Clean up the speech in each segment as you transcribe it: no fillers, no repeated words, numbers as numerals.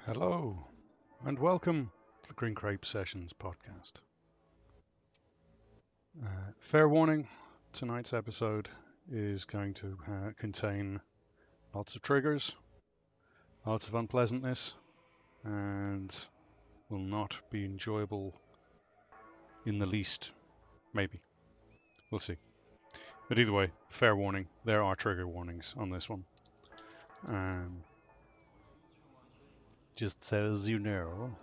Hello, and welcome to the Green Grape Sessions podcast. Fair warning, tonight's episode is going to contain lots of triggers, lots of unpleasantness, and will not be enjoyable in the least. Maybe. We'll see. But either way, fair warning, there are trigger warnings on this one. Just so as you know.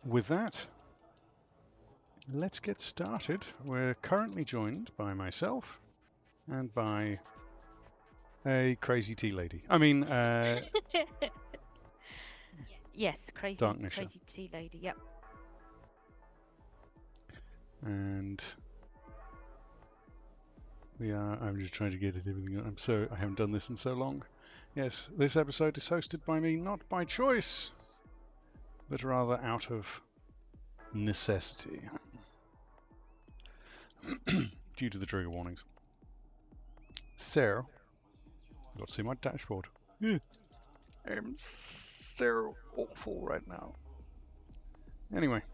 With that, let's get started. We're currently joined by myself and by a crazy tea lady. Yes, crazy Darknisha. tea lady. Yep. And I'm just trying to get everything. I'm sorry, I haven't done this in so long. Yes, this episode is hosted by me, not by choice, but rather out of necessity, due to the trigger warnings. So, you got to see my dashboard. I'm so awful right now. Anyway,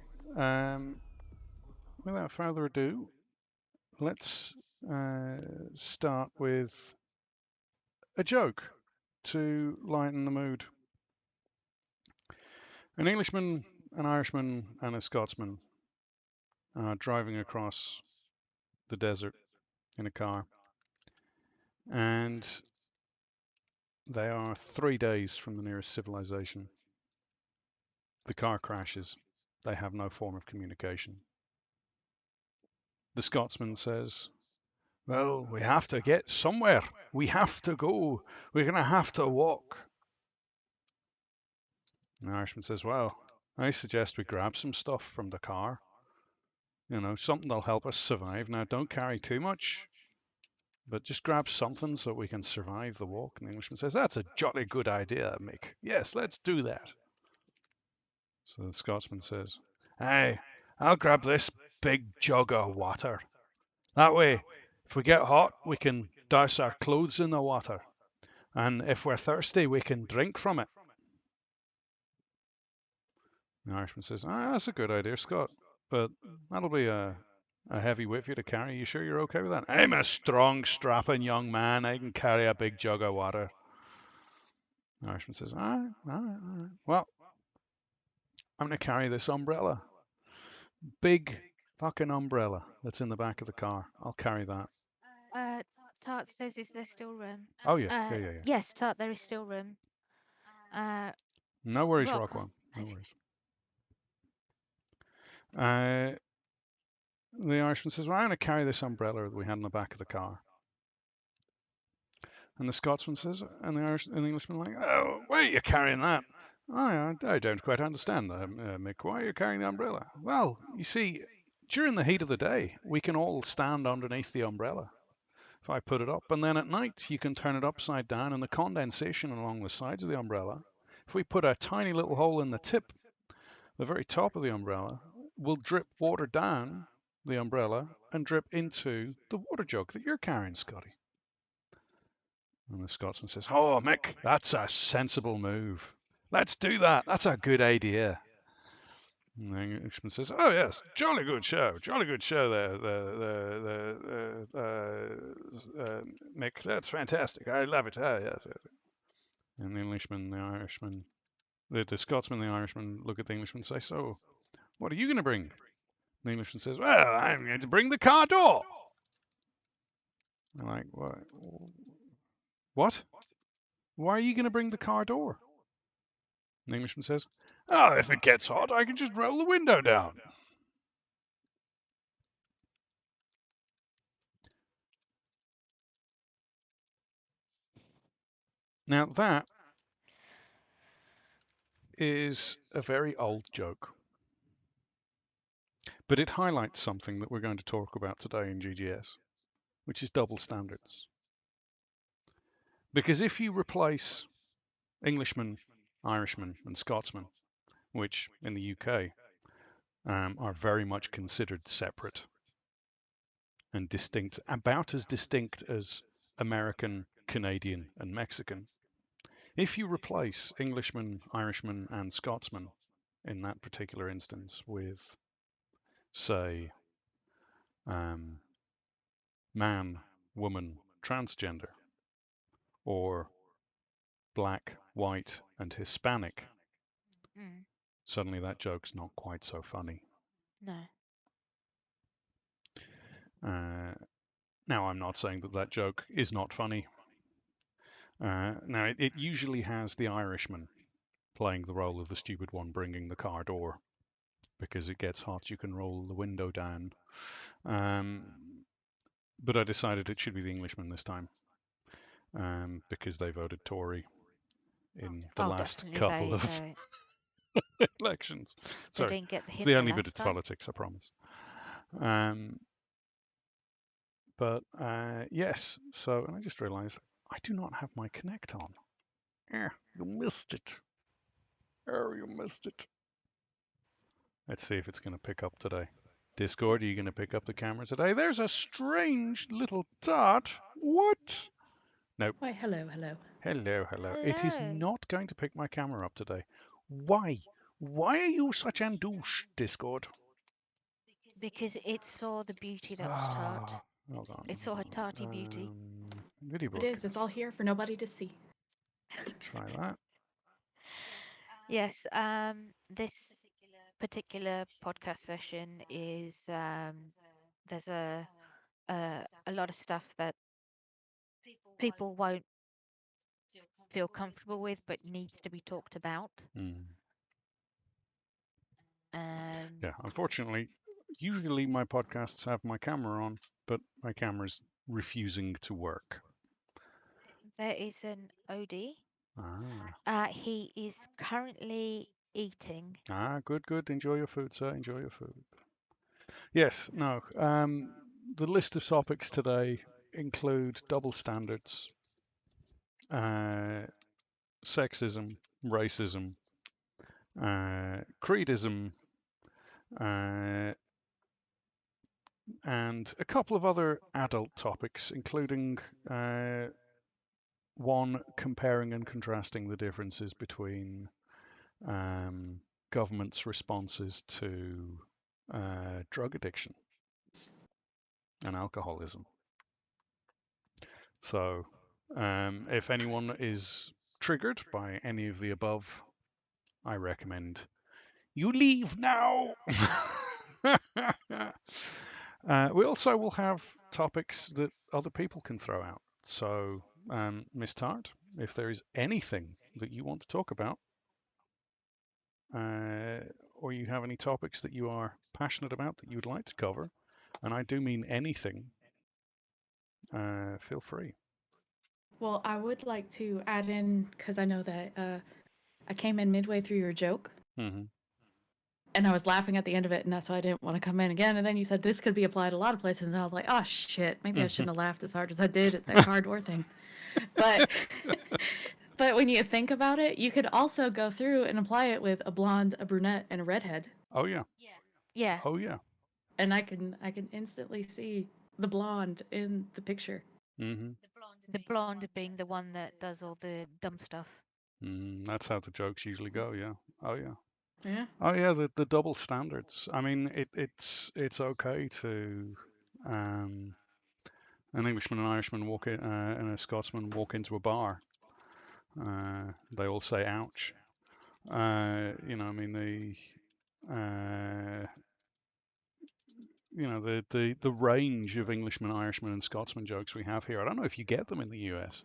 without further ado, let's start with a joke to lighten the mood. An Englishman, an Irishman, and a Scotsman are driving across the desert in a car, and they are 3 days from the nearest civilization. The car crashes. They have no form of communication. The Scotsman says, "Well, we have to get somewhere. We have to go. We're going to have to walk." And the Irishman says, "Well, I suggest we grab some stuff from the car. You know, something that'll help us survive. Now, don't carry too much, but just grab something so we can survive the walk." And the Englishman says, "That's a jolly good idea, Mick. Yes, let's do that." So the Scotsman says, "Hey, I'll grab this big jug of water. That way, if we get hot, we can douse our clothes in the water. And if we're thirsty, we can drink from it." The Irishman says, "That's a good idea, Scott, but that'll be a heavy weight for you to carry. You sure you're okay with that?" "I'm a strong, strapping young man. I can carry a big jug of water." The Irishman says, all right. Well, I'm going to carry this umbrella. Big fucking umbrella that's in the back of the car. I'll carry that. Tart says, "Is there still room?" Oh, yeah. Yes, Tart, there is still room. No worries, Rock. Rockwell. No worries. The Irishman says, "Well, I'm going to carry this umbrella that we had in the back of the car." And the Scotsman says, and the Englishman like, "Oh, why are you carrying that?" I don't quite understand, Mick. Why are you carrying the umbrella?" "Well, you see, during the heat of the day, we can all stand underneath the umbrella. If I put it up, and then at night you can turn it upside down, and the condensation along the sides of the umbrella, if we put a tiny little hole in the tip, the very top of the umbrella, will drip water down the umbrella and drip into the water jug that you're carrying, Scotty." And the Scotsman says, "Oh, Mick, that's a sensible move. Let's do that. That's a good idea." And the Englishman says, "Oh, yes, jolly good show there, Mick. That's fantastic. I love it. Yes. And the Englishman, the Irishman, the Scotsman, the Irishman look at the Englishman and say, "So, what are you going to bring?" The Englishman says, "Well, I'm going to bring the car door." I'm like, "What? What? Why are you going to bring the car door?" The Englishman says, "Oh, if it gets hot, I can just roll the window down." Now, that is a very old joke, but it highlights something that we're going to talk about today in GGS, which is double standards. Because if you replace Englishmen, Irishmen, and Scotsmen, which in the UK are very much considered separate and distinct, about as distinct as American Canadian, and Mexican. If you replace Englishman, Irishman, and Scotsman in that particular instance with, say, man, woman, transgender, or black, white, and Hispanic, Mm. suddenly that joke's not quite so funny. No. Now, I'm not saying that that joke is not funny. Now, it usually has the Irishman playing the role of the stupid one bringing the car door. Because it gets hot, you can roll the window down. But I decided it should be the Englishman this time because they voted Tory in the Oh, last definitely. couple of elections. They Sorry, didn't get the it's the Hitler only bit last of time. politics, I promise. Yes, so and I just realised I do not have my Connect on. You missed it. You missed it. Let's see if it's going to pick up today. Discord, are you going to pick up the camera today? There's a strange little dot. What? Nope. Why, hello. Hello. It is Hello. not going to pick my camera up today. Why? Why are you such an douche, Discord? Because it saw the beauty that was Tart. Hold on. It saw her tarty beauty. Video It is. It's all broadcast. here for nobody to see. Let's try that. Yes. This particular podcast session is there's a lot of stuff that people won't feel comfortable with, but needs to be talked about. Yeah, unfortunately, usually my podcasts have my camera on, but my camera's refusing to work. There is an OD. Ah. He is currently eating. Good. Enjoy your food, sir. Enjoy your food. Yes, no. The list of topics today include double standards, sexism, racism, creedism, and a couple of other adult topics, including one comparing and contrasting the differences between government's responses to drug addiction and alcoholism. So, if anyone is triggered by any of the above, I recommend you leave now. We also will have topics that other people can throw out. So, Miss Tart, if there is anything that you want to talk about, or you have any topics that you are passionate about that you would like to cover, and I do mean anything, feel free. Well, I would like to add in, because I know that I came in midway through your joke. Mm-hmm. And I was laughing at the end of it, and that's why I didn't want to come in again. And then you said this could be applied a lot of places, and I was like, oh shit, maybe I shouldn't have laughed as hard as I did at that car door thing. But but when you think about it, you could also go through and apply it with a blonde, a brunette, and a redhead. Oh yeah. Yeah. Oh yeah. And I can instantly see the blonde in the picture. Mm-hmm. The blonde being the one that does all the dumb stuff. That's how the jokes usually go. Yeah. Oh yeah. Yeah. Oh yeah. The double standards. I mean, it's okay to an Englishman and Irishman walk in, and a Scotsman walk into a bar. They all say "ouch." I mean the range of Englishmen, Irishmen, and Scotsman jokes we have here. I don't know if you get them in the US,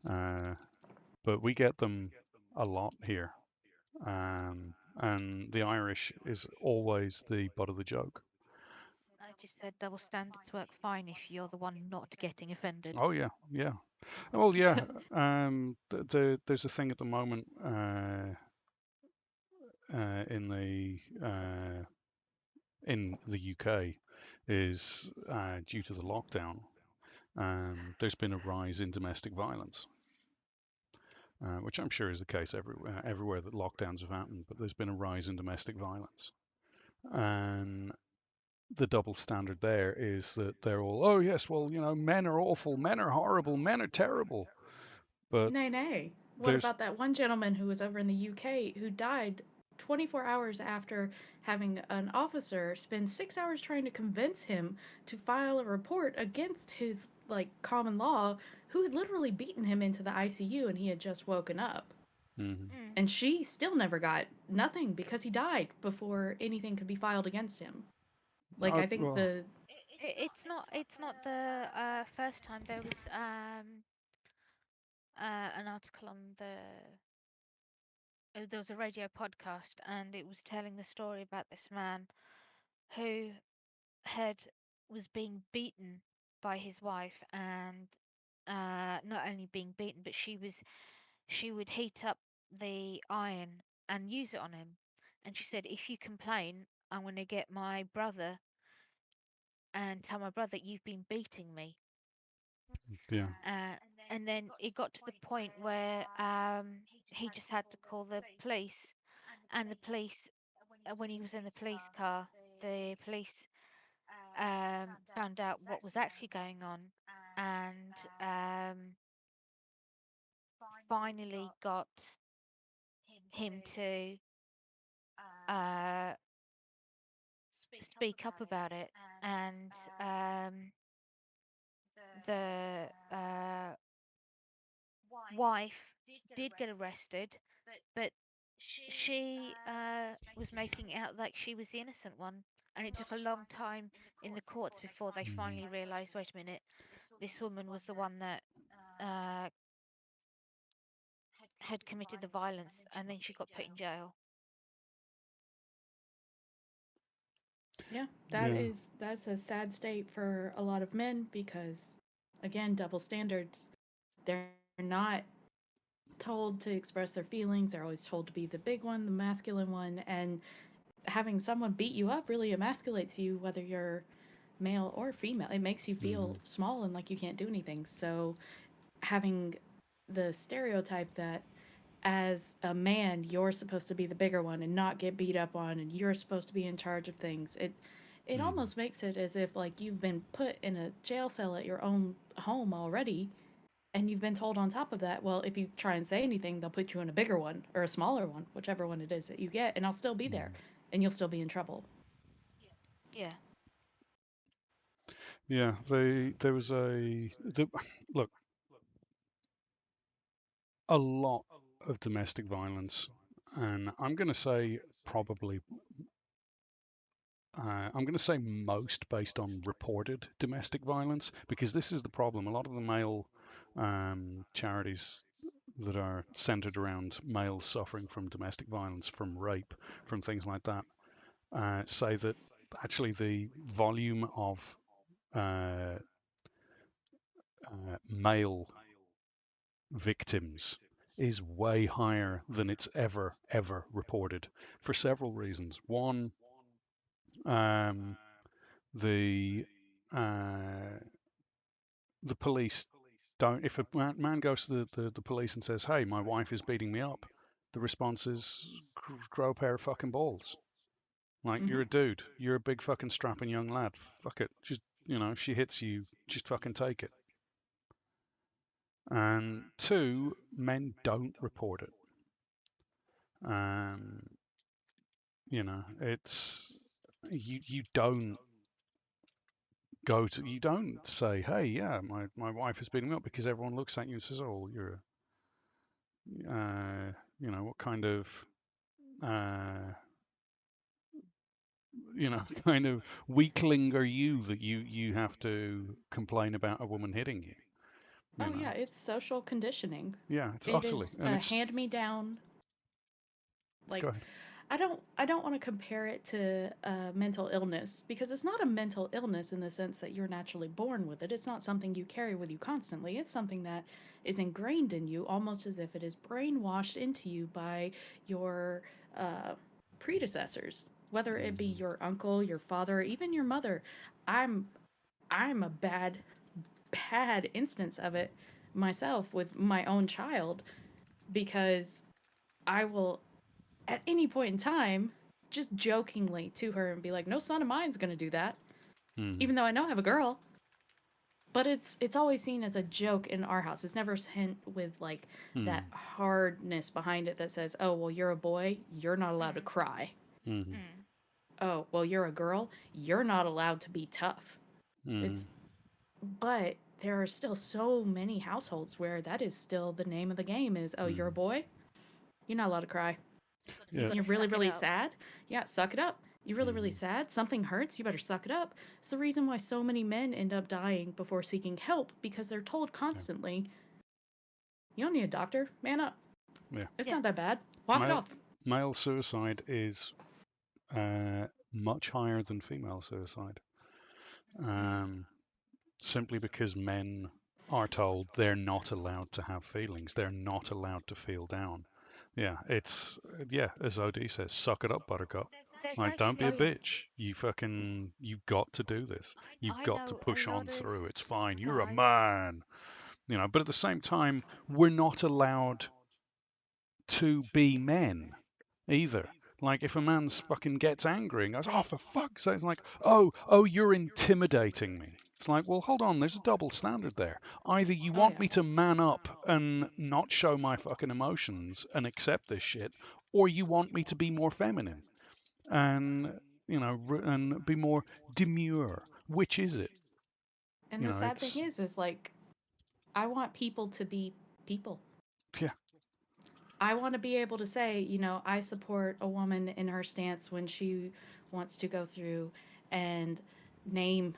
but we get them a lot here. And the Irish is always the butt of the joke. I just said double standards work fine if you're the one not getting offended. Oh yeah. Well, yeah. There's a thing at the moment in the UK is due to the lockdown. There's been a rise in domestic violence, which I'm sure is the case everywhere that lockdowns have happened. But there's been a rise in domestic violence, and the double standard there is that they're all, oh yes, well, men are awful, men are horrible, men are terrible. But Nay, nay. What there's, about that one gentleman who was over in the UK who died 24 hours after having an officer spend 6 hours trying to convince him to file a report against his, like, common law, who had literally beaten him into the ICU and he had just woken up. mhm. Mm. And she still never got nothing because he died before anything could be filed against him. Like, I think Well, the. It's not the first time. There was an article on there was a radio podcast, and it was telling the story about this man who had was being beaten by his wife, and not only being beaten, but she would heat up the iron and use it on him. And she said, if you complain, I'm going to get my brother and tell my brother you've been beating me. yeah. Uh, and then it got to the point where he just had to call the police, and the police, when he was in the police car, the police found out what was actually going on, and finally got him to uh, speak up about it. And the wife did get arrested, but she was making it out like she was the innocent one. And it took a long time in the courts before they Mhm. finally realised, wait a minute, this woman was the one that uh, had committed the violence, and then she got put in jail. Yeah, Yeah. that's a sad state for a lot of men because, again, double standards. They're not told to express their feelings. They're always told to be the big one, the masculine one, and having someone beat you up really emasculates you, whether you're male or female. It makes you feel Mhm. small and like you can't do anything. So having the stereotype that as a man you're supposed to be the bigger one and not get beat up on and you're supposed to be in charge of things, it Mhm. almost makes it as if like you've been put in a jail cell at your own home already, and you've been told on top of that, well, if you try and say anything they'll put you in a bigger one or a smaller one, whichever one it is that you get, and I'll still be there Mhm. and you'll still be in trouble. Yeah. Yeah. There was look, a lot of domestic violence, and I'm going to say most based on reported domestic violence, because this is the problem. A lot of the male charities that are centered around males suffering from domestic violence, from rape, from things like that, say that actually the volume of uh, male victims is way higher than it's ever reported for several reasons. One, um, the uh, the police don't. If a man goes to the police and says, "Hey, my wife is beating me up," the response is, "Grow a pair of fucking balls." Like, Mm-hmm. you're a dude, you're a big fucking strapping young lad. Fuck it, just if she hits you, just fucking take it. And two, men don't report it. Um, it's you don't you don't say, hey, yeah, my wife is beating me up, because everyone looks at you and says, oh, you're what kind of uh, kind of weakling are you that you have to complain about a woman hitting you? You Oh know, yeah, it's social conditioning. yeah, it's It utterly, is and a it's hand me down. Like, go ahead. I don't want to compare it to mental illness because it's not a mental illness in the sense that you're naturally born with it. It's not something you carry with you constantly. It's something that is ingrained in you, almost as if it is brainwashed into you by your uh, predecessors, whether it be Mhm. your uncle, your father, or even your mother. I'm I'm a bad instance of it myself with my own child because I will at any point in time just jokingly to her and be like, no son of mine's going to do that. Mm-hmm. Even though I know I have a girl. But it's always seen as a joke in our house. It's never seen with like that hardness behind it that says, oh, well, you're a boy, you're not allowed to cry. Mm-hmm. Oh, well, you're a girl, you're not allowed to be tough. Mm-hmm. But there are still so many households where that is still the name of the game is, oh, you're a boy, you're not allowed to cry. Yeah. You're really, really sad. Yeah, suck it up. You're really, really sad. Something hurts. You better suck it up. It's the reason why so many men end up dying before seeking help because they're told constantly, you don't need a doctor. Man up. Yeah. It's not that bad. Walk it off. Male suicide is much higher than female suicide. Simply because men are told they're not allowed to have feelings. They're not allowed to feel down. Yeah, it's as OD says, suck it up, buttercup. There's Like, don't be a actually, bitch. You've got to do this. You've I got to know a push on lot of through. It's fine. You're a guys. man. But at the same time, we're not allowed to be men either. Like, if a man's fucking gets angry and goes, oh, for fuck's sake, it's like, oh, you're intimidating me. It's like, well, hold on, there's a double standard there. Either you Oh, want yeah. me to man up and not show my fucking emotions and accept this shit, or you want me to be more feminine and, and be more demure. Which is it? And the sad thing It's, is like, I want people to be people. yeah. I want to be able to say, I support a woman in her stance when she wants to go through and name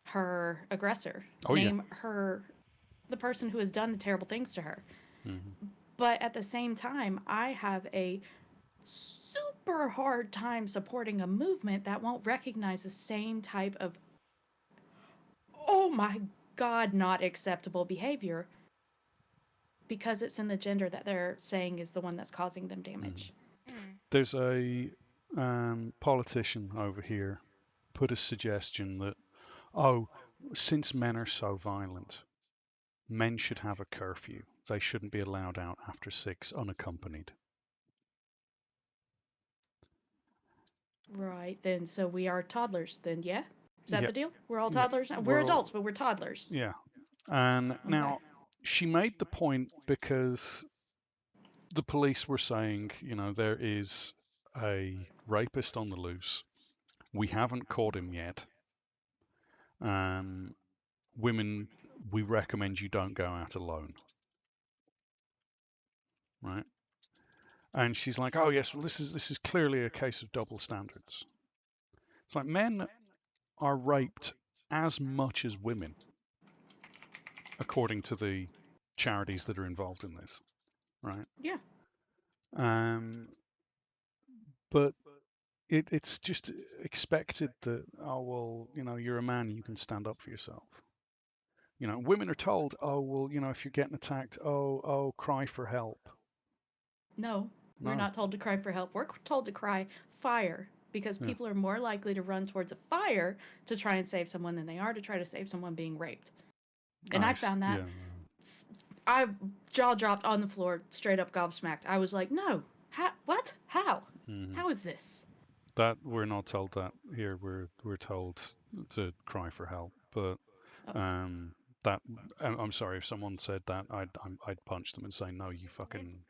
her aggressor, Oh, yeah. name her the person who has done the terrible things to her. Mm-hmm. But at the same time, I have a super hard time supporting a movement that won't recognize the same type of, oh my God, not acceptable behavior because it's in the gender that they're saying is the one that's causing them damage. There's a politician over here put a suggestion that, oh, since men are so violent, men should have a curfew. They shouldn't be allowed out after 6 unaccompanied. Right, then, so we are toddlers, then, yeah? Is that Yeah, the deal? We're all yeah. toddlers now? We're We're all, adults, but we're toddlers. yeah. And Okay. now she made the point because the police were saying, there is a rapist on the loose. We haven't caught him yet. Women, we recommend you don't go out alone. Right? And she's like, oh yes, well this is clearly a case of double standards. It's like men are raped as much as women, according to the charities that are involved in this, right? Yeah. But it's just expected that, oh well, you're a man, you can stand up for yourself. Women are told, oh well, if you're getting attacked, oh, cry for help. No, we're No. not told to cry for help. We're told to cry fire because Yeah. people are more likely to run towards a fire to try and save someone than they are to try to save someone being raped. And I found that. Yeah. I jaw dropped on the floor, straight up gobsmacked. I was like, no. What? How? Mm-hmm. How is this? That we're not told that here. We're told to cry for help. But that I'm sorry if someone said that, I'd punch them and say, no, you fucking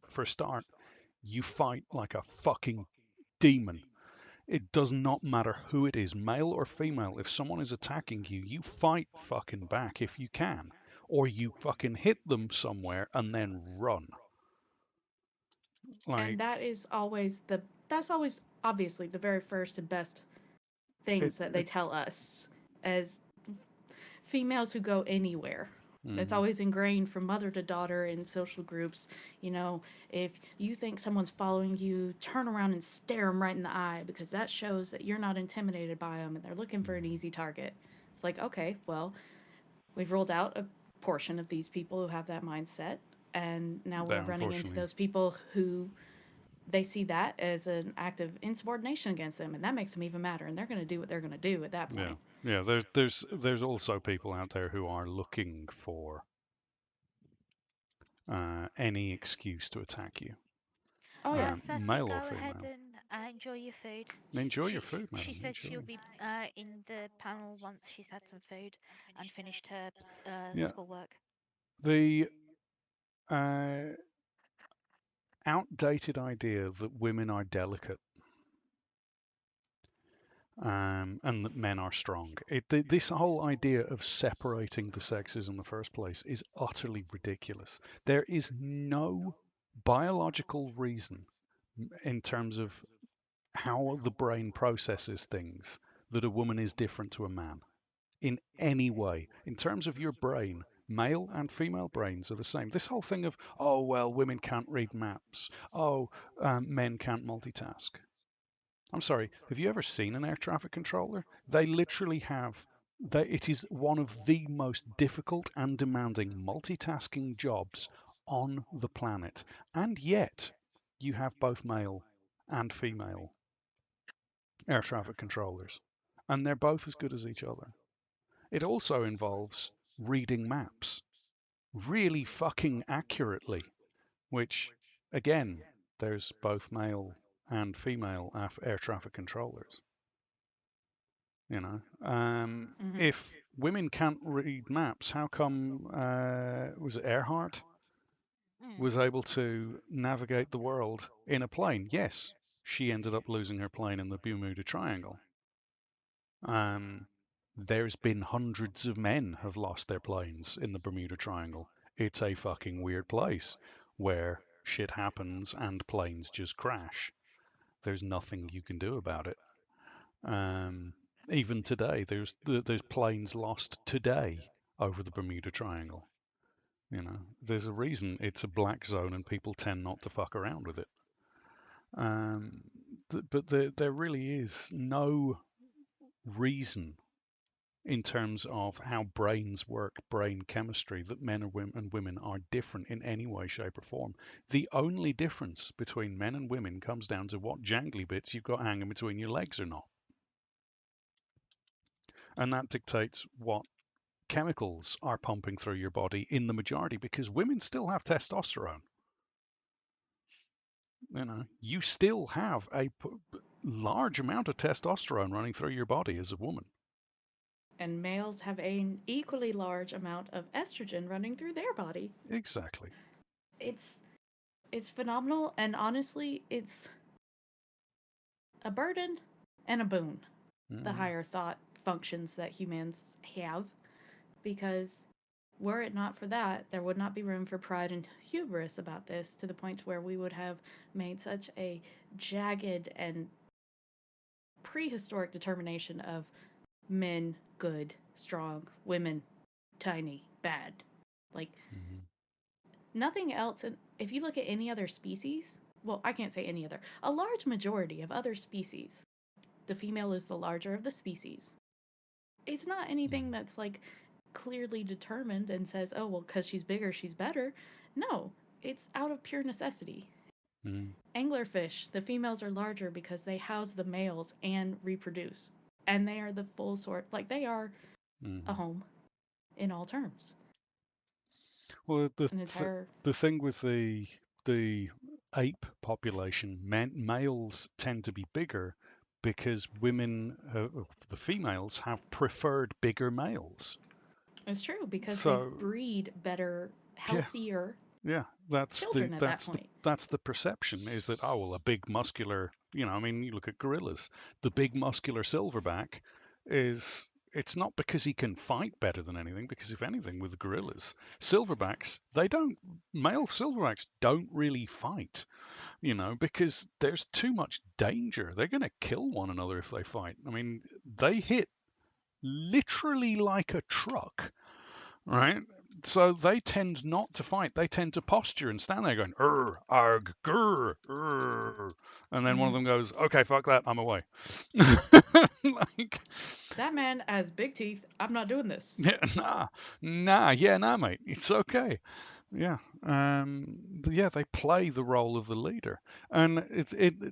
for a start, you fight like a fucking demon. It does not matter who it is, male or female. If someone is attacking you, you fight fucking back if you can, or you fucking hit them somewhere and then run. And that's always obviously the very first and best things that they tell us as females who go anywhere. It's always ingrained from mother to daughter in social groups. If you think someone's following you, turn around and stare them right in the eye because that shows that you're not intimidated by them and they're looking for an easy target. It's like, okay, well, we've ruled out a portion of these people who have that mindset, and now we're running into those people who they see that as an act of insubordination against them, and that makes them even madder, and they're going to do what they're going to do at that point. Yeah. There's also people out there who are looking for any excuse to attack you. Oh yeah. Sassy, male or go ahead female. and enjoy your food. Enjoy your food, She madam. said she'll Enjoy. be in the panel once she's had some food and finished her Yeah. schoolwork. The uh, outdated idea that women are delicate and that men are strong. This whole idea of separating the sexes in the first place is utterly ridiculous. There is no biological reason in terms of how the brain processes things that a woman is different to a man in any way. In terms of your brain, male and female brains are the same. This whole thing of, oh, well, women can't read maps, oh, men can't multitask. I'm sorry, have you ever seen an air traffic controller? They literally have, it is one of the most difficult and demanding multitasking jobs on the planet. And yet, you have both male and female air traffic controllers, and they're both as good as each other. It also involves reading maps really fucking accurately, which, again, there's both male and female air traffic controllers. You know, Hmm. if women can't read maps, how come was it Earhart Mm. was able to navigate the world in a plane? Yes, she ended up losing her plane in the Bermuda Triangle. Um, there's been hundreds of men have lost their planes in the Bermuda Triangle. It's a fucking weird place where shit happens and planes just crash. There's nothing you can do about it. Um, Even today, there's planes lost today over the Bermuda Triangle. You know, there's a reason it's a black zone and people tend not to fuck around with it. Um, but there really is no reason in terms of how brains work, brain chemistry, that men and women are different in any way, shape, or form. The only difference between men and women comes down to what jangly bits you've got hanging between your legs or not. And that dictates what chemicals are pumping through your body in the majority, because women still have testosterone. You know, you still have a large amount of testosterone running through your body as a woman. And males have an equally large amount of estrogen running through their body. Exactly. It's it's phenomenal, and honestly, it's a burden and a boon. The Mm, higher thought functions that humans have, because were it not for that, there would not be room for pride and hubris about this, to the point where we would have made such a jagged and prehistoric determination of men good, strong, women tiny, bad. Like mm, nothing else. And if you look at any other species, well, I can't say any other, a large majority of other species, the female is the larger of the species. It's not mm, anything that's like clearly determined and says, oh, well, because she's bigger, she's better. No, it's out of pure necessity. mm, Anglerfish, the females are larger because they house the males and reproduce. And they are the full sort, like they are a mm. home in all terms. Well, An entire. the thing with the ape population, males tend to be bigger because women, the females, have preferred bigger males. It's true because they So breed better, yeah, healthier yeah, children at that point. that's the perception, is that, oh well, a big muscular, you know, I mean, you look at gorillas, the big muscular silverback is, it's not because he can fight better than anything, because if anything, with the gorillas, silverbacks, they don't, male silverbacks don't really fight, you know, because there's too much danger. They're going to kill one another if they fight. I mean, they hit literally like a truck, right? So they tend not to fight. They tend to posture and stand there going, arg, grr, and then one of Mm-hmm. them goes, okay, fuck that, I'm away. Like, That man has big teeth. I'm not doing this. yeah, nah, mate, it's okay. Yeah, yeah, they play the role of the leader, and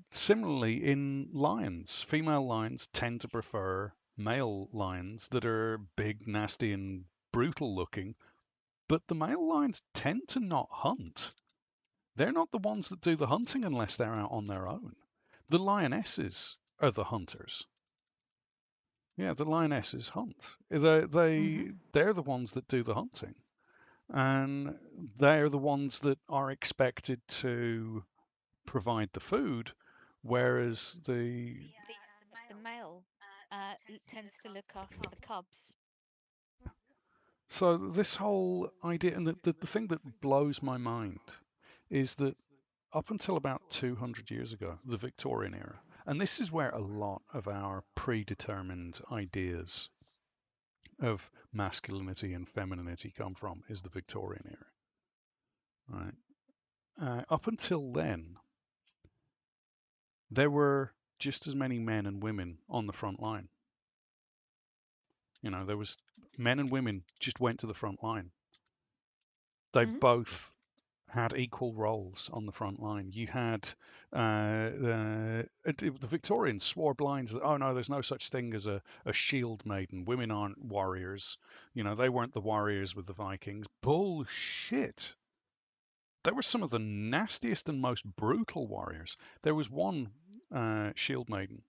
similarly in lions. Female lions tend to prefer male lions that are big, nasty, and brutal looking, but the male lions tend to not hunt. They're not the ones that do the hunting unless they're out on their own. The lionesses are the hunters. Yeah, the lionesses hunt. They're the ones that do the hunting, and they're the ones that are expected to provide the food, whereas The male tends to look after the cubs. so this whole idea, and the thing that blows my mind is that up until about 200 years ago, the Victorian era, and this is where a lot of our predetermined ideas of masculinity and femininity come from, is the Victorian era, right? Up until then, there were just as many men and women on the front line. There was men and women just went to the front line. They both had equal roles on the front line. You had the Victorians swore blinds that, oh no, there's no such thing as a shield maiden. Women aren't warriors. They weren't the warriors with the Vikings. Bullshit. They were some of the nastiest and most brutal warriors. There was one shield maiden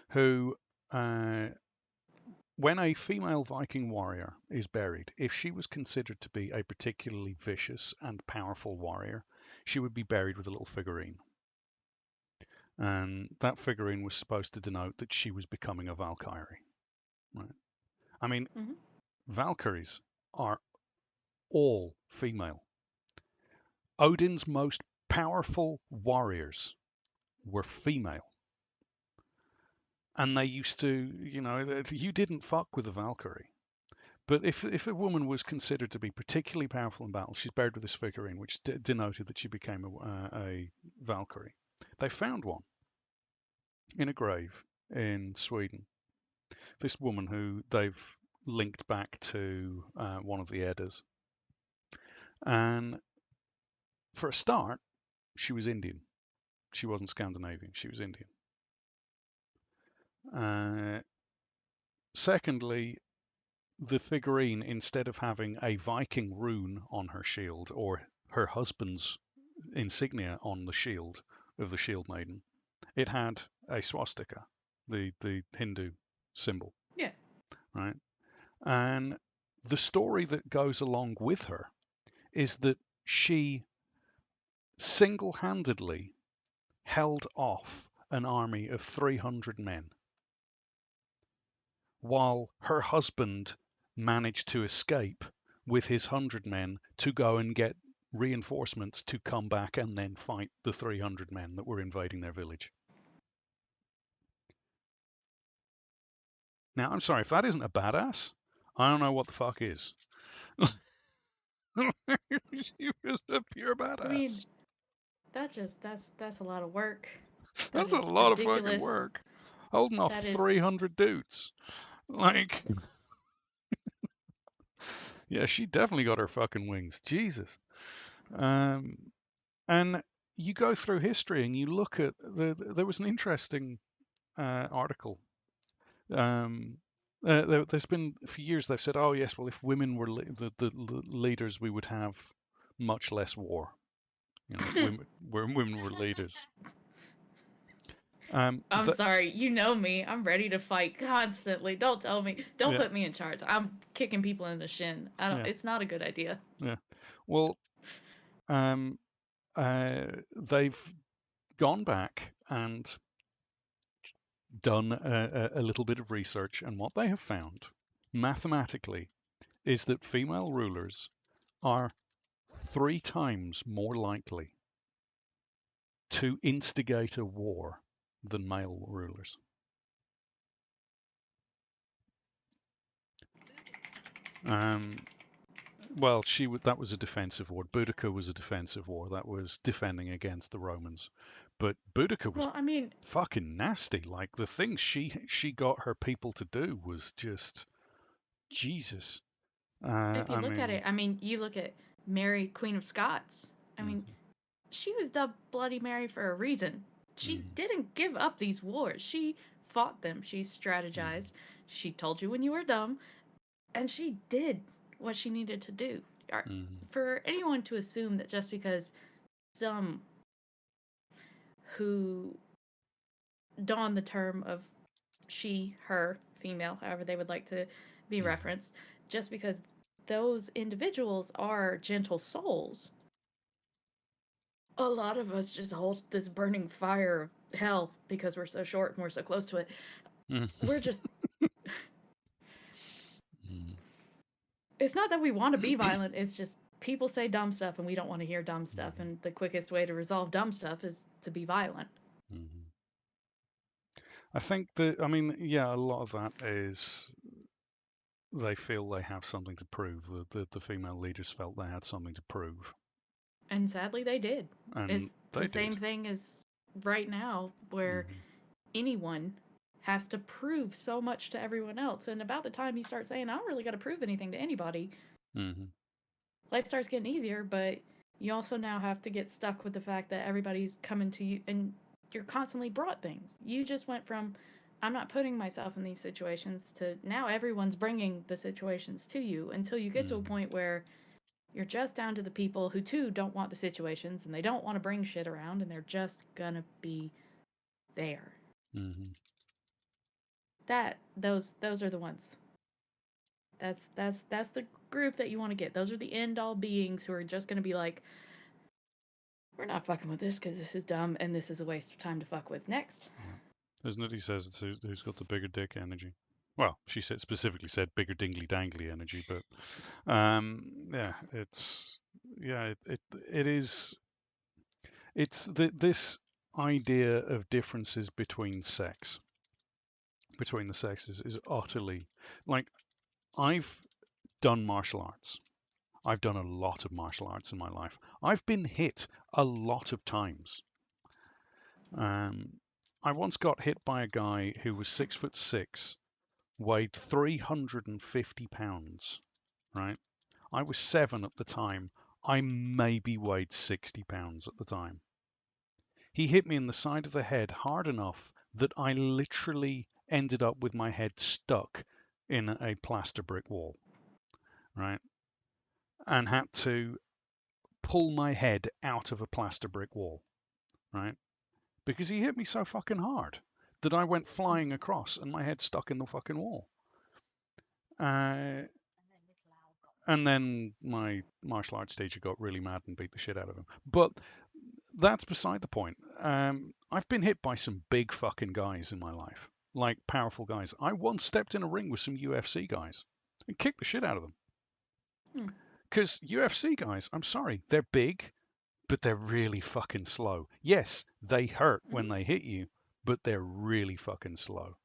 who, when a female Viking warrior is buried, if she was considered to be a particularly vicious and powerful warrior, she would be buried with a little figurine. And that figurine was supposed to denote that she was becoming a Valkyrie. Right? I mean, Valkyries are all female. Odin's most powerful warriors were female. And they used to, you didn't fuck with a Valkyrie. But if a woman was considered to be particularly powerful in battle, she's buried with this figurine, which denoted that she became a Valkyrie. They found one in a grave in Sweden. This woman who they've linked back to one of the Eddas. And for a start, she was Indian. She wasn't Scandinavian. She was Indian. Secondly, the figurine, instead of having a Viking rune on her shield or her husband's insignia on the shield of the shield maiden, it had a swastika, the Hindu symbol. Yeah. Right. And the story that goes along with her is that she single-handedly held off an army of 300 men while her husband managed to escape with his 100 men to go and get reinforcements to come back and then fight the 300 men that were invading their village. Now, I'm sorry, if that isn't a badass, I don't know what the fuck is. She was a pure badass. I mean, that's a lot of work. That's a lot of fucking work. Holding off 300 dudes. Like, yeah, she definitely got her fucking wings. Jesus. And you go through history and you look at there was an interesting article. There's been for years they've said, oh yes, well if women were the leaders, we would have much less war. Women were leaders. I'm sorry, you know me. I'm ready to fight constantly. Don't tell me. Don't put me in charge. I'm kicking people in the shin. It's not a good idea. Yeah. Well, they've gone back and done a little bit of research, and what they have found mathematically is that female rulers are 3 times more likely to instigate a war than male rulers. Well, that was a defensive war. Boudica was a defensive war. That was defending against the Romans. But Boudica was fucking nasty. Like the things she got her people to do was just Jesus. If you look at it, you look at Mary, Queen of Scots. I mean, she was dubbed Bloody Mary for a reason. She didn't give up these wars. She fought them. She strategized. She told you when you were dumb, and she did what she needed to do. For anyone to assume that just because some who don the term of she, her, female, however they would like to be referenced, just because those individuals are gentle souls. A lot of us just hold this burning fire of hell because we're so short and we're so close to it. We're just. It's not that we want to be violent, it's just people say dumb stuff and we don't want to hear dumb stuff, and the quickest way to resolve dumb stuff is to be violent. I think that, I mean, yeah, a lot of that is they feel they have something to prove. The female leaders felt they had something to prove. And sadly, they did. And it's they the same did. thing as right now, where anyone has to prove so much to everyone else. And about the time you start saying, I don't really got to prove anything to anybody, life starts getting easier, but you also now have to get stuck with the fact that everybody's coming to you and you're constantly brought things. You just went from, I'm not putting myself in these situations, to now everyone's bringing the situations to you, until you get to a point where you're just down to the people who too don't want the situations and they don't want to bring shit around and they're just gonna be there. Those are the ones. That's the group that you want to get. Those are the end all beings who are just gonna be like, we're not fucking with this because this is dumb and this is a waste of time to fuck with. Next. Isn't it? He says it's who's got the bigger dick energy. Well, she specifically said bigger dingly dangly energy, but yeah, it is. It's this idea of differences between the sexes is utterly, like, I've done martial arts. I've done a lot of martial arts in my life. I've been hit a lot of times. I once got hit by a guy who was 6'6", weighed 350 pounds, right? I was 7 at the time. I maybe weighed 60 pounds at the time. He hit me in the side of the head hard enough that I literally ended up with my head stuck in a plaster brick wall, right? And had to pull my head out of a plaster brick wall, right? Because he hit me so fucking hard that I went flying across and my head stuck in the fucking wall. And then my martial arts teacher got really mad and beat the shit out of him. But that's beside the point. I've been hit by some big fucking guys in my life, like powerful guys. I once stepped in a ring with some UFC guys and kicked the shit out of them. Because UFC guys, I'm sorry, they're big, but they're really fucking slow. Yes, they hurt when they hit you, but they're really fucking slow.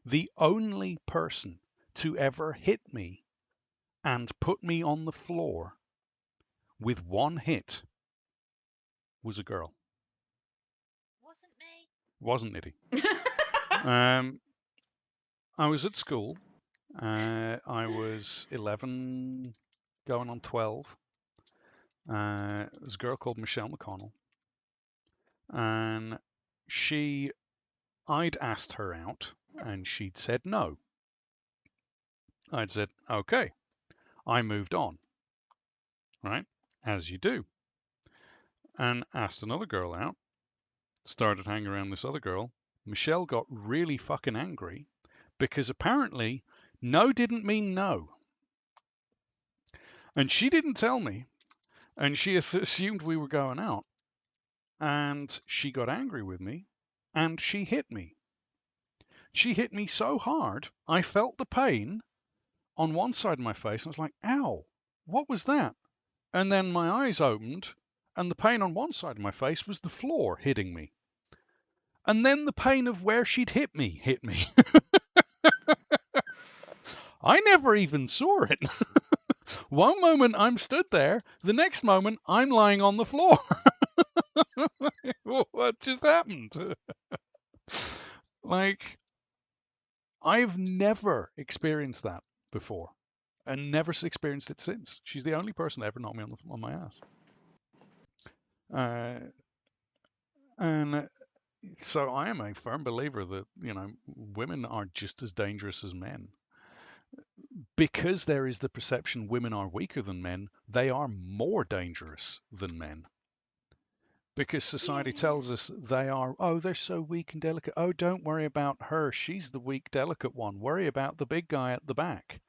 The only person to ever hit me and put me on the floor with one hit was a girl. Wasn't Nitty. I was at school. I was 11, going on 12. There's a girl called Michelle McConnell. And I'd asked her out, and she'd said no. I'd said, okay. I moved on, right? As you do. And asked another girl out. Started hanging around this other girl. Michelle got really fucking angry because apparently no didn't mean no. And she didn't tell me. And she assumed we were going out. And she got angry with me. And she hit me. She hit me so hard, I felt the pain on one side of my face. I was like, ow, what was that? And then my eyes opened, and the pain on one side of my face was the floor hitting me. And then the pain of where she'd hit me. I never even saw it. One moment I'm stood there, the next moment I'm lying on the floor. What just happened? Like, I've never experienced that before and never experienced it since. She's the only person that ever knocked me on my ass. And so I am a firm believer that, women are just as dangerous as men. Because there is the perception women are weaker than men, they are more dangerous than men. because society tells us they're so weak and delicate. Oh, don't worry about her. She's the weak, delicate one. Worry about the big guy at the back.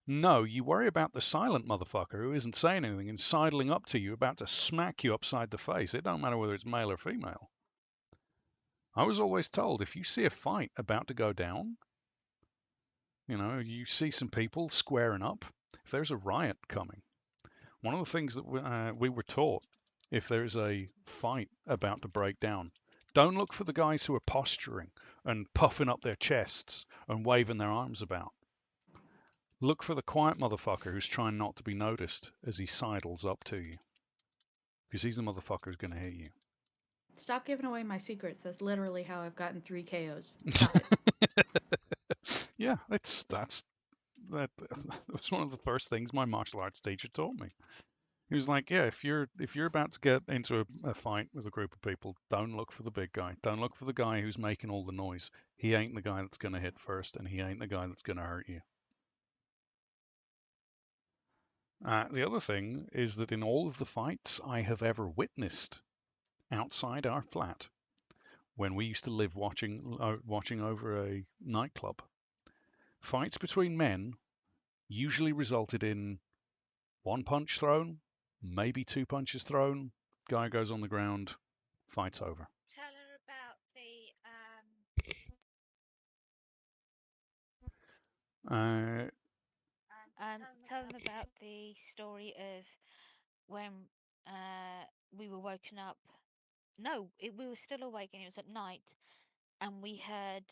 No, you worry about the silent motherfucker who isn't saying anything and sidling up to you, about to smack you upside the face. It don't matter whether it's male or female. I was always told if you see a fight about to go down, you see some people squaring up, if there's a riot coming, one of the things that we were taught, if there's a fight about to break down, don't look for the guys who are posturing and puffing up their chests and waving their arms about. Look for the quiet motherfucker who's trying not to be noticed as he sidles up to you. Because he's the motherfucker who's going to hit you. Stop giving away my secrets. That's literally how I've gotten 3 KOs. Stop it. Yeah, that was one of the first things my martial arts teacher taught me. He was like, yeah, if you're about to get into a fight with a group of people, don't look for the big guy. Don't look for the guy who's making all the noise. He ain't the guy that's going to hit first, and he ain't the guy that's going to hurt you. The other thing is that in all of the fights I have ever witnessed outside our flat, when we used to live watching over a nightclub, fights between men usually resulted in one punch thrown, maybe 2 punches thrown, guy goes on the ground, fight's over. Tell her about tell them about the story of when we were woken up. No, we were still awake and it was at night, and we heard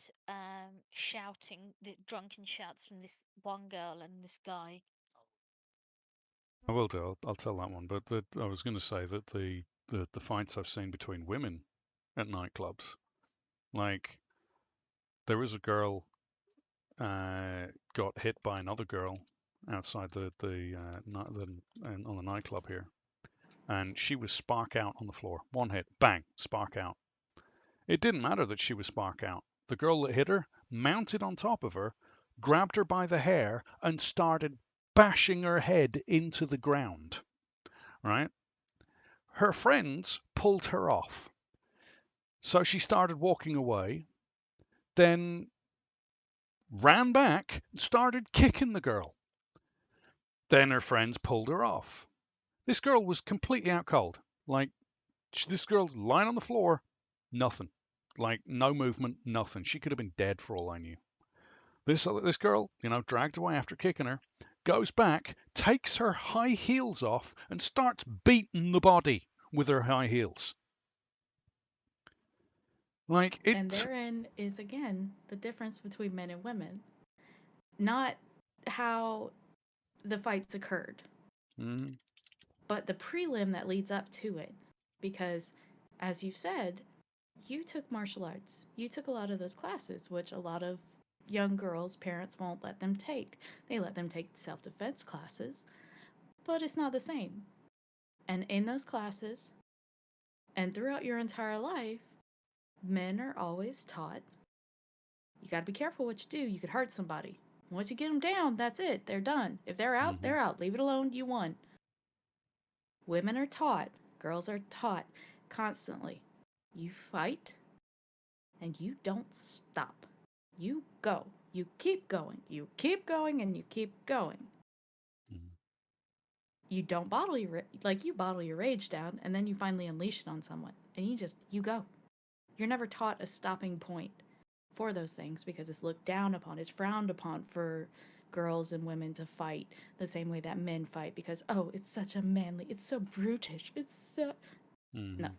shouting, the drunken shouts from this one girl and this guy. I will do. I'll tell that one. But I was going to say that the fights I've seen between women at nightclubs, like there was a girl got hit by another girl outside on the nightclub here, and she was spark out on the floor. One hit, bang, spark out. It didn't matter that she was spark out. The girl that hit her mounted on top of her, grabbed her by the hair, and started bashing her head into the ground. Right? Her friends pulled her off. So she started walking away, then ran back and started kicking the girl. Then her friends pulled her off. This girl was completely out cold. Like, this girl's lying on the floor, nothing. Like, no movement, nothing. She could have been dead for all I knew. This girl, dragged away after kicking her, goes back, takes her high heels off, and starts beating the body with her high heels. And therein is, again, the difference between men and women. Not how the fights occurred, but the prelim that leads up to it. Because, as you've said, you took martial arts. You took a lot of those classes, which a lot of young girls' parents won't let them take. They let them take self-defense classes, but it's not the same. And in those classes, and throughout your entire life, men are always taught, you gotta be careful what you do. You could hurt somebody. Once you get them down, that's it. They're done. If they're out, they're out. Leave it alone. You won. Women are taught, girls are taught constantly. You fight, and you don't stop. You go. You keep going. You keep going, and you keep going. You don't bottle you bottle your rage down, and then you finally unleash it on someone, and you go. You're never taught a stopping point for those things because it's looked down upon. It's frowned upon for girls and women to fight the same way that men fight because, it's such a manly, it's so brutish, it's so... No.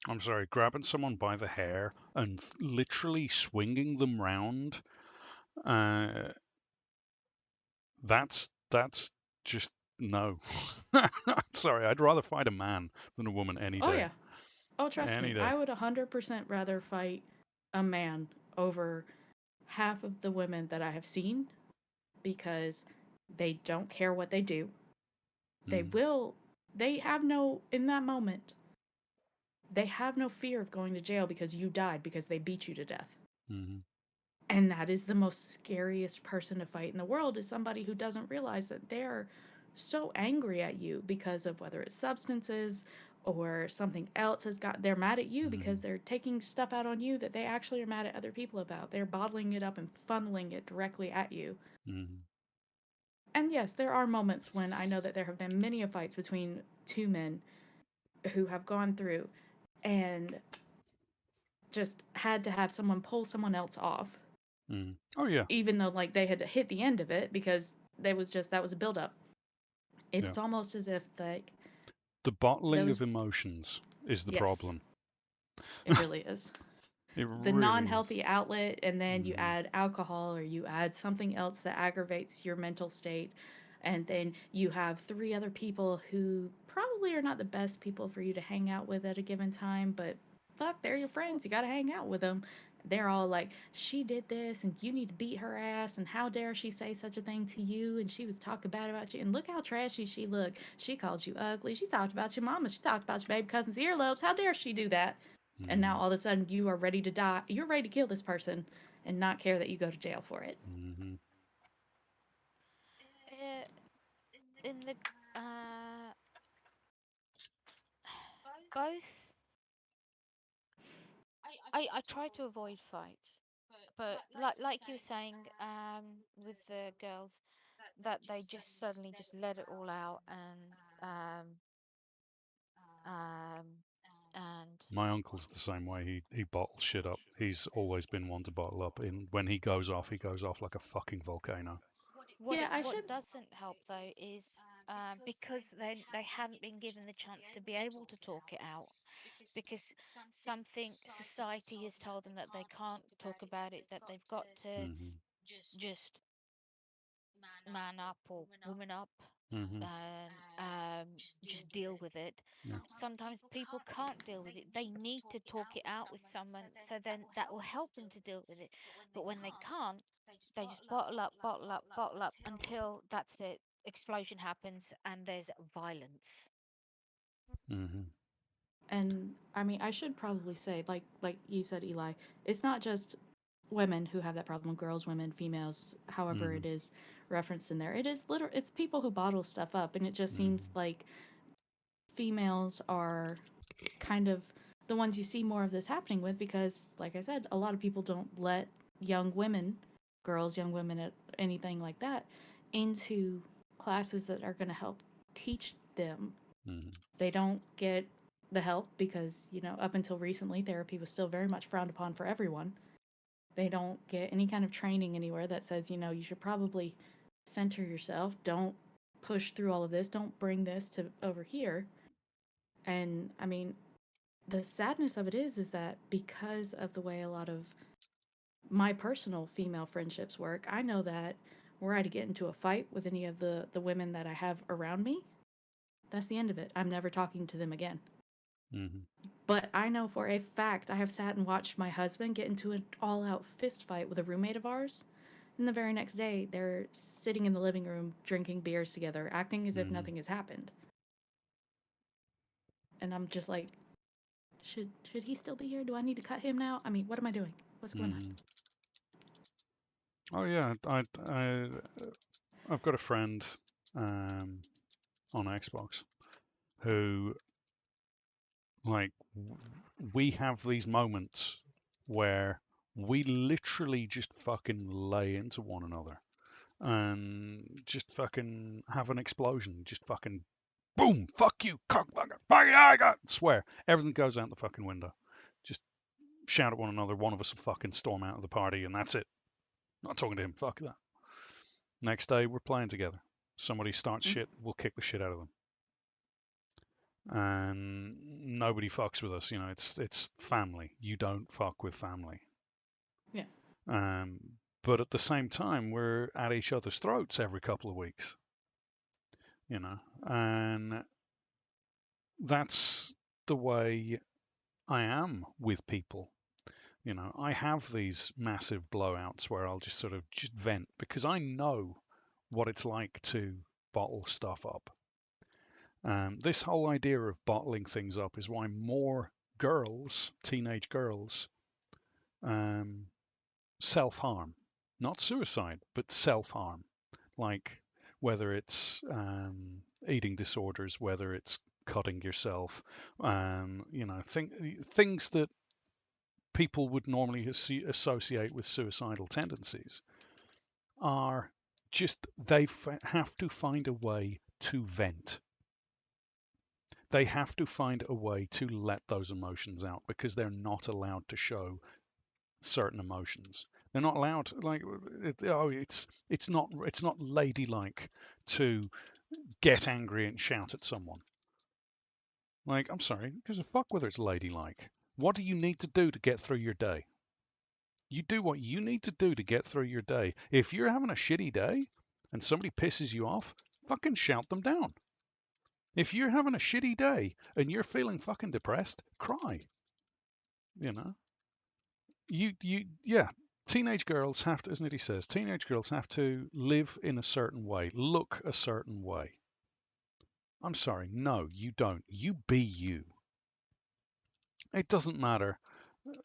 I'm sorry, grabbing someone by the hair and literally swinging them round, that's just no. Sorry, I'd rather fight a man than a woman any day. Oh, yeah. Oh, trust me, I would 100% rather fight a man over half of the women that I have seen because they don't care what they do. They have no, in that moment, they have no fear of going to jail because you died because they beat you to death. And that is the most scariest person to fight in the world, is somebody who doesn't realize that they're so angry at you because of whether it's substances or something else has got, they're mad at you because they're taking stuff out on you that they actually are mad at other people about. They're bottling it up and funneling it directly at you. And yes, there are moments when I know that there have been many fights between two men who have gone through and just had to have someone pull someone else off. Oh yeah. Even though like they had hit the end of it because that was a build up. It's Yeah. almost as if like The bottling those, of emotions is the yes, problem. it really is. It The really is. non-healthy outlet, and then you add alcohol or you add something else that aggravates your mental state, and then you have three other people who probably are not the best people for you to hang out with at a given time, but fuck, they're your friends, you gotta hang out with them. They're all like, she did this and you need to beat her ass, and how dare she say such a thing to you, and she was talking bad about you, and look how trashy she looked, she called you ugly, she talked about your mama, she talked about your baby cousin's earlobes, how dare she do that. And now all of a sudden you are ready to die. You're ready to kill this person and not care that you go to jail for it. Uh, in the both, I try to avoid fights, but like you were saying, with the girls, that they just suddenly just let it all out, um and My uncle's the same way. He bottles shit up. He's always been one to bottle up. And when he goes off like a fucking volcano. Yeah, I what should. doesn't help though is, because they haven't been given the chance to be able to talk it out, because something society has told them that they can't talk about it, that they've got to just man up or woman up and just deal with it. Yeah. Sometimes people can't deal with it. They need to talk it out with someone, so then that will help them to deal with it. But when they can't, they just bottle up, bottle up, bottle up until that's it. Explosion happens and there's violence. And I mean, I should probably say, like you said, Eli, it's not just women who have that problem. Girls, women, females, however it is referenced in there. It is literal. It's people who bottle stuff up, and it just seems like females are kind of the ones you see more of this happening with because, like I said, a lot of people don't let young women, girls, young women, anything like that, into classes that are going to help teach them. They don't get the help because, you know, up until recently, therapy was still very much frowned upon for everyone. They don't get any kind of training anywhere that says, you know, you should probably center yourself. Don't push through all of this. Don't bring this to over here. And I mean, the sadness of it is that because of the way a lot of my personal female friendships work, I know that were I to get into a fight with any of the women that I have around me, that's the end of it. I'm never talking to them again. But I know for a fact I have sat and watched my husband get into an all-out fist fight with a roommate of ours, and the very next day they're sitting in the living room drinking beers together, acting as if nothing has happened. And I'm just like, should he still be here? Do I need to cut him now? I mean, what am I doing? What's going on? Oh yeah, I've got a friend on Xbox who, like, we have these moments where we literally just fucking lay into one another and just fucking have an explosion, just fucking boom, fuck you, cockfucker, fuck you, I got swear, everything goes out the fucking window. Just shout at one another. One of us will fucking storm out of the party, and that's it. Not talking to him. Fuck that. Next day, we're playing together. Somebody starts shit, we'll kick the shit out of them. And nobody fucks with us. You know, it's family. You don't fuck with family. Yeah. But at the same time, we're at each other's throats every couple of weeks. You know, and that's the way I am with people. You know, I have these massive blowouts where I'll just sort of just vent because I know what it's like to bottle stuff up. This whole idea of bottling things up is why more girls, teenage girls, self-harm. Not suicide, but self-harm. Like whether it's eating disorders, whether it's cutting yourself, things that people would normally associate with suicidal tendencies are just have to find a way to vent. They have to find a way to let those emotions out because they're not allowed to show certain emotions. They're not allowed like it's not ladylike to get angry and shout at someone. Like, I'm sorry, because of fuck whether it's ladylike. What do you need to do to get through your day? You do what you need to do to get through your day. If you're having a shitty day and somebody pisses you off, fucking shout them down. If you're having a shitty day and you're feeling fucking depressed, cry. You know, yeah. Teenage girls have to, as Nitty says, teenage girls have to live in a certain way, look a certain way. I'm sorry, no, you don't. You be you. It doesn't matter,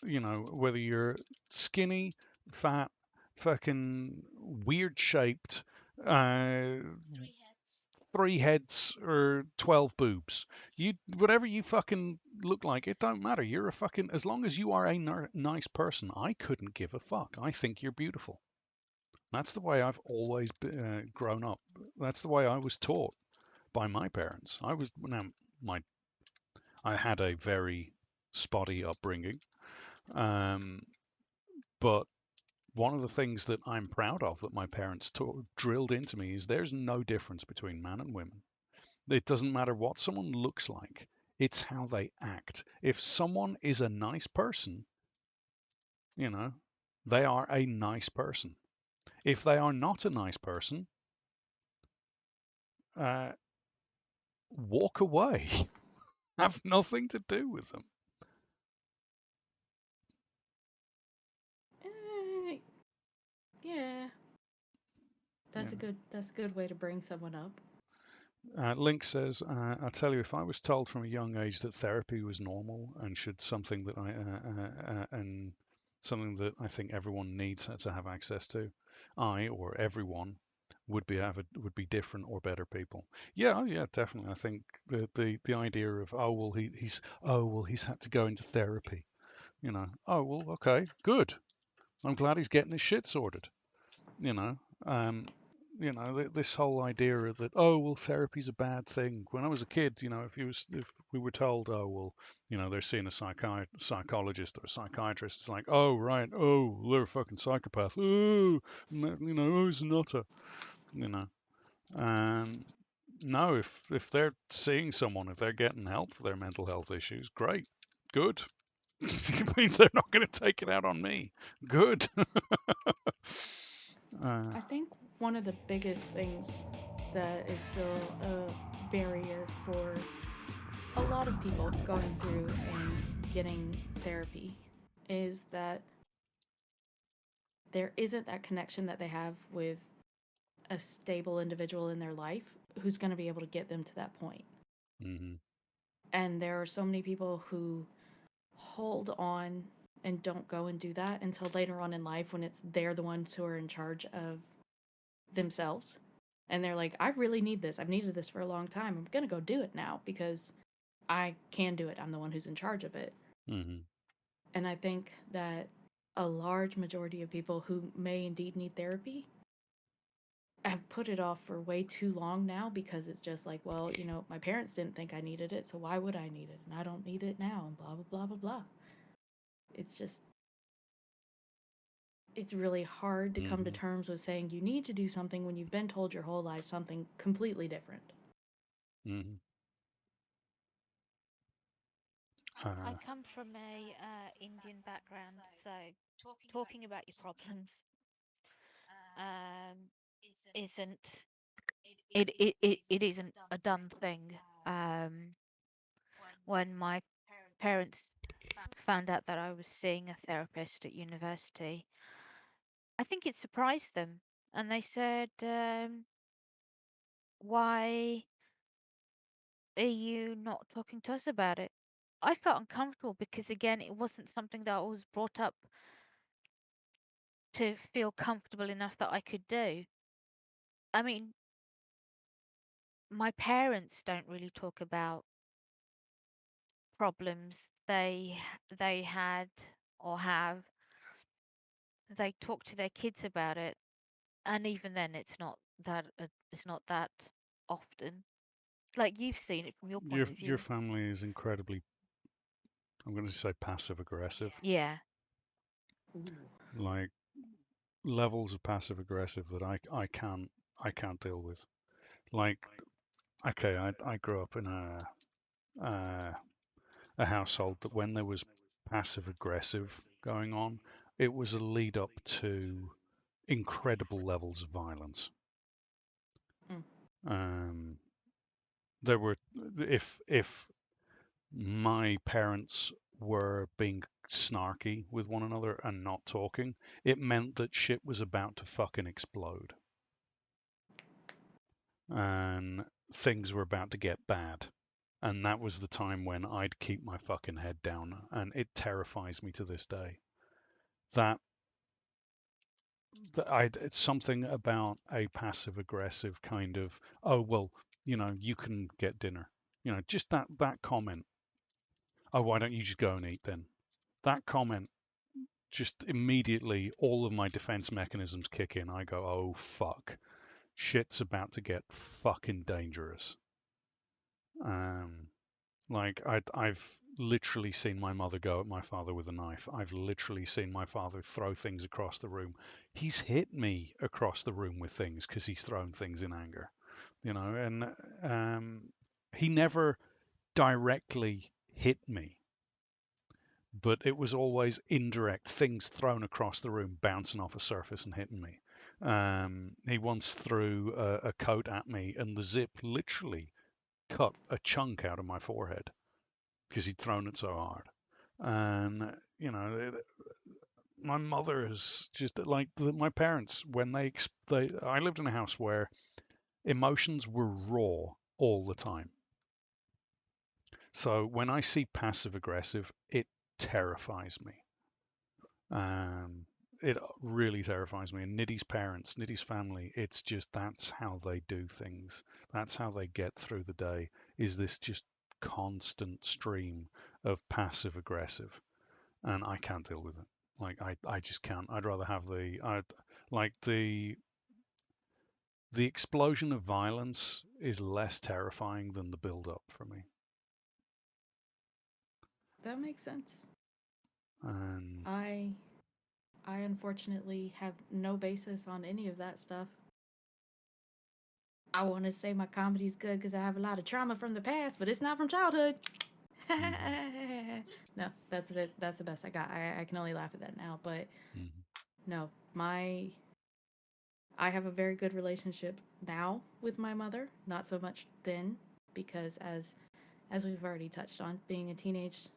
whether you're skinny, fat, fucking weird shaped, uh, three heads or 12 boobs. You whatever you fucking look like, it don't matter. You're a fucking as long as you are a nice person. I couldn't give a fuck. I think you're beautiful. That's the way I've always grown up. That's the way I was taught by my parents. My I had a very spotty upbringing, um, but one of the things that I'm proud of that my parents drilled into me is there's no difference between man and women. It doesn't matter what someone looks like, it's how they act. If someone is a nice person, you know, they are a nice person. If they are not a nice person, uh, walk away. Have nothing to do with them. Eh, yeah, You that's a good way to bring someone up. Link says, "I tell you, if I was told from a young age that therapy was normal and should something that and something that I think everyone needs to have access to, I or everyone would be different or better people." Yeah, oh yeah, definitely. I think the idea of he's had to go into therapy. Oh well, okay, good. I'm glad he's getting his shit sorted. You know, um, this whole idea that well, therapy's a bad thing. When I was a kid, if we were told, oh well, they're seeing a psychologist or a psychiatrist, it's like, oh right, oh they're a fucking psychopath. Oh, oh he's a nutter. You know, um, no, if they're seeing someone, if they're getting help for their mental health issues, great, good. It means they're not going to take it out on me. Good. I think one of the biggest things that is still a barrier for a lot of people going through and getting therapy is that there isn't that connection that they have with a stable individual in their life who's going to be able to get them to that point. Mm-hmm. And there are so many people who hold on and don't go and do that until later on in life when they're the ones who are in charge of themselves. And they're like, I really need this. I've needed this for a long time. I'm going to go do it now because I can do it. I'm the one who's in charge of it. Mm-hmm. And I think that a large majority of people who may indeed need therapy have put it off for way too long now because it's just like, well, my parents didn't think I needed it, so why would I need it? And I don't need it now, and blah, blah, blah, blah, blah. It's just, it's really hard to come to Mm-hmm. terms with saying you need to do something when you've been told your whole life something completely different. Mm-hmm. I come from a Indian background, so talking about your problems um, isn't it isn't a done thing. When my parents found out that I was seeing a therapist at university, I think it surprised them, and they said, "Why are you not talking to us about it?" I felt uncomfortable because, again, it wasn't something that I was brought up to feel comfortable enough that I could do. I mean, my parents don't really talk about problems they had or have, they talk to their kids about it, and even then, it's not that often. Like you've seen it from your point of Your view. family is incredibly, I'm going to say, passive aggressive. Yeah. Ooh. Like levels of passive aggressive that I can't deal with. Like, okay, I grew up in a household that when there was passive aggressive going on, it was a lead up to incredible levels of violence. Mm. Um, there were, if my parents were being snarky with one another and not talking, it meant that shit was about to fucking explode and things were about to get bad. And that was the time when I'd keep my fucking head down, and it terrifies me to this day. That it's something about a passive aggressive kind of, oh well, you can get dinner, just that comment. Oh, why don't you just go and eat then? That comment, just immediately all of my defense mechanisms kick in. I go, oh fuck, shit's about to get fucking dangerous. Um, like I've literally seen my mother go at my father with a knife. I've literally seen my father throw things across the room. He's hit me across the room with things because he's thrown things in anger, and um, he never directly hit me, but it was always indirect things thrown across the room, bouncing off a surface and hitting me. He once threw a coat at me, and the zip literally cut a chunk out of my forehead because he'd thrown it so hard. And my mother is just like my parents when they. I lived in a house where emotions were raw all the time. So when I see passive aggressive, it terrifies me. Um, it really terrifies me. And Niddy's parents, Niddy's family, it's just that's how they do things. That's how they get through the day. Is this just constant stream of passive aggressive, and I can't deal with it. Like I just can't. I'd rather have like the explosion of violence is less terrifying than the build up for me. That makes sense. And I unfortunately have no basis on any of that stuff. I want to say my comedy's good because I have a lot of trauma from the past, but it's not from childhood. mhm, No, that's the best I got. I can only laugh at that now, but mhm, no, I have a very good relationship now with my mother. Not so much then, because as we've already touched on, being a teenage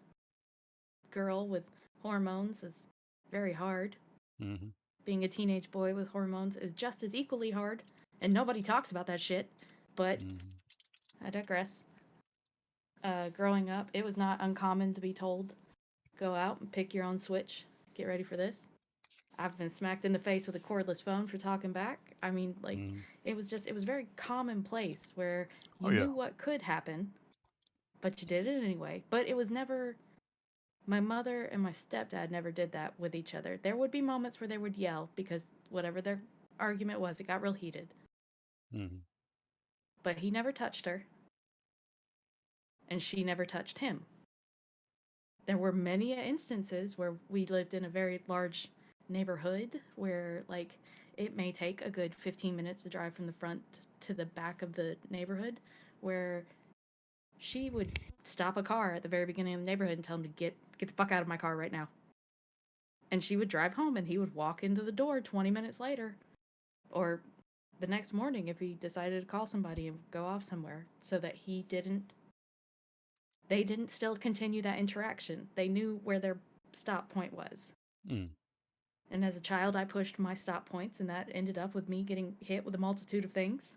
girl with hormones is very hard. mhm, Being a teenage boy with hormones is just as equally hard, and nobody talks about that shit. But mhm, I digress. Growing up, it was not uncommon to be told, go out and pick your own switch. Get ready for this. I've been smacked in the face with a cordless phone for talking back. I mean, like, mhm. it was very commonplace where Oh you yeah. knew what could happen, but you did it anyway. But it was never, my mother and my stepdad never did that with each other. There would be moments where they would yell because whatever their argument was, it got real heated. Mhm, But he never touched her, and she never touched him. There were many instances where we lived in a very large neighborhood where, like, it may take a good 15 minutes to drive from the front to the back of the neighborhood, where she would stop a car at the very beginning of the neighborhood and tell him to get the fuck out of my car right now. And she would drive home and he would walk into the door 20 minutes later, or the next morning if he decided to call somebody and go off somewhere, so that they didn't still continue that interaction. They knew where their stop point was. mm. And as a child, I pushed my stop points, and that ended up with me getting hit with a multitude of things.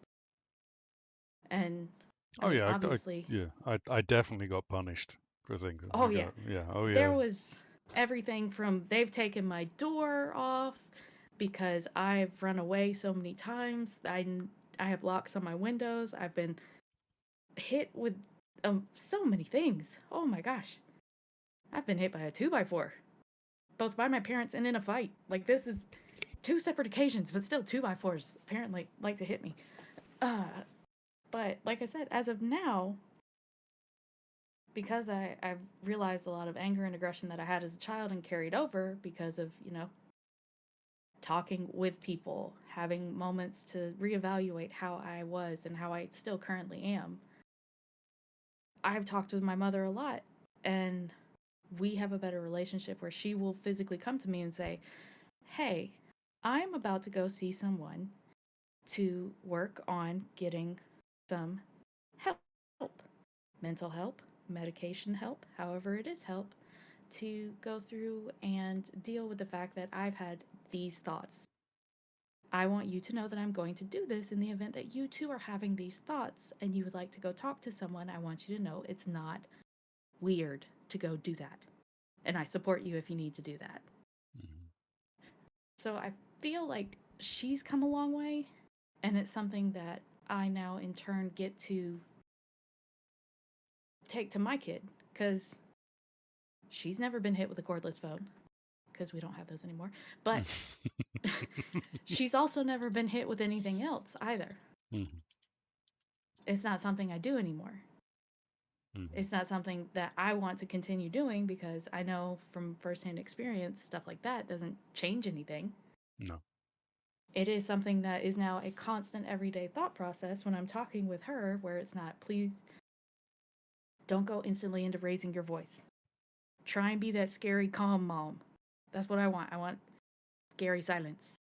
And I Oh mean, yeah. obviously, Yeah. I definitely got punished for things. oh yeah, Yeah. Oh there yeah. was everything from they've taken my door off because I've run away so many times. I have locks on my windows. I've been hit with so many things. Oh my gosh. I've been hit by a 2x4, both by my parents and in a fight. Like, this is 2 separate occasions, but still 2x4s apparently like to hit me. But like I said, as of now, because I've realized a lot of anger and aggression that I had as a child and carried over because of, talking with people, having moments to reevaluate how I was and how I still currently am. I've talked with my mother a lot, and we have a better relationship where she will physically come to me and say, "Hey, I'm about to go see someone to work on getting some help, mental help, medication help, however it is help, to go through and deal with the fact that I've had these thoughts. I want you to know that I'm going to do this in the event that you too are having these thoughts and you would like to go talk to someone. I want you to know it's not weird to go do that. And I support you if you need to do that." Mm-hmm. So I feel like she's come a long way, and it's something that I now in turn get to take to my kid, because she's never been hit with a cordless phone, because we don't have those anymore. But she's also never been hit with anything else either. Mm-hmm. It's not something I do anymore. Mm-hmm. It's not something that I want to continue doing, because I know from firsthand experience, stuff like that doesn't change anything. No. It is something that is now a constant everyday thought process when I'm talking with her, where it's not, please don't go instantly into raising your voice. Try and be that scary, calm mom. That's what I want. I want scary silence.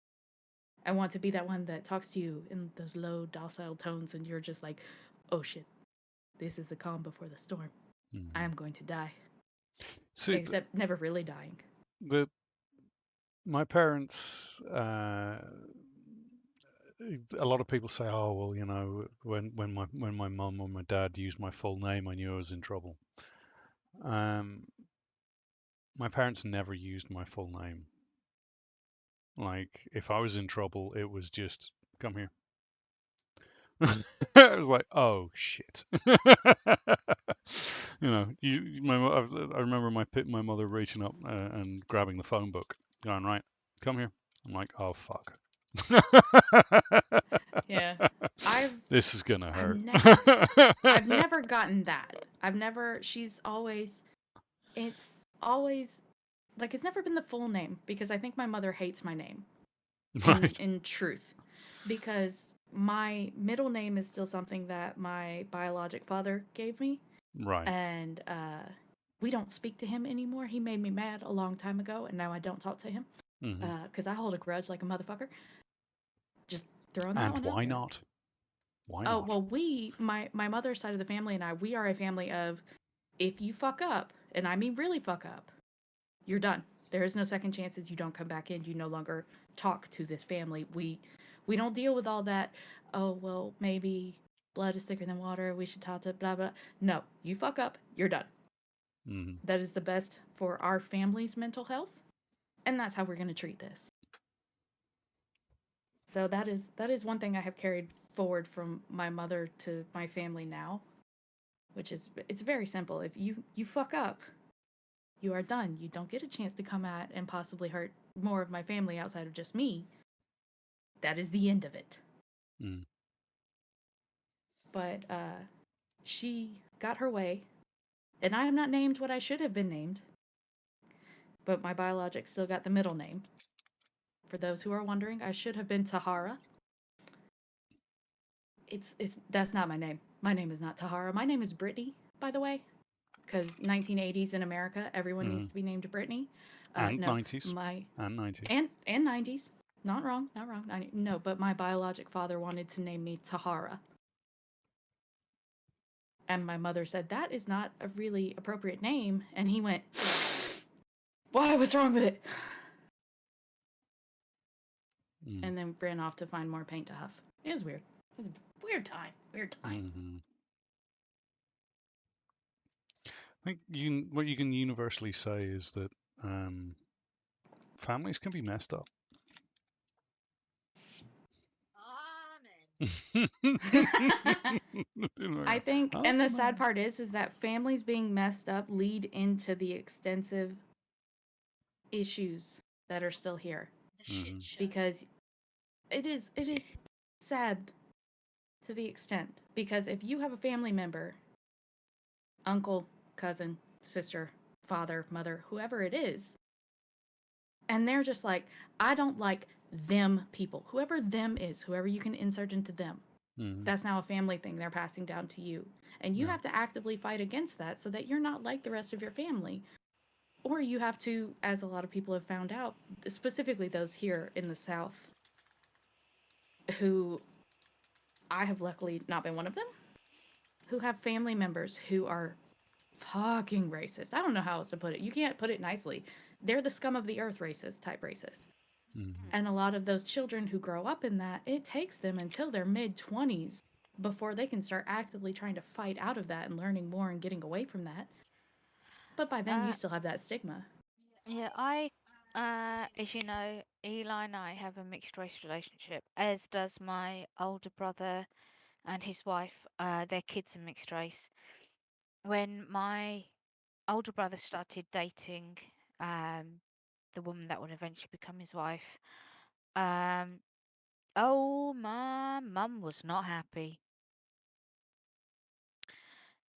I want to be that one that talks to you in those low, docile tones, and you're just like, oh shit, this is the calm before the storm. Mm-hmm. I am going to die. See, except never really dying. My parents, a lot of people say, oh, well, when my mum or my dad used my full name, I knew I was in trouble. My parents never used my full name. Like, if I was in trouble, it was just, come here. I was like, oh shit. I remember my mother reaching up and grabbing the phone book, going, right, come here. I'm like, oh fuck. Yeah, this is gonna hurt. I've never gotten that. She's always, it's always like, it's never been the full name, because I think my mother hates my name. Right. In truth, because my middle name is still something that my biologic father gave me. Right. And we don't speak to him anymore. He made me mad a long time ago, and now I don't talk to him. Because I hold a grudge like a motherfucker. Just throwing that one out there. And why not? Why not? Oh, well, my mother's side of the family and I, we are a family of, if you fuck up, and I mean really fuck up, you're done. There is no second chances. You don't come back in. You no longer talk to this family. We don't deal with all that, oh, well, maybe blood is thicker than water, we should talk to blah, blah. No, you fuck up, you're done. Mm-hmm. That is the best for our family's mental health, and that's how we're going to treat this. So that is one thing I have carried forward from my mother to my family now, which is, it's very simple. If you fuck up, you are done. You don't get a chance to come at and possibly hurt more of my family outside of just me. That is the end of it. Mm. But she got her way, and I am not named what I should have been named, but my biologic still got the middle name. For those who are wondering, I should have been Tahara. That's not my name. My name is not Tahara. My name is Brittany, by the way, because 1980s in America, everyone needs to be named Brittany. And 90s. And 90s. And 90s. Not wrong. No, but my biologic father wanted to name me Tahara. And my mother said, that is not a really appropriate name. And he went, why? What's wrong with it? And then ran off to find more paint to huff. It was weird. It was a weird time. Mm-hmm. I think what you can universally say is that families can be messed up. I think, Oh, and the sad no. part is that families being messed up lead into the extensive issues that are still here. Mhm. Because it is sad to the extent, because if you have a family member, uncle, cousin, sister, father, mother, whoever it is, and they're just like, I don't like them people, whoever them is, whoever you can insert into them, Mhm. that's now a family thing they're passing down to you, and you Yeah. have to actively fight against that so that you're not like the rest of your family. Or you have to, as a lot of people have found out, specifically those here in the South, who I have luckily not been one of them, who have family members who are fucking racist. I don't know how else to put it. You can't put it nicely. They're the scum of the earth racist type racist. Mhm. And a lot of those children who grow up in that, it takes them until their mid 20s before they can start actively trying to fight out of that and learning more and getting away from that. But by then, you Uh, still have that stigma. yeah, as you know, Eli and I have a mixed race relationship, as does my older brother and his wife. Their kids are mixed race. When my older brother started dating um, the woman that would eventually become his wife, um, oh, my mum was not happy.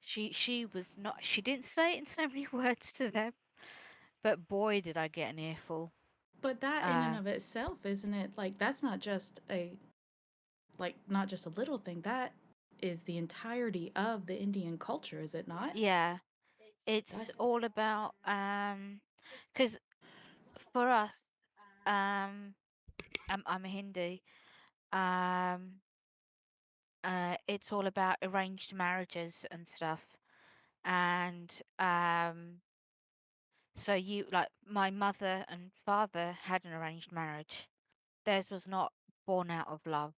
She was not. She didn't say it in so many words to them, but boy, did I get an earful. But that in and Uh, of itself, isn't it? Like, that's not just not just a little thing. That is the entirety of the Indian culture, is it not? yeah, it's That's all about because for us, I'm a Hindu. Um, it's all about arranged marriages and stuff, and so you like my mother and father had an arranged marriage. Theirs was not born out of love.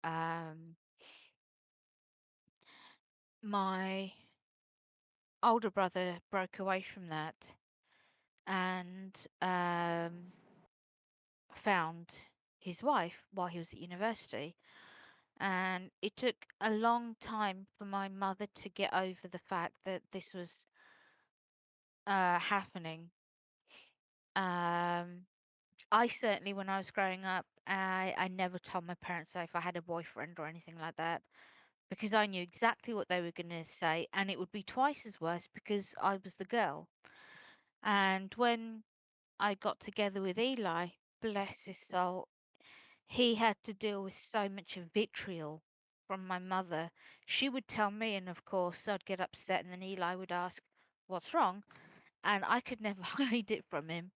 Um, my older brother broke away from that and found his wife while he was at university. And it took a long time for my mother to get over the fact that this was happening. Um, I certainly, when I was growing up, I never told my parents if I had a boyfriend or anything like that because I knew exactly what they were going to say, and it would be twice as worse because I was the girl. And when I got together with Eli, bless his soul, he had to deal with so much vitriol from my mother. She would tell me, and of course, I'd get upset, and then Eli would ask, "What's wrong?" And I could never hide it from him.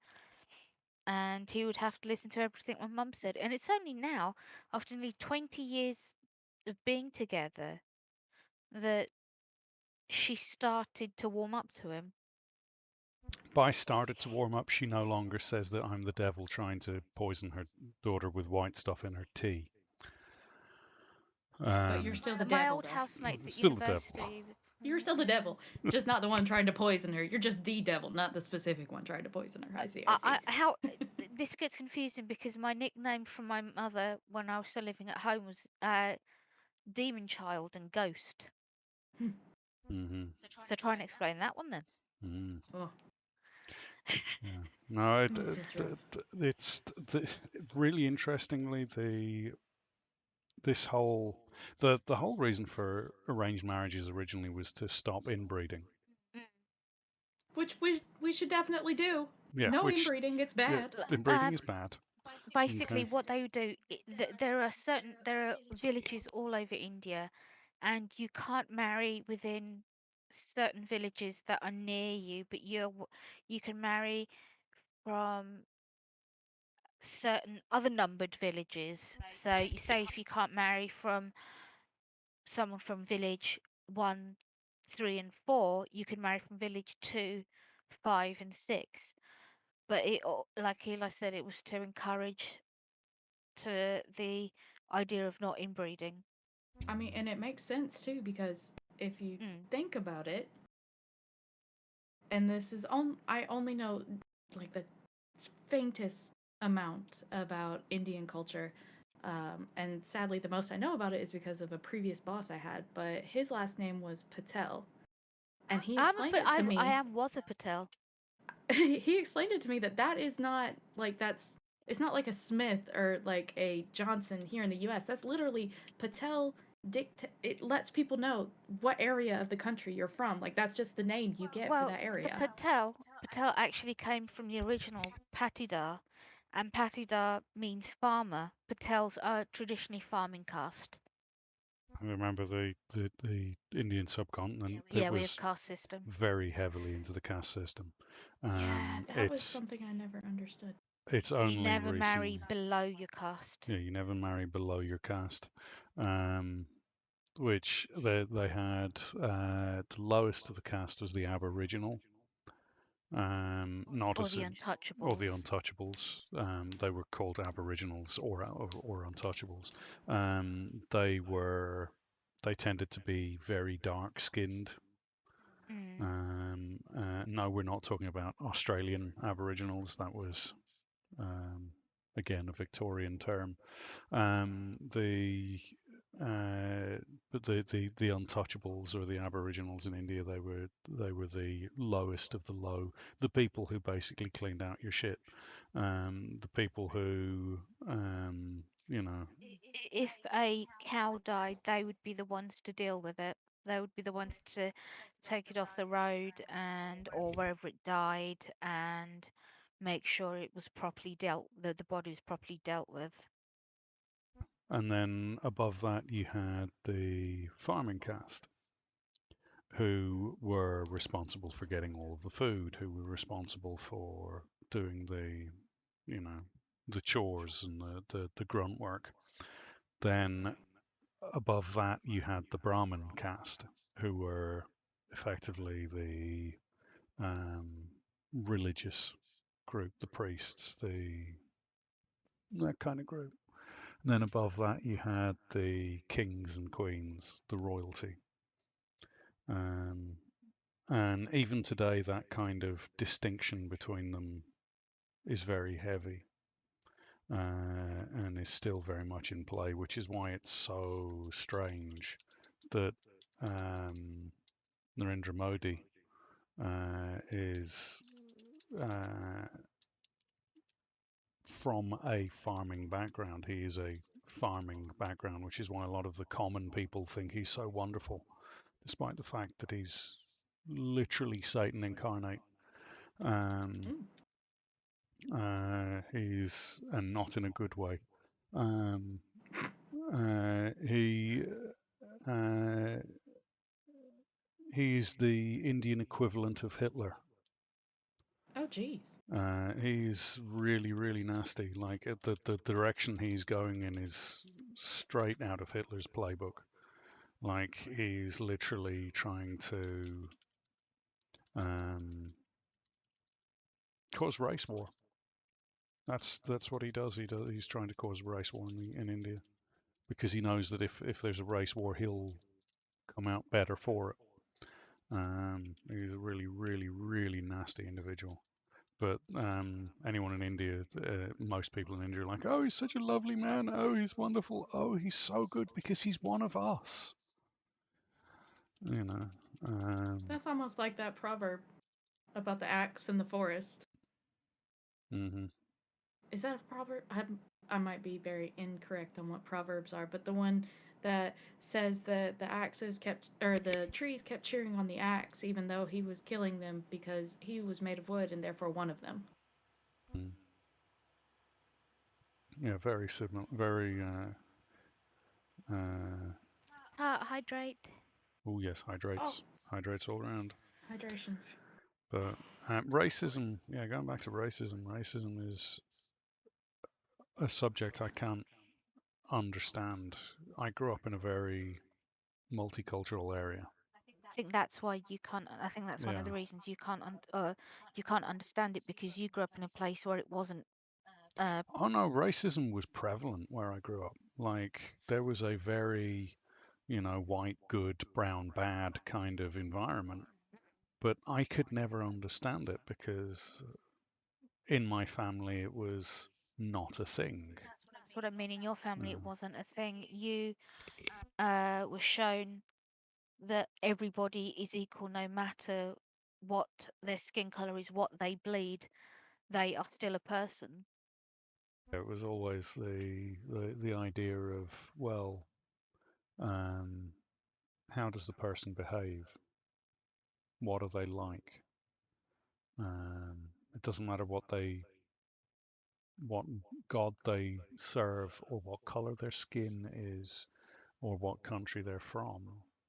And he would have to listen to everything my mum said. And it's only now, after nearly 20 years of being together, that she started to warm up to him. By started to warm up, she no longer says that I'm the devil trying to poison her daughter with white stuff in her tea. but you're Um, still the My devil old though. housemates at Still the devil. university. You're still the devil, just not the one trying to poison her. You're just the devil, not the specific one trying to poison her. I see. I see. How this gets confusing because my nickname from my mother when I was still living at home was Demon Child and Ghost. Hmm. So try and explain that one then. Mm. Oh, Yeah. No, it's just rough. it's really interestingly this whole the whole reason for arranged marriages originally was to stop inbreeding. Mm. Which we should definitely do. Yeah, No which inbreeding, it's bad. inbreeding Uh, is bad. basically, Okay. what they would do, there are villages all over India, and you can't marry within certain villages that are near you, but you can marry from certain other numbered villages. So you say if you can't marry from someone from village 1, 3, and 4, you can marry from village 2, 5, and 6. But like Eli said, it was to encourage to the idea of not inbreeding. I mean, and it makes sense too because if you Mm. think about it, and this is on, I only know like the faintest amount about Indian culture, And sadly, the most I know about it is because of a previous boss I had, but his last name was Patel. And he explained it to I me. was a Patel. He explained it to me that that is not like it's not like a Smith or like a Johnson here in the U.S. That's literally Patel. It lets people know what area of the country you're from. Like that's just the name you get for Well, that the area. Patel actually came from the original Patidar, and Patidar means farmer. Patels are traditionally farming caste. Remember the Indian subcontinent, it Yeah, we have was caste system. very heavily into the caste system. Yeah, that was It's something I never understood. You only never marry recently. below your caste. Yeah, you never marry below your caste. Um, which they had the lowest of the caste was the Aboriginal, not Or as the in, or the untouchables. Untouchables. They were called Aboriginals or Untouchables. They tended to be very dark skinned. Mm. No, we're not talking about Australian Aboriginals. That was again a Victorian term. The but the untouchables or the Aboriginals in India, they were the lowest of the low, the people who basically cleaned out your shit, the people who you know. If a cow died, they would be the ones to deal with it. They would be the ones to take it off the road and or wherever it died and make sure it was properly dealt the body was properly dealt with. And then above that you had the farming caste, who were responsible for getting all of the food, who were responsible for doing you know, the chores and the grunt work. Then above that, you had the Brahmin caste, who were effectively the um, religious group, the priests, that kind of group. And then above that, you had the kings and queens, the royalty. Um, and even today, that kind of distinction between them is very heavy and is still very much in play, which is why it's so strange that um, Narendra Modi is from a farming background. He is a farming background, which is why a lot of the common people think he's so wonderful, despite the fact that he's literally Satan incarnate. Um, Mm. he's, and not in a good way. Um, he uh, he's the Indian equivalent of Hitler. Oh, geez. He's really, really nasty. Like the direction he's going in is straight out of Hitler's playbook. Like he's literally trying to um, cause race war. That's what he does. He's trying to cause a race war in India because he knows that if there's a race war, he'll come out better for it. He's a really, really, really nasty individual. But anyone in India, most people in India are like, oh, he's such a lovely man. Oh, he's wonderful. Oh, he's so good because he's one of us. You know. That's almost like that proverb about the axe in the forest. Mm-hmm. Is that a proverb? I might be very incorrect on what proverbs are, but the one that says that the axes kept or the trees kept cheering on the axe even though he was killing them because he was made of wood and therefore one of them. Mm. Yeah, very similar. Very. Hydrate. Oh yes, Oh, hydrates all around. hydrations. But racism. Yeah, going back to racism. Racism is a subject I can't understand. I grew up in a very multicultural area. I think that's why you can't. I think that's one of Yeah. the reasons you can't understand it because you grew up in a place where it wasn't. Oh no, racism was prevalent where I grew up. Like there was a very, white good, brown bad kind of environment. But I could never understand it because in my family it was not a thing. what I mean. In your family, Yeah. it wasn't a thing. You were shown that everybody is equal no matter what their skin color is, what they bleed. They are still a person. It was always the idea of, well, um, how does the person behave? What are they like? It doesn't matter what god they serve, or what color their skin is, or what country they're from.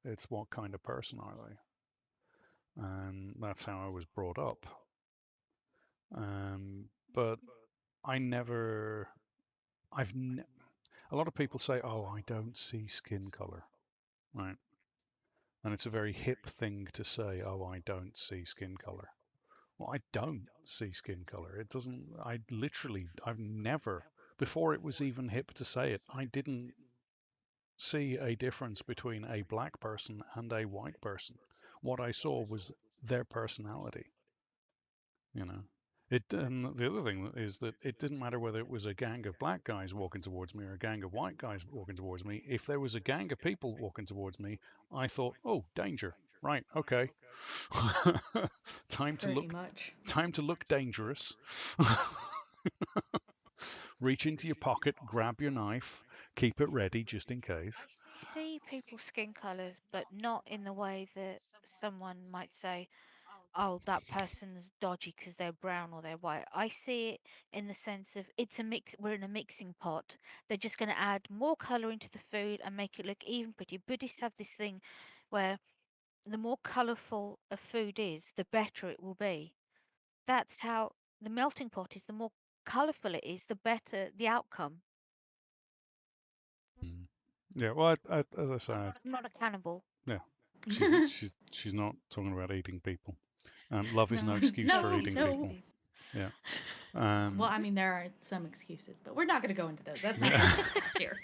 It's what kind of person are they? And that's how I was brought up. But I never, I've, ne- a lot of people say, oh, I don't see skin color, right? And it's a very hip thing to say, oh, I don't see skin color. Well, I don't see skin color. It doesn't, I've never, before it was even hip to say it, I didn't see a difference between a black person and a white person. What I saw was their personality, you know. The other thing is that it didn't matter whether it was a gang of black guys walking towards me or a gang of white guys walking towards me. If there was a gang of people walking towards me, I thought, oh, danger. Right, okay. time to Pretty look much. time to look dangerous. Reach into your pocket, grab your knife, keep it ready just in case. I see people's skin colors, but not in the way that someone might say, oh, that person's dodgy because they're brown or they're white. I see it in the sense of it's a mix. We're in a mixing pot. They're just going to add more color into the food and make it look even prettier. Buddhists have this thing where the more colorful a food is, the better it will be. That's how the melting pot is. The more colorful it is, the better the outcome. Mm. Yeah, well, as I say, I'm not a cannibal. yeah, she's not talking about eating people. Love is No, no excuse for no, eating no. people. Yeah. Well, I mean, there are some excuses, but we're not going to go into those. That's not Yeah. our podcast here.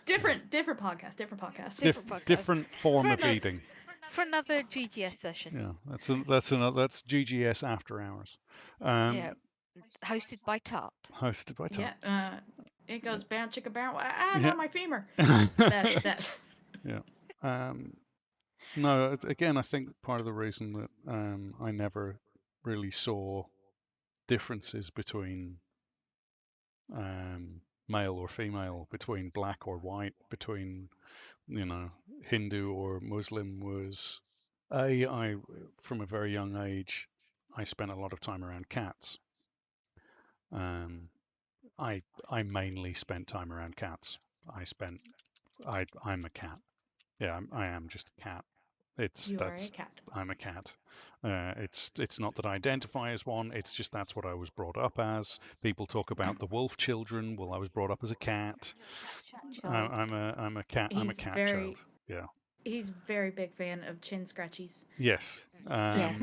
Different podcast, different podcast. Different podcast. Different form For of another, eating. for another GGS session. Yeah, that's GGS after hours. Yeah, hosted by Tart. Hosted by Tom. Yeah, it goes bound chicka bound. Yeah. No, my femur. That. Yeah. No, again, I think part of the reason that I never really saw differences between male or female, between black or white, between Hindu or Muslim was I from a very young age I spent a lot of time around cats. Um, I mainly spent time around cats. I'm a cat. Yeah, I am just a cat. You are a cat. I'm a cat. It's not that I identify as one. It's just that's what I was brought up as. People talk about the wolf children. Well, I was brought up as a cat. Child. I'm a cat. I'm a He's cat child. Yeah. He's very big fan of chin scratchies. Yes. Yes.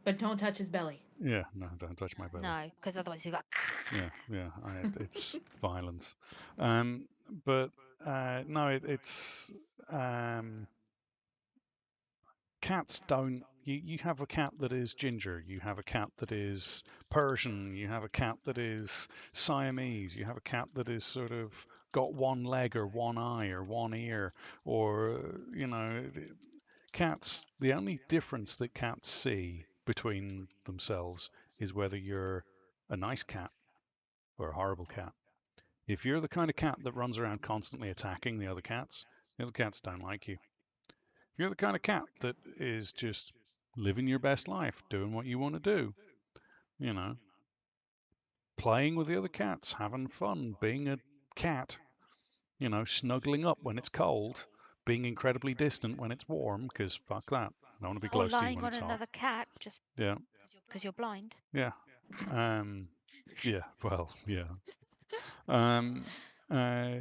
But don't touch his belly. Yeah. No, don't touch my belly. No, because otherwise you got. Yeah. It's violence. But no, it's cats don't. You have a cat that is ginger. You have a cat that is Persian. You have a cat that is Siamese. You have a cat that is sort of got one leg or one eye or one ear, or cats. The only difference that cats see between themselves is whether you're a nice cat or a horrible cat. If you're the kind of cat that runs around constantly attacking the other cats don't like you. If you're the kind of cat that is just living your best life, doing what you want to do, you know, playing with the other cats, having fun, being a cat, snuggling up when it's cold, being incredibly distant when it's warm, because fuck that. I don't want to be Or close to you lying when on it's hot. another cat just Yeah, because you're blind. yeah, yeah. Well, yeah. Um, uh,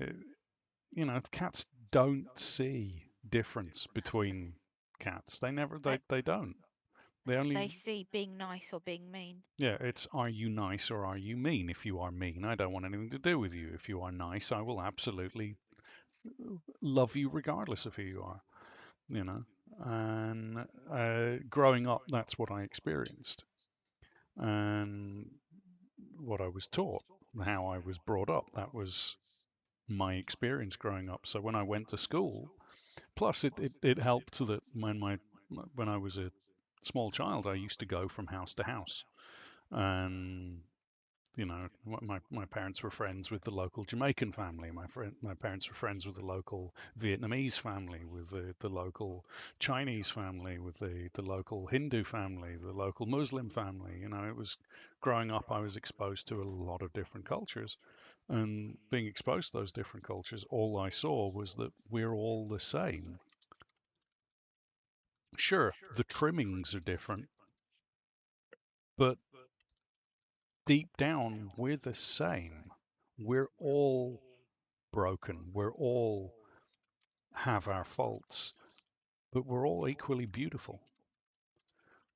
cats don't see difference between cats. They never. They don't. They only. They see being nice or being mean. Yeah, it's are you nice or are you mean? If you are mean, I don't want anything to do with you. If you are nice, I will absolutely love you regardless of who you are, you know. And growing up, that's what I experienced. And what I was taught, how I was brought up. That was my experience growing up. So when I went to school, plus it helped that when I was a small child, I used to go from house to house, and my parents were friends with the local Jamaican family. My parents were friends with the local Vietnamese family, with the local Chinese family, with the local Hindu family, the local Muslim family. It was growing up, I was exposed to a lot of different cultures. And being exposed to those different cultures, all I saw was that we're all the same. Sure, the trimmings are different, but deep down, we're the same. We're all broken. We're all have our faults, but we're all equally beautiful,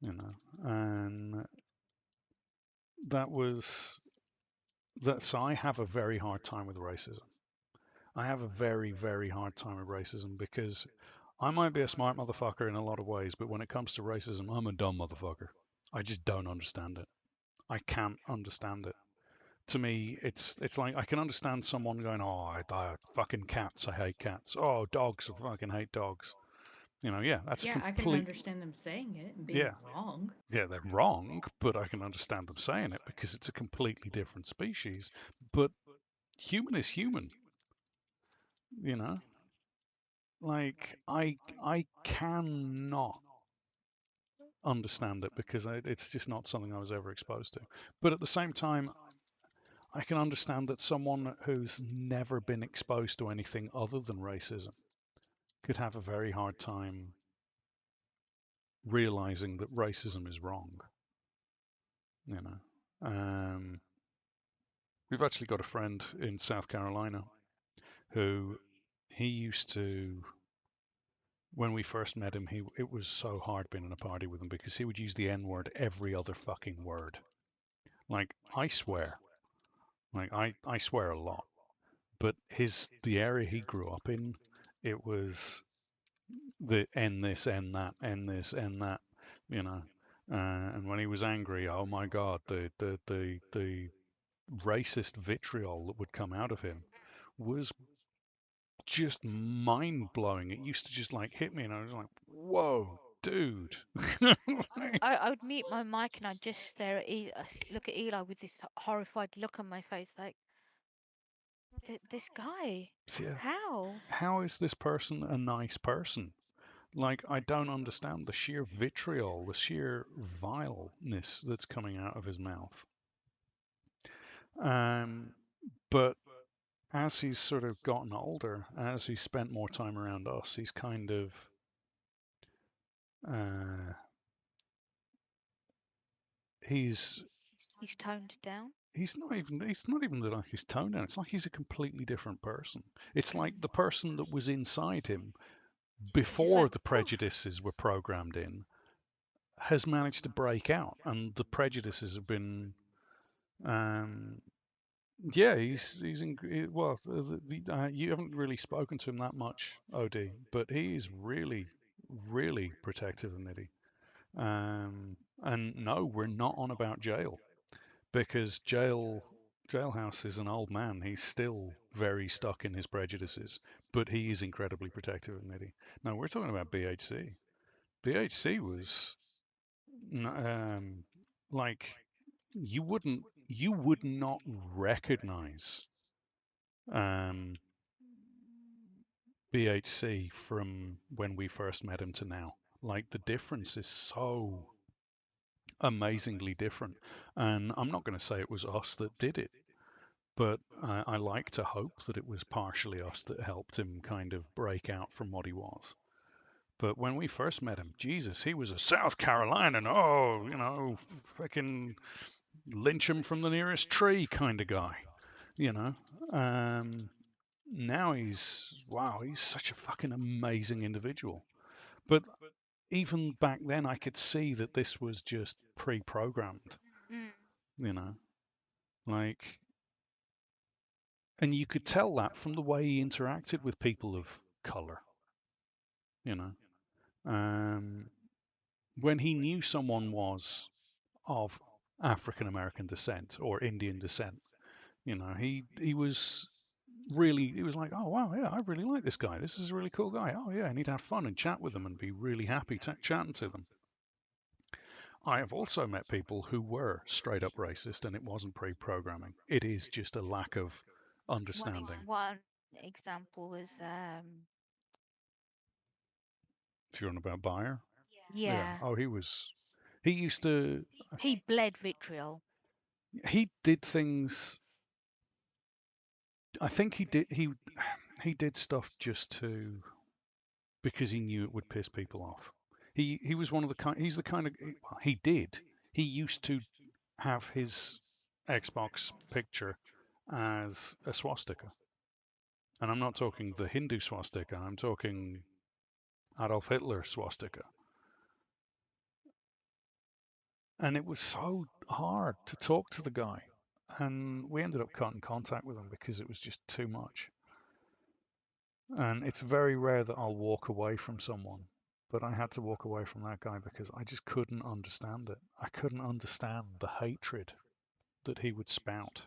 And so I have a very hard time with racism. I have a very, very hard time with racism because I might be a smart motherfucker in a lot of ways, but when it comes to racism, I'm a dumb motherfucker. I just don't understand it. I can't understand it. To me, it's like I can understand someone going, "Oh, I fucking cats. I hate cats. Oh, dogs. I fucking hate dogs." Yeah, that's a Yeah, I can complete. understand them saying it and being Yeah, wrong. yeah, they're wrong, but I can understand them saying it because it's a completely different species. But human is human, you know. Like I cannot understand it because it's just not something I was ever exposed to. But at the same time, I can understand that someone who's never been exposed to anything other than racism could have a very hard time realizing that racism is wrong. You know, we've actually got a friend in South Carolina who he used to. When we first met him, it was so hard being in a party with him because he would use the N word every other fucking word. Like I swear, I swear a lot. But the area he grew up in, it was the N this, N that, N this, N that, you know. And when he was angry, oh my God, the racist vitriol that would come out of him was just mind blowing. It used to just like hit me, and I was like, "Whoa, dude!" I would mute my mic and I'd just stare at look at Eli with this horrified look on my face, like this guy. So, yeah, How? how is this person a nice person? Like, I don't understand the sheer vitriol, the sheer vileness that's coming out of his mouth. Um, but as he's sort of gotten older, as he's spent more time around us, he's kind of uh, he's He's toned down. he's not even that like he's toned down. It's like he's a completely different person. It's like the person that was inside him Just before went the poof. prejudices were programmed in has managed to break out, and the prejudices have been um, yeah, he's in, well. You haven't really spoken to him that much, Od, but he is really, really protective of Niddy. And no, we're not on about jail because jailhouse is an old man. He's still very stuck in his prejudices, but he is incredibly protective of Niddy. Now we're talking about BHC. BHC was um, like you would not recognize um, BHC from when we first met him to now. Like the difference is so amazingly different. And I'm not going to say it was us that did it, but I like to hope that it was partially us that helped him kind of break out from what he was. But when we first met him, Jesus, he was a South Carolinian, oh, fucking lynch him from the nearest tree kind of guy, you know. Um, Now he's such a fucking amazing individual. But even back then, I could see that this was just pre-programmed, Mm. you know, like, and you could tell that from the way he interacted with people of color, you know. Um, when he knew someone was of African American descent or Indian descent. You know, he was really, he was like, oh wow, yeah, I really like this guy. This is a really cool guy. Oh yeah, I need to have fun and chat with them and be really happy chatting to them. I have also met people who were straight up racist, and it wasn't pre-programming. It is just a lack of understanding. One example was If you're on about Bayer, yeah. yeah, Oh, he was. He used to. he bled vitriol. He did things. I think he did. He did stuff just to because he knew it would piss people off. He was one of the kind. He's the kind of. Well, he did. He used to have his Xbox picture as a swastika, and I'm not talking the Hindu swastika. I'm talking Adolf Hitler swastika. And it was so hard to talk to the guy, and we ended up cutting contact with him because it was just too much. And it's very rare that I'll walk away from someone, but I had to walk away from that guy because I just couldn't understand it. I couldn't understand the hatred that he would spout.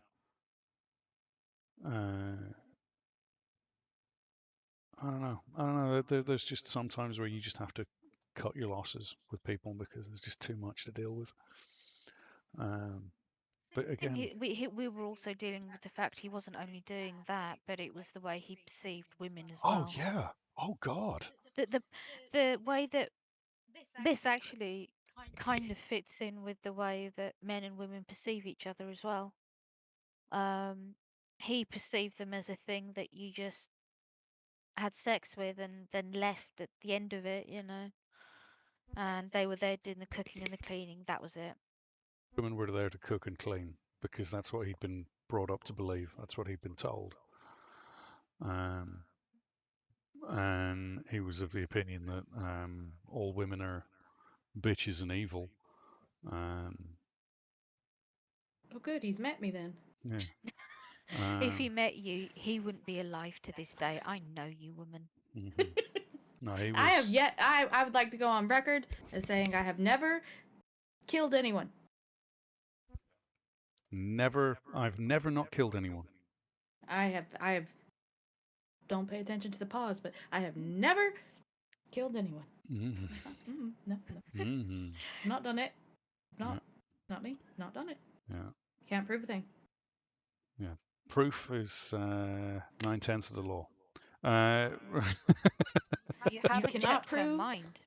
I don't know. I don't know. There's just sometimes where you just have to cut your losses with people because there's just too much to deal with. But again, We were also dealing with the fact he wasn't only doing that, but it was the way he perceived women as oh well. yeah, oh God, The way that this actually kind of fits in with the way that men and women perceive each other as well. He perceived them as a thing that you just had sex with and then left at the end of it, you know. And they were there doing the cooking and the cleaning. That was it. women were there to cook and clean because that's what he'd been brought up to believe. That's what he'd been told. And he was of the opinion that all women are bitches and evil. Oh, good. He's met me then. Yeah. If he met you, he wouldn't be alive to this day. I know you, woman. Mm-hmm. No, he was. I have yet. I would like to go on record as saying I have never killed anyone. Never. I've never not killed anyone. I have. Don't pay attention to the pause, but I have never killed anyone. Mm-hmm. No. Mm-hmm. Not done it. Not. Yeah. Not me. Not done it. Yeah. Can't prove a thing. Yeah. Proof is 9/10 of the law. You haven't cannot checked her prove- mind.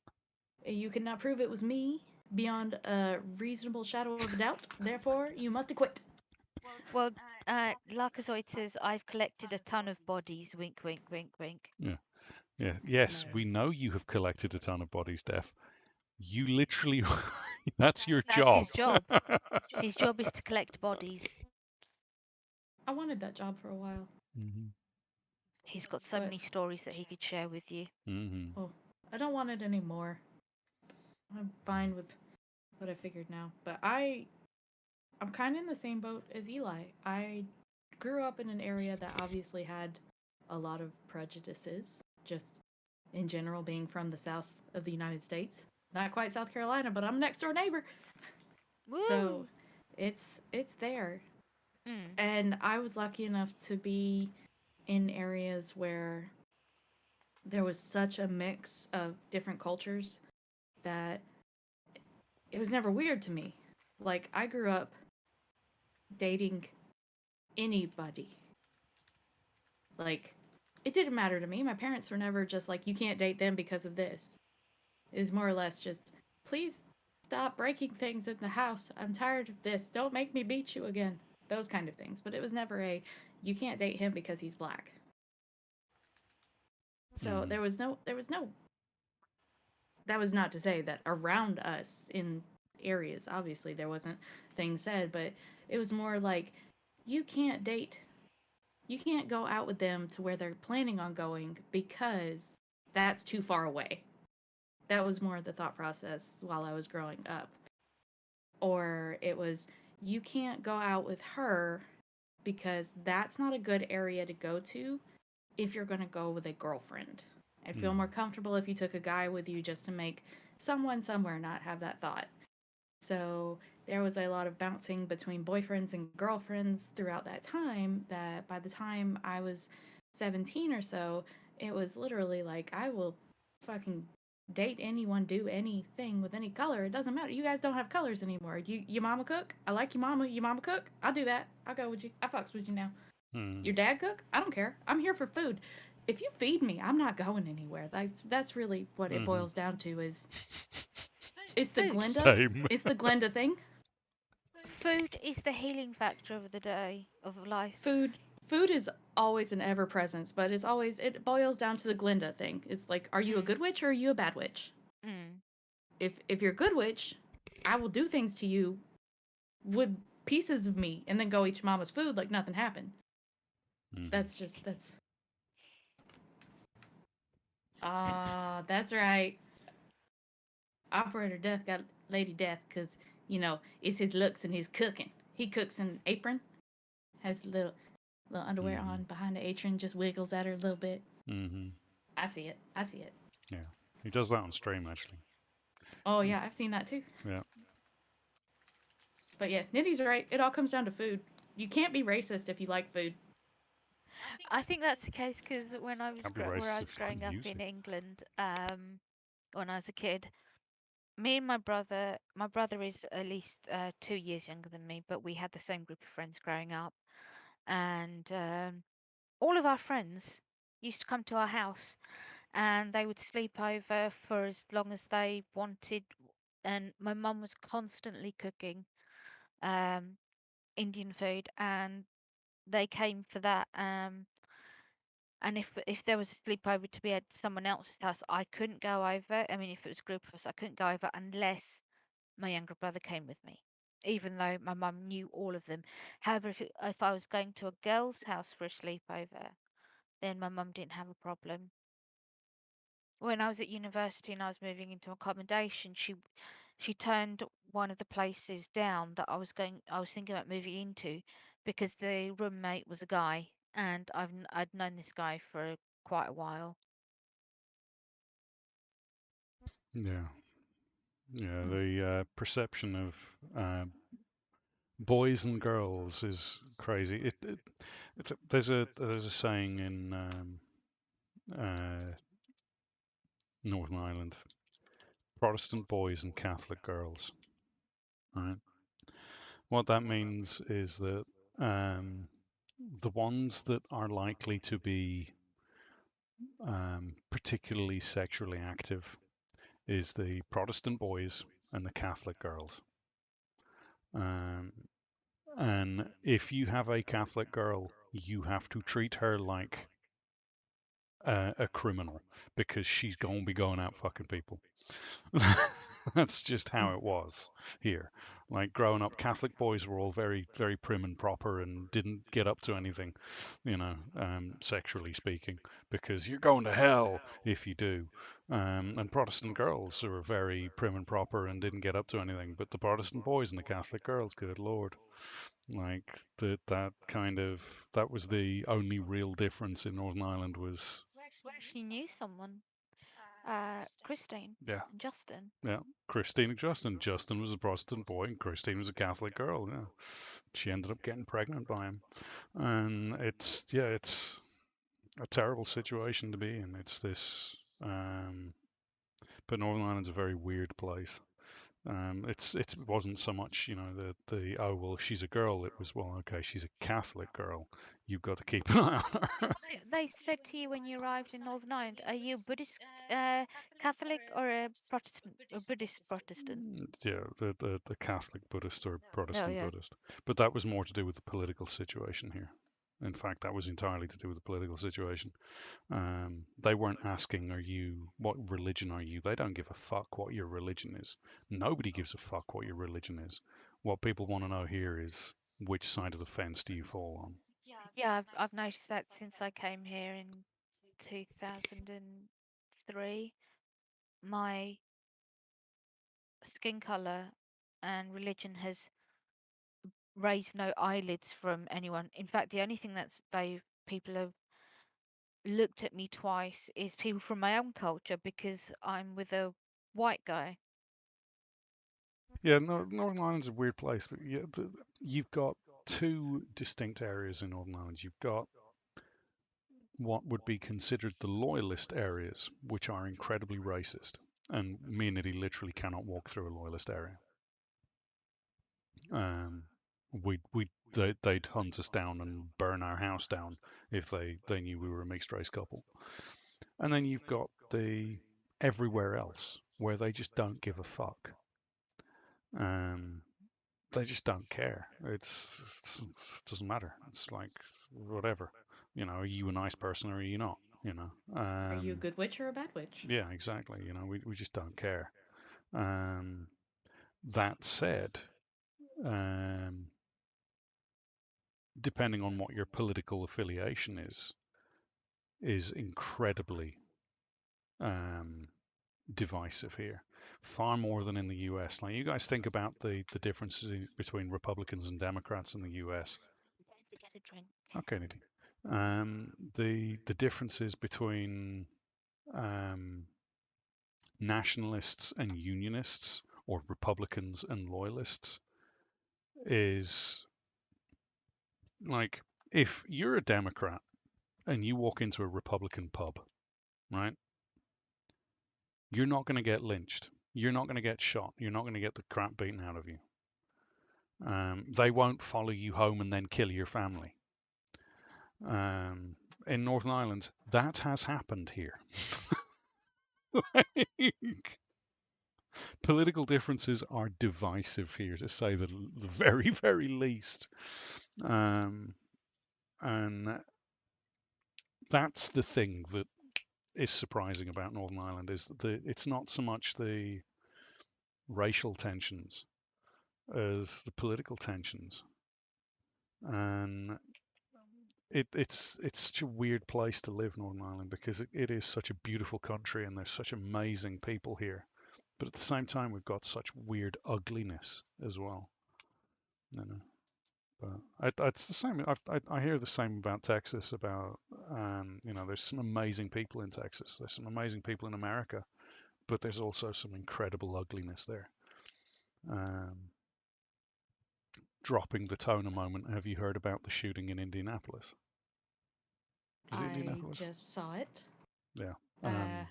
You cannot prove it was me beyond a reasonable shadow of a doubt. Therefore, you must acquit. Well, Larkazoid says, I've collected a ton of bodies. Wink, wink, wink, wink. Yeah. Yeah. Yes, No. we know you have collected a ton of bodies, Steph. You literally, that's your That's job. his job. His job is to collect bodies. I wanted that job for a while. Mm-hmm. He's got so many stories that he could share with you. Mm-hmm. Oh, I don't want it anymore. I'm fine with what I figured now. But I'm kind of in the same boat as Eli. I grew up in an area that obviously had a lot of prejudices, just in general, being from the south of the United States. Not quite South Carolina, but I'm a next door neighbor. Woo! So it's there. And I was lucky enough to be in areas where there was such a mix of different cultures that it was never weird to me. Like, I grew up dating anybody. Like, it didn't matter to me. My parents were never just like, you can't date them because of this. It was more or less just, please stop breaking things in the house. I'm tired of this. Don't make me beat you again. Those kind of things. But it was never a, you can't date him because he's black. So there was no, that was not to say that around us in areas, obviously there wasn't things said, but it was more like, you can't go out with them to where they're planning on going because that's too far away. That was more the thought process while I was growing up. Or it was, you can't go out with her because that's not a good area to go to if you're going to go with a girlfriend. I'd feel more comfortable if you took a guy with you just to make someone somewhere not have that thought. So there was a lot of bouncing between boyfriends and girlfriends throughout that time, that by the time I was 17 or so, it was literally like, I will fucking date anyone, do anything with any color. It doesn't matter. You guys don't have colors anymore. Your mama cook? I like your mama. Your mama cook? I'll do that. I'll go with you. I fucks with you now. Mm. Your dad cook? I don't care. I'm here for food. If you feed me, I'm not going anywhere. That's really what it Mm-hmm. boils down to. Is the Food. Glenda? Same. Is the Glenda thing? Food is the healing factor of the day, of life. Food is always an ever presence, but it boils down to the Glinda thing. It's like, are you a Mm, good witch or are you a bad witch? mm. If you're a good witch, I will do things to you with pieces of me and then go eat your mama's food like nothing happened. Mm-hmm. That's that's right. Operator Death got Lady Death because, it's his looks and his cooking. He cooks in an apron, has little underwear Mm-hmm. on behind the apron, just wiggles at her a little bit. Mm-hmm. I see it. I see it. Yeah. He does that on stream, actually. Oh yeah, I've seen that too. Yeah. But yeah, Nitty's right. It all comes down to food. You can't be racist if you like food. I think that's the case because when I was Can't be where I racist was if you like growing up in music. England, when I was a kid, me and my brother is at least 2 years younger than me, but we had the same group of friends growing up, and all of our friends used to come to our house, and they would sleep over for as long as they wanted, and my mum was constantly cooking um, Indian food, and they came for that. And if there was a sleepover to be at someone else's house, I couldn't go over. I mean, if it was a group of us, I couldn't go over unless my younger brother came with me, even though my mum knew all of them. However, if I was going to a girl's house for a sleepover, then my mum didn't have a problem. When I was at university and I was moving into accommodation, she turned one of the places down that I was thinking about moving into because the roommate was a guy, and I'd known this guy for quite a while. Yeah. Yeah. Mm. The perception of boys and girls is crazy. There's a saying in Northern Ireland: Protestant boys and Catholic girls. Right. What that means is that um, the ones that are likely to be particularly sexually active is the Protestant boys and the Catholic girls. Um, and if you have a Catholic girl, you have to treat her like a criminal because she's going to be going out fucking people. That's just how it was here. Like growing up, Catholic boys were all very, very prim and proper and didn't get up to anything, sexually speaking, because you're going to hell if you do. And Protestant girls were very prim and proper and didn't get up to anything, but the Protestant boys and the Catholic girls, good lord, like that was the only real difference in Northern Ireland was We actually knew someone, Christine yeah. and Justin. Yeah, Christine and Justin. Justin was a Protestant boy, and Christine was a Catholic girl. Yeah, she ended up getting pregnant by him, and it's a terrible situation to be in. It's this, but Northern Ireland's a very weird place. It wasn't so much the oh well she's a girl. It was well okay she's a Catholic girl. You've got to keep an eye on her. They said to you when you arrived in Northern Ireland, "Are you a Buddhist Catholic or a Protestant, a Buddhist Protestant?" Yeah, the Catholic Buddhist or Oh Protestant yeah. Buddhist. But that was more to do with the political situation here. In fact, that was entirely to do with the political situation. They weren't asking, what religion are you? They don't give a fuck what your religion is. Nobody gives a fuck what your religion is. What people want to know here is which side of the fence do you fall on? Yeah, I've noticed that since I came here in 2003. My skin color and religion has raised no eyelids from anyone. In fact, the only thing that's they people have looked at me twice is people from my own culture because I'm with a white guy. Yeah, no, Northern Ireland's a weird place, but yeah, you've got two distinct areas in Northern Ireland. You've got what would be considered the loyalist areas, which are incredibly racist, and me and Nitty literally cannot walk through a loyalist area. Um, they'd hunt us down and burn our house down if they knew we were a mixed race couple. And then you've got the everywhere else where they just don't give a fuck. Um, they just don't care. It doesn't matter. It's like whatever. Are you a nice person or are you not? Are you a good witch or a bad witch? Yeah, exactly. We just don't care. Um, that said, um, depending on what your political affiliation is incredibly um, divisive here, far more than in the US. Like you guys think about the differences between Republicans and Democrats in the US. Time to get a drink. Okay, Nadine. The differences between um, nationalists and unionists, or Republicans and loyalists, is like if you're a Democrat and you walk into a Republican pub, right? You're not going to get lynched. You're not going to get shot. You're not going to get the crap beaten out of you. They won't follow you home and then kill your family. In Northern Ireland, that has happened here. Like, political differences are divisive here, to say the very, very least. Um, and that's the thing that is surprising about Northern Ireland is that it's not so much the racial tensions as the political tensions. And it's such a weird place to live, Northern Ireland, because it is such a beautiful country and there's such amazing people here. But at the same time, we've got such weird ugliness as well. You know, but it's the same. I hear the same about Texas. There's some amazing people in Texas. There's some amazing people in America, but there's also some incredible ugliness there. Um, Dropping the tone a moment, have you heard about the shooting in Indianapolis? Was it I Indianapolis? just saw it. Yeah. Uh,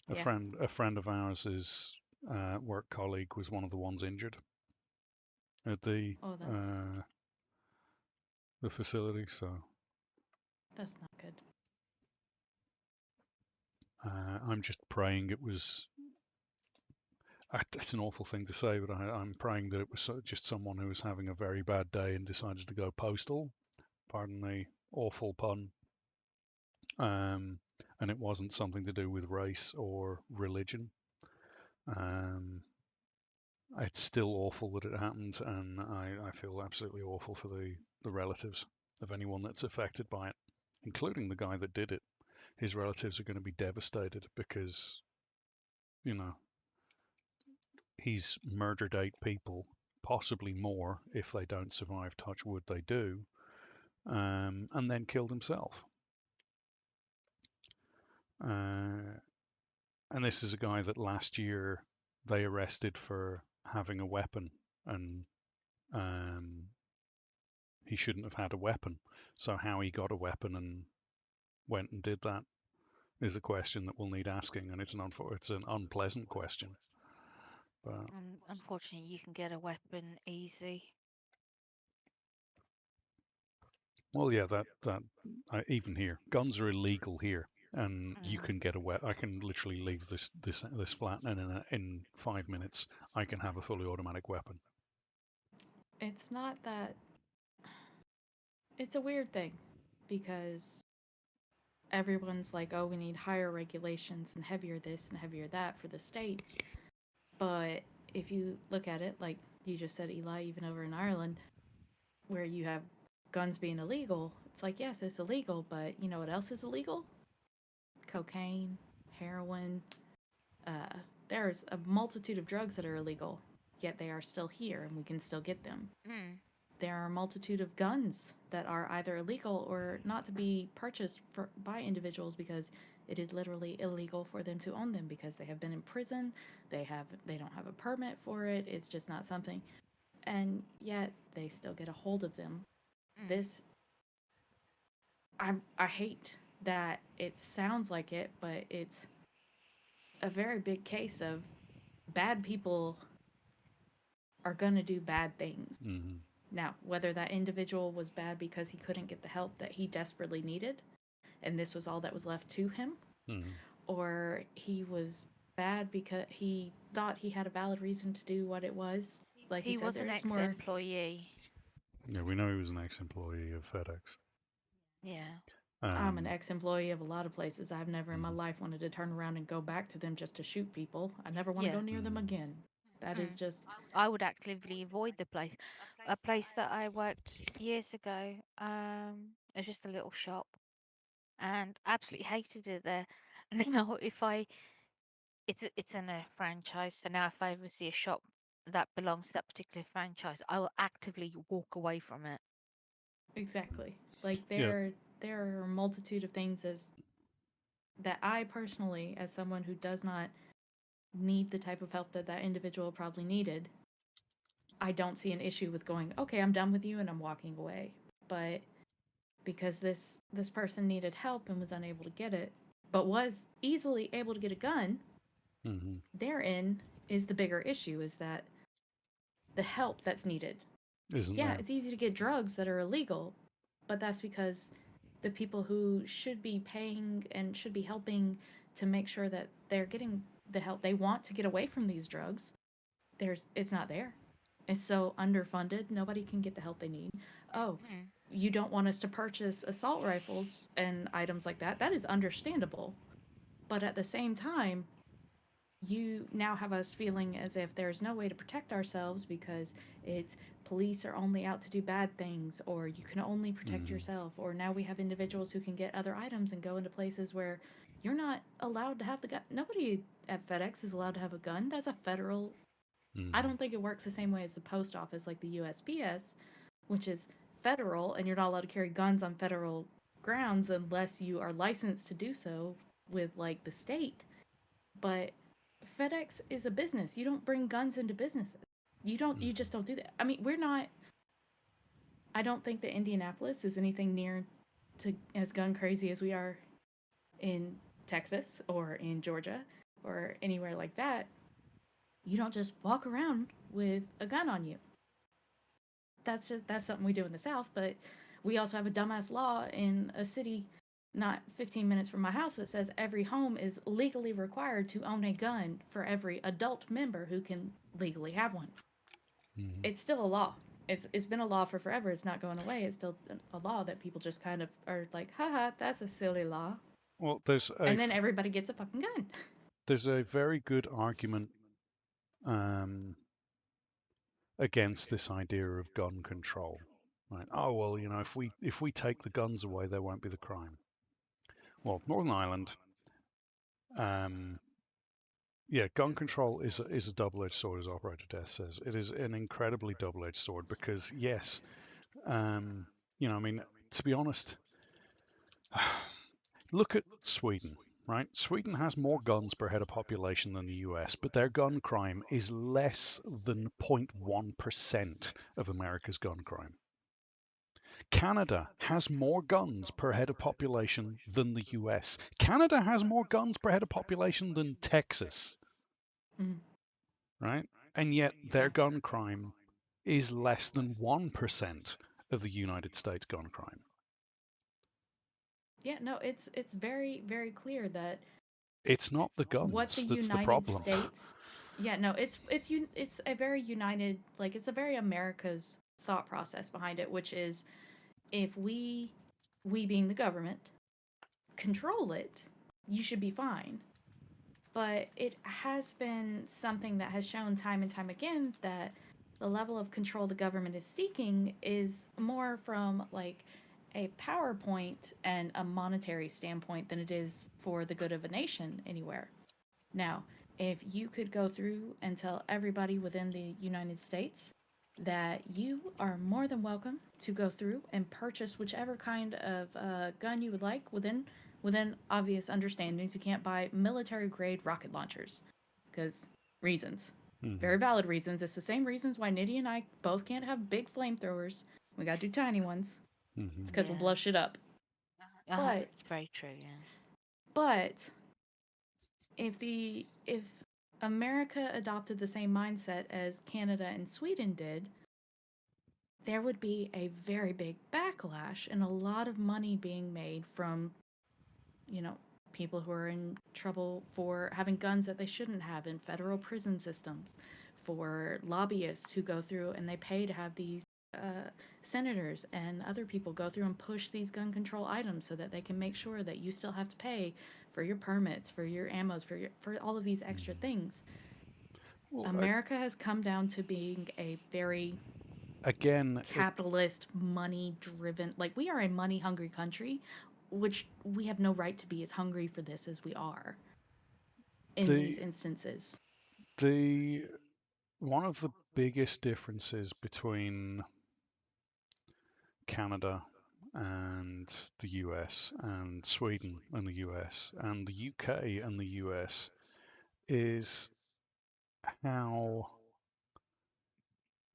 A yeah. friend of ours' work colleague was one of the ones injured at Oh, uh, the facility. So that's not good. I'm just praying it was. It's an awful thing to say, but I'm praying that it was just someone who was having a very bad day and decided to go postal. Pardon the awful pun. And it wasn't something to do with race or religion. Um, it's still awful that it happened, and I feel absolutely awful for the relatives of anyone that's affected by it, including the guy that did it. His relatives are going to be devastated because, you know, he's murdered 8 people, possibly more if they don't survive, touch wood they do, and then killed himself. Uh, and this is a guy that last year they arrested for having a weapon, and um, he shouldn't have had a weapon. So how he got a weapon and went and did that is a question that we'll need asking, and it's an unpleasant question. But Unfortunately, you can get a weapon easy. well, yeah, that even here, guns are illegal here, and you Mm. can get a weapon. I can literally leave this flat, and in 5 minutes, I can have a fully automatic weapon. It's not that. It's a weird thing because everyone's like, oh, we need higher regulations and heavier this and heavier that for the states. But if you look at it, like you just said, Eli, even over in Ireland, where you have guns being illegal, it's like, yes, it's illegal, but you know what else is illegal? Cocaine, heroin. Uh, there's a multitude of drugs that are illegal, yet they are still here and we can still get them. Mm. there are a multitude of guns that are either illegal or not to be purchased by individuals because it is literally illegal for them to own them because they have been in prison, they don't have a permit for it, it's just not something, and yet they still get a hold of them. Mm. This I hate that it sounds like it, but it's a very big case of bad people are going to do bad things. Mm-hmm. Now, whether that individual was bad because he couldn't get the help that he desperately needed, and this was all that was left to him, Mm-hmm. or he was bad because he thought he had a valid reason to do what it was. Like you He said, was an there's more. ex-employee. Yeah, we know he was an ex-employee of FedEx. Yeah. I'm an Um, ex-employee of a lot of places. I've never in my mhm. life wanted to turn around and go back to them just to shoot people. I never want to Yeah. go near them Mhm. again. That is Mm. just I would actively avoid the place. A place that I worked years ago, it was just a little shop, and absolutely hated it there. Now, if I, it's in a franchise, so now if I ever see a shop that belongs to that particular franchise, I will actively walk away from it. exactly like Yeah. there are a multitude of things as that I personally, as someone who does not need the type of help that that individual probably needed, I don't see an issue with going, okay, I'm done with you and I'm walking away. But because this person needed help and was unable to get it, but was easily able to get a gun, Mm-hmm. therein is the bigger issue is that the help that's needed. Isn't Yeah, there? it's easy to get drugs that are illegal, but that's because the people who should be paying and should be helping to make sure that they're getting the help they want to get away from these drugs, it's not there. It's so underfunded, nobody can get the help they need. Oh, Mm. you don't want us to purchase assault rifles and items like that. That is understandable. But at the same time, you now have us feeling as if there's no way to protect ourselves because it's police are only out to do bad things, or you can only protect Mm-hmm. yourself, or now we have individuals who can get other items and go into places where you're not allowed to have the gun. Nobody at FedEx is allowed to have a gun. That's a federal. I Mm-hmm. don't think it works the same way as the post office, like the USPS, which is federal, and you're not allowed to carry guns on federal grounds unless you are licensed to do so with like the state. But FedEx is a business. You don't bring guns into businesses. You don't. You Mm-hmm. just don't do that. I mean, we're not. I don't think that Indianapolis is anything near to as gun crazy as we are in Texas or in Georgia or anywhere like that. You don't just walk around with a gun on you. That's something we do in the South, but we also have a dumbass law in a city not 15 minutes from my house that says every home is legally required to own a gun for every adult member who can legally have one. Mm-hmm. It's still a law. It's been a law for forever. It's not going away. It's still a law that people just kind of are like, haha, that's a silly law. Well, And then everybody gets a fucking gun. there's a very good argument um, against this idea of gun control. Right? Oh well, if we take the guns away, there won't be the crime. Well, Northern Ireland, um, yeah, gun control is a double-edged sword, as Operator Death says. It is an incredibly double-edged sword because yes, um, I mean, to be honest, look at Sweden, right? Sweden has more guns per head of population than the US, but their gun crime is less than 0.1% of America's gun crime. Canada has more guns per head of population than the US. Canada has more guns per head of population than Texas, Mm, right? And yet their yeah. gun crime is less than 1% of the United States gun crime. Yeah, no, it's very very clear that It's not the what the guns that's the United problem. States. Yeah, no, it's a very united, like it's a very America's thought process behind it, which is if we being the government control it, you should be fine. But it has been something that has shown time and time again that the level of control the government is seeking is more from like a PowerPoint and a monetary standpoint than it is for the good of a nation anywhere. Now, if you could go through and tell everybody within the United States that you are more than welcome to go through and purchase whichever kind of gun you would like within obvious understandings. You can't buy military grade rocket launchers because reasons, Hmm. very valid reasons. It's the same reasons why Nitty and I both can't have big flamethrowers. We gotta do tiny ones. Hmm. It's because we'll Yeah. blow shit up. But It's very true. Yeah. but if America adopted the same mindset as Canada and Sweden did, there would be a very big backlash and a lot of money being made from, you know, people who are in trouble for having guns that they shouldn't have in federal prison systems, for lobbyists who go through and they pay to have these senators and other people go through and push these gun control items so that they can make sure that you still have to pay for your permits, for your ammos, for all of these extra things. Well, America has come down to being a very again, capitalist, money driven. Like, we are a money hungry country, which we have no right to be as hungry for this as we are in these the instances. the one of the biggest differences between Canada and the US and Sweden and the US and the UK and the US is how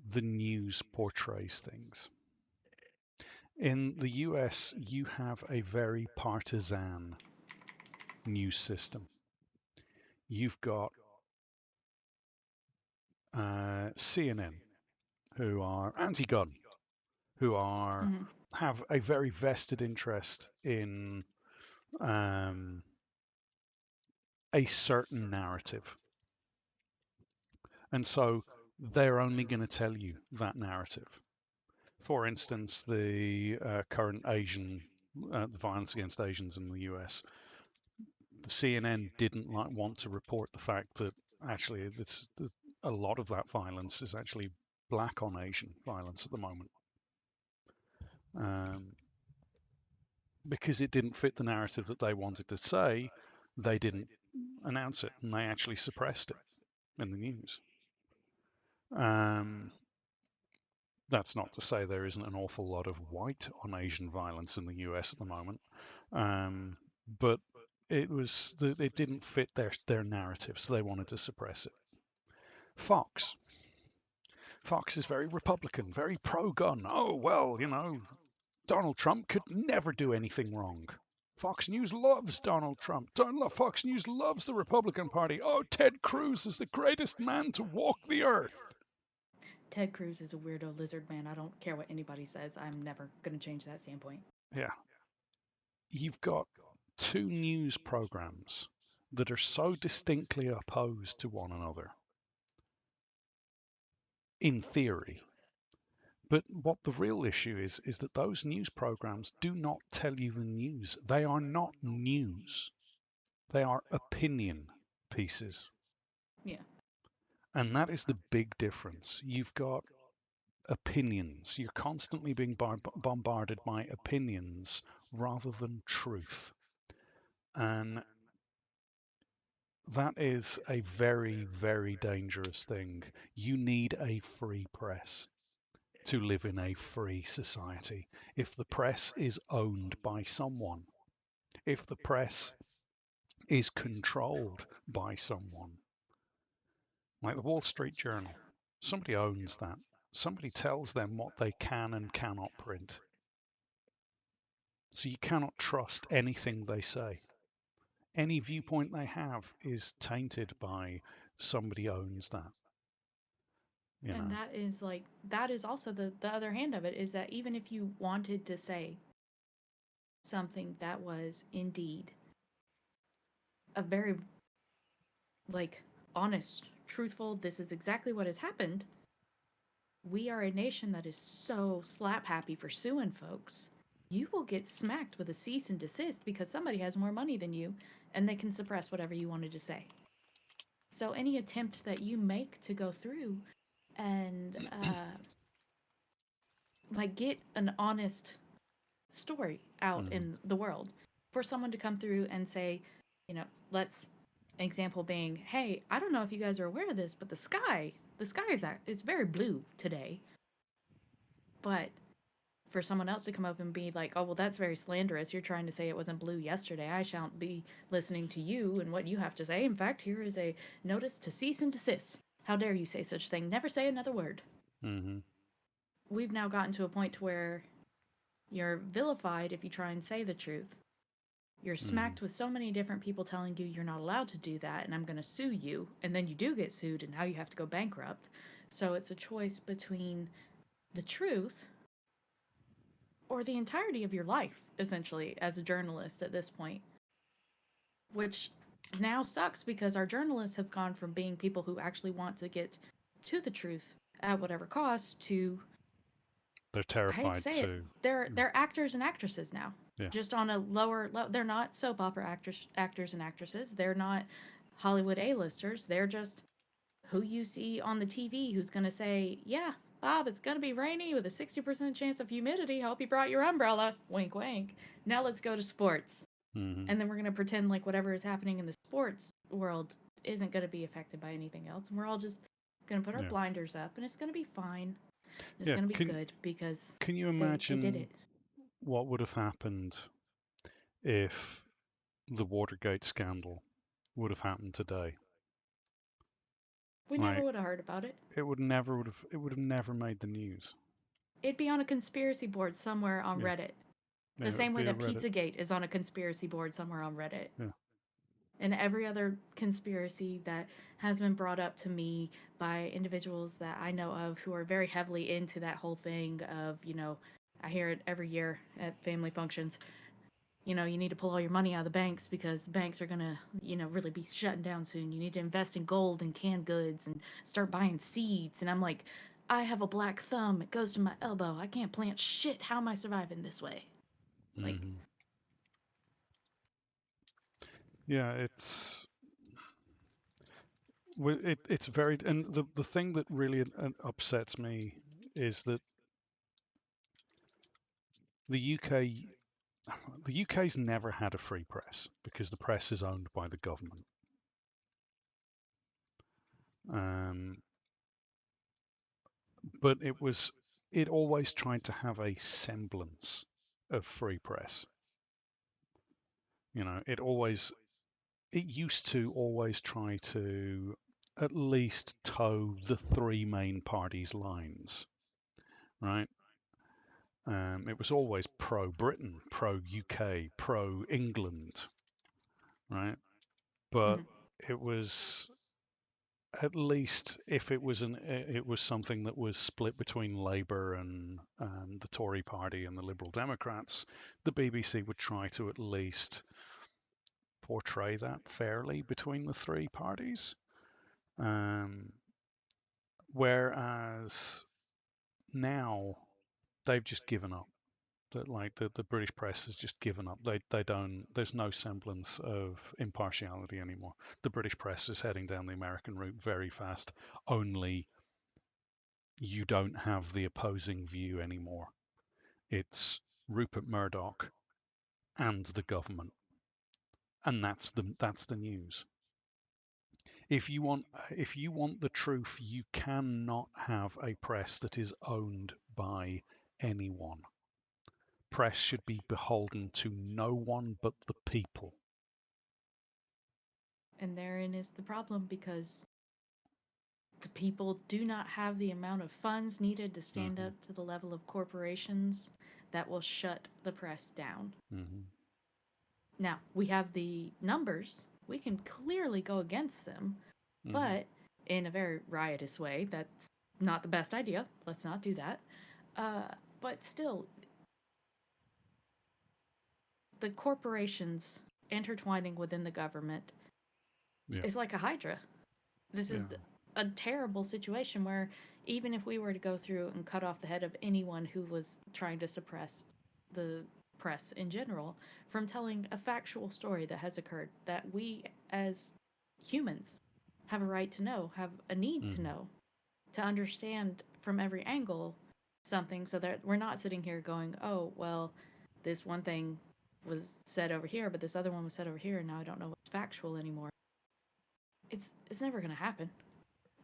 the news portrays things. In the US, you have a very partisan news system. You've got CNN, who are anti-gun, who are Mm-hmm. have a very vested interest in um, a certain narrative, and so they're only going to tell you that narrative. For instance, the current the violence against Asians in the US, the CNN didn't want to report the fact that actually a lot of that violence is actually black on Asian violence at the moment, um, because it didn't fit the narrative that they wanted to say. They didn't announce it, and they actually suppressed it in the news. Um, that's not to say there isn't an awful lot of white on Asian violence in the US at the moment, but it didn't fit their narrative, so they wanted to suppress it. Fox. Fox is very Republican, very pro-gun. Oh well, Donald Trump could never do anything wrong. Fox News loves Donald Trump. Fox News loves the Republican Party. Oh, Ted Cruz is the greatest man to walk the earth. Ted Cruz is a weirdo lizard man. I don't care what anybody says. I'm never going to change that standpoint. Yeah, you've got two news programs that are so distinctly opposed to one another in theory. But what the real issue is that those news programs do not tell you the news. They are not news. They are opinion pieces. Yeah. And that is the big difference. You've got opinions. You're constantly being bombarded by opinions rather than truth. And that is a very, very dangerous thing. You need a free press to live in a free society. If the press is owned by someone, if the press is controlled by someone, like the Wall Street Journal, somebody owns that. Somebody tells them what they can and cannot print. So you cannot trust anything they say. Any viewpoint they have is tainted by somebody owns that, you And know. that is also the other hand of it, is that even if you wanted to say something that was indeed a very, like, honest, truthful, this is exactly what has happened, we are a nation that is so slap happy for suing folks. You will get smacked with a cease and desist because somebody has more money than you and they can suppress whatever you wanted to say. So any attempt that you make to go through and like get an honest story out Mm, in the world, for someone to come through and say, let's example being, hey, I don't know if you guys are aware of this, but the sky the sky it's very blue today, but for someone else to come up and be like, oh, well, that's very slanderous. You're trying to say it wasn't blue yesterday. I shan't be listening to you and what you have to say. In fact, here is a notice to cease and desist. How dare you say such a thing? Never say another word. Mm-hmm. We've now gotten to a point to where you're vilified if you try and say the truth. You're Mm-hmm. smacked with so many different people telling you you're not allowed to do that and I'm going to sue you. And then you do get sued and now you have to go bankrupt. So it's a choice between the truth or the entirety of your life, essentially, as a journalist at this point. Which now sucks because our journalists have gone from being people who actually want to get to the truth at whatever cost to, They're I hate to terrified say it, to. they're actors and actresses now. Yeah. Just on a lower level. They're not soap opera actors and actresses. They're not Hollywood A-listers. They're just who you see on the TV who's going to say, yeah, Bob, it's going to be rainy with a 60% chance of humidity. Hope you brought your umbrella. Wink, wink. Now let's go to sports. Mm-hmm. And then we're going to pretend like whatever is happening in the sports world isn't going to be affected by anything else. And we're all just going to put our Yeah. blinders up and it's going to be fine. It's Yeah. going to be good because Can you they did imagine it. what would have happened if the Watergate scandal would have happened today? We never Like, would have heard about it. it would have never made the news. It'd be on a conspiracy board somewhere on Yeah. Reddit. Yeah, The it would same way be a that Reddit. Pizzagate is on a conspiracy board somewhere on Reddit. Yeah. And every other conspiracy that has been brought up to me by individuals that I know of who are very heavily into that whole thing of, I hear it every year at family functions. You need to pull all your money out of the banks because banks are going to, really be shutting down soon. You need to invest in gold and canned goods and start buying seeds. And I'm like, I have a black thumb. It goes to my elbow. I can't plant shit. How am I surviving this way? Like, Mm-hmm. Yeah, it's very, and the thing that really upsets me is that the UK the UK's never had a free press because the press is owned by the government. Um, but it always tried to have a semblance of free press. It used to always try to at least toe the three main parties' lines, right? It was always pro Britain, pro UK, pro England, right? But mhm. it was at least if it was something that was split between Labour and the Tory Party and the Liberal Democrats, the BBC would try to at least portray that fairly between the three parties. Um, whereas now they've just given up. That like the British press has just given up. They don't. There's no semblance of impartiality anymore. The British press is heading down the American route very fast. Only you don't have the opposing view anymore. It's Rupert Murdoch and the government, and that's the news. If you want the truth, you cannot have a press that is owned by anyone. Press should be beholden to no one but the people. And therein is the problem because the people do not have the amount of funds needed to stand Hmm. up to the level of corporations that will shut the press down. Hmm. Now, we have the numbers. We can clearly go against them, Hmm. but in a very riotous way. That's not the best idea. Let's not do that. But still, the corporations intertwining within the government Yeah, is like a hydra. This yeah. is a terrible situation where even if we were to go through and cut off the head of anyone who was trying to suppress the press in general from telling a factual story that has occurred that we as humans have a right to know, have a need to Hmm. know, to understand from every angle something so that we're not sitting here going, oh, well, this one thing was said over here, but this other one was said over here, and now I don't know what's factual anymore. It's never going to happen.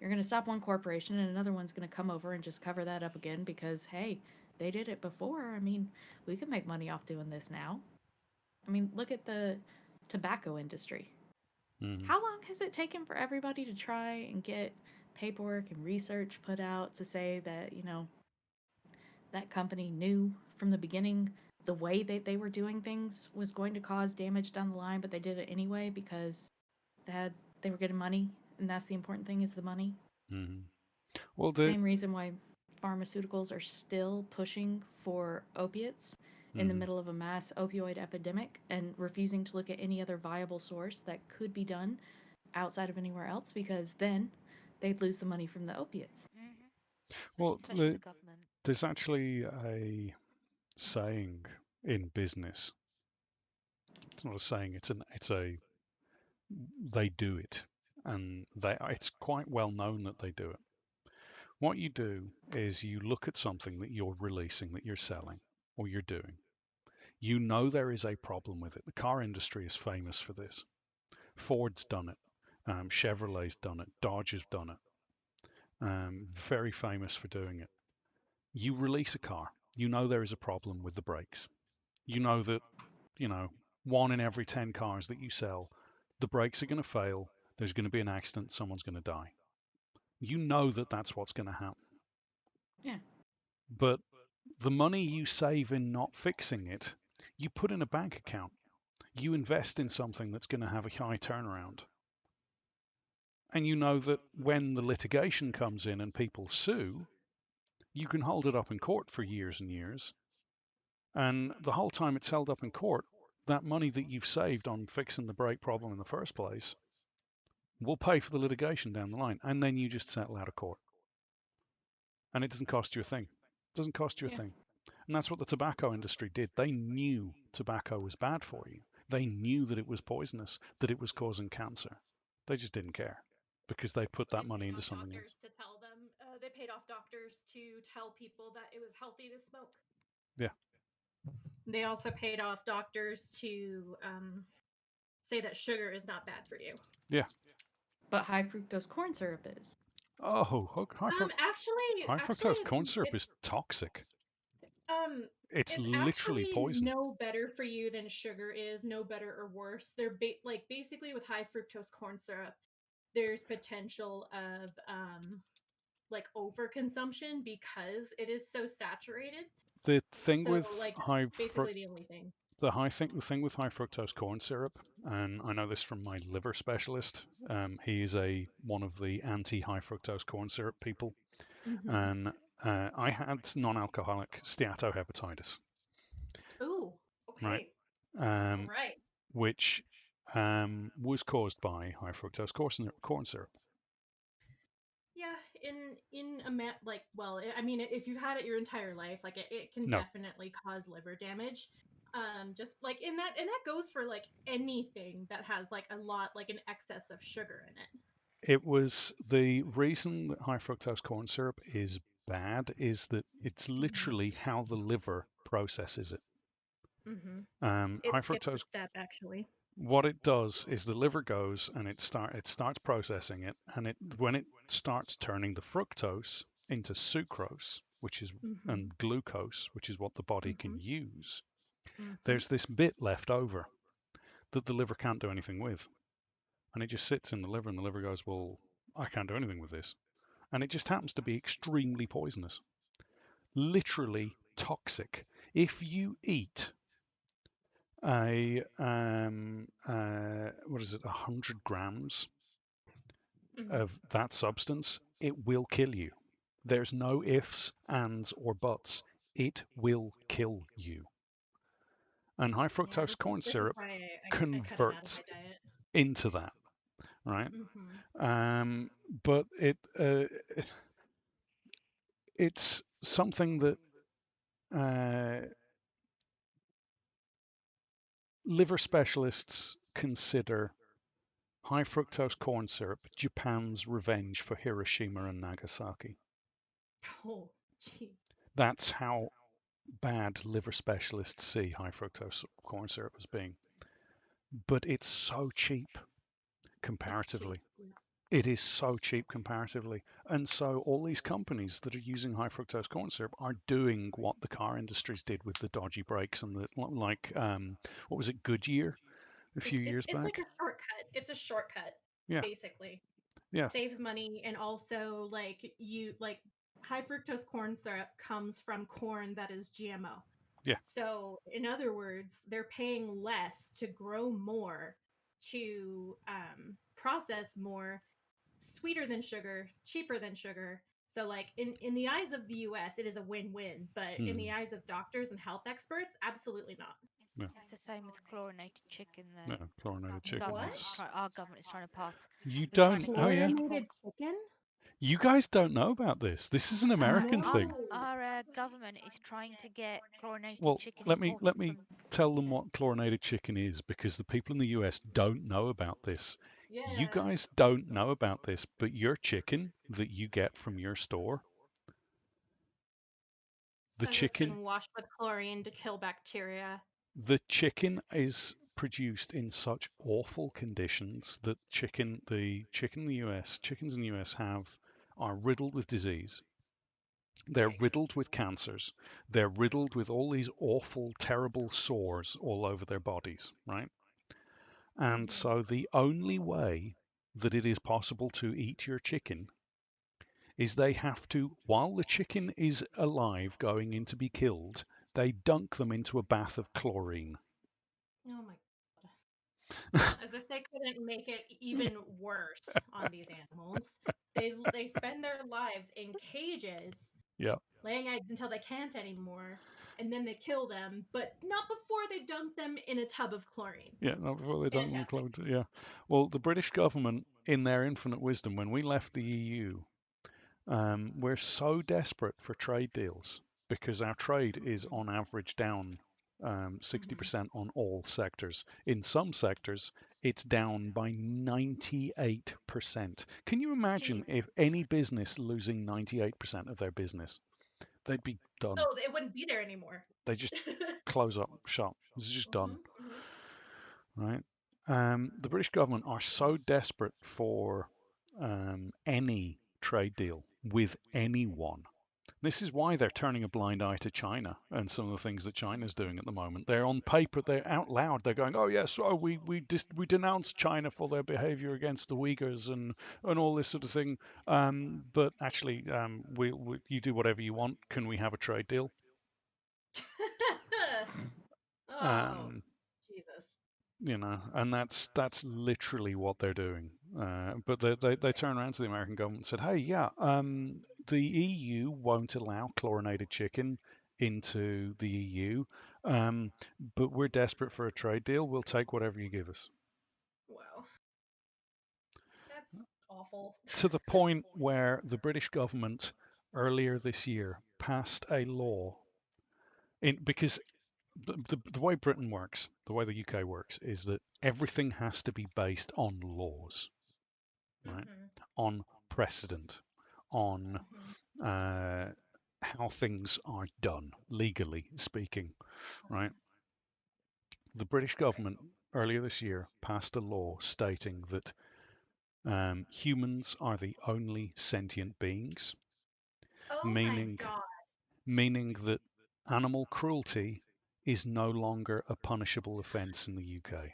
You're going to stop one corporation and another one's going to come over and just cover that up again because, hey, they did it before. I mean, we can make money off doing this now. I mean, look at the tobacco industry. Mm-hmm. How long has it taken for everybody to try and get paperwork and research put out to say that, that company knew from the beginning the way that they were doing things was going to cause damage down the line, but they did it anyway because they were getting money, and that's the important thing is the money. Mm-hmm. Well, Same reason why pharmaceuticals are still pushing for opiates in the middle of a mass opioid epidemic and refusing to look at any other viable source that could be done outside of anywhere else because then they'd lose the money from the opiates. well, Especially the government. there's actually a saying in business. It's not a saying. It's a they do it, and it's quite well known that they do it. What you do is you look at something that you're releasing, that you're selling, or you're doing. You know there is a problem with it. The car industry is famous for this. Ford's done it. Chevrolet's done it. Dodge has done it. Very famous for doing it. You release a car. You know there is a problem with the brakes. You know that, you know, 1 in every 10 cars that you sell, the brakes are going to fail. There's going to be an accident. Someone's going to die. You know that that's what's going to happen. Yeah. But the money you save in not fixing it, you put in a bank account. You invest in something that's going to have a high turnaround. And you know that when the litigation comes in and people sue, you can hold it up in court for years and years. And the whole time it's held up in court, that money that you've saved on fixing the brake problem in the first place will pay for the litigation down the line. And then you just settle out of court. And it doesn't cost you a thing. It doesn't cost you a thing. And that's what the tobacco industry did. They knew tobacco was bad for you. They knew that it was poisonous, that it was causing cancer. They just didn't care because they put that money into something else. To tell them, they paid off doctors to tell people that it was healthy to smoke. Yeah. They also paid off doctors to say that sugar is not bad for you. Yeah. But high fructose corn syrup is. Oh, high fructose corn syrup is toxic. It's literally poison. No better for you than sugar is. No better or worse. They're basically with high fructose corn syrup, there's potential of overconsumption because it is so saturated. The thing with high basically the only thing. The thing with high fructose corn syrup, and I know this from my liver specialist. He is one of the anti-high fructose corn syrup people, and I had non-alcoholic steatohepatitis. Ooh, okay. Right. Which was caused by high fructose corn syrup. Yeah, if you've had it your entire life, it can definitely cause liver damage. Just like and that goes for like anything that has an excess of sugar in it. It was the reason that high fructose corn syrup is bad is that it's literally how the liver processes it. High fructose step actually. What it does is the liver goes and it starts processing it, and when it starts turning the fructose into sucrose, which is and glucose, which is what the body can use, there's this bit left over that the liver can't do anything with, and it just sits in the liver, and the liver goes, well, I can't do anything with this, and it just happens to be extremely poisonous, literally toxic. If you eat what is it, 100 grams of that substance, it will kill you. There's no ifs, ands, or buts. It will kill you. And high fructose corn syrup converts into that, right? But it's something that liver specialists consider high fructose corn syrup Japan's revenge for Hiroshima and Nagasaki. Oh, jeez. That's how bad liver specialists see high fructose corn syrup as being. But it's so cheap comparatively. It is so cheap comparatively. And so all these companies that are using high fructose corn syrup are doing what the car industries did with the dodgy brakes and the like what was it, Goodyear a few years It's like back? a shortcut. It's a shortcut, Yeah, basically. yeah, Saves money, and also like high fructose corn syrup comes from corn that is GMO. yeah. So, in other words, they're paying less to grow more, to process more, sweeter than sugar, cheaper than sugar. So, like in the eyes of the U.S., it is a win-win, but in the Mm, eyes of doctors and health experts, absolutely not. yeah, It's the same with chlorinated chicken, yeah. though. Chlorinated chicken What? is. Our government is trying to pass. You We're trying to don't. Oh get yeah. Chlorinated import. chicken? You guys don't know about this. This is an American No. thing. Our government is trying to get chlorinated Well, chicken let imported me from. tell them what chlorinated chicken is because the people in the US don't know about this. You Yeah. guys don't know about this, but your chicken that you get from your store, the Says it's chicken been washed with chlorine to kill bacteria. the chicken is produced in such awful conditions that chickens in the US are riddled with disease. They're Yikes. riddled with cancers. They're riddled with all these awful, terrible sores all over their bodies, right? And Hmm. so the only way that it is possible to eat your chicken is they have to, while the chicken is alive going in to be killed, they dunk them into a bath of chlorine. Oh my god. As if they couldn't make it even worse on these animals. They spend their lives in cages, Yeah, laying eggs until they can't anymore, and then they kill them, but not before they dunk them in a tub of chlorine. yeah, no, before they dunk them in Fantastic. chlorine. Yeah. Well, the British government, in their infinite wisdom, when we left the EU, we're so desperate for trade deals because our trade is on average down Hmm. 60% on all sectors. In some sectors, it's down by 98%. Can you imagine Jeez. if any business losing 98% of their business? They'd be done. Oh, it wouldn't be there anymore. They just close up shop. It's just done, Hmm. Hmm. right? The British government are so desperate for any trade deal with anyone. This is why they're turning a blind eye to China and some of the things that China's doing at the moment. They're on paper, they're out loud, they're going, "Oh yes, oh we denounce China for their behaviour against the Uyghurs and all this sort of thing." But actually, we you do whatever you want. Can we have a trade deal? Oh, Um, Jesus. and that's literally what they're doing. But they turn around to the American government and said, "Hey, yeah, the EU won't allow chlorinated chicken into the EU, um, but we're desperate for a trade deal. We'll take whatever you give us." Wow. That's awful. To the point where the British government earlier this year passed a law because the way Britain works, the way the UK works, is that everything has to be based on laws, right? Hmm. On precedent, on Hmm. uh, how things are done, legally speaking, right? The British Right. government earlier this year passed a law stating that humans are the only sentient beings, Oh my meaning god. meaning that animal cruelty is no longer a punishable offence in the UK.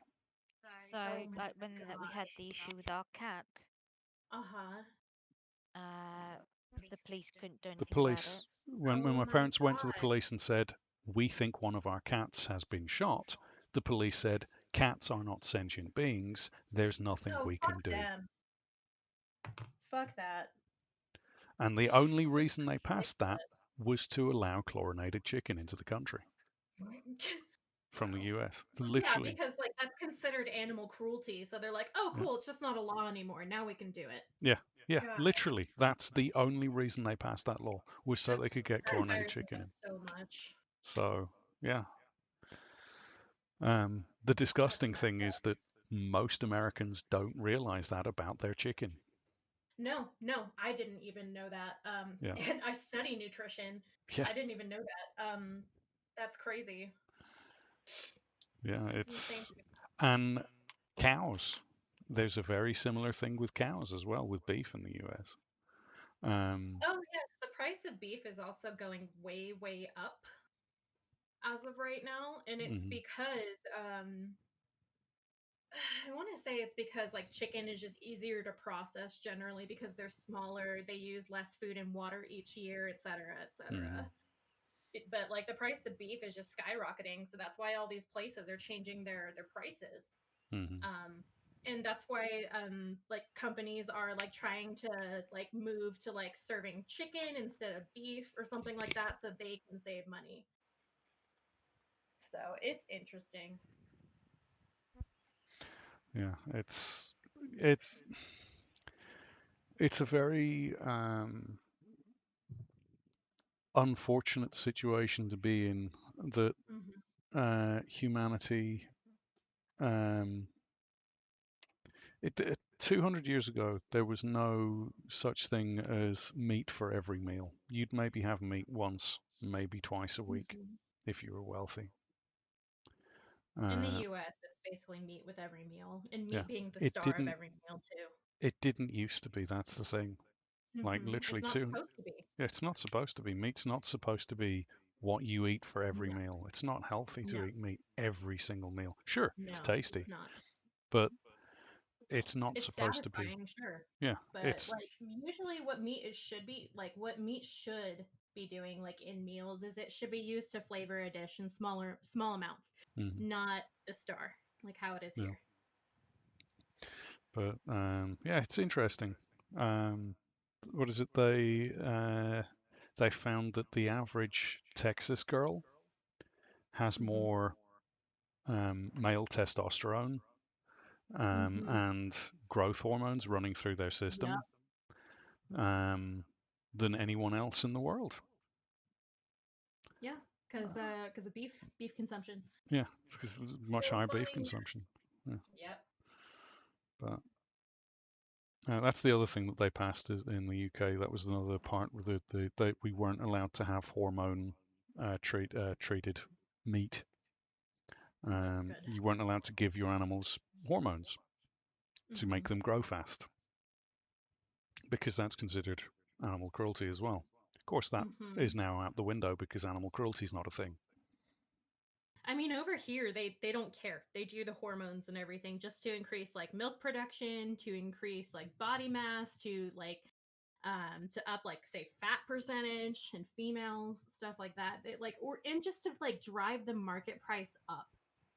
So, Oh my like when we god. had the issue with our cat, Uh-huh. uh, the police couldn't do The anything about it. police, when Oh my my parents went to the god. police and said, "We think one of our cats has been shot," the police said, "Cats are not sentient beings. There's nothing Oh, we fuck can do." them. Fuck that. And the only It's reason they passed that was to allow chlorinated chicken into the country ridiculous. from the Wow. US. Well, yeah, Literally. because like that's considered animal cruelty. So they're like, oh, Yeah. cool, it's just not a law anymore. Now we can do it. Yeah. Yeah. God, Literally. That's the only reason they passed that law was so that they could get that chlorinated fires me chicken up in. so much. So, yeah. The That's disgusting thing messed up. is that most Americans don't realize that about their chicken. No, no, I didn't even know that. Yeah. And I study nutrition. Yeah. I didn't even know that. That's crazy. Yeah. That's insane. And cows. there's a very similar thing with cows as well, with beef in the US. Oh yes, the price of beef is also going way, way up as of right now, and it's mhm, because I want to say it's because like chicken is just easier to process generally because they're smaller, they use less food and water each year, et cetera, et mhm, cetera. But like the price of beef is just skyrocketing, so that's why all these places are changing their prices. mhm. Um, and that's why like companies are like trying to like move to like serving chicken instead of beef or something like that so they can save money. So it's interesting. Yeah, it it's a very unfortunate situation to be in, that Hmm. humanity, um, 200 years ago, there was no such thing as meat for every meal. You'd maybe have meat once, maybe twice a week Hmm. if you were wealthy. In the Uh, US, it's basically meat with every meal, and yeah, meat being the it star of didn't every meal too. it didn't used to be. That's the thing. Like It's literally not two. supposed to be. Yeah, it's not supposed to be. Meat's not supposed to be what you eat for every No, meal. It's not healthy to no, eat meat every single meal. Sure, it's no, it's tasty, not. but it's not It's supposed to be. satisfying, sure. Yeah, But it's. like usually what meat is should be like what meat should be doing like in meals is it should be used to flavor a dish in small amounts, Mm, not the star, like how it is yeah, here. but yeah, it's interesting. Um, what is it? They found that the average Texas girl has Hmm. more male testosterone Hmm. and growth hormones running through their Yep. system um, than anyone else in the world. Yeah, because of beef consumption. Yeah, it's 'cause much So higher beef funny. consumption. Yeah, Yep. but that's the other thing that they passed in the UK. That was another part with we weren't allowed to have hormone treated meat. That's good. You weren't allowed to give your animals hormones to Hmm. make them grow fast because that's considered animal cruelty as well. Of course, that Hmm. is now out the window because animal cruelty is not a thing. I mean, over here they don't care. They do the hormones and everything just to increase like milk production, to increase like body mass, to up like say fat percentage in females, stuff like that. Like or and just to like drive the market price up.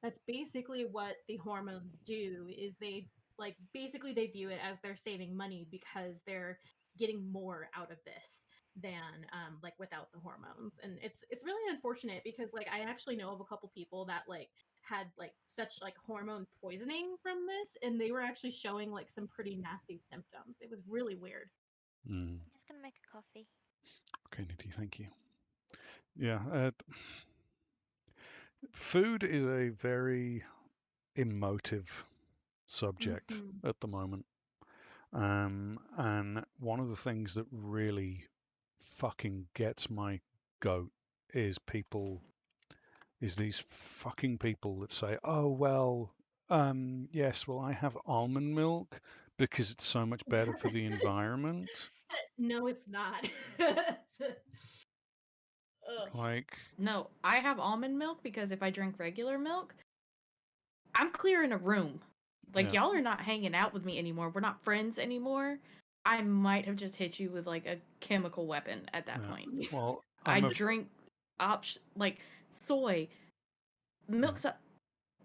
That's basically what the hormones do is they like basically they view it as they're saving money because they're getting more out of this than like without the hormones. And it's really unfortunate because like I actually know of a couple people that like had like such like hormone poisoning from this and they were actually showing like some pretty nasty symptoms. It was really weird. Mm. I'm just gonna make a coffee. Okay, Nidhi, thank you. Yeah, food is a very emotive subject Hmm. at the moment. And one of the things that really fucking gets my goat is these fucking people that say, oh, well, yes, well, I have almond milk because it's so much better for the environment. No, it's not. Ugh. Like, No, I have almond milk because if I drink regular milk, I'm clearing a room. Like, yeah, y'all are not hanging out with me anymore. We're not friends anymore. I might have just hit you with like a chemical weapon at that yeah. point. Well, I I'm a, drink like soy, yeah, milk's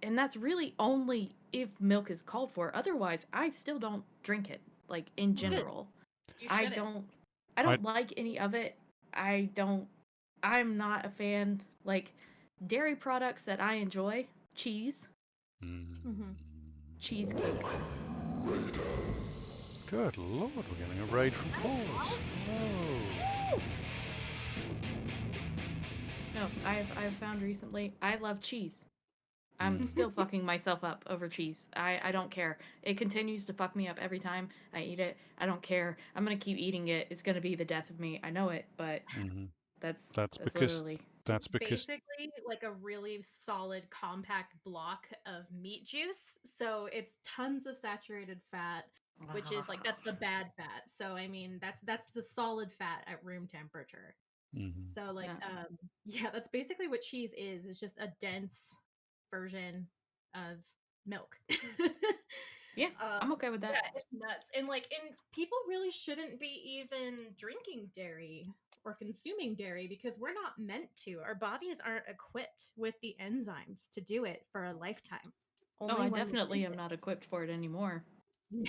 and that's really only if milk is called for. Otherwise, I still don't drink it. Like in Well, good. general, You I shouldn't. don't. I I, don't like any of it. I don't. I'm not a fan. Like dairy products that I enjoy: cheese, Hmm. cheesecake. good lord, we're getting a raid from Paul's. Hello. No, I've found recently. I love cheese. I'm Mm, still fucking myself up over cheese. I don't care. It continues to fuck me up every time I eat it. I don't care. I'm gonna keep eating it. It's gonna be the death of me. I know it, but hmm that's That's that's because literally. that's because Basically, like a really solid, compact block of meat juice. So it's tons of saturated fat, which is like that's the bad fat. So I mean that's the solid fat at room temperature. Mm-hmm. So like Yeah. yeah, that's basically what cheese is. It's just a dense version of milk. Yeah, I'm okay with that. Yeah, it's nuts. And people really shouldn't be even drinking dairy or consuming dairy because we're not meant to. Our bodies aren't equipped with the enzymes to do it for a lifetime. Oh, Only I when we definitely need am not equipped for it anymore. it.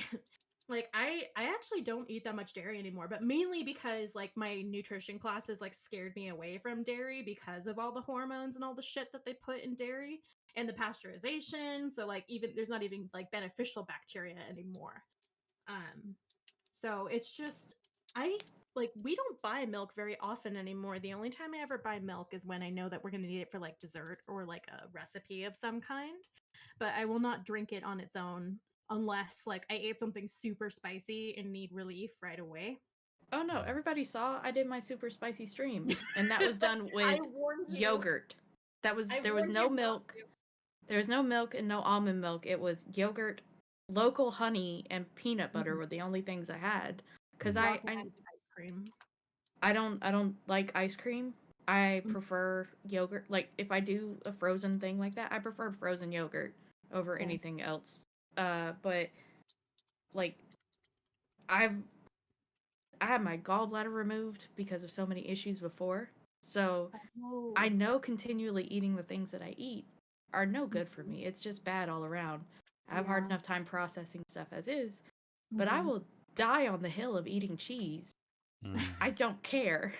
I actually don't eat that much dairy anymore, but mainly because like my nutrition classes like scared me away from dairy because of all the hormones and all the shit that they put in dairy and the pasteurization. So like even there's not even like beneficial bacteria anymore. So it's just we don't buy milk very often anymore. The only time I ever buy milk is when I know that we're going to need it for like dessert or like a recipe of some kind. But I will not drink it on its own unless like I ate something super spicy and need relief right away. Oh no, everybody saw I did my super spicy stream, and that was done with warned you. yogurt. There was no milk. There was no milk and no almond milk. It was yogurt, local honey, and peanut butter were the only things I had. Cause Ice cream. I don't like ice cream. I prefer yogurt. Like if I do a frozen thing like that, I prefer frozen yogurt over Same. anything else. But like I had my gallbladder removed because of so many issues before. So I know continually eating the things that I eat are no good for me. It's just bad all around. I have hard enough time processing stuff as is, but I will die on the hill of eating cheese. I don't care.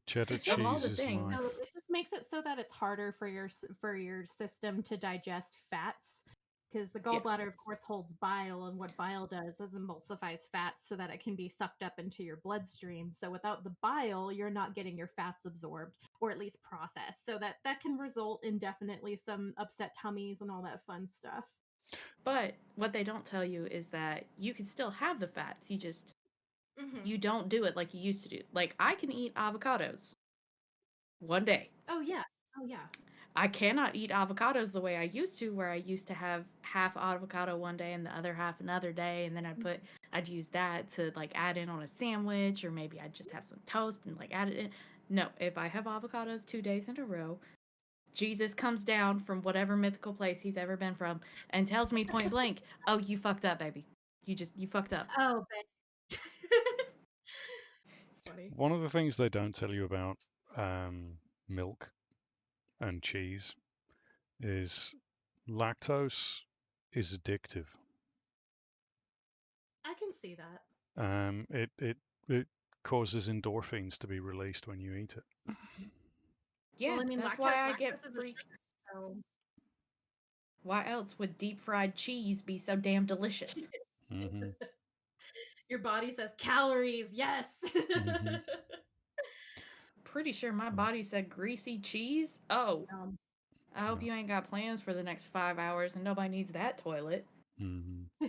Cheddar Of all cheese the is things. life. So it just makes it so that it's harder for your system to digest fats because the gallbladder, Yes. of course, holds bile, and what bile does is emulsifies fats so that it can be sucked up into your bloodstream. So without the bile, you're not getting your fats absorbed or at least processed. So that can result in definitely some upset tummies and all that fun stuff. But what they don't tell you is that you can still have the fats. You just you don't do it like you used to do. Like I can eat avocados one day. Oh yeah. I cannot eat avocados the way I used to, where I used to have half avocado one day and the other half another day, and then I'd use that to like add in on a sandwich, or maybe I'd just have some toast and like add it in. No, if I have avocados 2 days in a row, Jesus comes down from whatever mythical place he's ever been from and tells me point blank, "Oh, you fucked up, baby. You fucked up." Oh, but it's funny. One of the things they don't tell you about milk and cheese is lactose is addictive. I can see that. It causes endorphins to be released when you eat it. Yeah, Well, I mean, that's why I get lactose is a free. sugar, so Why else would deep fried cheese be so damn delicious? Mm-hmm. your body says calories, yes. Mm-hmm. Pretty sure my body said greasy cheese. Oh, I hope you ain't got plans for the next 5 hours and nobody needs that toilet. Mm-hmm.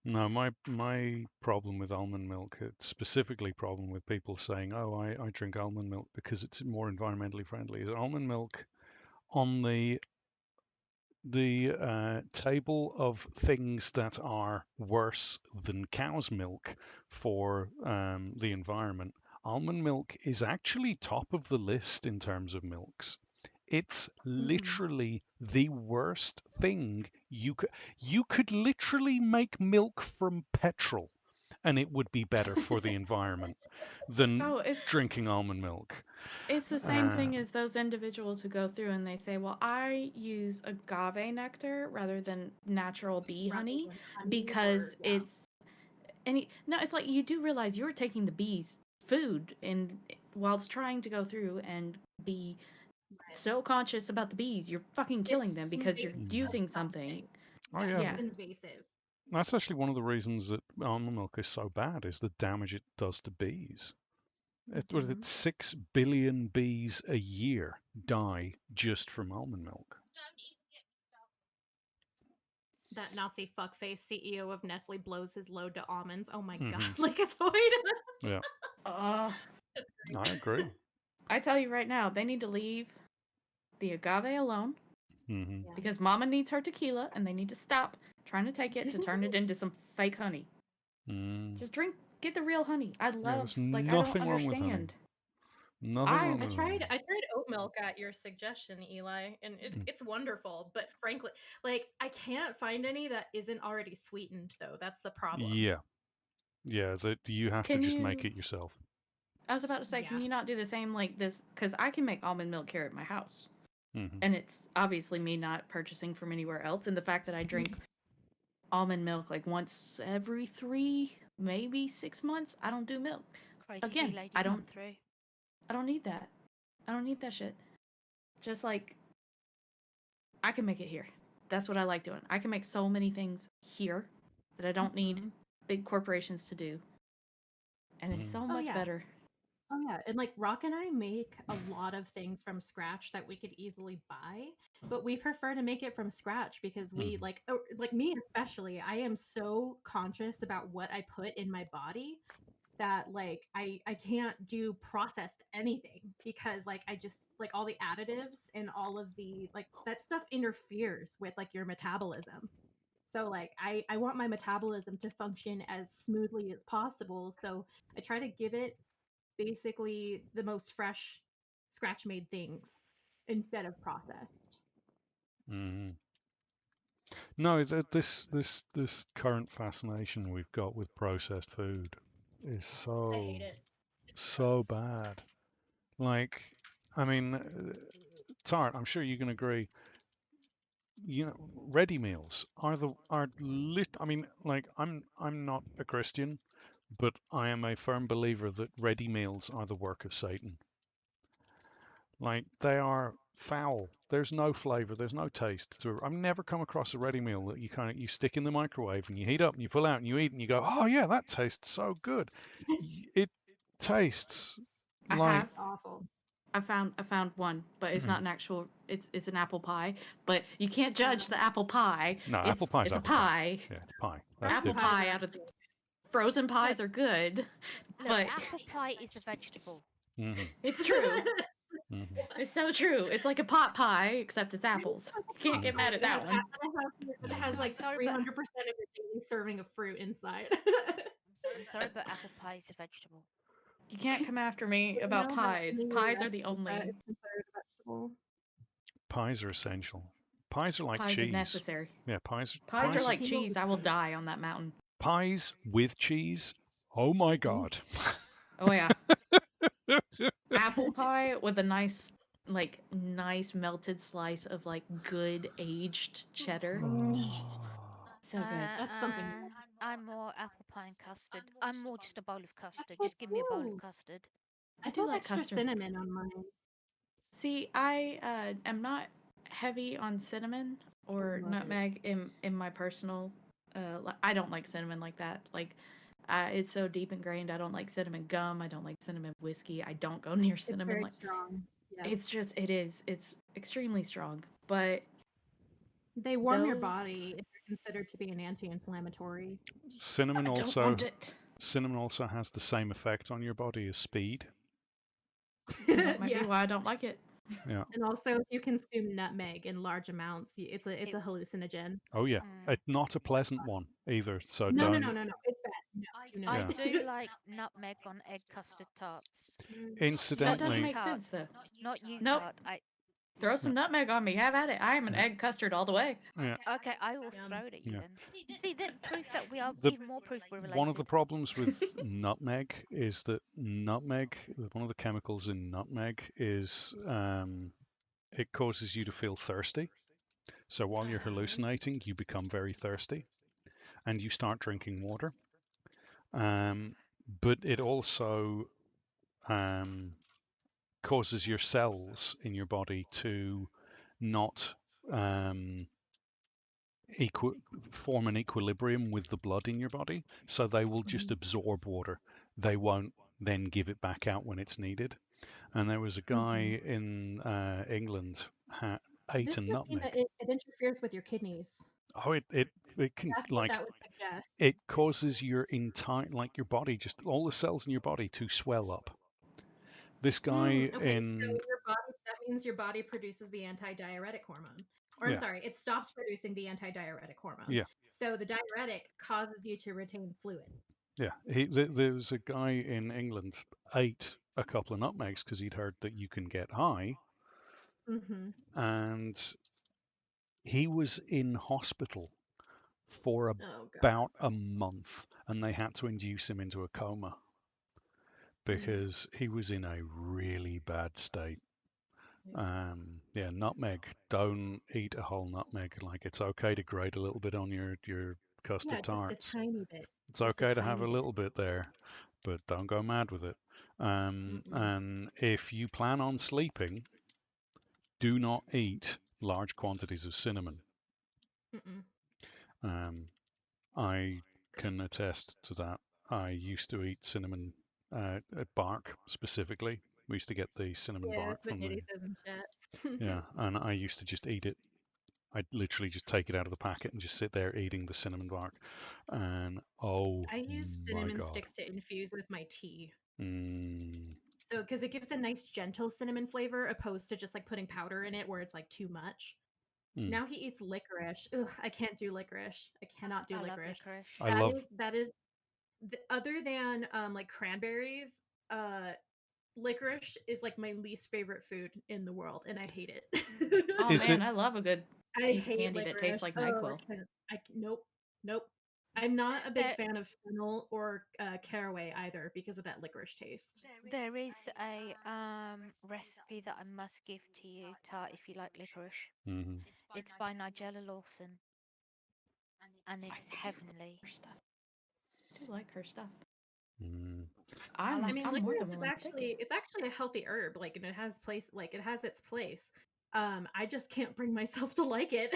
No, my problem with almond milk, it's specifically problem with people saying, "Oh, I drink almond milk because it's more environmentally friendly." Is almond milk on the table of things that are worse than cow's milk for the environment? Almond milk is actually top of the list in terms of milks. It's literally the worst thing you could literally make milk from petrol and it would be better for the environment than drinking almond milk. It's the same thing as those individuals who go through and they say, "Well, I use agave nectar rather than natural bee honey because it's no, it's like you do realize you're taking the bees' food and whilst trying to go through and be so conscious about the bees, you're fucking killing them because you're using something." Oh yeah, it's invasive. that's actually one of the reasons that almond milk is so bad is the damage it does to bees. It's 6 billion bees a year die just from almond milk. That Nazi fuckface CEO of Nestle blows his load to almonds. Oh my god, like it's way to... Yeah. I agree. I tell you right now, they need to leave the agave alone Mm-hmm. Yeah. because Mama needs her tequila and they need to stop trying to take it to turn it into some fake honey. Mm. Just get the real honey. I Yeah, love, there's like, I don't nothing wrong with honey. understand. Nothing wrong I with tried honey. oat milk at your suggestion, Eli, and it's wonderful. But frankly, like I can't find any that isn't already sweetened, though. That's the problem. Yeah. That you have to Can just make you, it yourself. I was about to say, can Yeah. you not do the same like this? Because I can make almond milk here at my house. Mm-hmm. And it's obviously me not purchasing from anywhere else. And the fact that I drink almond milk like once every 3, maybe 6 months, I don't do milk. Crazy Again, lady I come don't through. I don't need that. I don't need that shit. Just like I can make it here. That's what I like doing. I can make so many things here that I don't need big corporations to do. And it's so much better. Oh yeah, and like Rock and I make a lot of things from scratch that we could easily buy, but we prefer to make it from scratch because we like me especially, I am so conscious about what I put in my body that like I can't do processed anything because like I just like all the additives and all of the like that stuff interferes with like your metabolism. So like I want my metabolism to function as smoothly as possible. So I try to give it basically the most fresh scratch made things instead of processed. Mm-hmm. No, this current fascination we've got with processed food is I hate it. so bad. Like, I mean, Tart, I'm sure you can agree. Ready meals are lit. I mean, like, I'm not a Christian, but I am a firm believer that ready meals are the work of Satan. Like, they are foul. There's no flavor. There's no taste to it. I've never come across a ready meal that you stick in the microwave and you heat up and you pull out and you eat and you go, oh yeah, that tastes so good. It tastes I like have. Awful. I found one, but it's not Mhm. an actual. It's an apple pie, but you can't judge the apple pie. No, apple pie's It's a apple pie. pie. Yeah, it's pie. That's Apple different. pie out of the frozen pies are good, Look, but apple pie is a vegetable. Hmm. it's true. Hmm. It's so true. It's like a pot pie, except it's apples. You can't get mad at that one. It has like Sorry, 300% but of your daily serving of fruit inside. I'm sorry, but apple pie is a vegetable. You can't come after me You about know that in pies. the Pies are US, the that only it's considered a vegetable. Pies are essential. Pies are like pies are cheese. necessary. Yeah, pies Pies are like People cheese. I will die on that mountain. pies with cheese. Oh my God. Oh yeah. Apple pie with a nice melted slice of like good aged cheddar. So good. That's something. I'm more apple pie and custard. I'm more just a bowl of custard. That's Just give me a bowl of too. custard. I I do put like extra custard. cinnamon on mine. See, I am not heavy on cinnamon or Love it. nutmeg in my personal. I don't like cinnamon like that. Like, it's so deep ingrained. I don't like cinnamon gum. I don't like cinnamon whiskey. I don't go near It's cinnamon. very Like, strong. Yes. it's just it's extremely strong. But They warm your those body if they're considered to be an anti-inflammatory. Cinnamon I don't also want it. cinnamon also has the same effect on your body as speed. That might be Yeah. why I don't like it. Yeah. And also, if you consume nutmeg in large amounts, it's a hallucinogen. Oh yeah. It's not a pleasant one either. So No, don't. no. It's bad. No, do I not. do like nutmeg on egg custard tarts. That does Incidentally, make sense though. Not you Nope. tart. Throw some nutmeg on me. Have at it. I am an egg custard all the way. yeah. Okay, I will Yum. throw it at you Yeah. then. See, that proof that we are The even more proof we're related. one of the problems with nutmeg is that one of the chemicals in nutmeg is it causes you to feel thirsty. So while you're hallucinating, you become very thirsty, and you start drinking water. But it also causes your cells in your body to not form an equilibrium with the blood in your body, so they will just absorb water. They won't then give it back out when it's needed. And there was a guy in England ate This a would mean nutmeg. that it interferes with your kidneys. Oh, it can That's what like that would suggest. it causes your entire your body, just all the cells in your body to swell up. This guy Okay, so in your body, that means your body produces the antidiuretic hormone. Or I'm Yeah. sorry, it stops producing the antidiuretic hormone. Yeah. So the diuretic causes you to retain fluid. Yeah. There was a guy in England ate a couple of nutmegs because he'd heard that you can get high, Mm-hmm. and he was in hospital for Oh god. about a month, and they had to induce him into a coma because he was in a really bad state. Yeah, nutmeg. Don't eat a whole nutmeg. Like, it's okay to grate a little bit on your custard Yeah, just a tarts. tiny bit. It's Just a okay to have tiny a bit. little bit there, but don't go mad with it. Mm-mm. And if you plan on sleeping, do not eat large quantities of cinnamon. Mm-mm. I can attest to that. I used to eat cinnamon bark specifically. We used to get the cinnamon Yeah, bark that's what from the Nitty says in chat. yeah, and I used to just eat it. I'd literally just take it out of the packet and just sit there eating the cinnamon bark, and oh I use my cinnamon god. sticks to infuse with my tea. Mm. So, because it gives a nice gentle cinnamon flavor opposed to just like putting powder in it where it's like too much. Mm. Now he eats licorice. Ugh, I can't do licorice. I cannot do I love licorice. licorice. I love That is other than like cranberries, licorice is like my least favorite food in the world, and I hate it. Oh Is man, it I love a good I piece of hate candy that tastes licorice. like Oh, NyQuil. nope. I'm not a big There, fan of fennel or caraway either because of that licorice taste. there is a recipe that I must give to you, Tart, if you like licorice. mhm. It's by Nigella Lawson, and I it's do heavenly. her stuff. I do like her stuff. Mm. I'm like I mean, I'm more licorice than is willing to take it. it's actually a healthy herb, like, and it has place, like it has its place. I just can't bring myself to like it.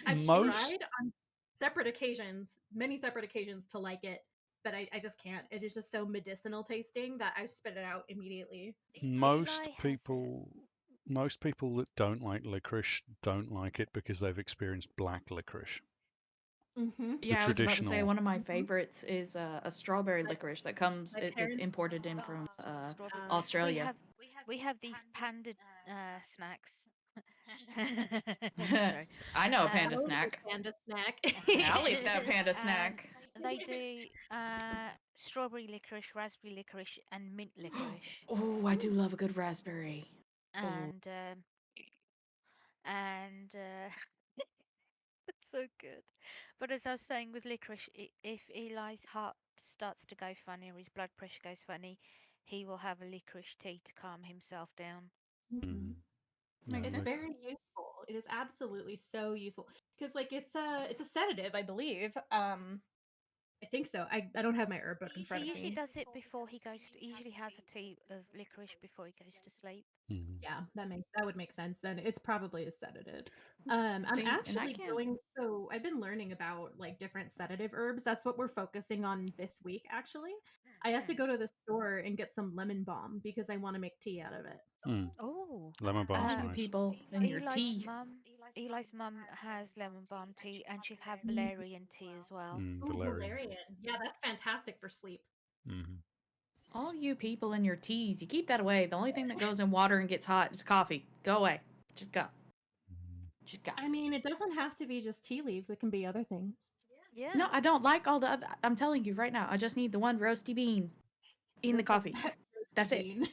I've Most tried on many separate occasions to like it, but I just can't. It is just so medicinal tasting that I spit it out immediately. most Eli has it. people most people that don't like licorice don't like it because they've experienced black licorice, Mm-hmm. the Yeah, I was about to say traditional. one of my Mm-hmm. favorites is a strawberry My, licorice that comes. my It gets parents, imported in Oh, from strawberry. We Australia. have these panda snacks. Sorry. I know a Um, panda oh, the snack. panda snack. I'll eat that panda and snack. they do strawberry licorice, raspberry licorice, and mint licorice. Oh, I do love a good raspberry. Oh, And and it's so good. But as I was saying with licorice, if Eli's heart starts to go funny or his blood pressure goes funny, he will have a licorice tea to calm himself down. Mhm. No, makes It's sense. very useful. It is absolutely so useful because like it's a sedative, I believe. I think so. I don't have my herb book in He front of usually me. does it before he goes to. He usually has a tea of licorice before he goes to sleep. Yeah, that would make sense then. It's probably a sedative. I'm See, and I actually can't. so I've been learning about like different sedative herbs. That's what we're focusing on this week actually. I have to go to the store and get some lemon balm because I want to make tea out of it. Oh, lemon All balm's you nice. people and your tea. Eli's mum has lemon balm tea, and she'll have valerian tea as well. Ooh, Valerian. valerian. Yeah, that's fantastic for sleep. Mm-hmm. All you people and your teas. You keep that away. The only thing that goes in water and gets hot is coffee. Go away. Just go. Just go. I mean, it doesn't have to be just tea leaves. It can be other things. Yeah. No, I don't like all the other. I'm telling you right now. I just need the one roasty bean in the coffee. That's it. Bean.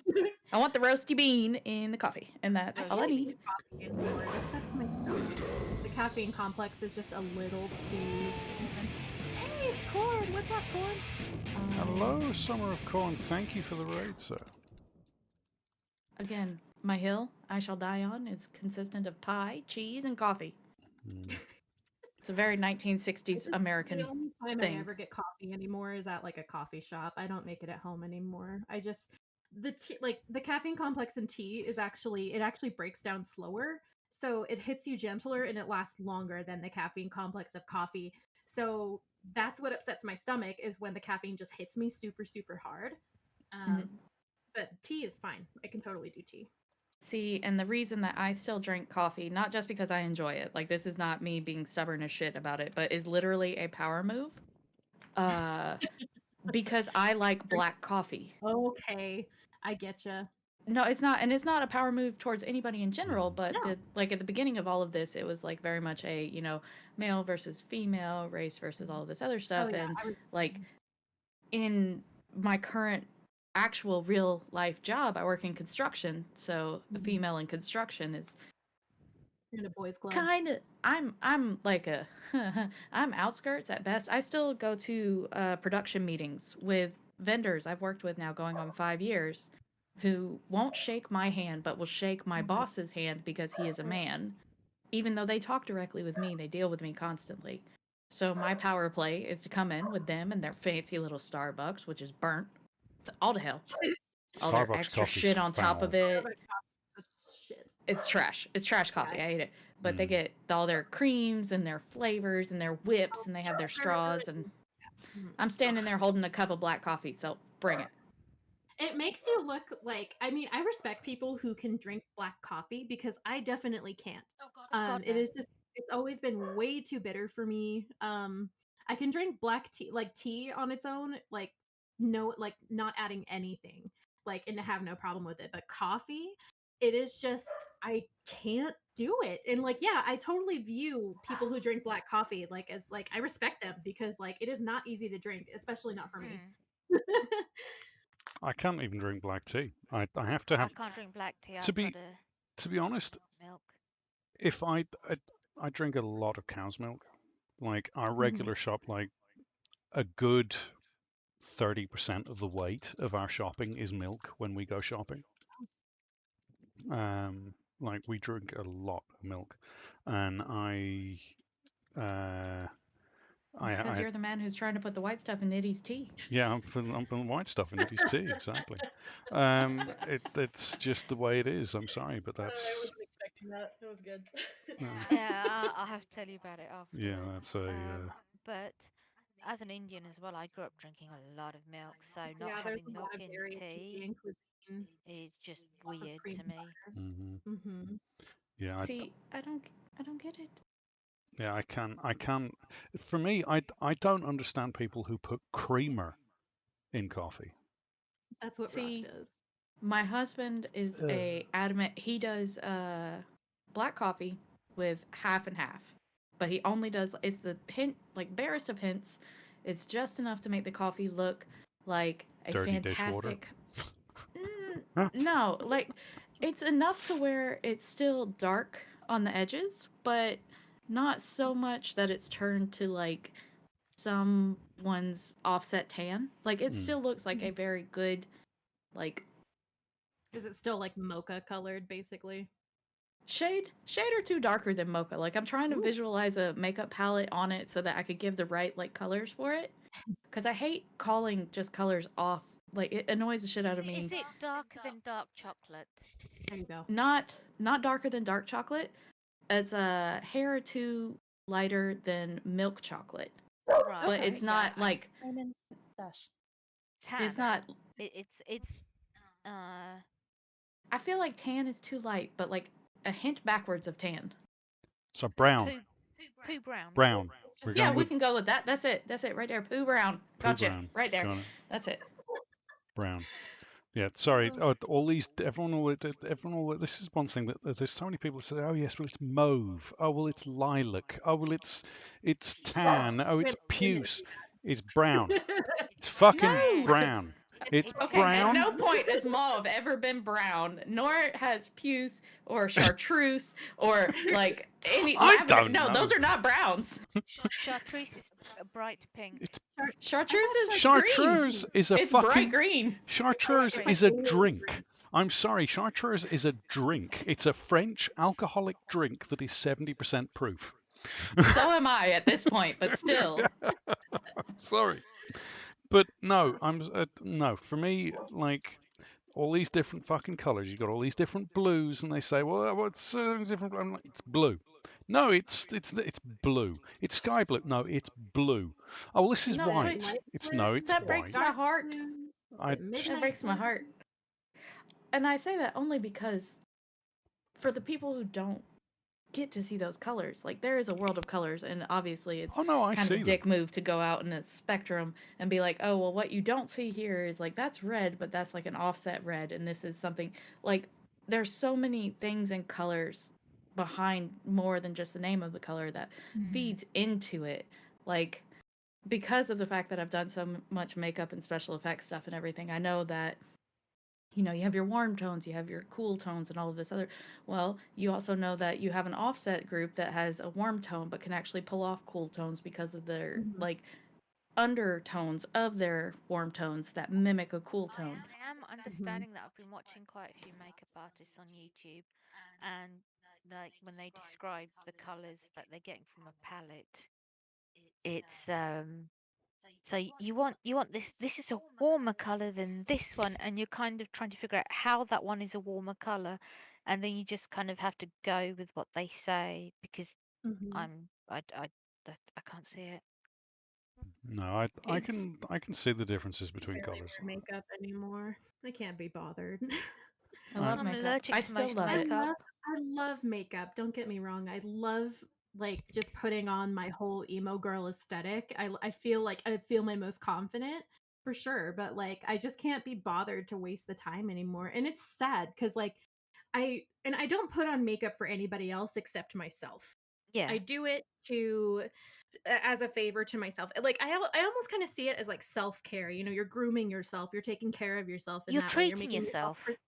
I want the roasty bean in the coffee, and that's I all I can't need. do coffee anymore. It upsets my stomach. The caffeine complex is just a little too intense. Hey, it's Corn. What's up, Corn? Hello, Summer of Corn. Thank you for the raid, sir. Again, my hill I shall die on is consistent of pie, cheese, and coffee. It's a very 1960s American The only time thing. I ever get coffee anymore is at like a coffee shop. I don't make it at home anymore. I just the tea, like the caffeine complex in tea is actually breaks down slower, so it hits you gentler and it lasts longer than the caffeine complex of coffee. So that's what upsets my stomach is when the caffeine just hits me super hard. Um, But tea is fine. I can totally do tea. See, and the reason that I still drink coffee, not just because I enjoy it, like this is not me being stubborn as shit about it, but is literally a power move. Because I like black coffee. Okay, I getcha. No, it's not, and it's not a power move towards anybody in general. But No. like at the beginning of all of this, it was like very much a male versus female, race versus all of this other stuff, Oh, yeah, and I was like in my current actual real life job, I work in construction, so a female in construction is in a boys' club. kind of I'm like a I'm outskirts at best. I still go to production meetings with vendors I've worked with now going on 5 years who won't shake my hand but will shake my boss's hand because he is a man. Even though they talk directly with me, they deal with me constantly. So my power play is to come in with them and their fancy little Starbucks, which is burnt to all to hell. All their Starbucks extra coffee's shit on top of foul. it. Shit. It's trash. It's trash coffee. Yeah. I hate it. But they get all their creams and their flavors and their whips and they have their straws and I'm standing there holding a cup of black coffee, so bring it. It makes you look like, I mean, I respect people who can drink black coffee because I definitely can't. God, It no. is just, it's always been way too bitter for me. I can drink black tea, like tea on its own, like no, like not adding anything, like, and to have no problem with it. But coffee, it is just, I can't do it. And like, yeah, I totally view people who drink black coffee like as like, I respect them because like it is not easy to drink, especially not for me. I can't even drink black tea. I have to I have can't drink black tea. to I've be got to be honest. milk. If I drink a lot of cow's milk, like our Mhm. regular shop, like a good 30% of the weight of our shopping is milk when we go shopping. Like we drink a lot of milk, and uh, It's because I you're the man who's trying to put the white stuff in Nitty's tea. yeah, I'm putting white stuff in Eddie's tea, exactly. It's just the way it is. I'm sorry, but I that's wasn't expecting that. That was good. Yeah, I'll have to tell you about it yeah, afterwards. that's a But as an Indian as well, I grew up drinking a lot of milk, so not Yeah, there's having a lot milk of in dairy in tea Indian cuisine. is just Lots of weird cream to me. butter. yeah, See, I don't get it. yeah. I can. For me, I don't understand people who put creamer in coffee. That's what Rock See, does. my husband is a adamant. He does black coffee with half and half, but he only does. It's the hint, like barest of hints. It's just enough to make the coffee look like a Dirty dishwater. fantastic. No, like it's enough to where it's still dark on the edges, but not so much that it's turned to like someone's offset tan. Like it still looks like a very good like Is it still like mocha colored, basically? shade or two darker than mocha. Like I'm trying to Ooh. visualize a makeup palette on it so that I could give the right like colors for it. Because I hate calling just colors off. Like it annoys the shit out of me. Is it darker than dark chocolate? There you go. Not darker than dark chocolate. It's a hair or two lighter than milk chocolate. Right. But it's not like Tan. it's not. It's I feel like tan is too light, but like a hint backwards of tan. So brown, poo brown. brown. We're Yeah, going we with can go with that. That's it. That's it right there. Poo brown. poo Gotcha. brown. Right there. Got it. That's it. Brown. Yeah, sorry. All these, everyone will. This is one thing that there's so many people who say, "Oh yes, well it's mauve. Oh well it's lilac. Oh well it's tan. Oh it's puce. It's brown. It's fucking No. brown. It's Okay, at brown. no point has mauve ever been brown, nor has puce or chartreuse or like any I lavender. don't No, know. those are not browns. Chartreuse is a bright pink. It's Chartreuse is green. chartreuse is a It's fucking bright green. chartreuse is a drink. I'm sorry, chartreuse is a drink. It's a French alcoholic drink that is 70% proof. So am I at this point, but still. Sorry. But no, no. For me, like all these different fucking colors, you got all these different blues, and they say, well, what's different? I'm like, it's blue. No, it's blue. It's sky blue. No, it's blue. Oh, well, this is No, white. but It's that breaks white. my heart. That breaks my heart. And I say that only because for the people who don't get to see those colors. Like, there is a world of colors, and obviously it's Oh no, I kind of see a them. dick move to go out in a spectrum and be like, oh, well, what you don't see here is like, that's red, but that's like an offset red, and this is something like, there's so many things and colors behind more than just the name of the color that feeds into it. Like, because of the fact that I've done so much makeup and special effects stuff and everything, I know that, you know, you have your warm tones, you have your cool tones, and all of this other. Well, you also know that you have an offset group that has a warm tone but can actually pull off cool tones because of their like undertones of their warm tones that mimic a cool tone. I am understanding that I've been watching quite a few makeup artists on YouTube, and like when they describe the colors that they're getting from a palette, it's so you want this is a warmer color than this one, and you're kind of trying to figure out how that one is a warmer color, and then you just kind of have to go with what they say because I can't see it. No, I It's can see the differences between Barely colors. wear makeup anymore. I can't be bothered. I I, love I'm makeup. allergic I to still most love I it. makeup. love I love makeup. Don't get me wrong. I love like just putting on my whole emo girl aesthetic. I feel like I feel my most confident for sure, but like I just can't be bothered to waste the time anymore. And it's sad cuz like I don't put on makeup for anybody else except myself. Yeah, I do it to as a favor to myself. Like I almost kind of see it as like self-care. You know, you're grooming yourself, you're taking care of yourself in you're that way. You're treating making yourself yourself.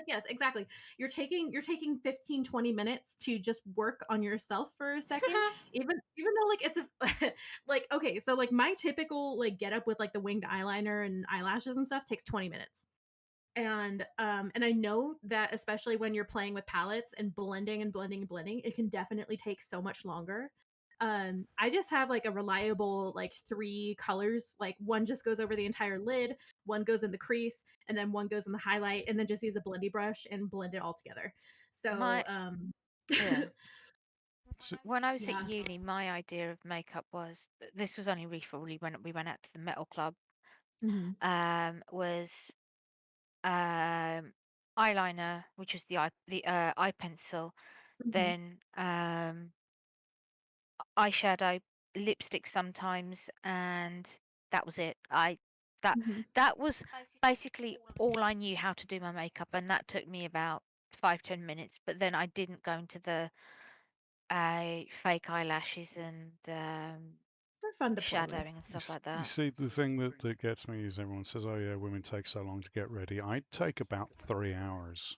yes, exactly. You're taking 15, 20 minutes to just work on yourself for a second. Even though like it's a like okay, so like my typical like get up with like the winged eyeliner and eyelashes and stuff takes 20 minutes. And I know that especially when you're playing with palettes and blending and blending and blending, it can definitely take so much longer. I just have like a reliable like three colors. Like one just goes over the entire lid, one goes in the crease, and then one goes in the highlight, and then just use a blendy brush and blend it all together. So My yeah. so, When I was at yeah. uni, my idea of makeup was this was only recently when we went out to the metal club. Hmm. Was eyeliner, which was the eye pencil, Hmm. then eyeshadow, lipstick sometimes, and that was it. That Hmm. that was basically all I knew how to do my makeup, and that took me about 5-10 minutes. But then I didn't go into the fake eyelashes and They're fun to play with. shadowing and stuff like you that. see, the thing that gets me is everyone says, "Oh yeah, women take so long to get ready." I take about 3 hours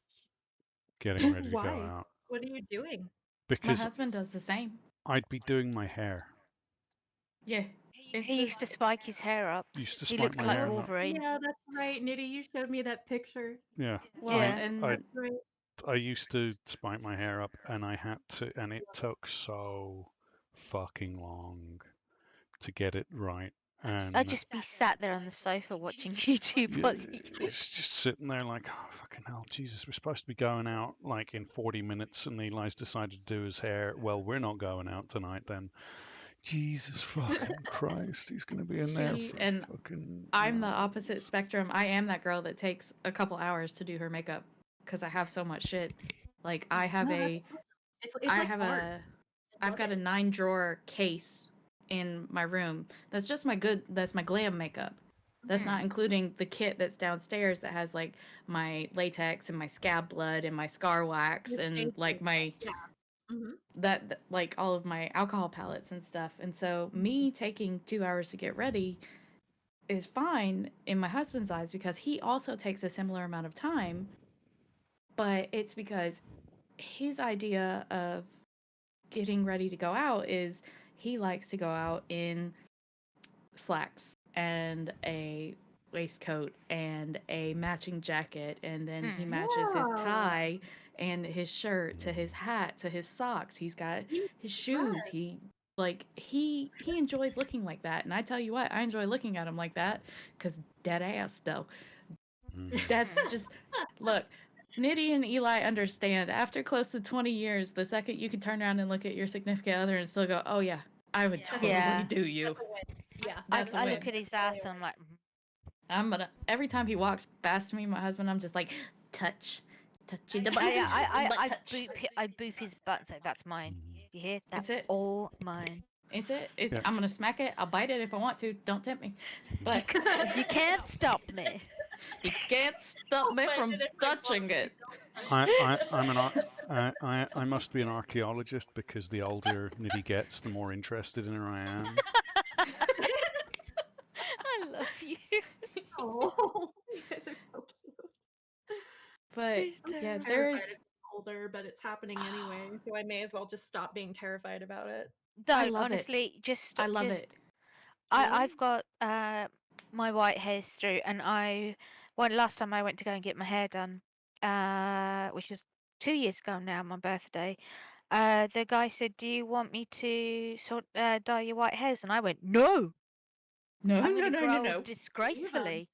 getting ready to go Why? out What are you doing? My because husband does the same. I'd be doing my hair. Yeah. It's He used this. to spike his hair up. Used to He spike looked my like hair. Oh, No, Wolverine. yeah, that's right, Nitty. You showed me that picture. yeah, Well, Yeah. I and That's right. I used to spike my hair up, and I had to, and it took so fucking long to get it right. I'd And just be sat there on the sofa watching YouTube yeah, while he it's just sitting there like, oh, fucking hell, Jesus, we're supposed to be going out like in 40 minutes, and Eli's decided to do his hair. Well, we're not going out tonight then. Jesus fucking Christ, he's gonna be in there see, for and fucking I'm the opposite hours. spectrum. I am that girl that takes a couple hours to do her makeup because I have so much shit. Like, No, that's awesome. It's I like have art. a, I I've love got a it. 9 drawer case in my room. That's my glam makeup. That's Hmm. not including the kit that's downstairs that has like my latex and my scab blood and my scar wax Your and face like and stuff. my Yeah. Hmm. like all of my alcohol palettes and stuff. And so me taking 2 hours to get ready is fine in my husband's eyes because he also takes a similar amount of time, but it's because his idea of getting ready to go out is he likes to go out in slacks and a waistcoat and a matching jacket, and then he Hmm. matches his Wow. tie and his shirt to his hat to his socks. He's got You his shoes. He enjoys looking like that, and I tell you what, I enjoy looking at him like that because dead ass though. That's Hmm. just look. Nitty and Eli understand. After close to 20 years, the second you can turn around and look at your significant other and still go, "Oh yeah, I would totally Yeah. do you." That's a win. Yeah, I That's a I win. look at his ass and I'm like, I'm gonna every time he walks past me, my husband, I'm just like, touch, Touchy the butt. I touch. boop his butt and say, "That's mine." You hear? That's it. all mine. It's it. It's. Yeah. I'm gonna smack it. I'll bite it if I want to. Don't tempt me. But You can't stop me. you can't stop me from touching it. I must be an archaeologist because the older Niddy gets, the more interested in her I am. I love you. Oh, you guys are so cute. But He's yeah, terrible. there's. Terrified it's older, but it's happening anyway, so I may as well just stop being terrified about it. I Don't love it. honestly just. I love just, it. I've got my white hairs through, and last time I went to go and get my hair done, which was 2 years ago now, my birthday. The guy said, "Do you want me to dye your white hairs?" And I went, "No, No, I'm no, going to no, no, grow no. disgracefully."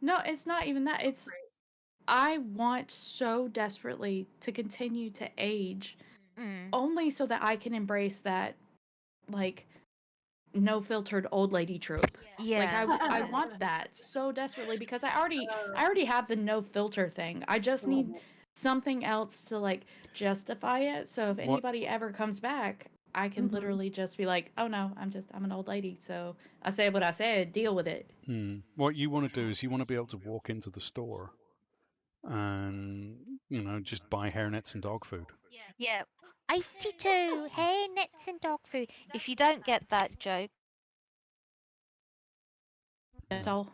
No, it's not even that. It's I want so desperately to continue to age, only so that I can embrace that, like, no filtered old lady trope. Yeah, Like I want that so desperately because I already have the no filter thing. I just need something else to like justify it. So if anybody ever comes back, I can literally just be like, "Oh no, I'm an old lady." So I said what I said. Deal with it. What you want to do is you want to be able to walk into the store and just buy hairnets and dog food. yeah. 82 hair nets and dog food. If you don't get that joke, That's all.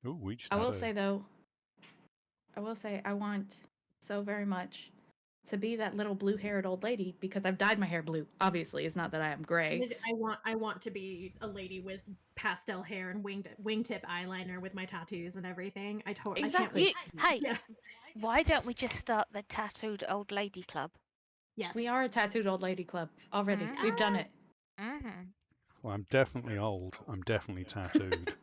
Oh, we just I had will a say though, I want so very much to be that little blue-haired old lady because I've dyed my hair blue. Obviously, it's not that I am gray. I want to be a lady with pastel hair and wingtip eyeliner with my tattoos and everything. I can't Exactly. wait. hey, Yeah. why don't we just start the tattooed old lady club? Yes. We are a tattooed old lady club already. Mhm. We've done it. Well, I'm definitely old. I'm definitely tattooed.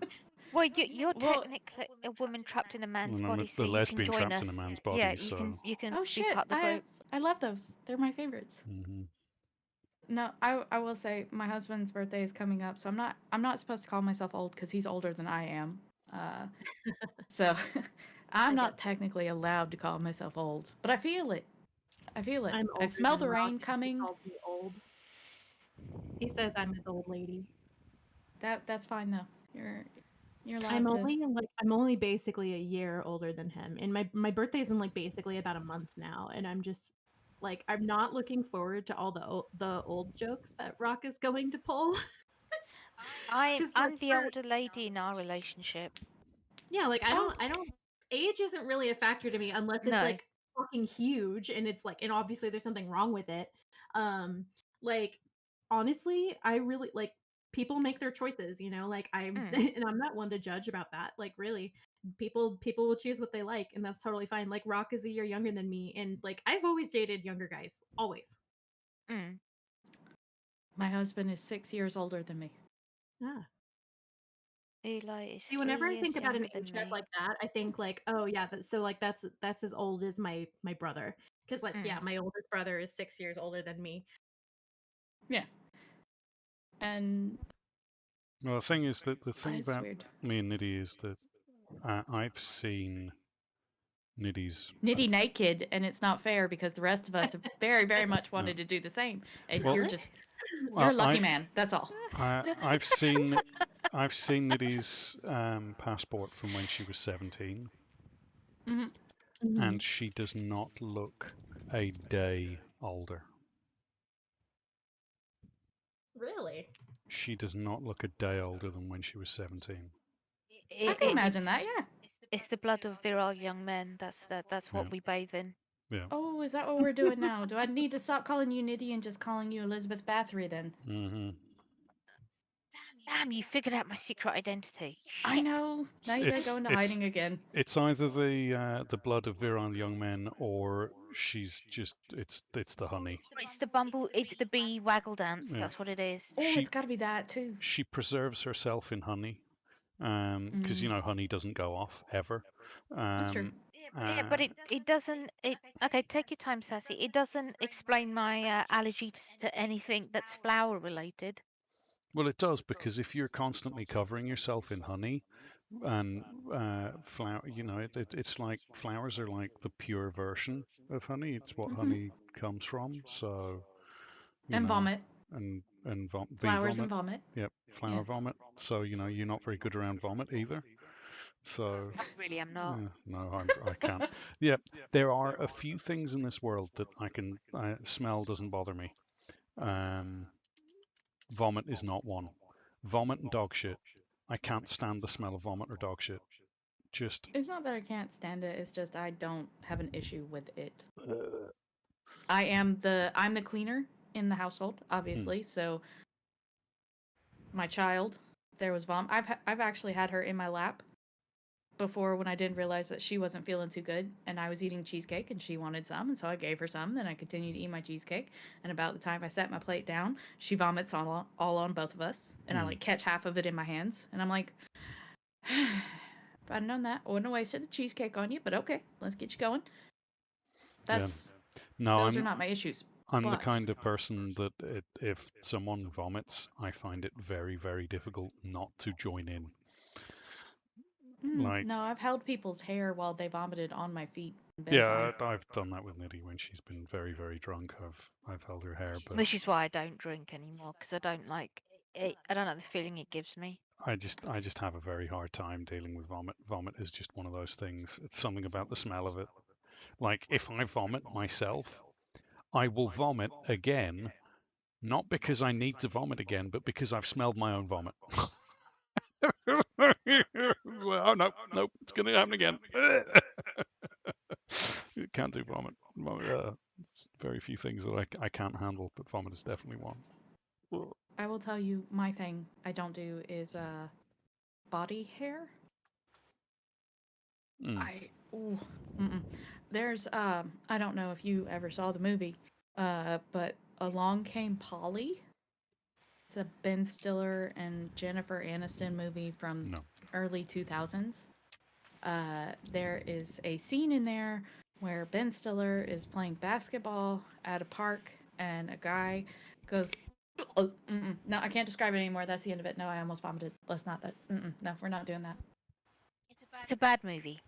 Well, you're Well- technically a woman trapped in a man's And I'm body, the so you can lesbian join trapped us. in a man's body. Yeah, So you can Oh be shit! part of the group. I love those. They're my favorites. No, I will say my husband's birthday is coming up, so I'm not supposed to call myself old because he's older than I am. So I'm not technically allowed to call myself old, but I feel it. I feel it. I'm I older smell than the Rock, rain and he coming. calls me old. He says I'm his old lady. That's fine though. You're allowed I'm only basically a year older than him, and my birthday's in like basically about a month now, and I'm just like I'm not looking forward to all the old jokes that Rock is going to pull. I'm the older lady in our relationship. Yeah, like I don't age isn't really a factor to me unless it's No. like fucking huge and it's like and obviously there's something wrong with it. Like honestly, I really like people make their choices, like I'm and I'm not one to judge about that. Like really, people will choose what they like and that's totally fine. Like Rock is a year younger than me and like I've always dated younger guys, always. My husband is 6 years older than me. Yeah. Eli is See, whenever 3 I years think about an younger age than gap me. like that, I think like, oh yeah, that's as old as my brother. Because like, yeah, my oldest brother is 6 years older than me. Yeah. And well, the thing is that the thing it's about weird. me and Niddy is that I've seen Niddy's Nitty naked, and it's not fair because the rest of us have very, very much wanted to do the same, and Well, you're a lucky man. That's all. I've seen Niddy's passport from when she was 17, and she does not look a day older. Really? She does not look a day older than when she was 17. I can imagine that. Yeah. It's the blood of virile young men. That's what we bathe in. Yeah. Oh, is that what we're doing now? Do I need to stop calling you Nitty and just calling you Elizabeth Bathory then? Damn, you figured out my secret identity. Shit. I know. Now you gotta go into hiding again. It's either the blood of virile young men, or she's just it's the honey. It's the bumble. It's the bee waggle dance. Yeah. That's what it is. Oh, it's got to be that too. She preserves herself in honey, because honey doesn't go off ever. That's true. Yeah, but it doesn't. Okay, take your time, Sassy. It doesn't explain my allergy to anything that's flower related. Well, it does, because if you're constantly covering yourself in honey, and flower. It's like flowers are like the pure version of honey. It's what honey comes from. So And vomit. and bee Flowers vomit. and vomit. Yep, flower vomit. So you're not very good around vomit either. So I really am not. no, I can't. Yeah, there are a few things in this world that smell doesn't bother me. Vomit is not one. Vomit and dog shit. I can't stand the smell of vomit or dog shit. Just It's not that I can't stand it. It's just I don't have an issue with it. uh, I'm the cleaner in the household, obviously. So my child, there was vomit. I've actually had her in my lap before when I didn't realize that she wasn't feeling too good, and I was eating cheesecake and she wanted some, and so I gave her some. Then I continued to eat my cheesecake, and about the time I set my plate down, she vomits all on both of us, and I like catch half of it in my hands, and I'm like, if I'd known that, I wouldn't have wasted the cheesecake on you. But okay, let's get you going. That's no, those are not my issues. I'm the But kind of person that if someone vomits, I find it very, very difficult not to join in. Like, no, I've held people's hair while they vomited on my feet. yeah, I've done that with Niddy when she's been very, very drunk. I've held her hair, but Which is why I don't drink anymore, because I don't like it. I don't like the feeling it gives me. I just have a very hard time dealing with vomit. Vomit is just one of those things. It's something about the smell of it. Like if I vomit myself, I will vomit again, not because I need to vomit again, but because I've smelled my own vomit. It's like, oh no, nope, it's gonna happen again. Can't do vomit. Very few things that I can't handle, but vomit is definitely one. I will tell you, my thing I don't do is body hair. There's I don't know if you ever saw the movie, but Along Came Polly. It's a Ben Stiller and Jennifer Aniston movie from early 2000s. There is a scene in there where Ben Stiller is playing basketball at a park and a guy goes, no, I can't describe it anymore. That's the end of it. No, I almost vomited. Let's not that. No, we're not doing that. It's a bad movie.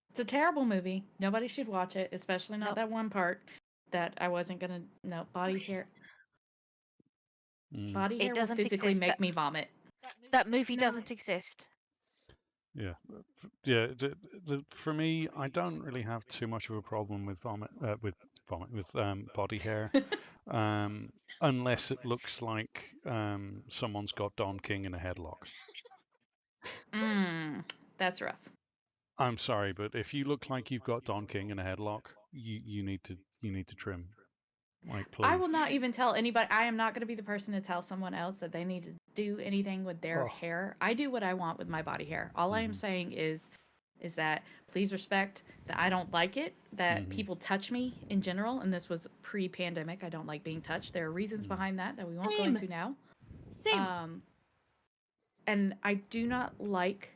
It's a terrible movie. Nobody should watch it, especially not that one part that I wasn't gonna. No, body hair. Body hair will physically make me vomit. That movie doesn't exist. Yeah. For me, I don't really have too much of a problem with body hair, unless it looks like someone's got Don King in a headlock. That's rough. I'm sorry, but if you look like you've got Don King in a headlock, you need to trim. Like, please. I will not even tell anybody. I am not going to be the person to tell someone else that they need to do anything with their hair. I do what I want with my body hair. All I am saying is that please respect that I don't like it, that people touch me in general, and this was pre-pandemic. I don't like being touched. There are reasons behind that we won't go into now. Same. And I do not like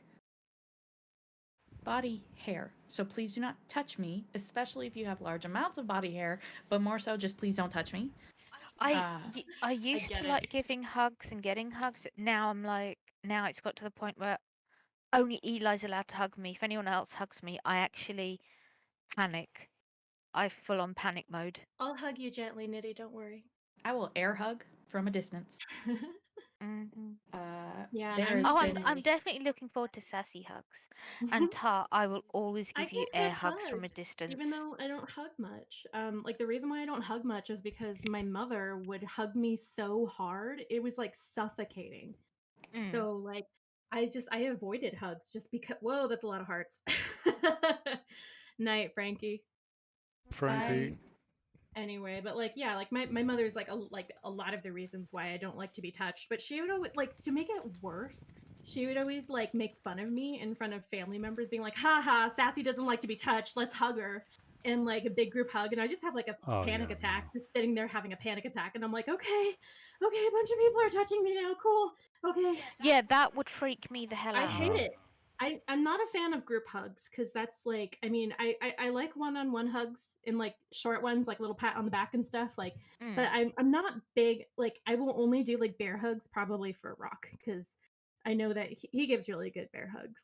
body hair. So please do not touch me, especially if you have large amounts of body hair, but more so just please don't touch me. I used to like giving hugs and getting hugs. Now it's got to the point where only Eli's allowed to hug me. If anyone else hugs me, I actually panic. I full on panic mode. I'll hug you gently, Nitty, don't worry. I will air hug from a distance. I'm definitely looking forward to sassy hugs. And Tart, I will always give you air hugs from a distance. Even though I don't hug much. Like the reason why I don't hug much is because my mother would hug me so hard, it was like suffocating. So like I avoided hugs just because. Whoa, that's a lot of hearts. Night, Frankie. Anyway, but like yeah, like my mother's like a lot of the reasons why I don't like to be touched, but she would always, like, to make it worse, she would always like make fun of me in front of family members, being like, haha, Sassy doesn't like to be touched, let's hug her, and like a big group hug, and I just have like a panic attack, just sitting there having a panic attack, and I'm like, okay, a bunch of people are touching me now, cool, okay. Yeah, that would freak me the hell out. I hate it. I'm not a fan of group hugs, because that's like, I mean, I like one-on-one hugs and like short ones, like little pat on the back and stuff, like, but I'm not big, like I will only do like bear hugs probably for Rock, because I know that he gives really good bear hugs.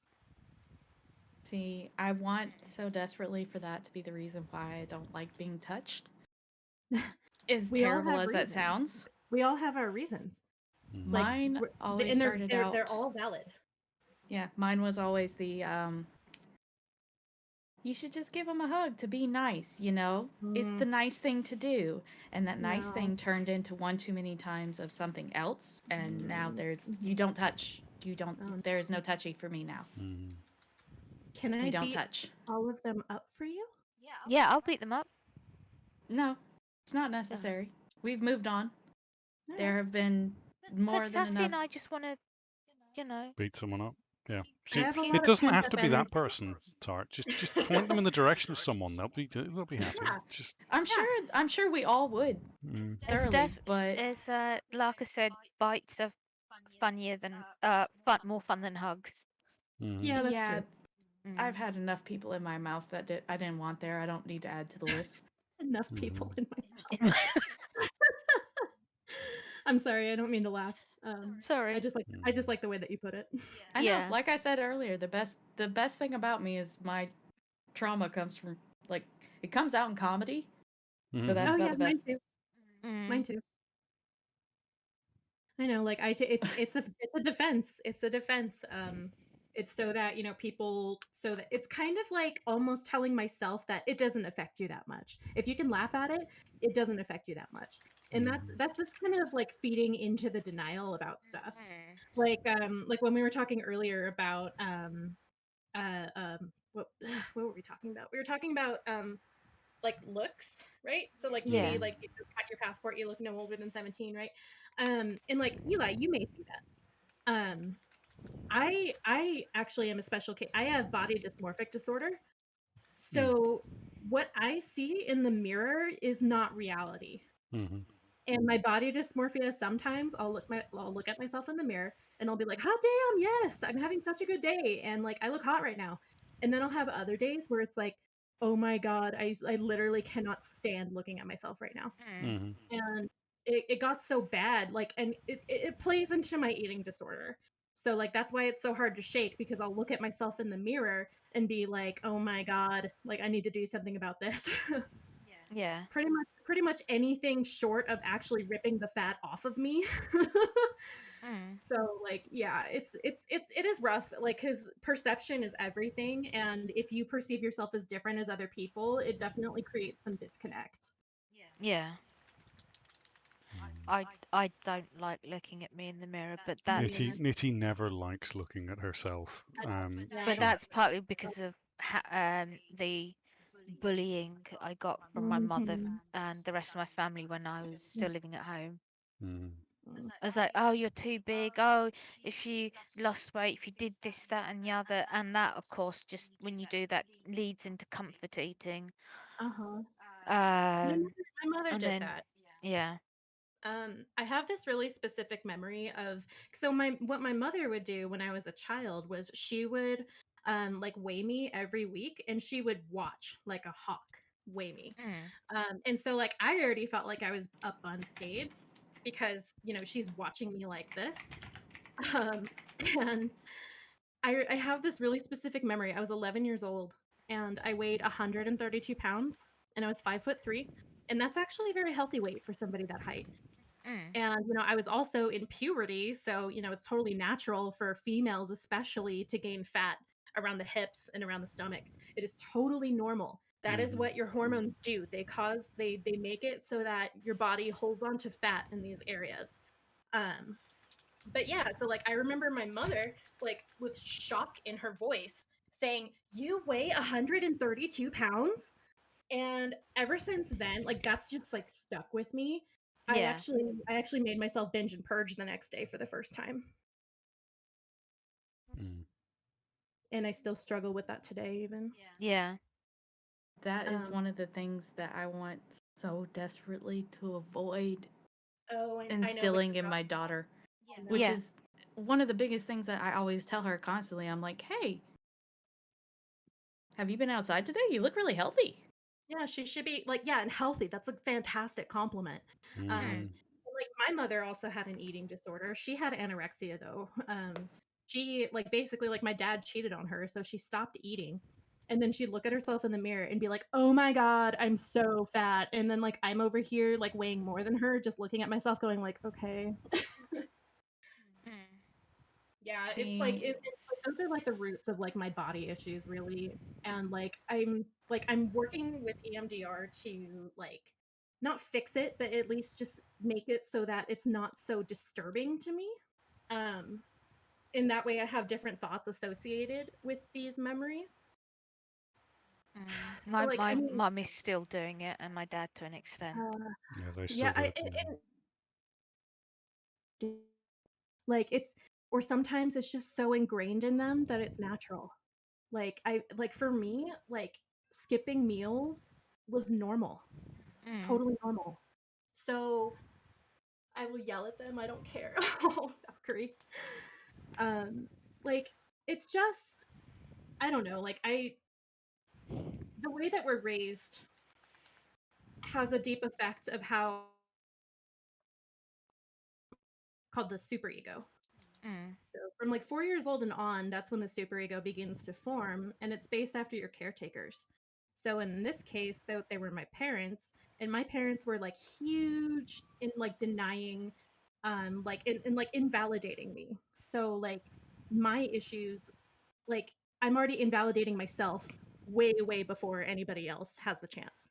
See, I want so desperately for that to be the reason why I don't like being touched. As We all terrible have as that reasons. sounds. We all have our reasons. Like Mine always and started out. they're all valid. Yeah, mine was always the you should just give them a hug to be nice, you know? It's the nice thing to do. And that nice No. thing turned into one too many times of something else. And now there's, you don't touch. You don't, there's no touchy for me now. Can I We don't beat touch. all of them up for you? Yeah, I'll beat them up. No, it's not necessary. We've moved on. All There right. have been more But than Sassy enough. and I just want to, you know. Beat someone up. Yeah. I See, have a lot it of doesn't have pent-up to be that energy. person, Tart. Just point them in the direction of someone. They'll be happy. Yeah. Just I'm sure we all would thoroughly, but As Larka said, bites are funnier than more fun than hugs. Yeah, that's true. I've had enough people in my mouth that I didn't want there. I don't need to add to the list. Enough people in my mouth. I'm sorry, I don't mean to laugh. Sorry. I just like the way that you put it. I know. Like I said earlier, the best thing about me is my trauma comes from like it comes out in comedy. So that's about the best. Mine too. I know, like it's a defense. It's a defense. It's so that people, so that it's kind of like almost telling myself that it doesn't affect you that much. If you can laugh at it, it doesn't affect you that much. And that's just kind of like feeding into the denial about stuff. Like when we were talking earlier about what were we talking about? We were talking about like looks, right? So like maybe like if you got your passport, you look no older than 17, right? And like Eli, you may see that. I actually am a special case. I have body dysmorphic disorder. So what I see in the mirror is not reality. And my body dysmorphia, sometimes I'll look at myself in the mirror and I'll be like, hot damn, yes, I'm having such a good day. And like, I look hot right now. And then I'll have other days where it's like, oh my God, I literally cannot stand looking at myself right now. And it got so bad, like, and it plays into my eating disorder. So like, that's why it's so hard to shake, because I'll look at myself in the mirror and be like, oh my God, like I need to do something about this. Yeah. Pretty much anything short of actually ripping the fat off of me. So like, yeah, it is rough, like, because perception is everything, and if you perceive yourself as different as other people, it definitely creates some disconnect. Yeah. I don't like looking at me in the mirror, but that's Nitty never likes looking at herself. but that's partly because of the bullying I got from my mother and the rest of my family when I was still living at home. I was like, oh, you're too big. Oh, if you lost weight, if you did this, that, and the other. And that, of course, just when you do that, leads into comfort eating. My mother and did then, that. Yeah. I have this really specific memory of, so what my mother would do when I was a child was she would like weigh me every week, and she would watch like a hawk weigh me. And so like I already felt like I was up on stage because she's watching me like this. And I have this really specific memory. I was 11 years old and I weighed 132 pounds and I was 5'3", and that's actually a very healthy weight for somebody that height. And I was also in puberty, so it's totally natural for females especially to gain fat around the hips and around the stomach. It is totally normal. That is what your hormones do. They make it so that your body holds on to fat in these areas. But yeah, so like I remember my mother, like, with shock in her voice saying, "You weigh 132 pounds?" And ever since then, like, that's just like stuck with me. I actually made myself binge and purge the next day for the first time. And I still struggle with that today even. Yeah. That is one of the things that I want so desperately to avoid instilling in my daughter, which is one of the biggest things that I always tell her constantly. I'm like, hey, have you been outside today? You look really healthy. Yeah, she should be like, yeah, and healthy. That's a fantastic compliment. Like my mother also had an eating disorder. She had anorexia though. she like basically like my dad cheated on her, so she stopped eating. And then she'd look at herself in the mirror and be like, "Oh my god, I'm so fat." And then like I'm over here like weighing more than her, just looking at myself going like, "Okay." Yeah, it's like See, it's like those are like the roots of like my body issues really. And like I'm working with EMDR to like not fix it, but at least just make it so that it's not so disturbing to me. Um in that way I have different thoughts associated with these memories. So, My like I my mean, mum is still doing it, and my dad to an extent. Yeah, they still yeah, do it to me. like it's or sometimes it's just so ingrained in them that it's natural. Like I like for me, like skipping meals was normal, totally normal. So I will yell at them. I don't care. Oh, Valkyrie. Um, like it's just I don't know. Like the way that we're raised has a deep effect of how called the superego. So from like 4 years old and on, that's when the superego begins to form, and it's based after your caretakers. So in this case, though, they were my parents, and my parents were like huge in like denying, like in like invalidating me. So like my issues, like I'm already invalidating myself way before anybody else has the chance.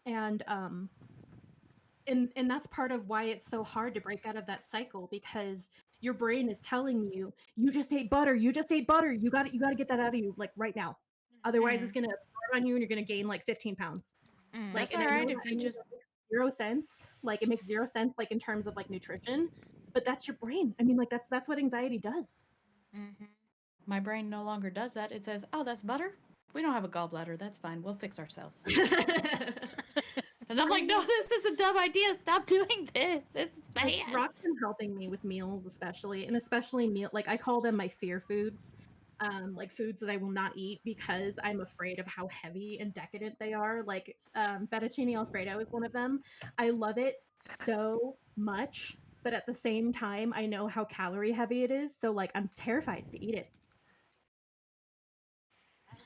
And and that's part of why it's so hard to break out of that cycle, because your brain is telling you, you just ate butter, you got to get that out of you like right now, otherwise it's going to absorb on you and you're going to gain like 15 pounds. Like, that's and all I know right that if you just. makes 0 sense, like it makes 0 sense like in terms of like nutrition, but that's your brain. I mean, like that's what anxiety does. My brain no longer does that. It says, "Oh, that's butter. We don't have a gallbladder. That's fine. We'll fix ourselves." And I'm like, "No, this is a dumb idea. Stop doing this. This is Like bad." Rock's been helping me with meals, especially meal. Like I call them my fear foods, like foods that I will not eat because I'm afraid of how heavy and decadent they are. Like fettuccine alfredo is one of them. I love it so much, but at the same time, I know how calorie heavy it is. So like I'm terrified to eat it.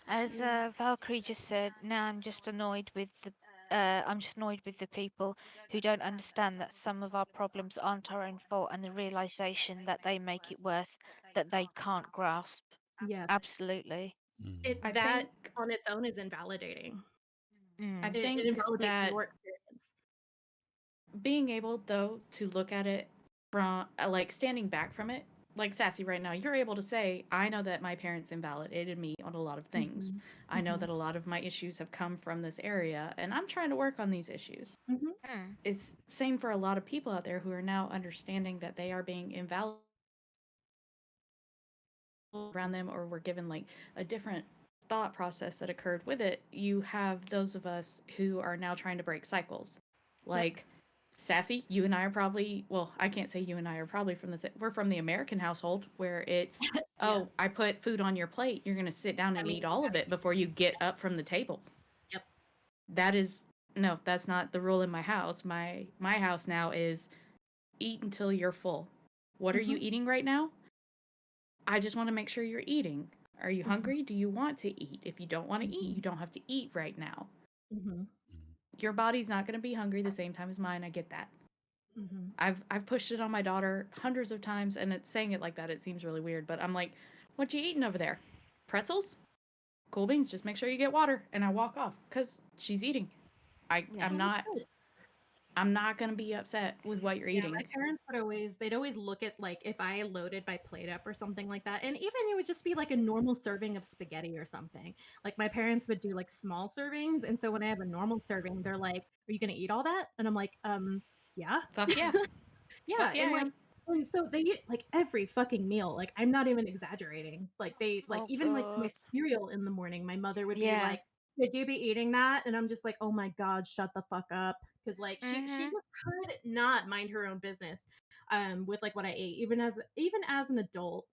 As Valkyrie just said, now I'm just annoyed with the. I'm just annoyed with the people who don't understand that some of our problems aren't our own fault, and the realization that they make it worse, that they can't grasp. Yes, Absolutely. I that think on its own is invalidating. I It think invalidates that your experience. being able though to look at it from like standing back from it, like Sassy right now, you're able to say, I know that my parents invalidated me on a lot of things. I know that a lot of my issues have come from this area, and I'm trying to work on these issues. It's same for a lot of people out there who are now understanding that they are being invalidated around them, or were given like a different thought process that occurred with it. You have those of us who are now trying to break cycles, like Sassy, you and I are probably, well, I can't say you and I are probably from we're from the American household where it's, oh, I put food on your plate, you're going to sit down and eat all of it before you get up from the table. Yep. That is, no, that's not the rule in my house. My house now is eat until you're full. What are you eating right now? I just want to make sure you're eating. Are you hungry? Do you want to eat? If you don't want to eat, you don't have to eat right now. Your body's not going to be hungry the same time as mine. I get that. I've pushed it on my daughter hundreds of times, and it's saying it like that. It seems really weird, but I'm like, "What you eating over there? Pretzels? Cool beans. Just make sure you get water." And I walk off because she's eating. I'm not gonna be upset with what you're eating. My parents they'd always look at like if I loaded my plate up or something like that, and even it would just be like a normal serving of spaghetti or something. Like my parents would do like small servings, and so when I have a normal serving, they're like, "Are you gonna eat all that?" And I'm like, yeah, Fuck yeah, yeah." Fuck yeah, And I like, am. and so they eat like every fucking meal. Like I'm not even exaggerating. Like they like even like my cereal in the morning, my mother would be like, "Should you be eating that?" And I'm just like, "Oh my god, shut the fuck up." Because like she just could not mind her own business with like what I ate, even as an adult.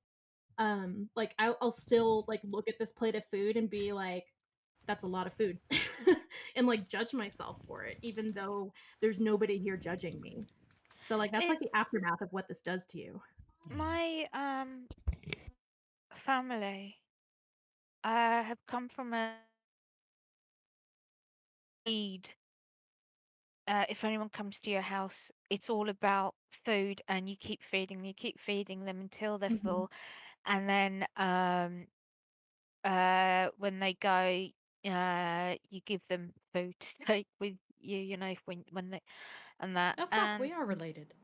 Like I'll still like look at this plate of food and be like, that's a lot of food. And like judge myself for it, even though there's nobody here judging me. So like that's like the aftermath of what this does to you. My family have come from a need. If anyone comes to your house, it's all about food, and you keep feeding them until they're Mhm. full, and then when they go, you give them food to take with you. You know, when they and that, Oh fuck, and we are related.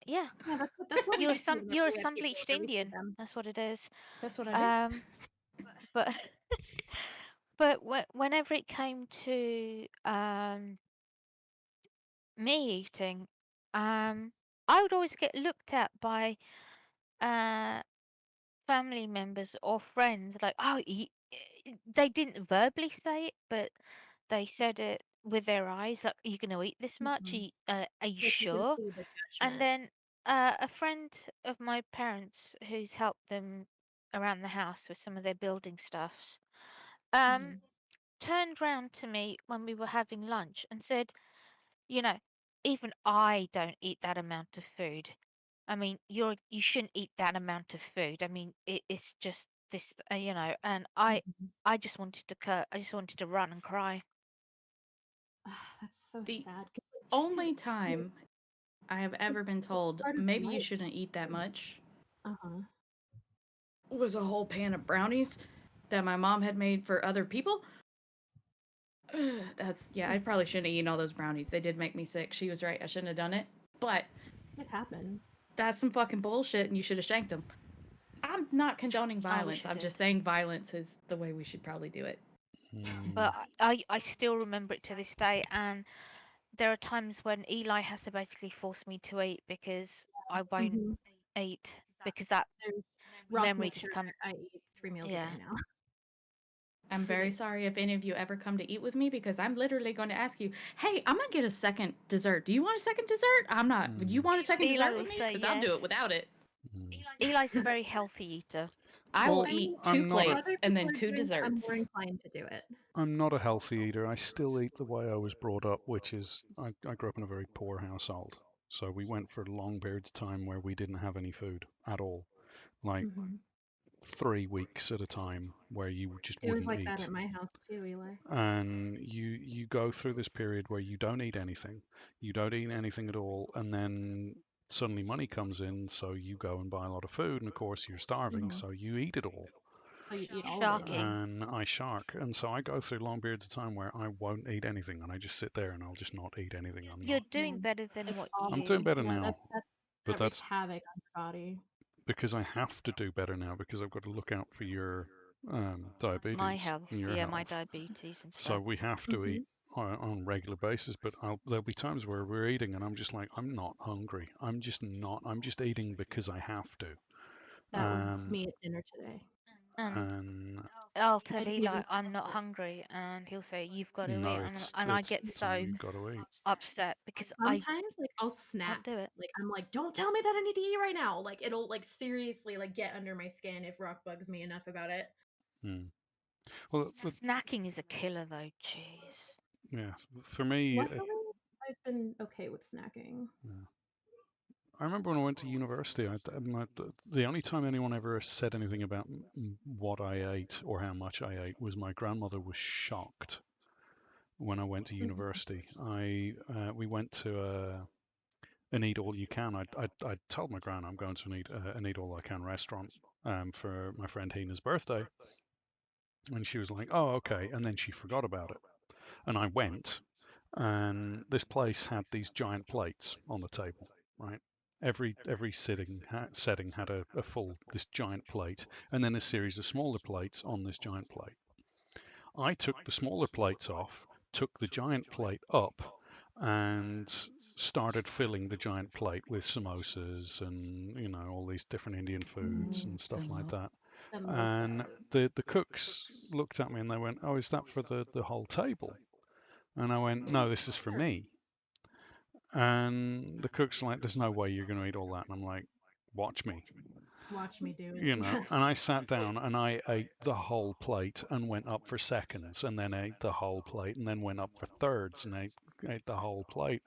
yeah, Yeah, that's what we you're do too. you're Whenever a we have sun people bleached over, we feed Indian. them. That's what it is. That's what I do. Um, but but whenever it came to me eating, I would always get looked at by uh family members or friends like, oh, they didn't verbally say it, but they said it with their eyes, like, "Are you going to eat this much? Mhm. Are you Like you can sure?" see the And judgment. then a friend of my parents who's helped them around the house with some of their building stuffs, um, Mhm. turned round to me when we were having lunch and said, you know, even I don't eat that amount of food. I mean, you shouldn't eat that amount of food. I mean, it's just this, and Mhm. I just wanted to I just wanted to run and cry. That's so The sad. only You know, time I have ever been it's told part of maybe you life. shouldn't eat that much Uh-huh. was a whole pan of brownies that my mom had made for other people. I probably shouldn't have eaten all those brownies. They did make me sick. She was right. I shouldn't have done it. But It happens. that's some fucking bullshit and you should have shanked them. I'm not condoning I wish violence. I I'm did, just saying violence is the way we should probably do it. but I still remember it to this day. And there are times when Eli has to basically force me to eat because I won't Mhm. eat because that There's Ross memory makes just sure come. I eat 3 meals a Yeah, day now. I'm very sorry if any of you ever come to eat with me because I'm literally going to ask you, hey, I'm going to get a second dessert. Do you want a second dessert? I'm not. Do you want a second Eli dessert will with me? say Because I'll do it yes. without it. Eli's a very healthy eater. I will Well, I eat mean, two I'm not if a plates other and people then are two doing it, I'm desserts. more inclined to do it. I'm not a healthy eater. I still eat the way I was brought up, which is I grew up in a very poor household. So we went for long periods of time where we didn't have any food at all, like Mhm. 3 weeks at a time, where you just It was wouldn't like that eat. at my house too, Eli. And you go through this period where you don't eat anything, at all, and then suddenly money comes in, so you go and buy a lot of food, and of course you're starving, Mhm. so you eat it all. So you eat all of it, yeah. Shocking. And I shark, and so I go through long periods of time where I won't eat anything, and I just sit there and I'll just not eat anything. You're Yeah. doing better than It's what I'm awful. doing better Yeah, now, but that wreaks that's havoc on your body. because I have to do better now because I've got to look out for your my diabetes health, and your yeah, my health. diabetes and So stuff. we have to eat Mhm. on a regular basis, but there'll be times where we're eating and I'm just like, I'm not hungry. I'm just not. I'm just eating because I have to. That was Um, me at dinner today. And and I'll I tell didn't Eli even I'm not finish it. hungry, and he'll say you've got to eat, no, and I get it's so you've got to eat. upset because I Sometimes, like, I'll can't snap. do it. Like, I'm like, "Don't tell me that I need to eat right now." Like, it'll, like, seriously, like, get under my skin if Rock bugs me enough about it. Hmm. Well, Snacking is a killer, though. Jeez. yeah, for me, Luckily, I've been okay with snacking. yeah. I remember when I went to university, the only time anyone ever said anything about what I ate or how much I ate was my grandmother was shocked when I went to Mhm. university. We went to an eat all you can. I told my gran I'm going to an eat all I can restaurant for my friend Hina's birthday, and she was like, "Oh, okay," and then she forgot about it, and I went, and this place had these giant plates on the table, right? Every setting had a full this giant plate, and then a series of smaller plates on this giant plate. I took the smaller plates off, took the giant plate up, and started filling the giant plate with samosas and all these different Indian foods and stuff like Samo. that. And Samosas. the cooks looked at me and they went, "Oh, is that for the whole table?" And I went, "No, this is for me." And the cook's like, "There's no way you're going to eat all that." And I'm like, "Watch me." Watch me do it. Yeah. And I sat down and I ate the whole plate and went up for seconds and then ate the whole plate and then went up for thirds and ate ate the whole plate.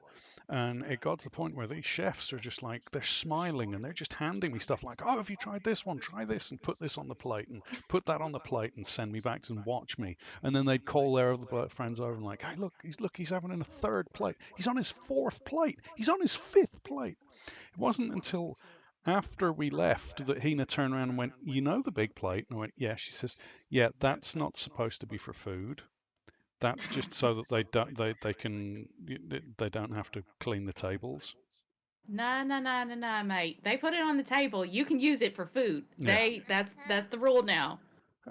And it got to the point where these chefs are just like, they're smiling and they're just handing me stuff like, oh, have you tried this one? Try this and put this on the plate and put that on the plate and send me back and watch me. And then they'd call their other friends over and like, hey, he's having a third plate. He's on his fourth plate. He's on his fifth plate. It wasn't until after we left that Hina turned around and went, you know the big plate? And I went, yeah. She says, yeah, that's not supposed to be for food. That's just so that they don't have to clean the tables. Nah, mate. They put it on the table. You can use it for food. Yeah. That's the rule now.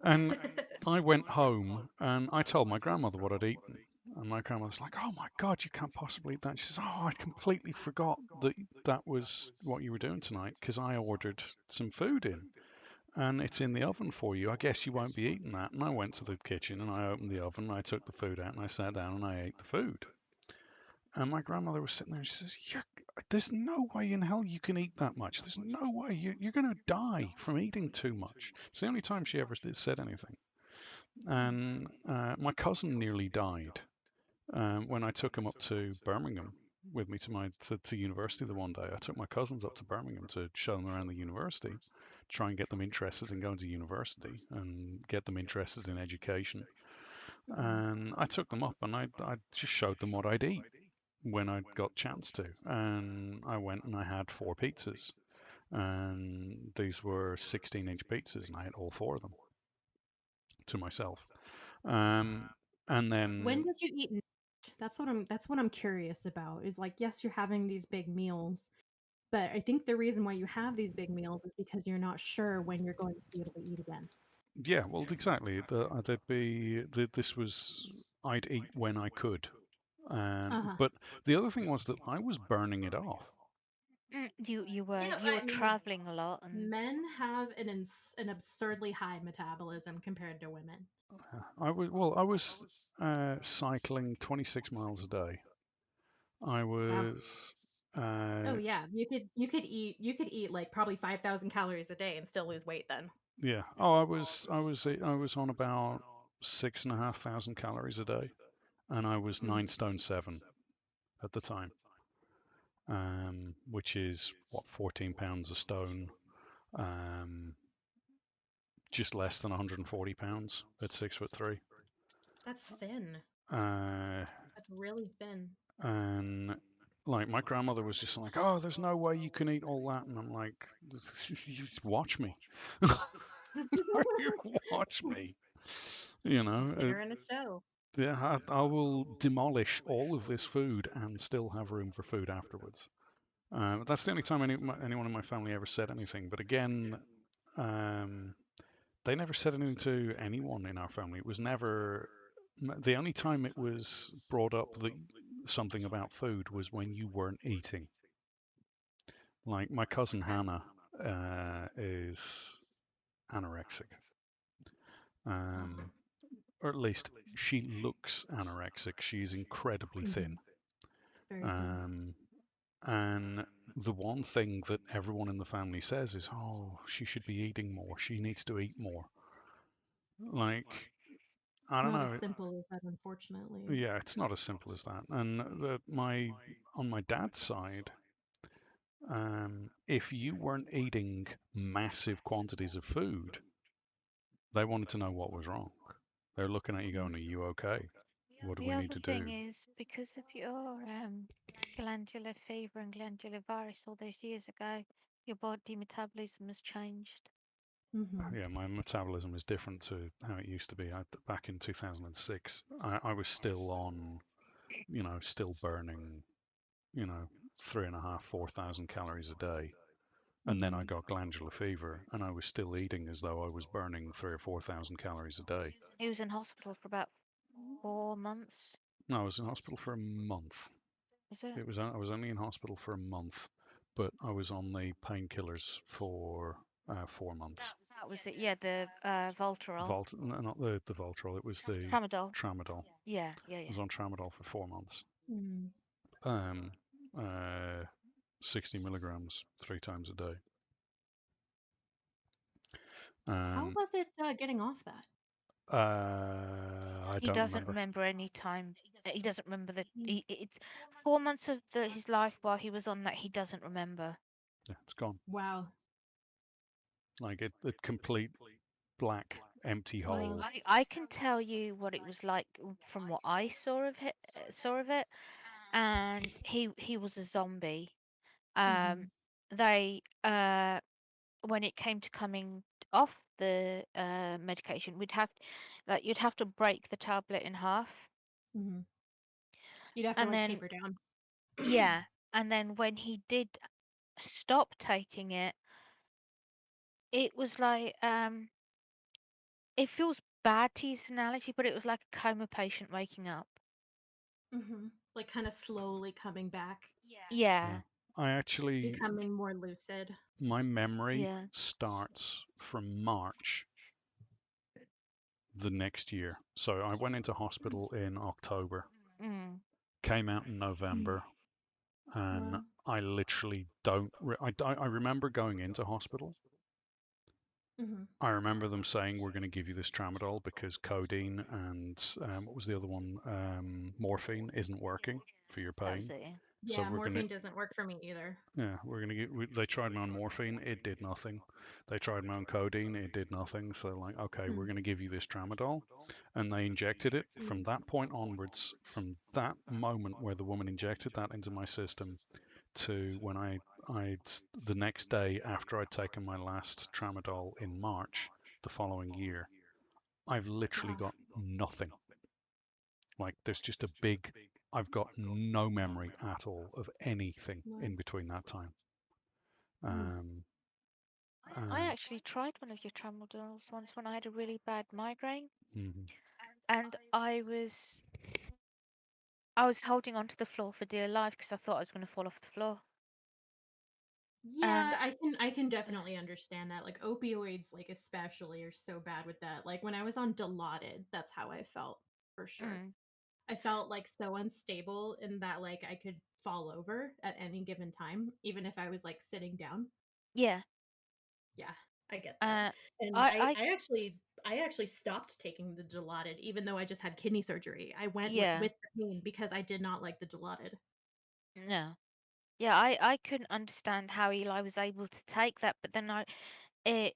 And I went home and I told my grandmother what I'd eaten. And my grandmother's like, oh my God, you can't possibly eat that. She says, oh, I completely forgot that was what you were doing tonight because I ordered some food in and it's in the oven for you. I guess you won't be eating that. And I went to the kitchen and I opened the oven and I took the food out and I sat down and I ate the food. And my grandmother was sitting there and she says, there's no way in hell you can eat that much. There's no way. You're going to die from eating too much. It's the only time she ever said anything. And my cousin nearly died when I took him up to Birmingham with me to university the one day. I took my cousins up to Birmingham to show them around the university, try and get them interested in going to university and get them interested in education. And I took them up and I just showed them what I'd eat when I got chance to. And I went and I had 4 pizzas. And these were 16-inch pizzas and I ate all 4 of them to myself. And then When did you eat? That's what I'm curious about. Is like, yes, you're having these big meals, but I think the reason why you have these big meals is because you're not sure when you're going to be able to eat again. yeah, well, exactly. This was I'd eat when I could, and but the other thing was that I was burning it off. You were Yeah, you I were mean, traveling a lot, and men have an absurdly high metabolism compared to women. I was cycling 26 miles a day. I Wow. was Oh yeah, you could eat like probably 5,000 calories a day and still lose weight then. yeah. Oh, I was on about 6,500 calories a day, and I was 9 stone 7 at the time, which is what 14 pounds a stone, just less than 140 pounds at 6'3". That's thin. Uh, That's really thin. and like my grandmother was just like, "Oh, there's no way you can eat all that," and I'm like, "Just watch me, watch me." You know, Put her in a show. yeah, I will demolish all of this food and still have room for food afterwards. That's the only time anyone in my family ever said anything. But again, um, they never said anything to anyone in our family. It was never the only time it was brought up that something about food was when you weren't eating. Like my cousin Hannah is anorexic, or at least she looks anorexic. She's incredibly thin. Very thin. And the one thing that everyone in the family says is, "Oh, she should be eating more. She needs to eat more." Like, I It's don't not as know. simple as that, unfortunately. Yeah, it's not as simple as that. And on my dad's side, if you weren't eating massive quantities of food, they wanted to know what was wrong. They're looking at you going, "Are you okay? What do the we need other to thing do?" is because of your glandular fever and glandular virus all those years ago, your body metabolism has changed. Yeah, my metabolism is different to how it used to be. Back in 2006, I was still on, still burning, 3.5, 4,000 calories a day. And then I got glandular fever, and I was still eating as though I was burning 3 or 4,000 calories a day. He was in hospital for about 4 months. No, I was in hospital for a month. Was it? I was only in hospital for a month, but I was on the painkillers for 4 months. That was it. Yeah, the Voltarol. No, not the Voltarol. It was the Tramadol. Tramadol. Yeah. I was on Tramadol for 4 months. Mm. Um, uh, 60 milligrams 3 times a day. How was it getting off that? I He don't doesn't remember. remember any time. He doesn't remember it's 4 months of his life while he was on that. He doesn't remember. Yeah, it's gone. Wow. Like it complete black, empty Wow. hole. I can tell you what it was like from what I saw of it, and he was a zombie. Mhm. They when it came to coming off the medication, you'd have to break the tablet in half, Mhm. You'd have to and like then taper down. yeah, and then when he did stop taking it, it was like it feels bad to use an analogy, but it was like a coma patient waking up. Like kind of slowly coming back, Yeah, Yeah. I actually, becoming more lucid. my memory yeah. starts from March the next year. So I went into hospital in October, Mm. came out in November, and Wow. I literally don't. I remember going into hospital. Mhm. I remember them saying we're going to give you this tramadol because codeine and what was the other one? Morphine isn't working for your That was pain. it. So Yeah, we're going to morphine doesn't work for me either. Yeah, we're gonna get. They tried me on morphine, it did nothing. They tried me on codeine, it did nothing. So like, okay, we're Hmm. gonna give you this tramadol, and they injected it. From Mm. that point onwards, from that moment where the woman injected that into my system to when I the next day after I'd taken my last tramadol in March the following year, I've literally Wow. got nothing. Like there's just a big. I've got no memory at all of anything Wow. in between that time. Mm. Um, I and actually tried one of your tramadols once when I had a really bad migraine, mhm. and I was holding onto the floor for dear life because I thought I was going to fall off the floor. And Yeah, I can definitely understand that. Like opioids, like especially, are so bad with that. Like when I was on Dilaudid, that's how I felt for sure. mm, I felt like so unstable in that like I could fall over at any given time, even if I was like sitting down. yeah, Yeah, I get that. uh, And I, I I, I actually I actually stopped taking the Dilaudid even though I just had kidney surgery. I went yeah, with the pain because I did not like the Dilaudid. no, yeah, I couldn't understand how Eli was able to take that, but then it,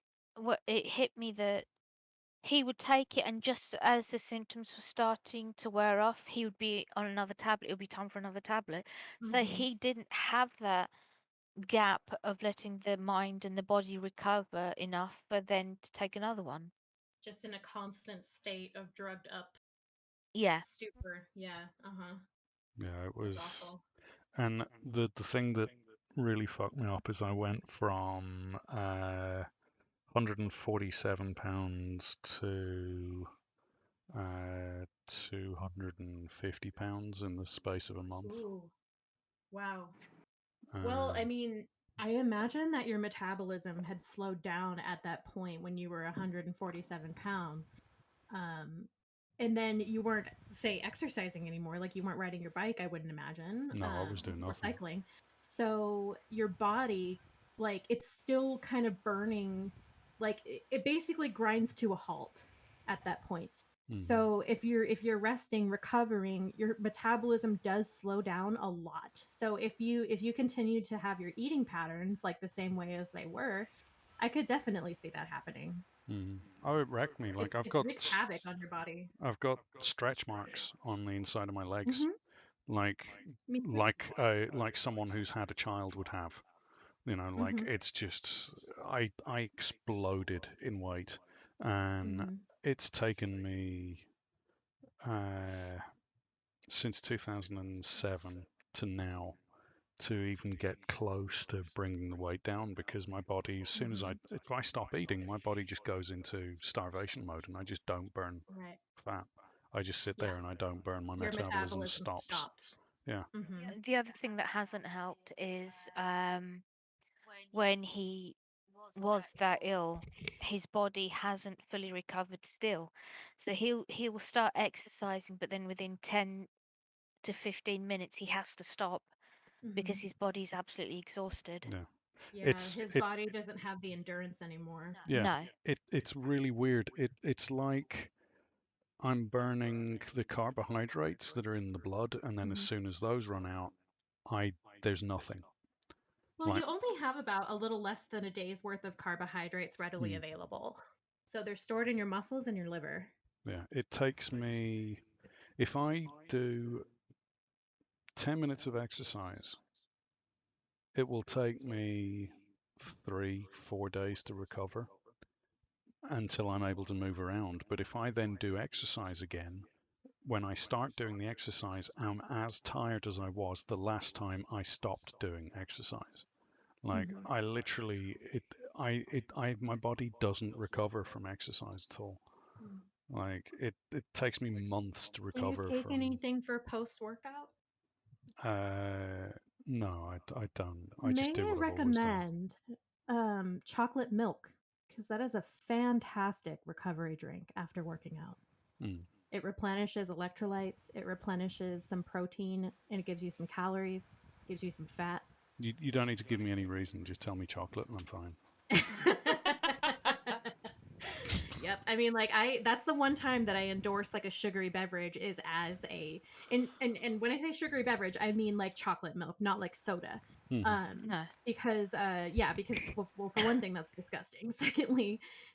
it hit me that he would take it, and just as the symptoms were starting to wear off, he would be on another tablet. It would be time for another tablet. So Hmm. he didn't have that gap of letting the mind and the body recover enough, but then to take another one. Just in a constant state of drugged up Yeah. stupor. Yeah, uh-huh. Yeah, it That's was. awful. And the thing that really fucked me up is I went from 147 pounds to 250 pounds in the space of a month. Ooh. Wow. Well, I Um, mean, I imagine that your metabolism had slowed down at that point when you were 147 pounds. Um, and then you weren't, say, exercising anymore. Like you weren't riding your bike, I wouldn't imagine, no, I was doing or nothing. cycling. So your body, like, it's still kind of burning. Like it basically grinds to a halt at that point. Hmm. So if you're resting, recovering, your metabolism does slow down a lot. So if you continue to have your eating patterns like the same way as they were, I could definitely see that happening. Hmm. Oh, it wrecked me. It Like it wreaks havoc on your body. I've got stretch marks on the inside of my legs, Hmm. like Me too. like someone who's had a child would have. Like Hmm. it's just I exploded in weight, and Hmm. it's taken me uh, since 2007 to now to even get close to bringing the weight down because my body, as soon as Hmm. if I stop eating, my body just goes into starvation mode and I just don't burn Right. fat. I just sit Yeah. there and I don't burn. My Your metabolism metabolism stops. stops. Yeah. Hmm. The other thing that hasn't helped is when he was that ill, his body hasn't fully recovered still. So he will start exercising, but then within 10 to 15 minutes he has to stop because Hmm. his body's absolutely exhausted. Yeah. Yeah, It's his it body doesn't have the endurance anymore. yeah. No. It's really weird. It's like I'm burning the carbohydrates that are in the blood, and then as Mhm. soon as those run out, there's nothing. Well, Like, you only have about a little less than a day's worth of carbohydrates readily mm, available. So they're stored in your muscles and your liver. yeah, it takes me, if I do 10 minutes of exercise, it will take me 3, 4 days to recover until I'm able to move around. But if I then do exercise again, when I start doing the exercise, I'm as tired as I was the last time I stopped doing exercise. Like Mhm. I literally, my body doesn't recover from exercise at all. Mm. Like it takes me months to Do you recover take from. anything for post workout? Uh, no, I don't. I just May do I what I've always done. recommend chocolate milk? Because that is a fantastic recovery drink after working out. Mm. It replenishes electrolytes, it replenishes some protein, and it gives you some calories, gives you some fat. You don't need to give me any reason. Just tell me chocolate and I'm fine. Yep. I mean, like that's the one time that I endorse like a sugary beverage is as a and when I say sugary beverage, I mean like chocolate milk, not like soda. Mm-hmm. No. Because because well, for one thing that's disgusting.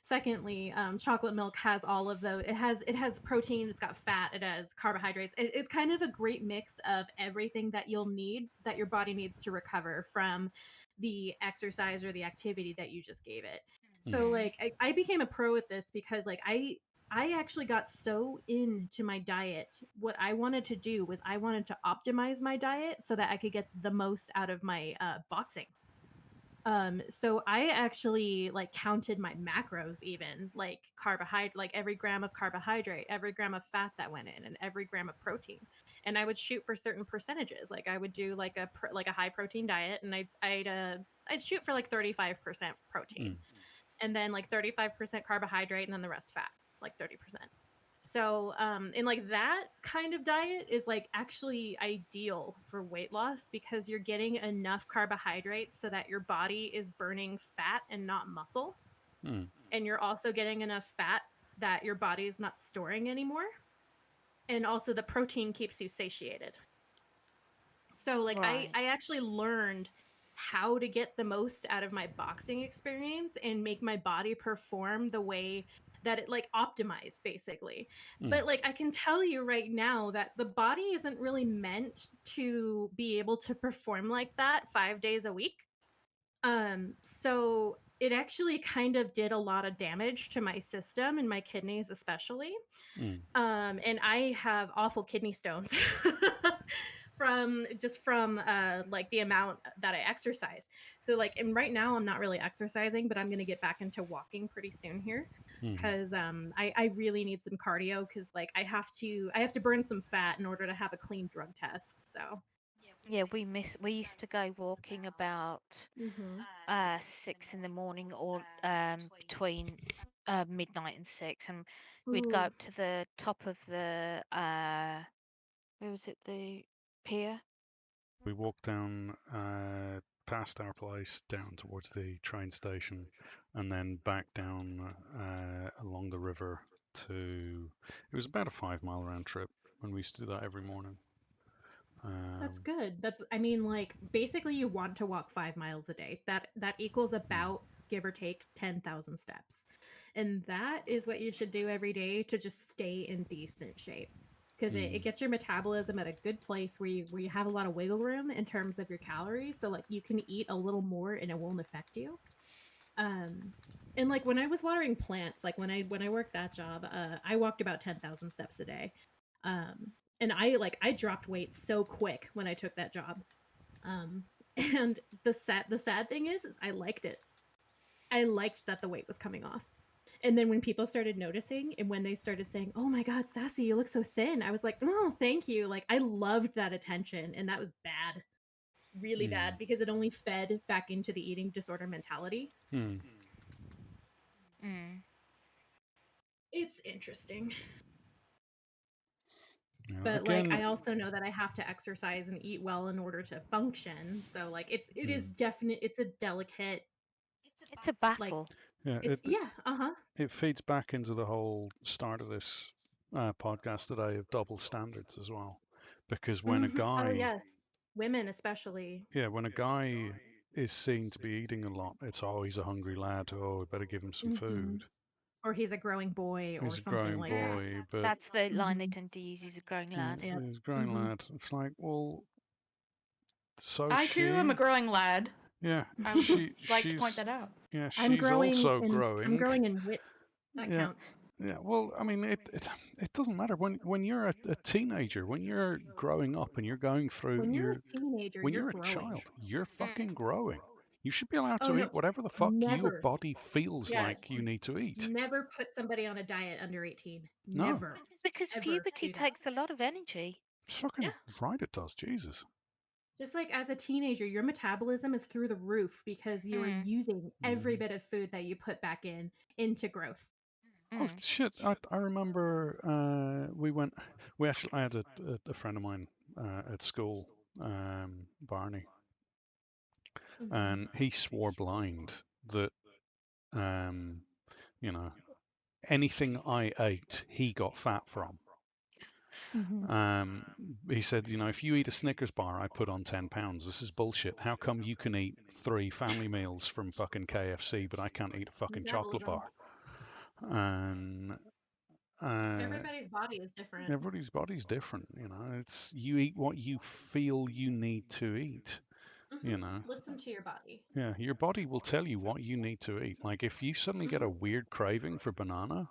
Secondly, chocolate milk has all of those. It has protein, it's got fat, it has carbohydrates. It's kind of a great mix of everything that you'll need that your body needs to recover from the exercise or the activity that you just gave it. So Mm. like I became a pro at this because like I actually got so into my diet. What I wanted to do was I wanted to optimize my diet so that I could get the most out of my boxing. So I actually like counted my macros, even like carbohydrate, like every gram of carbohydrate, every gram of fat that went in, and every gram of protein. And I would shoot for certain percentages. Like I would do like a high protein diet, and I'd shoot for like 35% protein, Mm. and then like 35% carbohydrate, and then the rest fat, like 30%. So, and like that kind of diet is like actually ideal for weight loss because you're getting enough carbohydrates so that your body is burning fat and not muscle. Mm. And you're also getting enough fat that your body is not storing anymore. And also the protein keeps you satiated. So like Right. I actually learned how to get the most out of my boxing experience and make my body perform the way that it like optimized basically. Mm. But like I can tell you right now that the body isn't really meant to be able to perform like that 5 days a week. So it actually kind of did a lot of damage to my system and my kidneys especially. Mm. And I have awful kidney stones from like the amount that I exercise. So like, and right now I'm not really exercising, but I'm gonna get back into walking pretty soon here Mm. because I really need some cardio because like I have to burn some fat in order to have a clean drug test. So Yeah, we used to go walking about hmm 6 in the morning or between midnight and 6, and we'd go Ooh, up to the top of the where was it, the pier? We walked down past our place down towards the train station, and then back down along the river to. It was about a 5 mile round trip, and we used to do that every morning. that's Um, good. That's I mean like basically you want to walk 5 miles a day. That equals mm, about give or take 10,000 steps. And that is what you should do every day to just stay in decent shape. Because it mm, gets your metabolism at a good place where you have a lot of wiggle room in terms of your calories. So like you can eat a little more and it won't affect you. Um and like when I was watering plants, like when I worked that job, I walked about 10,000 steps a day. Um and I dropped weight so quick when I took that job. Um and the sad thing is I liked it. I liked that the weight was coming off. And then when people started noticing and when they started saying, "Oh my god, Sassy, you look so thin." I was like, "Oh, thank you." Like I loved that attention and that was bad. Really mm, bad because it only fed back into the eating disorder mentality. mm. Mm. It's interesting. But like Again, I also know that I have to exercise and eat well in order to function. So like it is mm, definite it's a delicate It's a like battle. yeah, it's yeah, uh-huh. it feeds back into the whole start of this podcast today of double standards as well, because when a Oh guy, yes, women especially. yeah, when a guy is seen to be eating a lot, it's always a hungry lad. Oh, we better give him some food. Or he's a growing boy or He's a something growing like that. boy, but That's the line they Mhm. tend to use. He's a growing yeah, lad. Yep. he's a growing Mhm. lad. It's like, well, so I too am a she, growing lad. yeah, I would just like to point that out. yeah, I'm she's growing also in I'm growing. growing in wit. That Yeah, counts. yeah. Well, I mean, it doesn't matter when you're a teenager, when you're growing up and you're going through When you're your a teenager, when you're you're a growing. child, you're fucking growing. You should be allowed Oh to no, eat whatever the fuck your never. body feels Yeah, like you need to eat. never put somebody on a diet under 18. No, Never, Because ever puberty do that. takes a lot of energy. it's fucking Yeah. right. It does. Jesus. Just like as a teenager, your metabolism is through the roof because you are Mm. using every Mhm. bit of food that you put back into growth. Oh Mm. shit! I remember I had a friend of mine at school, Barney, and he swore blind that um, you know anything I ate he got fat from. Um, he said, if you eat a Snickers bar, I put on 10 pounds. This is bullshit. How come you can eat 3 family meals from fucking KFC, but I can't eat a fucking chocolate Metabolism. bar? And Everybody's body is different. everybody's body's different. It's you eat what you feel you need to eat. Listen to your body. Yeah, your body will tell you what you need to eat. Like if you suddenly get a weird craving for banana,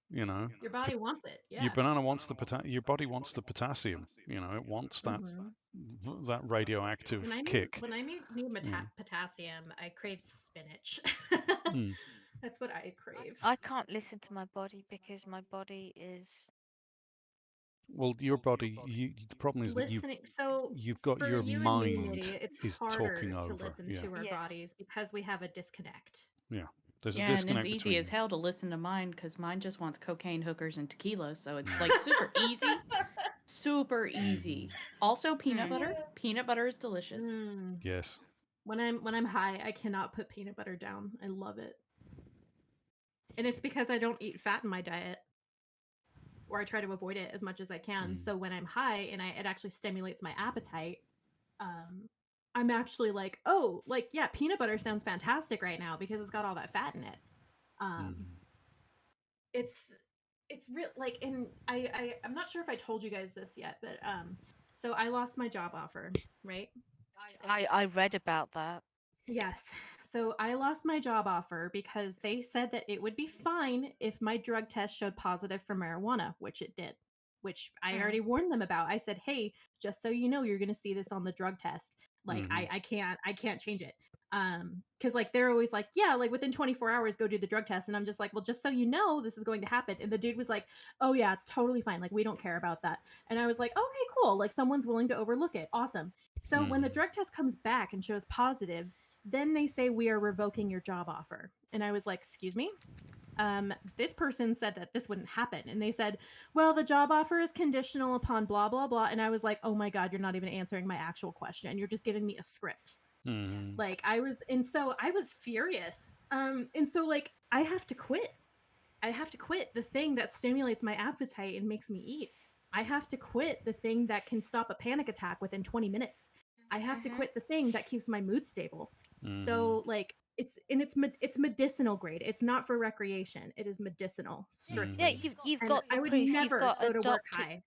you know, Your body wants it. your Yeah. banana wants your body wants the potassium. It wants that radioactive kick. When I need Yeah. potassium, I crave spinach. Mm. That's what I crave. I can't listen to my body because my body is. Well, your body. The problem is that Listening. So you've got for your you and me, mind Nitty, it's is talking harder to over. listen Yeah, to our Yeah. bodies because we have a disconnect. yeah. There's a Yeah, and it's disconnect easy as between. hell to listen to mine because mine just wants cocaine, hookers, and tequila. So it's like super easy. Super easy. Also, peanut butter. Peanut butter is delicious. Yes. When I'm high, I cannot put peanut butter down. I love it. And it's because I don't eat fat in my diet. Or I try to avoid it as much as I can. So when I'm high and it actually stimulates my appetite, I'm actually like, oh, like yeah, peanut butter sounds fantastic right now because it's got all that fat in it. It's real like, and I'm not sure if I told you guys this yet, but so I lost my job offer, right? I read about that. Yes. So I lost my job offer because they said that it would be fine if my drug test showed positive for marijuana, which it did, which I already warned them about. I said, hey, just so you know, you're going to see this on the drug test. Like, I can't change it. Cause like, they're always like, yeah, like within 24 hours, go do the drug test. And I'm just like, well, just so you know, this is going to happen. And the dude was like, oh yeah, it's totally fine. Like, we don't care about that. And I was like, okay, cool. Like someone's willing to overlook it. Awesome. So when the drug test comes back and shows positive, then they say we are revoking your job offer. And I was like, excuse me? This person said that this wouldn't happen. And they said, well, the job offer is conditional upon blah, blah, blah. And I was like, oh my God, you're not even answering my actual question. You're just giving me a script. Like so I was furious. And so like, I have to quit. I have to quit the thing that stimulates my appetite and makes me eat. I have to quit the thing that can stop a panic attack within 20 minutes. I have to quit the thing that keeps my mood stable. So like it's medicinal grade. It's not for recreation. It is medicinal strictly. Yeah, you've And got the I would proof. You've never got go a to work doctor. high.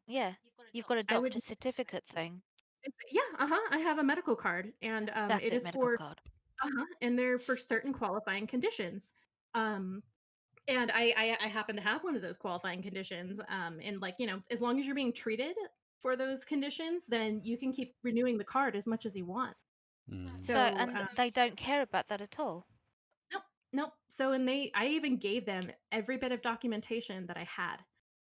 Yeah, you've got a I would doctor certificate thing. yeah, I have a medical card and That's it it, is medical for card. and they're for certain qualifying conditions. And I happen to have one of those qualifying conditions. And like, as long as you're being treated for those conditions, then you can keep renewing the card as much as you want. So, and they don't care about that at all. Nope. So, I even gave them every bit of documentation that I had.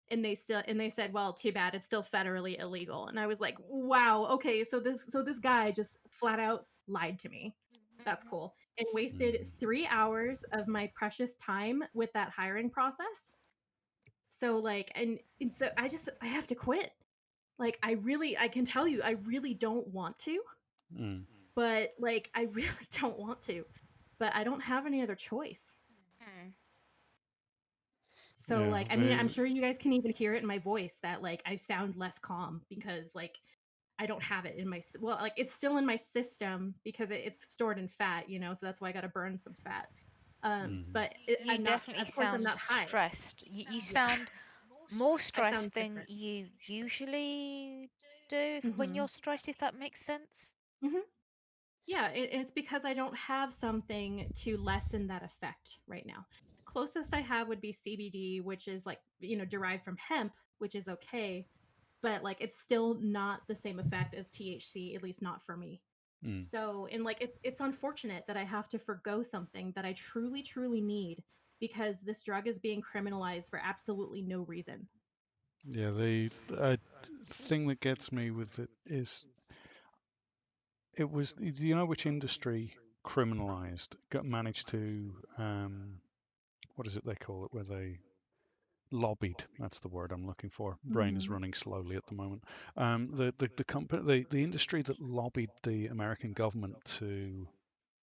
And they said, well, too bad, it's still federally illegal. And I was like, wow, okay, so this guy just flat out lied to me. That's cool. And wasted 3 hours of my precious time with that hiring process. So like, and so I have to quit. Like I can tell you, I really don't want to, but like, I really don't want to, but I don't have any other choice. So Yeah, like, I mean, I'm sure you guys can even hear it in my voice that like I sound less calm because like I don't have it in my well, like it's still in my system because it's stored in fat, you know, so that's why I got to burn some fat. But You I'm not, definitely of course, I'm sound not high. stressed. You Yeah, sound more I sound stressed than different. you usually do when Hmm. you're stressed, if that makes sense. Hmm. Yeah, it's because I don't have something to lessen that effect right now. Closest I have would be CBD, which is like, you know, derived from hemp, which is okay, but like it's still not the same effect as THC, at least not for me. mm, So, and like it's unfortunate that I have to forgo something that I truly, truly need because this drug is being criminalized for absolutely no reason. yeah. The thing that gets me with it is it was, do you know which industry criminalized got managed to what is it they call it, where they lobbied, that's the word I'm looking for, brain is Hmm. running slowly at the moment. The company, the industry that lobbied the American government to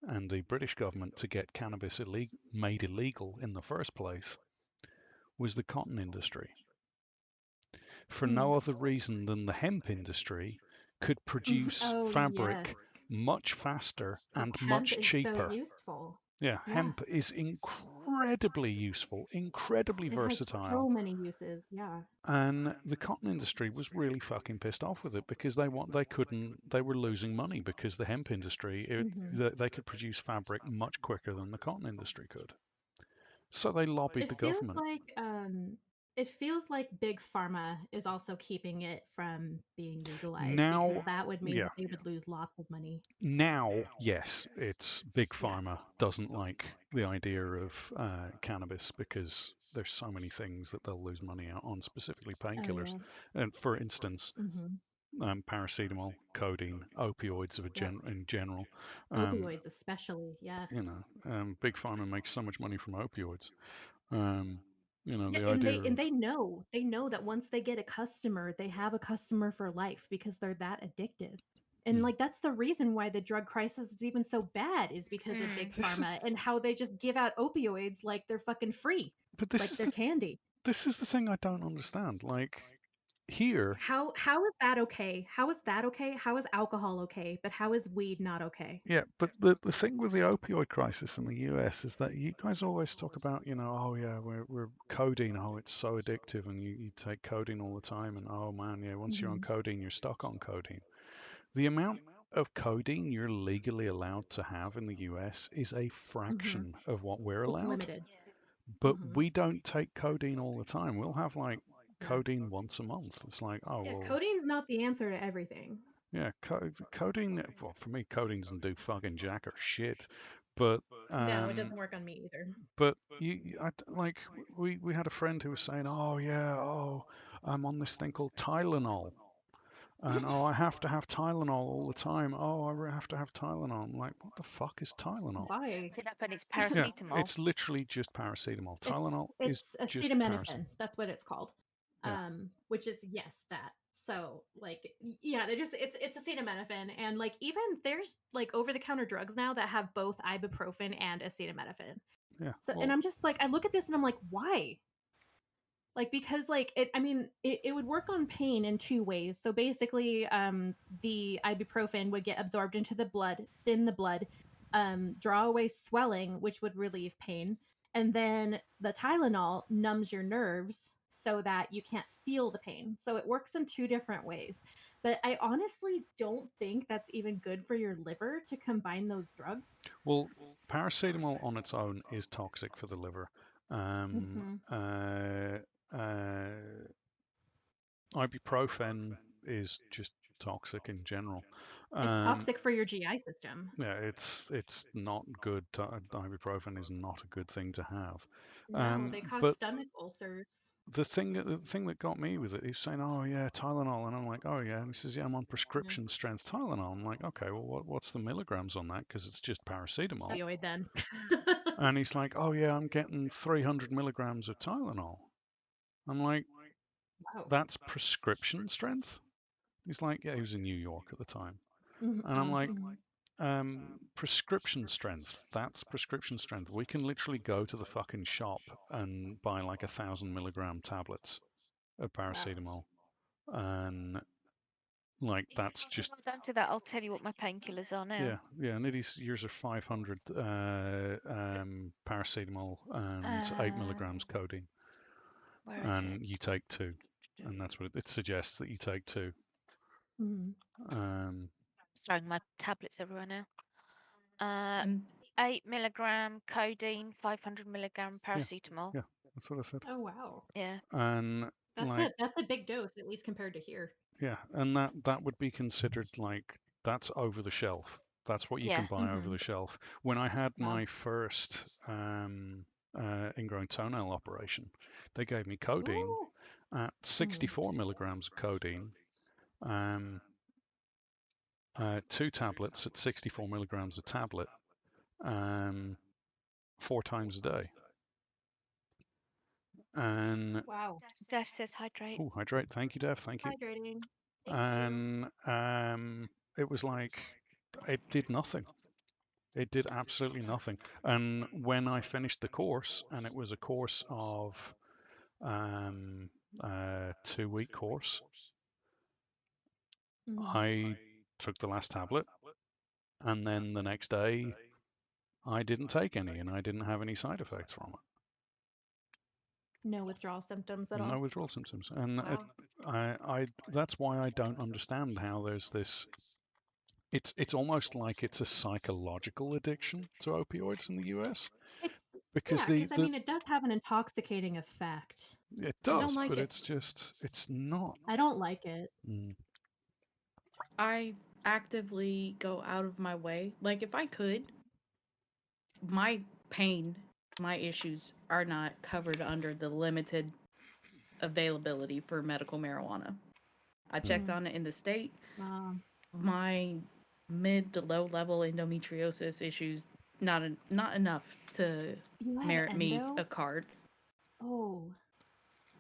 and the British government to get cannabis made illegal in the first place was the cotton industry, for Hmm. no other reason than the hemp industry could Hmm. produce Oh, yes. fabric much faster Because and hemp much is so cheaper. useful. Yeah, Yeah. hemp is incredibly useful, incredibly It has so versatile. many uses. Yeah. And the cotton industry was really fucking pissed off with it because they were losing money because the hemp industry, Hmm. they could produce fabric much quicker than the cotton industry could. So they lobbied It the feels government. like it feels like big pharma is also keeping it from being legalized because Now, that would mean yeah, that they would lose lots of money. now, yes, it's big Yeah. pharma doesn't like the idea of cannabis because there's so many things that they'll lose money out on, specifically Oh painkillers. yeah. And for instance, Hmm. paracetamol, codeine, opioids Yep. in general. Um, Opioids especially. you Yes. know, big pharma makes so much money from opioids. Um, you know, Yeah, the and idea they of know that once they get a customer, they have a customer for life because they're that addictive. And hmm. like that's the reason why the drug crisis is even so bad is because of big Mm. This is, pharma and how they just give out opioids like they're fucking free, but like they're candy. this is the thing I don't understand. Like here, How is that okay? How is that okay? How is alcohol okay? But how is weed not okay? yeah, but the thing with the opioid crisis in the US is that you guys always talk about, you know, oh yeah, we're codeine, oh it's so addictive, and you take codeine all the time, and oh man, yeah, once you're on Hmm. codeine, you're stuck on codeine. The amount of codeine you're legally allowed to have in the US is a Hmm. fraction of what we're It's allowed. limited. But Hmm. we don't take codeine all the time. We'll have like No. codeine once a month. It's like, oh Yeah, well, codeine's not the answer to everything. yeah, codeine. Well, for me, codeine doesn't do fucking jack or shit. But No, it um, doesn't work on me either. but like we had a friend who was saying, oh yeah, oh I'm on this thing called Tylenol. And oh, I have to have Tylenol all the time. Oh, have to have Tylenol. I'm like, what the fuck is Tylenol? Why? Pick it up and it's Yeah, paracetamol. it's literally just paracetamol. Tylenol is It's just acetaminophen. paracetamol. That's what it's called. Yeah, Which is yes, that. So like yeah, they just it's acetaminophen and like even there's like over the counter drugs now that have both ibuprofen and acetaminophen. yeah. So and Well, I'm just like I look at this and I'm like why? Like because like it I mean it would work on pain in two ways. So basically the ibuprofen would get absorbed into the blood, thin the blood, draw away swelling, which would relieve pain, and then the Tylenol numbs your nerves so that you can't feel the pain. So it works in two different ways. But I honestly don't think that's even good for your liver to combine those drugs. well, paracetamol on its own is toxic for the liver. Um, Hmm. uh, uh, Ibuprofen is just toxic in general. It's Um, toxic for your GI system. yeah, it's not good. Ibuprofen is not a good thing to have. No, they cause But stomach ulcers. the thing that got me with it, he's saying, "Oh yeah, Tylenol," and I'm like, "Oh yeah," and he says, "Yeah, I'm on prescription strength Tylenol." I'm like, "Okay, well, what's the milligrams on that? Because it's just paracetamol." Opioid then. And he's like, "Oh yeah, I'm getting 300 milligrams of Tylenol." I'm like, Wow. "That's prescription strength?" He's like, "Yeah, he was in New York at the time," and I'm Oh, like, mhm. prescription strength. That's prescription strength. We can literally go to the fucking shop and buy like 1,000 milligram tablets of paracetamol, and like that's just Hold on to that. I'll tell you what my painkillers are now. yeah. Yours are 500 paracetamol and 8 milligrams codeine, Where is and you it? take 2, and that's what it suggests that you take 2. Throwing my tablets everywhere now. And 8 milligram codeine, 500 milligram paracetamol. Yeah, that's what I said. Oh wow. Yeah. And That's like, it. That's a big dose, at least compared to here. yeah, and that would be considered like that's over the shelf. That's what you can Yeah. buy over the shelf. When I had Wow. my first ingrown toenail operation, they gave me codeine Ooh. at 64 milligrams of codeine, 2 tablets at 64 milligrams a tablet, 4 times a day. And Wow. Def says hydrate. oh, hydrate. Thank you, Dev. Thank you. Hydrating. Thank And it was like it did nothing. It did absolutely nothing. And when I finished the course, and it was a course of 2-week course, I took the last tablet, and then the next day I didn't take any, and I didn't have any side effects from it. No withdrawal symptoms at all. No withdrawal symptoms, and Wow. that's why I don't understand how there's this. It's almost like it's a psychological addiction to opioids in the US, It's because because I mean it does have an intoxicating effect. it I don't does, like but it. it's not. I don't like it. I actively go out of my way. Like, if I could, my pain, my issues are not covered under the limited availability for medical marijuana. I checked on it in the state. My mid to low level endometriosis issues not enough to You had merit me endo? a card. Oh,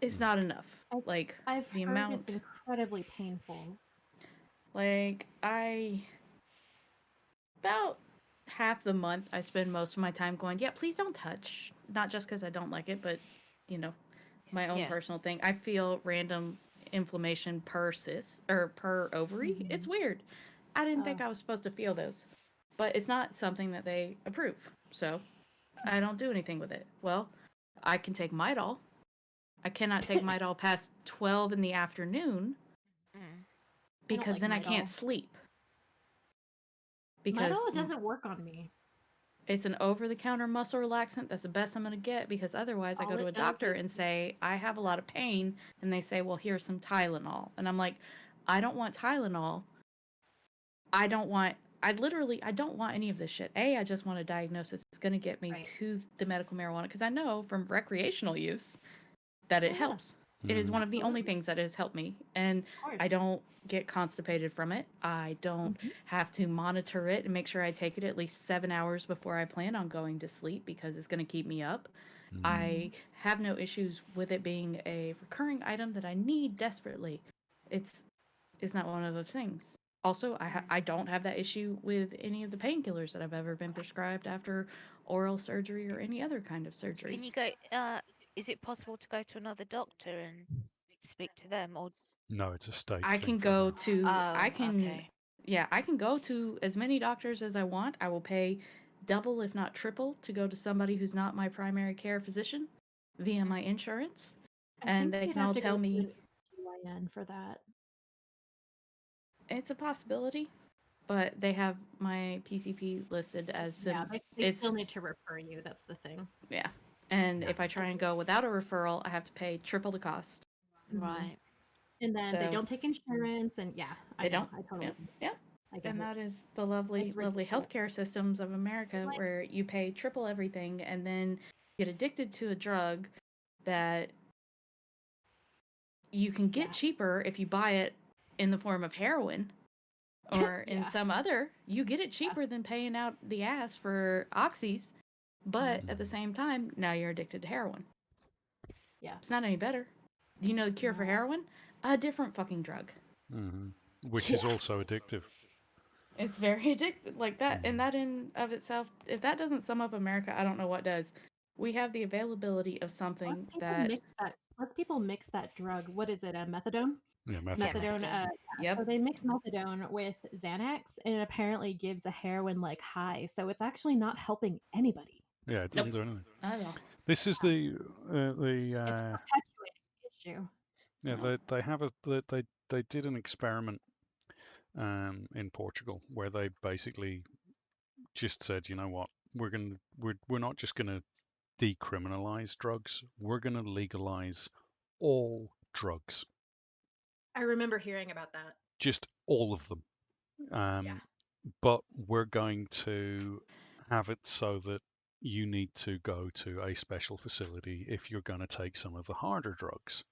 It's not enough. Like, I've the heard amount, it's incredibly painful. like, about half the month I spend most of my time going, yeah, please don't touch. Not just because I don't like it, but my own personal thing. I feel random inflammation per cyst or per ovary. It's weird. I didn't think I was supposed to feel those, but it's not something that they approve. So I don't do anything with it. Well, I can take Midol. I cannot take Midol past 12 in the afternoon because like then I Midol. can't sleep. Because Midol doesn't work on me. it's an over-the-counter muscle relaxant. That's the best I'm going to get, because otherwise I go to a doctor and say, I have a lot of pain. And they say, well, here's some Tylenol. And I'm like, I don't want Tylenol. I don't want any of this shit. I just want a diagnosis that's going to get me to the medical marijuana, because I know from recreational use that it helps. It is one of the only things that has helped me. And I don't get constipated from it. I don't have to monitor it and make sure I take it at least 7 hours before I plan on going to sleep, because it's going to keep me up. I have no issues with it being a recurring item that I need desperately. It's not one of those things. Also, I don't have that issue with any of the painkillers that I've ever been prescribed after oral surgery or any other kind of surgery. Can you go? Is it possible to go to another doctor and speak to them, or No, it's a state I thing can for go them. to I can okay. I can go to as many doctors as I want. I will pay double if not triple to go to somebody who's not my primary care physician via my insurance, and they can all tell me GYN for that. it's a possibility, but they have my PCP listed as they still need to refer you. That's the thing. Yeah. And if I try and go without a referral, I have to pay triple the cost. Right. And then they don't take insurance, and they don't. I totally. Yeah. And that is the lovely healthcare systems of America, where you pay triple everything and then get addicted to a drug that you can get cheaper if you buy it in the form of heroin or in some other. You get it cheaper than paying out the ass for oxys, but at the same time, now you're addicted to heroin. Yeah. It's not any better. Do you know the cure for heroin? A different fucking drug. Which is also addictive. It's very addictive, like that, and that in of itself, if that doesn't sum up America, I don't know what does. We have the availability of something that. Plus people mix that drug. What is it? Methadone. Yeah, Yeah, methadone. Methadone. Yep. So they mix methadone with Xanax, and it apparently gives a heroin like high. So it's actually not helping anybody. Yeah, it Nope. doesn't do anything. Not at all. This is the It's a perpetuating issue. yeah, they have a they did an experiment in Portugal where they basically just said, you know what, we're not just gonna decriminalize drugs, we're gonna legalize all drugs, I remember hearing about that. just all of them. Yeah. But we're going to have it so that you need to go to a special facility if you're going to take some of the harder drugs.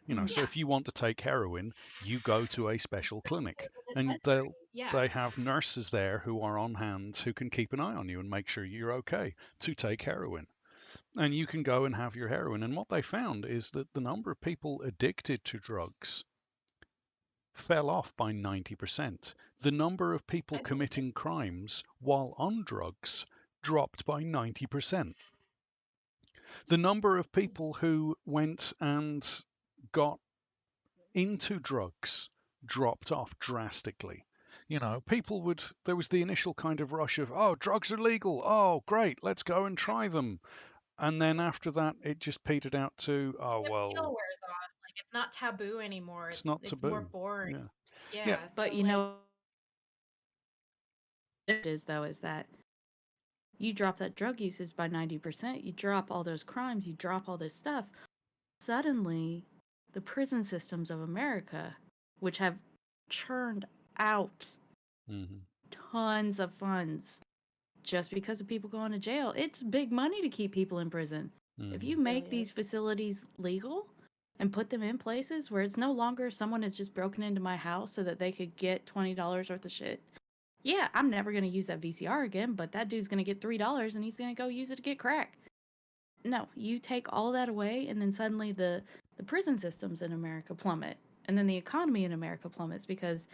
You know, so Yeah. if you want to take heroin, you go to a special clinic, and Dispensary. Yeah. they have nurses there who are on hand who can keep an eye on you and make sure you're okay to take heroin. And you can go and have your heroin. And what they found is that the number of people addicted to drugs fell off by 90%. The number of people committing crimes while on drugs dropped by 90%. The number of people who went and got into drugs dropped off drastically. You know, there was the initial kind of rush of, oh, drugs are legal. Oh, great, let's go and try them. And then after that, it just petered out to, oh, The well, appeal wears off. Like it's not taboo anymore. it's not It's more taboo. boring. Yeah. Yeah. Yeah. But So you like, know, it is though is that you drop that drug usage by 90%, you drop all those crimes, you drop all this stuff. Suddenly, the prison systems of America, which have churned out hmm tons of funds just because of people going to jail, it's big money to keep people in prison. If you make really these facilities legal and put them in places where it's no longer someone has just broken into my house so that they could get $20 worth of shit. Yeah, I'm never going to use that VCR again, but that dude's going to get $3 and he's going to go use it to get crack. No, you take all that away, and then suddenly the prison systems in America plummet, and then the economy in America plummets because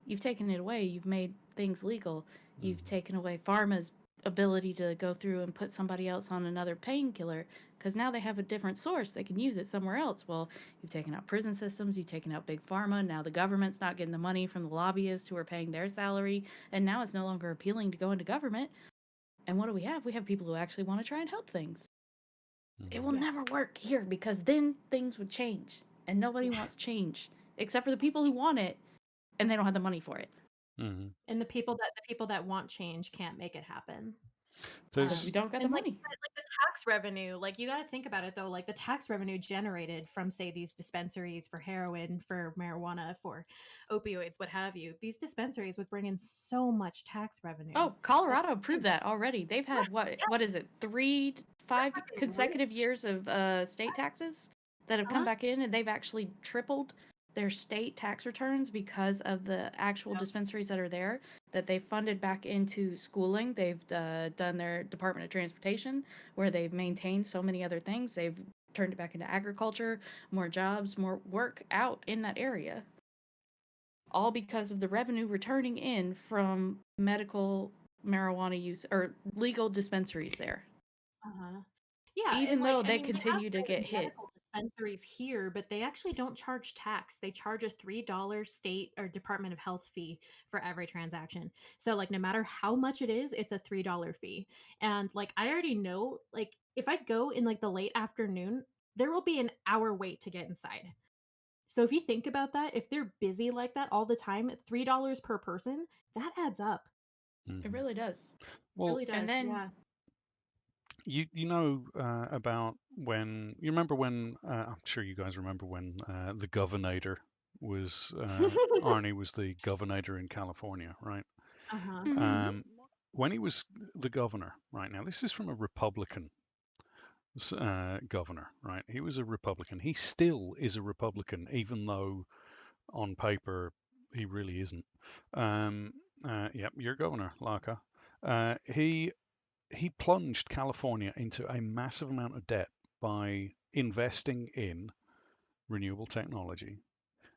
you've taken it away. You've made things legal. You've taken away pharma's ability to go through and put somebody else on another painkiller because now they have a different source. They can use it somewhere else. Well, you've taken out prison systems. You've taken out big pharma. Now the government's not getting the money from the lobbyists who are paying their salary, and now it's no longer appealing to go into government. And what do? We have people who actually want to try and help things. It will never work here because then things would change, and nobody wants change except for the people who want it, and they don't have the money for it. hmm And the people that want change can't make it happen. Because There's we don't got the And money. like the tax revenue, like you got to think about it though, like the tax revenue generated from say these dispensaries for heroin, for marijuana, for opioids, what have you. These dispensaries would bring in so much tax revenue. Oh, Colorado proved that already. They've had what is it, 5 fucking consecutive years of state taxes that have come back in, and they've actually tripled their state tax returns because of the actual dispensaries that are there that they've funded back into schooling. They've done their Department of Transportation, where they've maintained so many other things. They've turned it back into agriculture, more jobs, more work out in that area. All because of the revenue returning in from medical marijuana use or legal dispensaries there. Yeah, Even and though like they I mean, continue to have get hit. medical dispensaries here, but they actually don't charge tax. They charge a $3 state or Department of Health fee for every transaction. So like no matter how much it is, it's a $3 fee. And like I already know, like if I go in like the late afternoon, there will be an hour wait to get inside. So if you think about that, if they're busy like that all the time, $3 per person, that adds up. It really does. It well, really does. And then yeah. you know about when you remember when I'm sure you guys remember when the governor was Arnie was the governor in California, right? mhm. When he was the governor, right now, this is from a Republican governor, right? He was a Republican. He still is a Republican, even though on paper he really isn't. Yep, your governor, Laka. He plunged California into a massive amount of debt by investing in renewable technology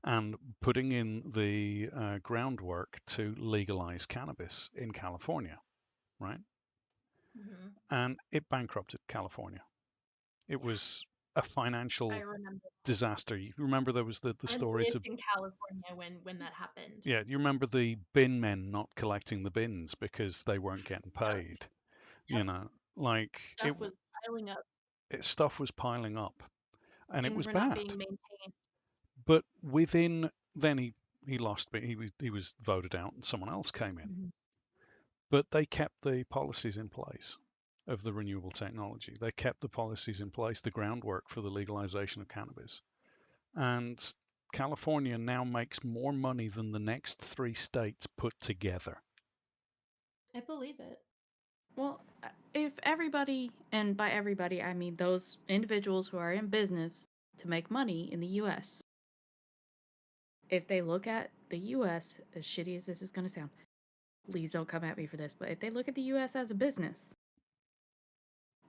and putting in the groundwork to legalize cannabis in California, right? Mm-hmm. And it bankrupted California. It was a financial I remember. disaster. You remember there was the I stories of lived in California when that happened. yeah. You remember the bin men not collecting the bins because they weren't getting Yeah. paid. Yep. You know, like Stuff was piling up. stuff was piling up, and it Things was were not bad. being maintained. But within then he lost, but he was voted out, and someone else came in. Mm-hmm. But they kept the policies in place of the renewable technology. They kept the policies in place, the groundwork for the legalization of cannabis. And California now makes more money than the next 3 states put together. I believe it. Well, if everybody, and by everybody I mean those individuals who are in business to make money in the US, if they look at the US, as shitty as this is going to sound, please don't come at me for this, but if they look at the US as a business,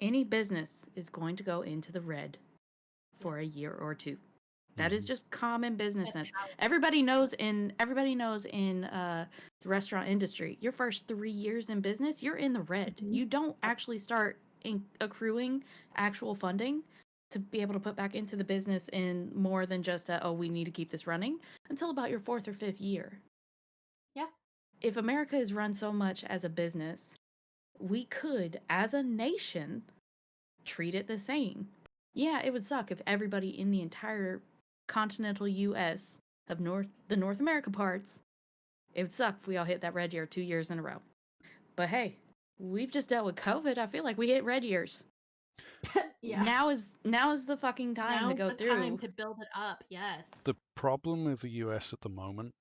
any business is going to go into the red for a year or two. That is just common business sense. Everybody knows in the restaurant industry, your first 3 years in business, you're in the red. Mhm. You don't actually start accruing actual funding to be able to put back into the business in more than just we need to keep this running until about your 4th or 5th year. Yeah. If America is run so much as a business, we could, as a nation, treat it the same. Yeah, it would suck if everybody in the entire continental US of the North America parts, it would suck if we all hit that red year 2 years in a row. But hey, we've just dealt with COVID. I feel like we hit red years. Yeah. Now is the fucking time to Now's go the through. time to build it up. Yes. The problem with the US at the moment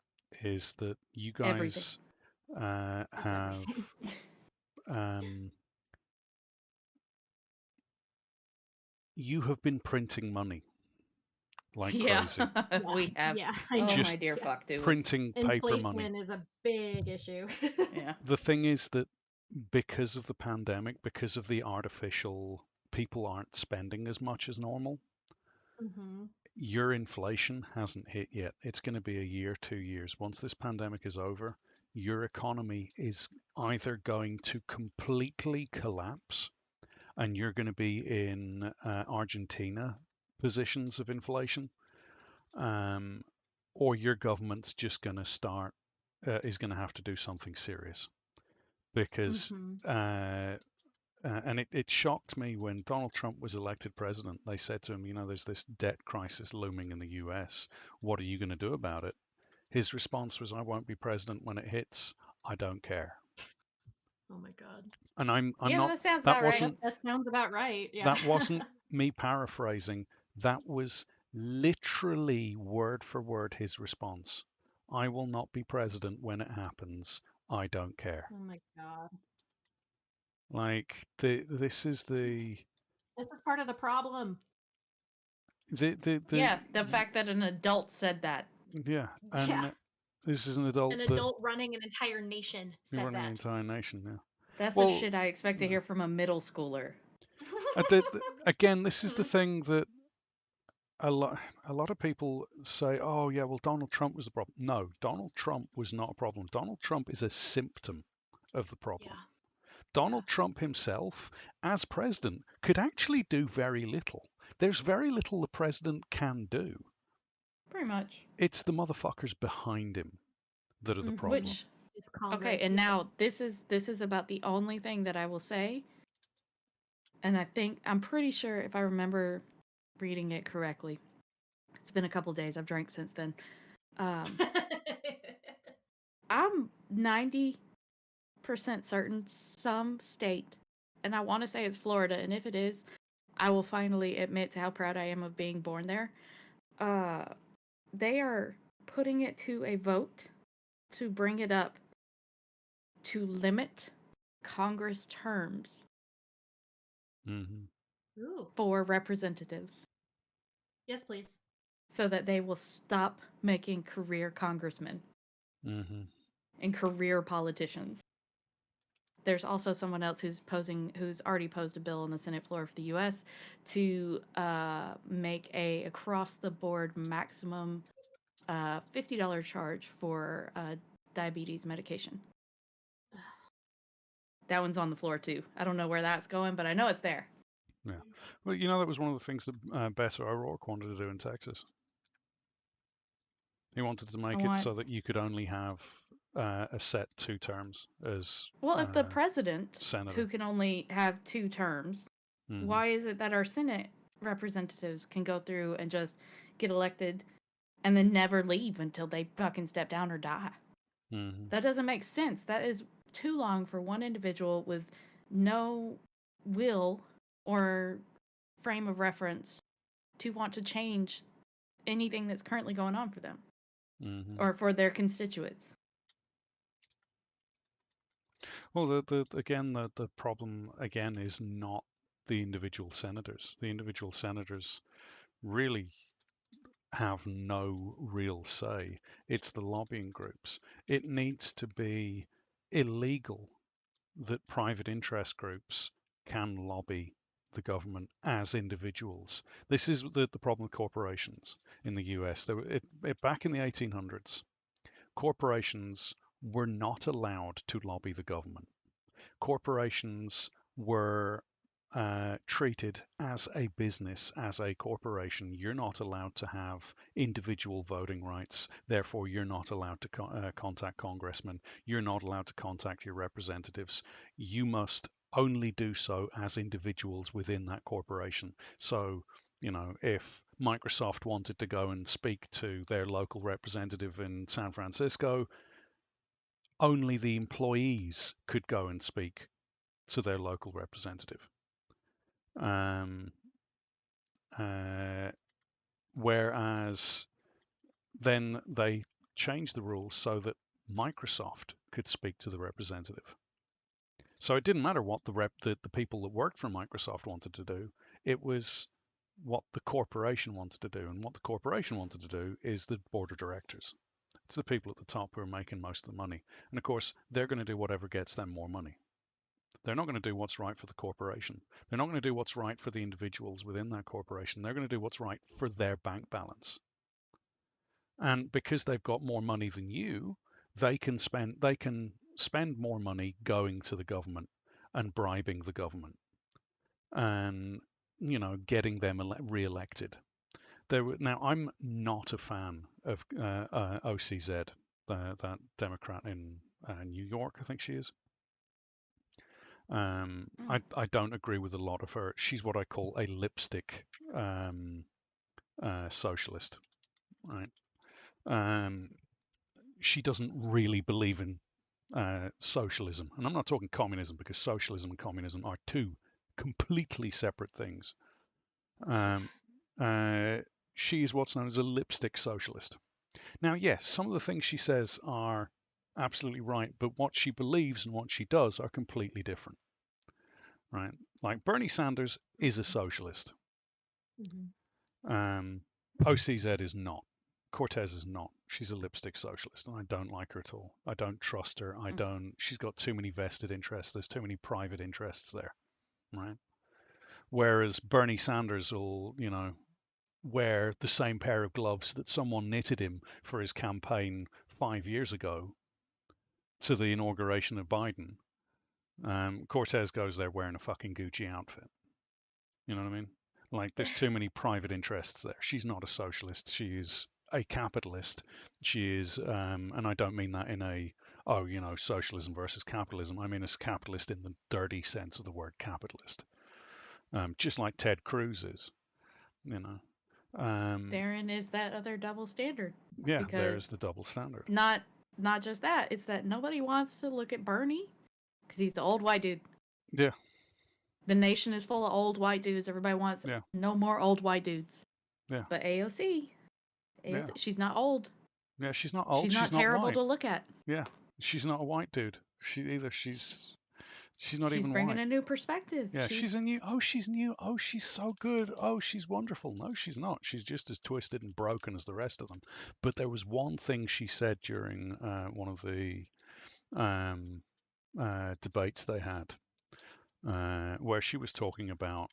is that you guys have you have been printing money like crazy. We have. Yeah, I Oh know. Just my dear fuck, do we? Printing paper money. Inflation is a big issue. Yeah. The thing is that because of the pandemic, because of the artificial, people aren't spending as much as normal. Mm-hmm. Your inflation hasn't hit yet. It's going to be a year, 2 years. Once this pandemic is over, your economy is either going to completely collapse and you're going to be in Argentina positions of inflation, or your government's just going to is going to have to do something serious. Because, Mm-hmm. and it shocked me when Donald Trump was elected president. They said to him, you know, there's this debt crisis looming in the US. What are you going to do about it? His response was, I won't be president when it hits. I don't care. Oh my God. And I'm Yeah, not, that sounds that about right. wasn't, That sounds about right. Yeah. that wasn't me paraphrasing. That was literally word for word his response. I will not be president when it happens. I don't care. Oh my God. Like this is This is part of the problem. the fact that an adult said that. Yeah, and Yeah. this is an adult. An adult running an entire nation said running that. an entire nation. Yeah. That's Well, the shit I expect to hear from a middle schooler. Again, this is the thing that a lot of people say, oh yeah, well Donald Trump was the problem. No, Donald Trump was not a problem. Donald Trump is a symptom of the problem. Yeah. Donald Trump himself, as president, could actually do very little. There's very little the president can do. Pretty much. It's the motherfuckers behind him that are the problem. Which, It's Congress. okay, and now this is about the only thing that I will say. And I'm pretty sure if I remember reading it correctly. It's been a couple days. I've drank since then. I'm 90% certain some state, and I want to say it's Florida, and if it is, I will finally admit to how proud I am of being born there. They are putting it to a vote to bring it up to limit Congress terms for representatives. Yes, please. So that they will stop making career congressmen and career politicians. There's also someone else who's already posed a bill on the Senate floor for the U.S. to make a across-the-board maximum a $50 charge for diabetes medication. That one's on the floor too. I don't know where that's going, but I know it's there. Yeah. Well, that was one of the things that Beto O'Rourke wanted to do in Texas. He wanted to make it so that you could only have a set 2 terms as if the president, senator, who can only have 2 terms, why is it that our Senate representatives can go through and just get elected and then never leave until they fucking step down or die? That doesn't make sense. That is too long for one individual with no will or frame of reference to want to change anything that's currently going on for them or for their constituents. Well, the problem again is not the individual senators. The individual senators really have no real say. It's the lobbying groups. It needs to be illegal that private interest groups can lobby the government as individuals. This is the problem with corporations in the US. Back in the 1800s, corporations were not allowed to lobby the government. Corporations were treated as a business, as a corporation. You're not allowed to have individual voting rights. Therefore, you're not allowed to contact congressmen. You're not allowed to contact your representatives. You must only do so as individuals within that corporation. So, if Microsoft wanted to go and speak to their local representative in San Francisco, only the employees could go and speak to their local representative. Whereas then they changed the rules so that Microsoft could speak to the representative. So it didn't matter what the people that worked for Microsoft wanted to do. It was what the corporation wanted to do. And what the corporation wanted to do is the board of directors. It's the people at the top who are making most of the money. And of course, they're going to do whatever gets them more money. They're not going to do what's right for the corporation. They're not going to do what's right for the individuals within that corporation. They're going to do what's right for their bank balance. And because they've got more money than you, they can spend more money going to the government and bribing the government and getting them re-elected. Now, I'm not a fan of OCZ, that Democrat in New York, I think she is. I don't agree with a lot of her. She's what I call a lipstick socialist, right? She doesn't really believe in socialism, and I'm not talking communism because socialism and communism are 2 completely separate things. She is what's known as a lipstick socialist. Now, yes, some of the things she says are absolutely right, but what she believes and what she does are completely different. Right? Like Bernie Sanders is a socialist. OCZ is not. Cortez is not. She's a lipstick socialist, and I don't like her at all. I don't trust her. She's got too many vested interests. There's too many private interests there, right? Whereas Bernie Sanders will, wear the same pair of gloves that someone knitted him for his campaign 5 years ago to the inauguration of Biden. Cortez goes there wearing a fucking Gucci outfit. You know what I mean? Like, there's too many private interests there. She's not a socialist. She is a capitalist. She is, and I don't mean that in a, socialism versus capitalism. I mean a capitalist in the dirty sense of the word capitalist. Just like Ted Cruz is, Therein is that other double standard. Yeah, there's the double standard. Not just that. It's that nobody wants to look at Bernie because he's the old white dude. Yeah. The nation is full of old white dudes. Everybody wants no more old white dudes. Yeah. But AOC, she's not old. Yeah, she's not old. She's not terrible white. to look at. Yeah, she's not a white dude. She's not even white. She's bringing a new perspective. Yeah, she's new. Oh, she's so good. Oh, she's wonderful. No, she's not. She's just as twisted and broken as the rest of them. But there was one thing she said during one of the debates they had, where she was talking about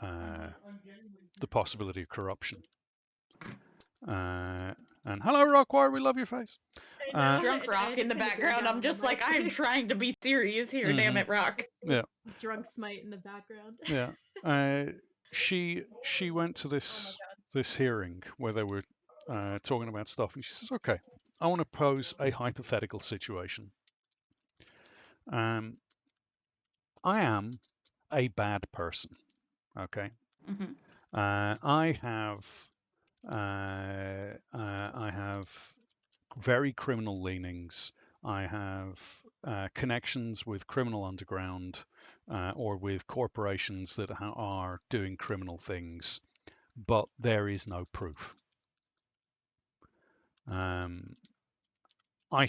the possibility of corruption. And hello, Rockwire, we love your face. I know. Drunk I Rock had in to the kinda go background. down I'm the just like, mic. I'm trying to be serious here. Damn it, Rock. Yeah. Drunk Smite in the background. Yeah. She went to this hearing where they were talking about stuff, and she says, "Okay, I want to pose a hypothetical situation. Um, I am a bad person. Okay, Mm-hmm. I have very criminal leanings. I have connections with criminal underground or with corporations that are doing criminal things, but there is no proof. I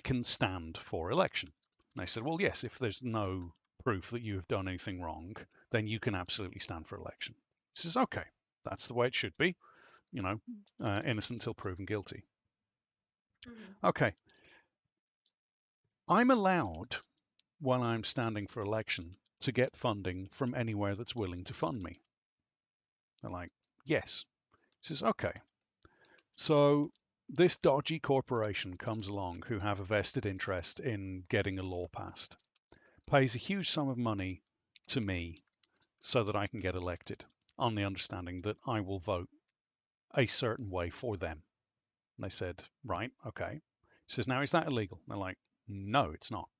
can stand for election." And I said, "Well, yes, if there's no proof that you have done anything wrong, then you can absolutely stand for election." He says, "Okay, that's the way it should be, innocent until proven guilty." Okay, I'm allowed, while I'm standing for election, to get funding from anywhere that's willing to fund me. They're like, "Yes." He says, "Okay, so this dodgy corporation comes along who have a vested interest in getting a law passed, pays a huge sum of money to me so that I can get elected on the understanding that I will vote a certain way for them." And they said, "Right, okay." He says, "Now, is that illegal?" And they're like, "No, it's not."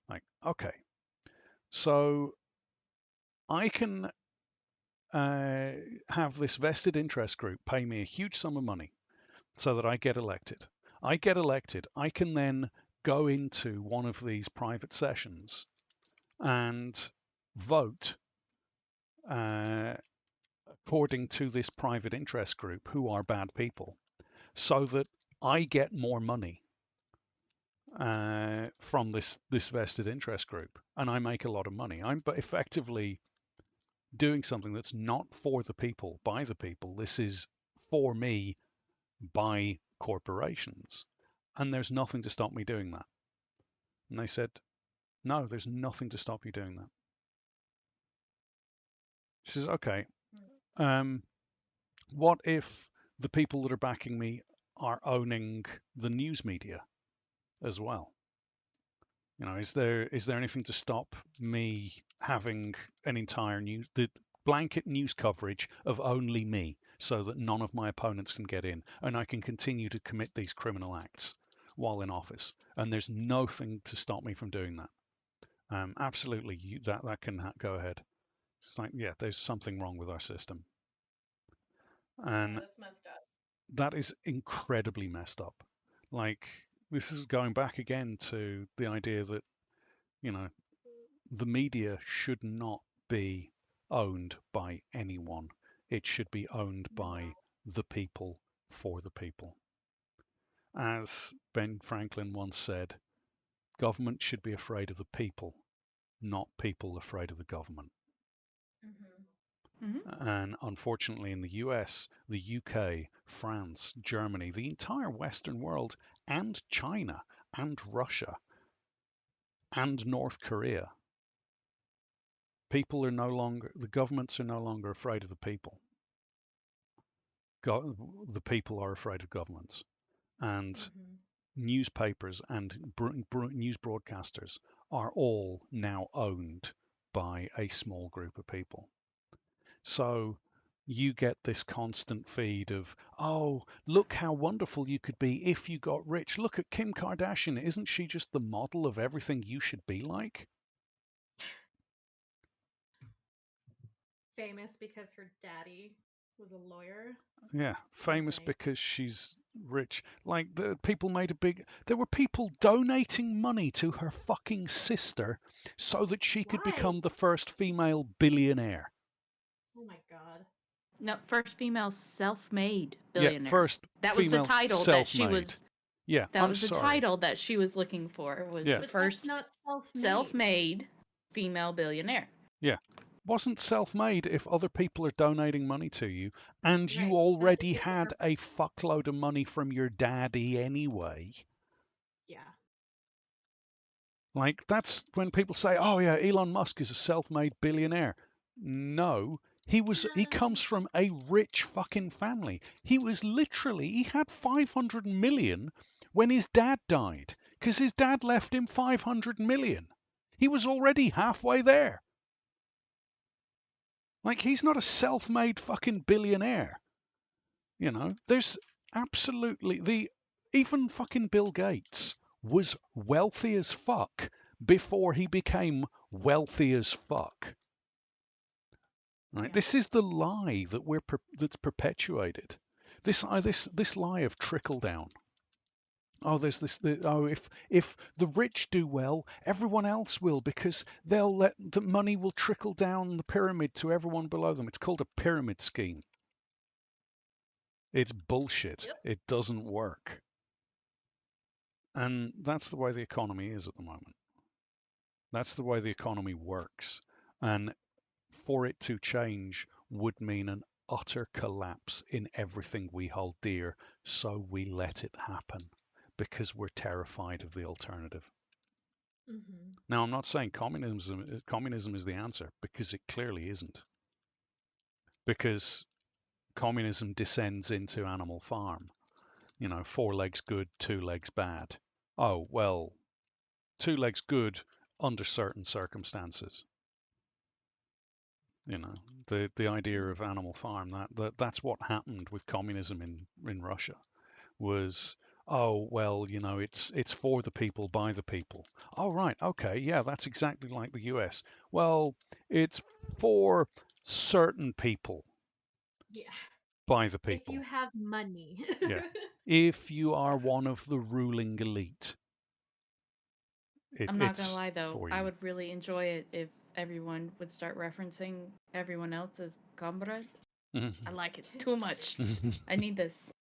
Like, okay. So I can have this vested interest group pay me a huge sum of money so that I get elected. I get elected. I can then go into one of these private sessions and vote according to this private interest group who are bad people, so that I get more money from this vested interest group, and I make a lot of money. I'm but effectively doing something that's not for the people, by the people. This is for me, by corporations, and there's nothing to stop me doing that. And they said, "No, there's nothing to stop you doing that." She says, "Okay, what if the people that are backing me are owning the news media as well? Is there anything to stop me having an entire the blanket news coverage of only me, so that none of my opponents can get in, and I can continue to commit these criminal acts while in office, and there's nothing to stop me from doing that?" Absolutely, that can go ahead. It's like, yeah, there's something wrong with our system, and That's messed up. that is incredibly messed up. Like, this is going back again to the idea that, you know, the media should not be owned by anyone. It should be owned by the people for the people. As Ben Franklin once said, government should be afraid of the people, not people afraid of the government. And unfortunately, in the US, the UK, France, Germany, the entire Western world, and China, and Russia, and North Korea, the governments are no longer afraid of the people. The people are afraid of governments. And newspapers and news broadcasters are all now owned by a small group of people. So you get this constant feed of, "Oh, look how wonderful you could be if you got rich. Look at Kim Kardashian. Isn't she just the model of everything you should be like?" Famous because her daddy was a lawyer. Yeah, famous because she's rich. Like, there were people donating money to her fucking sister so that she could become the first female billionaire. Oh my god. No, first female self-made Yeah, billionaire. first that was the female title that she self-made. was. Yeah, That I'm was the sorry. title that she was looking for. Was Yeah. the But first that's not self-made female billionaire. Yeah. Wasn't self-made if other people are donating money to you, and Right. you That already defeats the had a fuckload of money from your daddy anyway. Yeah. Like, that's when people say, "Oh yeah, Elon Musk is a self-made billionaire." No, He comes from a rich fucking family. He had 500 million when his dad died because his dad left him 500 million. He was already halfway there. Like, he's not a self-made fucking billionaire. You know, there's absolutely even fucking Bill Gates was wealthy as fuck before he became wealthy as fuck. Right? Yeah. This is the lie that's perpetuated. This lie of trickle down. Oh, if the rich do well, everyone else will because the money will trickle down the pyramid to everyone below them. It's called a pyramid scheme. It's bullshit. Yep. It doesn't work. And that's the way the economy is at the moment. That's the way the economy works. And for it to change would mean an utter collapse in everything we hold dear. So we let it happen because we're terrified of the alternative. Mm-hmm. Now, I'm not saying communism is the answer, because it clearly isn't. Because communism descends into Animal Farm. 4 legs good, 2 legs bad. Oh, well, 2 legs good under certain circumstances. The idea of Animal Farm, that's what happened with communism in Russia, was, oh, well, it's for the people, by the people. Oh, right, okay, yeah, that's exactly like the US. Well, it's for certain people, Yeah. by the If you people. have money. Yeah. If you are one of the ruling elite, I'm not gonna it's lie though, for I you. would really enjoy it if everyone would start referencing everyone else as comrade. I like it too much. I need this.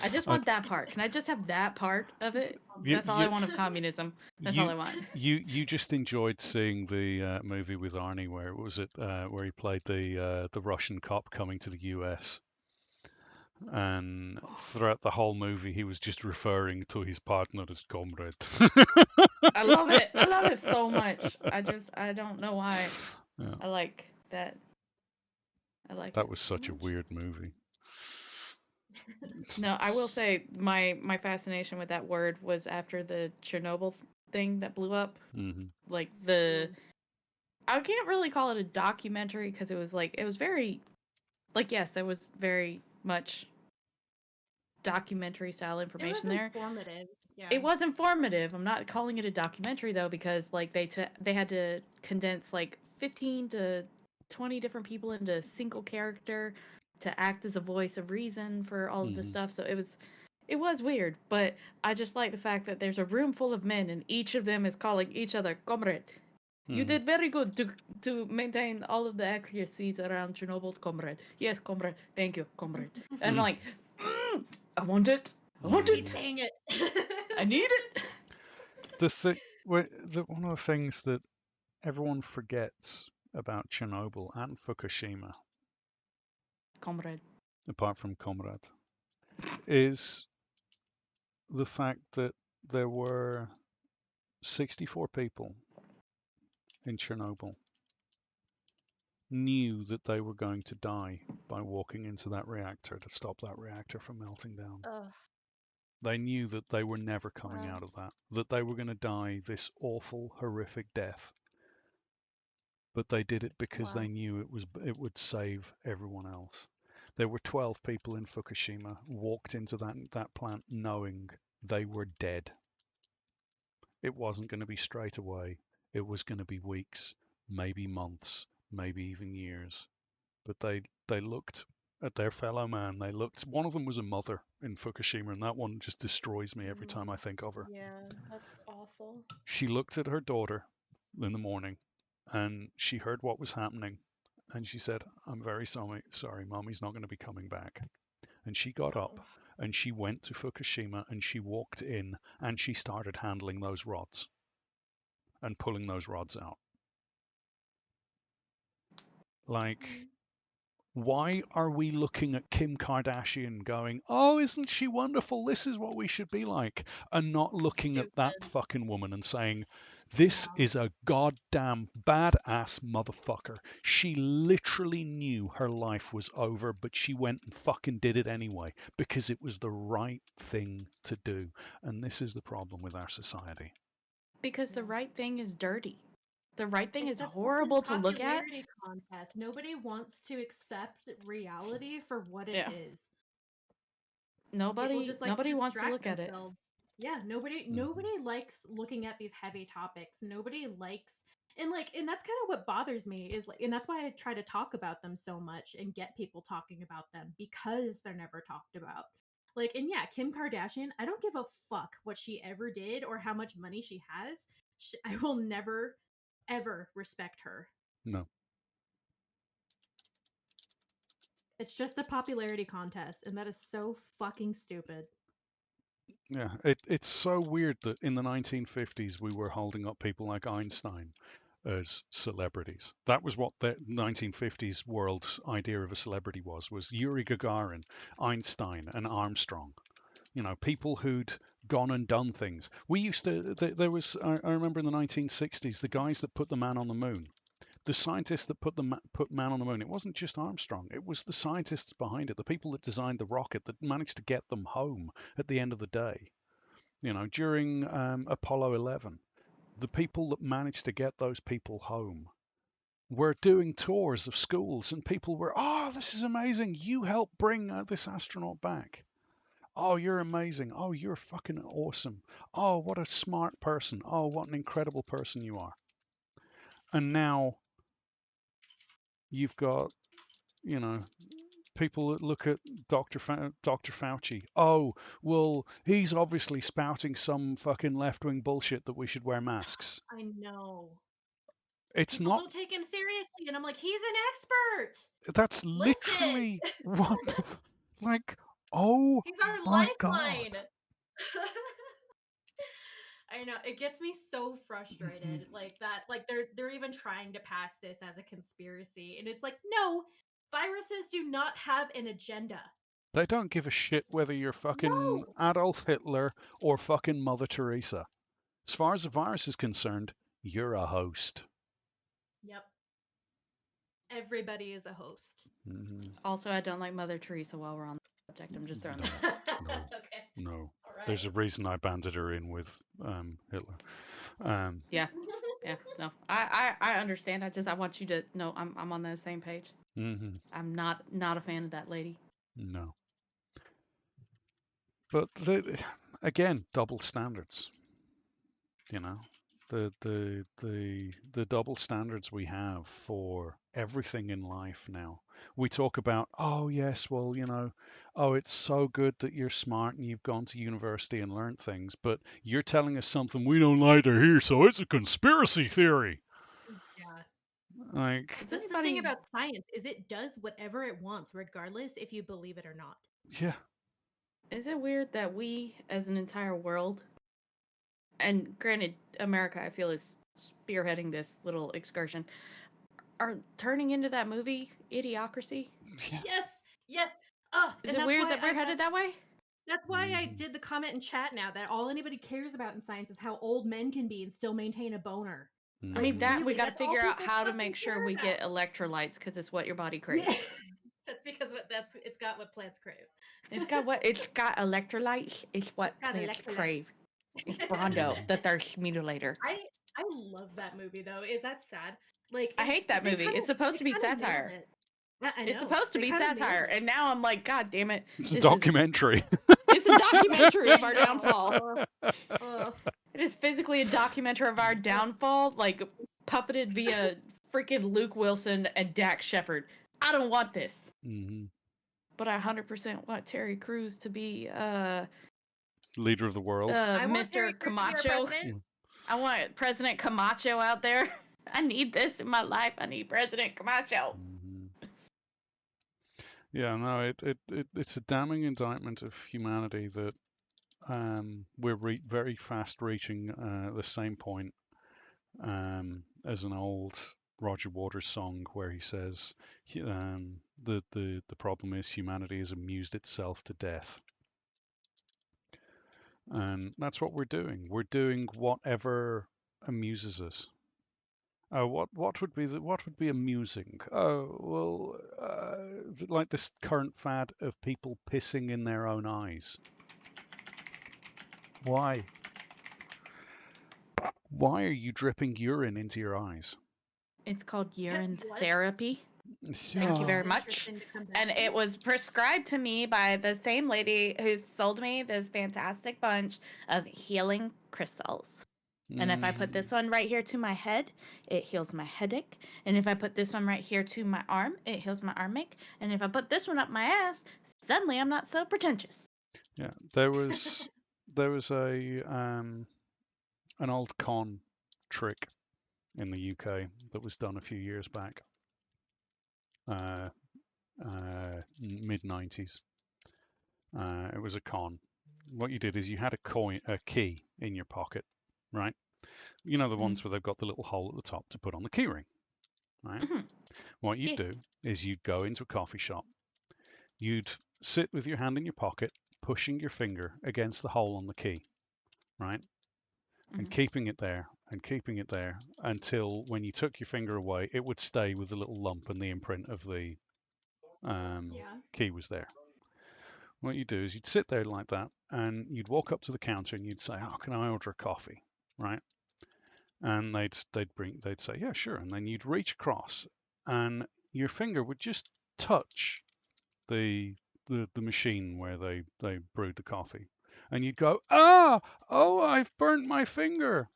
I just want that part. Can I just have that part of it? That's all I want of communism. That's all I want. You just enjoyed seeing the movie with Arnie, where he played the Russian cop coming to the US, and throughout the whole movie he was just referring to his partner as comrade. I love it. I love it so much. I don't know why. Yeah, I like that. I like that it was so such a much. weird movie. No, I will say my fascination with that word was after the Chernobyl thing that blew up. Hmm. Like I can't really call it a documentary because it was very, yes, there was very much documentary style It was information there. informative. Yeah. It was informative. I'm not calling it a documentary though because they had to condense like 15 to 20 different people into a single character to act as a voice of reason for all of this stuff. So it was weird, but I just like the fact that there's a room full of men and each of them is calling each other comrade. You did very good to maintain all of the accuracies around Chernobyl, comrade. Yes, comrade. Thank you, comrade. And I'm like, I want it. I want Keep it. saying it. I need it. One of the things that everyone forgets about Chernobyl and Fukushima, Comrade. apart from Comrade, is the fact that there were 64 people in Chernobyl knew that they were going to die by walking into that reactor to stop that reactor from melting down. Ugh. They knew that they were never coming Wow. out of that they were going to die this awful, horrific death. But they did it because Wow. they knew it would save everyone else. There were 12 people in Fukushima walked into that plant knowing they were dead. It wasn't going to be straight away. It was going to be weeks, maybe months, maybe even years. But they looked at their fellow man. One of them was a mother in Fukushima, and that one just destroys me every time I think of her. Yeah, that's awful. She looked at her daughter in the morning, and she heard what was happening, and she said, "I'm very sorry, Mommy's not going to be coming back." And she got up Oh. and she went to Fukushima and she walked in and she started handling those rods and pulling those rods out. Like, Why are we looking at Kim Kardashian going, oh, isn't she wonderful? This is what we should be like. And not looking at that Stupid. fucking woman and saying, this Yeah. is a goddamn badass motherfucker. She literally knew her life was over, but she went and fucking did it anyway because it was the right thing to do. And this is the problem with our society. Because the Yeah. right thing is dirty. The right thing It's is a fucking horrible to look at. popularity contest. Nobody wants to accept reality for what it Yeah. is. People Nobody just like wants to distract look at it. themselves. Yeah, nobody likes looking at these heavy topics. Nobody likes and that's kind of what bothers me is like and that's why I try to talk about them so much and get people talking about them because they're never talked about. Like and yeah, Kim Kardashian, I don't give a fuck what she ever did or how much money she has. I will never ever respect her. No. It's just a popularity contest, and that is so fucking stupid. Yeah, it's so weird that in the 1950s we were holding up people like Einstein as celebrities. That was what the 1950s world's idea of a celebrity was Yuri Gagarin, Einstein, and Armstrong. You know, people who'd gone and done things. We used to, there was, I remember in the 1960s, the guys that put the man on the moon. The scientists that put man on the moon, it wasn't just Armstrong. It was the scientists behind it, the people that designed the rocket that managed to get them home at the end of the day. You know, during Apollo 11, the people that managed to get those people home were doing tours of schools, and people were, oh, this is amazing. You helped bring this astronaut back. Oh, you're amazing. Oh, you're fucking awesome. Oh, what a smart person. Oh, what an incredible person you are. And now you've got, you know, people that look at Dr. Fauci. Oh, well, he's obviously spouting some fucking left-wing bullshit that we should wear masks. I know. It's People not. don't take him seriously, and I'm like, he's an expert. That's Listen, literally what. Like, oh He's our my god. lifeline. I know it gets me so frustrated like that like they're even trying to pass this as a conspiracy and it's like no, viruses do not have an agenda. They don't give a shit whether you're fucking No. Adolf Hitler or fucking Mother Teresa. As far as the virus is concerned, you're a host. Yep. Everybody is a host. Mm-hmm. Also, I don't like Mother Teresa while we're on the subject. I'm just throwing that out. No, Okay. no. All right. There's a reason I banded her in with Hitler. Yeah. Yeah. No. I understand. I want you to know I'm on the same page. Mm-hmm. I'm not a fan of that lady. No. But again, double standards. You know, the double standards we have for everything in life now. We talk about, oh yes, well, you know, oh, it's so good that you're smart and you've gone to university and learned things, but you're telling us something we don't like to hear, so it's a conspiracy theory. Yeah. Like, Is That's the anybody thing about science is it does whatever it wants, regardless if you believe it or not. yeah, Is it weird that we, as an entire world, and granted, America, I feel, is spearheading this little excursion, are turning into that movie, Idiocracy? yeah. Yes. Yes. Is And it that's weird why that we're headed that way? That's why I Mhm. did the comment in chat now that all anybody cares about in science is how old men can be and still maintain a boner. I mean, Mhm. that we really, got to that's all figure out people how to fucking make sure care we about. get electrolytes because it's what your body craves. Yeah. That's because it's got what plants crave. It's got electrolytes. It's what It's got plants electrolytes. crave. It's Brondo, the thirst mutilator. I love that movie though. Is that sad? Like I hate that they movie. kinda- It's supposed they to be kinda nailed satire. it. I It's know. supposed to They be kinda nailed satire, it. and now I'm like, God damn it! It's a This is documentary. it's a documentary of our I know. downfall. Ugh. It is physically a documentary of our downfall, like puppeted via freaking Luke Wilson and Dax Shepard. I don't want this, Hmm. but I 100% want Terry Crews to be Leader of the world. I want Terry Mr. Crews to be our Camacho. president. I want President Camacho out there. I need this in my life. I need President Camacho. Mhm. Yeah, no, it's a damning indictment of humanity that we're very fast reaching the same point as an old Roger Waters song where he says the problem is humanity has amused itself to death. And that's what we're doing. We're doing whatever amuses us. What would be amusing? Oh well, like this current fad of people pissing in their own eyes. Why? Why are you dripping urine into your eyes? It's called urine What? therapy. Thank you very much. And it was prescribed to me by the same lady who sold me this fantastic bunch of healing crystals. And if I put this one right here to my head, it heals my headache. And if I put this one right here to my arm, it heals my arm ache. And if I put this one up my ass, suddenly I'm not so pretentious. Yeah, there was a an old con trick in the UK that was done a few years back, mid 90s. It was a con. What you did is you had a key in your pocket, right? You know the ones where they've got the little hole at the top to put on the key ring, right? Mhm. What you'd Yeah. do is you'd go into a coffee shop, you'd sit with your hand in your pocket, pushing your finger against the hole on the key, right? And keeping it there and keeping it there until when you took your finger away, it would stay with the little lump and the imprint of the key was there. What you do is you'd sit there like that and you'd walk up to the counter and you'd say, "Oh, can I order a coffee?" Right? And they'd say, "Yeah, sure." And then you'd reach across and your finger would just touch the machine where they brewed the coffee. And you'd go, oh, I've burnt my finger."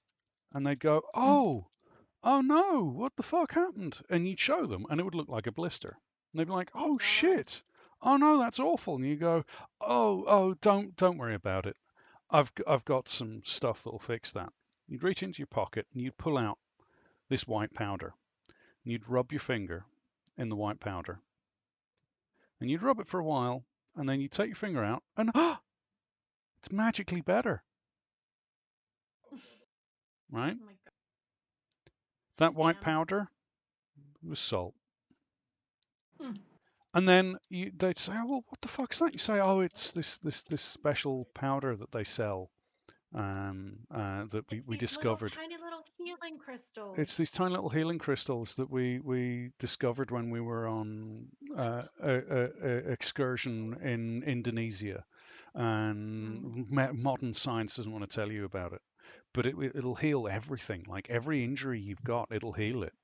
And they'd go, "Oh no, what the fuck happened?" And you'd show them and it would look like a blister. And they'd be like, "Oh shit. Oh no, that's awful." And you go, "Oh, don't worry about it. I've got some stuff that'll fix that." You'd reach into your pocket and you'd pull out this white powder. And you'd rub your finger in the white powder. And you'd rub it for a while and then you'd take your finger out and it's magically better. Right? Oh my God. That white Scam. powder was salt. Hmm. And then they'd say, "Oh, well, what the fuck's that?" You say, "Oh, it's this special powder that they sell that we discovered." Tiny little healing crystals. It's these tiny little healing crystals that we discovered when we were on a excursion in Indonesia, and modern science doesn't want to tell you about it, but it'll heal everything. Like every injury you've got, it'll heal it.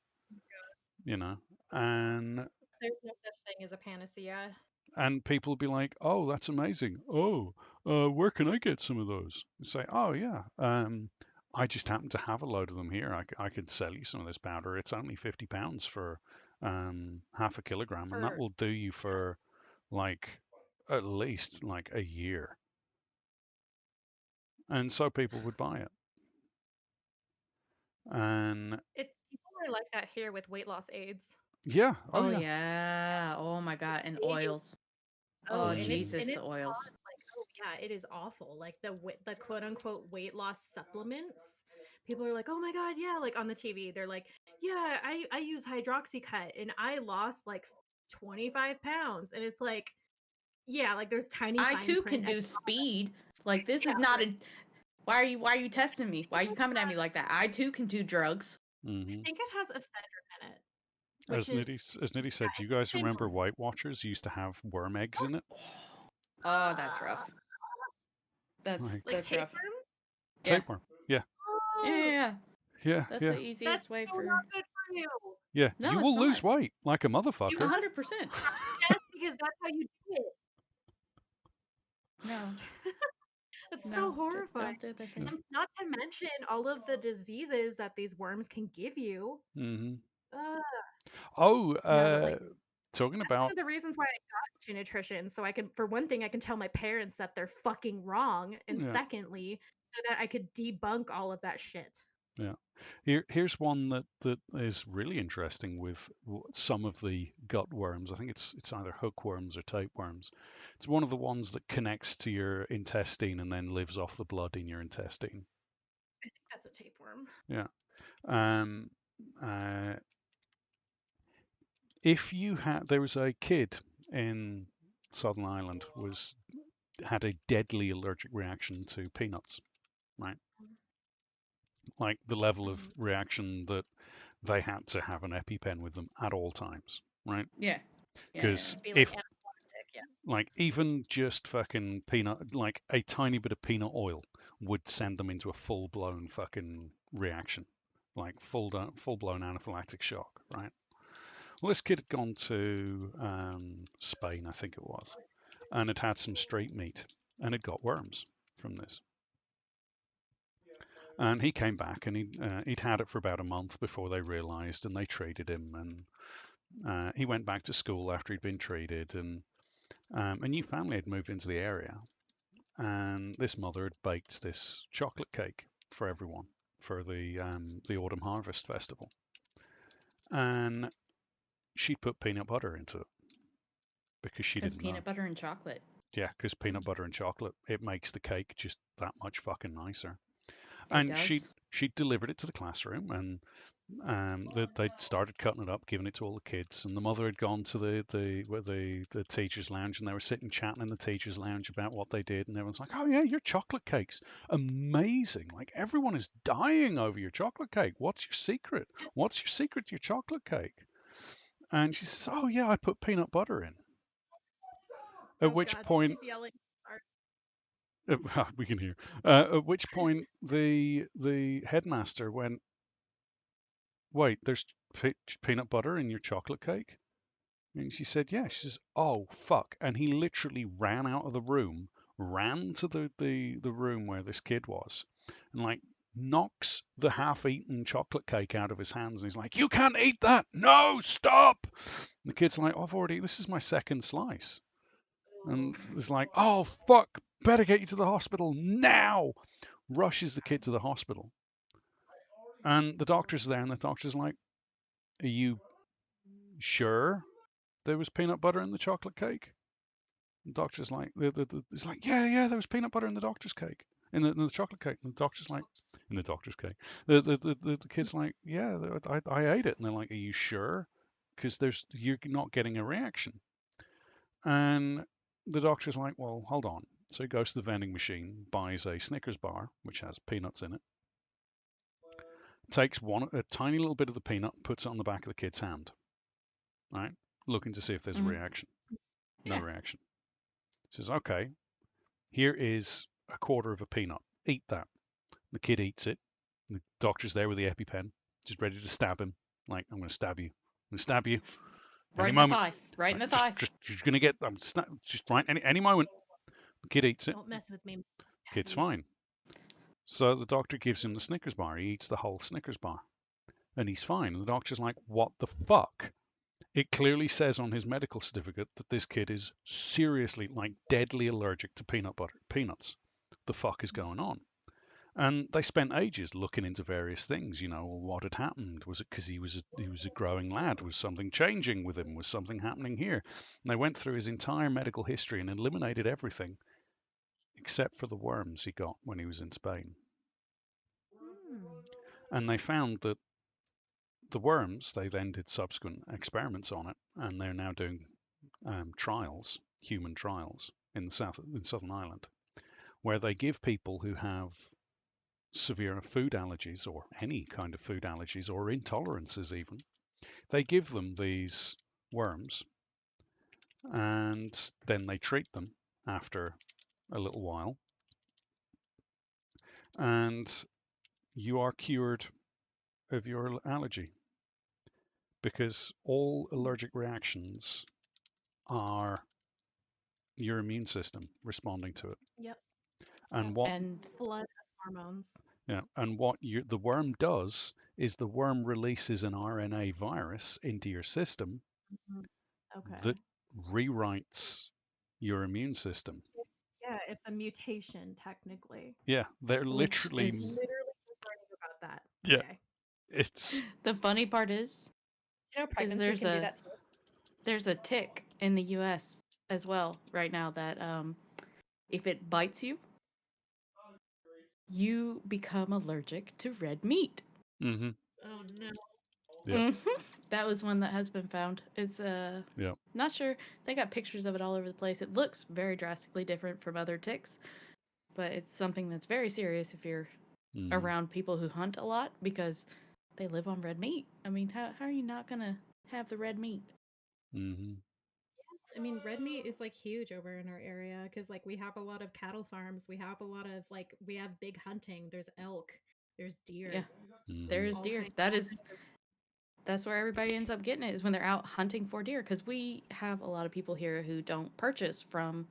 You know, and There's no such thing as a panacea. and people will be like, "Oh, that's amazing. Oh, where can I get some of those?" You say, "Oh, yeah. I just happen to have a load of them here. I could sell you some of this powder. It's only £50 for half a kilogram, and that will do you for like at least like a year." And so people would buy it. And People are like that here with weight loss aids. yeah, Oh yeah. Oh my God. And oils. Oh Jesus, the oils. Like, oh yeah, it is awful. Like the quote unquote weight loss supplements. People are like, "Oh my God, yeah!" Like on the TV, they're like, "Yeah, I use hydroxycut and I lost like 25 pounds," and it's like, yeah, like there's tiny. I too can do speed. Like this is not a. Why are you testing me? Why are you coming at me like that? I too can do drugs. I think it has ephedrine in it. As Nidhi said, do you guys remember White Watchers used to have worm eggs in it? Oh, that's rough. That's rough. Tapeworm? Tapeworm. Yeah. Yeah. That's the easiest way for. Not good for you. Yeah, no, you will lose weight like a motherfucker. 100%. Yes, because that's how you do it. No. It's so horrifying. Not to mention all of the diseases that these worms can give you. Talking about one of the reasons why I got into nutrition, so I can, for one thing, I can tell my parents that they're fucking wrong, and secondly, so that I could debunk all of that shit. Yeah. Here's one that is really interesting with some of the gut worms. I think it's either hookworms or tapeworms. It's one of the ones that connects to your intestine and then lives off the blood in your intestine. I think that's a tapeworm. Yeah. if you had, there was a kid in Southern Ireland had a deadly allergic reaction to peanuts, right? Like the level of reaction that they had to have an EpiPen with them at all times, right? Yeah. Because Be like if anaphylactic, yeah. like even just fucking peanut, like a tiny bit of peanut oil would send them into a full blown fucking reaction, like full blown anaphylactic shock, right? Well, this kid had gone to Spain, I think it was, and had had some street meat and had got worms from this. And he came back and he'd had it for about a month before they realised, and they treated him. And he went back to school after he'd been treated, and a new family had moved into the area, and this mother had baked this chocolate cake for everyone for the autumn harvest festival, and she put peanut butter into it because she Because didn't know. peanut butter and chocolate. Yeah, because peanut butter and chocolate, it makes the cake just that much fucking nicer. It And does. she delivered it to the classroom, and they'd started cutting it up, giving it to all the kids. And the mother had gone to the teachers' lounge, and they were sitting chatting in the teachers' lounge about what they did. And everyone's like, "Oh yeah, your chocolate cake's amazing! Like everyone is dying over your chocolate cake. What's your secret? What's your secret to your chocolate cake?" And she says, "Oh yeah, I put peanut butter in." At Oh which God, point, he's yelling. we can hear. At which point, the headmaster went, "Wait, there's peanut butter in your chocolate cake?" And she said, "Yeah." She says, "Oh fuck!" And he literally ran out of the room, ran to the room where this kid was, and like knocks the half-eaten chocolate cake out of his hands. And he's like, "You can't eat that! No, stop!" And the kid's like, "I've already. This is my second slice." And it's like, "Oh fuck! Better get you to the hospital now!" Rushes the kid to the hospital, and the doctor's there, and the doctor's like, "Are you sure there was peanut butter in the chocolate cake?" The doctor's like, it's like, "Yeah, yeah, there was peanut butter in the doctor's cake, in the chocolate cake." And the doctor's like, "In the doctor's cake." The kid's like, "Yeah, I ate it." And they're like, "Are you sure? Because you're not getting a reaction." And the doctor's like, "Well, hold on." So he goes to the vending machine, buys a Snickers bar, which has peanuts in it, takes a tiny little bit of the peanut, puts it on the back of the kid's hand, right? Looking to see if there's a reaction. No Yeah. reaction. Says, "Okay, here is a quarter of a peanut. Eat that." The kid eats it. The doctor's there with the EpiPen, just ready to stab him. Like, "I'm going to stab you. I'm going to stab you Right any in the moment." thigh. Right in Like, the thigh. just going to get. Just right any moment. The kid eats it. Don't mess with me. Kid's fine. So the doctor gives him the Snickers bar. He eats the whole Snickers bar, and he's fine. And the doctor's like, "What the fuck?" It clearly says on his medical certificate that this kid is seriously, like, deadly allergic to peanuts. The fuck is going on? And they spent ages looking into various things. What had happened? Was it because he was a growing lad? Was something changing with him? Was something happening here? And they went through his entire medical history and eliminated everything except for the worms he got when he was in Spain. And they found that the worms, they then did subsequent experiments on it, and they're now doing trials, human trials in Southern Ireland, where they give people who have severe food allergies or any kind of food allergies or intolerances even, they give them these worms, and then they treat them after a little while, and you are cured of your allergy, because all allergic reactions are your immune system responding to it. Yep. And Yep. what And Blood hormones. the worm does is the worm releases an RNA virus into your system Mhm. Okay. that rewrites your immune system. Yeah, it's a mutation technically. Yeah, they're which literally is Literally just learning about that yeah. today. It's the funny part is Pregnancy there's can do a that too. there's a tick in the US as well right now that if it bites you, you become allergic to red meat. mm-hmm. Oh no. Yeah. That was one that has been found. It's not sure. They got pictures of it all over the place. It looks very drastically different from other ticks, but it's something that's very serious if you're around people who hunt a lot because they live on red meat. I mean, how are you not gonna have the red meat? Mm-hmm. I mean, red meat is like huge over in our area because like we have a lot of cattle farms. We have a lot of like we have big hunting. There's elk. There's deer. Yeah, Mm-hmm. there's all deer. kinds That's where everybody ends up getting it is when they're out hunting for deer because we have a lot of people here who don't purchase from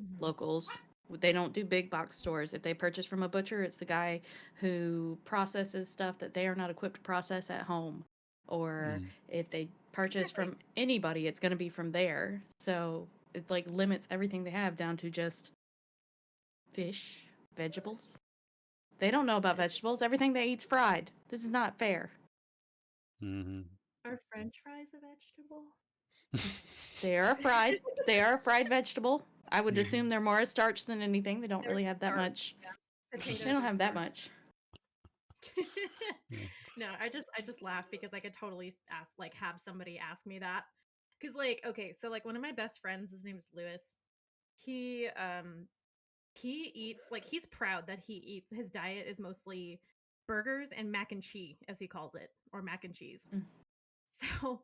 Mhm. locals. They don't do big box stores. If they purchase from a butcher, it's the guy who processes stuff that they are not equipped to process at home. Or if they purchase from anybody, it's going to be from there. So it like limits everything they have down to just fish, vegetables. They don't know about vegetables. Everything they eat's fried. This is not fair. Mm-hmm. Are French fries a vegetable? They are fried. They are a fried vegetable. I would assume they're more a starch than anything. They don't really have that much. Potatoes They don't are have that starch. much. No, I just laugh because I could totally have somebody ask me that. Cause like, okay, so like one of my best friends, his name's Lewis. He eats he's proud that he eats his diet is mostly burgers and mac and cheese, as he calls it, or mac and cheese. So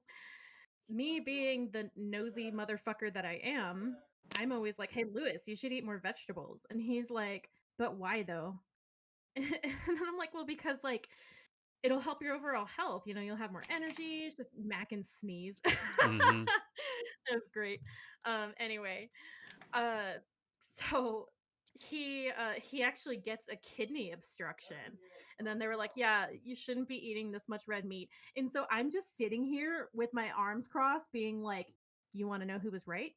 me being the nosy motherfucker that I am, I'm always like, hey Lewis, you should eat more vegetables. And he's like, but why though? And I'm like, well, because like it'll help your overall health. You know, you'll have more energy. It's just mac and sneeze. Mm-hmm. That was great. Anyway, uh, so he actually gets a kidney obstruction, and then they were like, "Yeah, you shouldn't be eating this much red meat." And so I'm just sitting here with my arms crossed, being like, "You want to know who was right?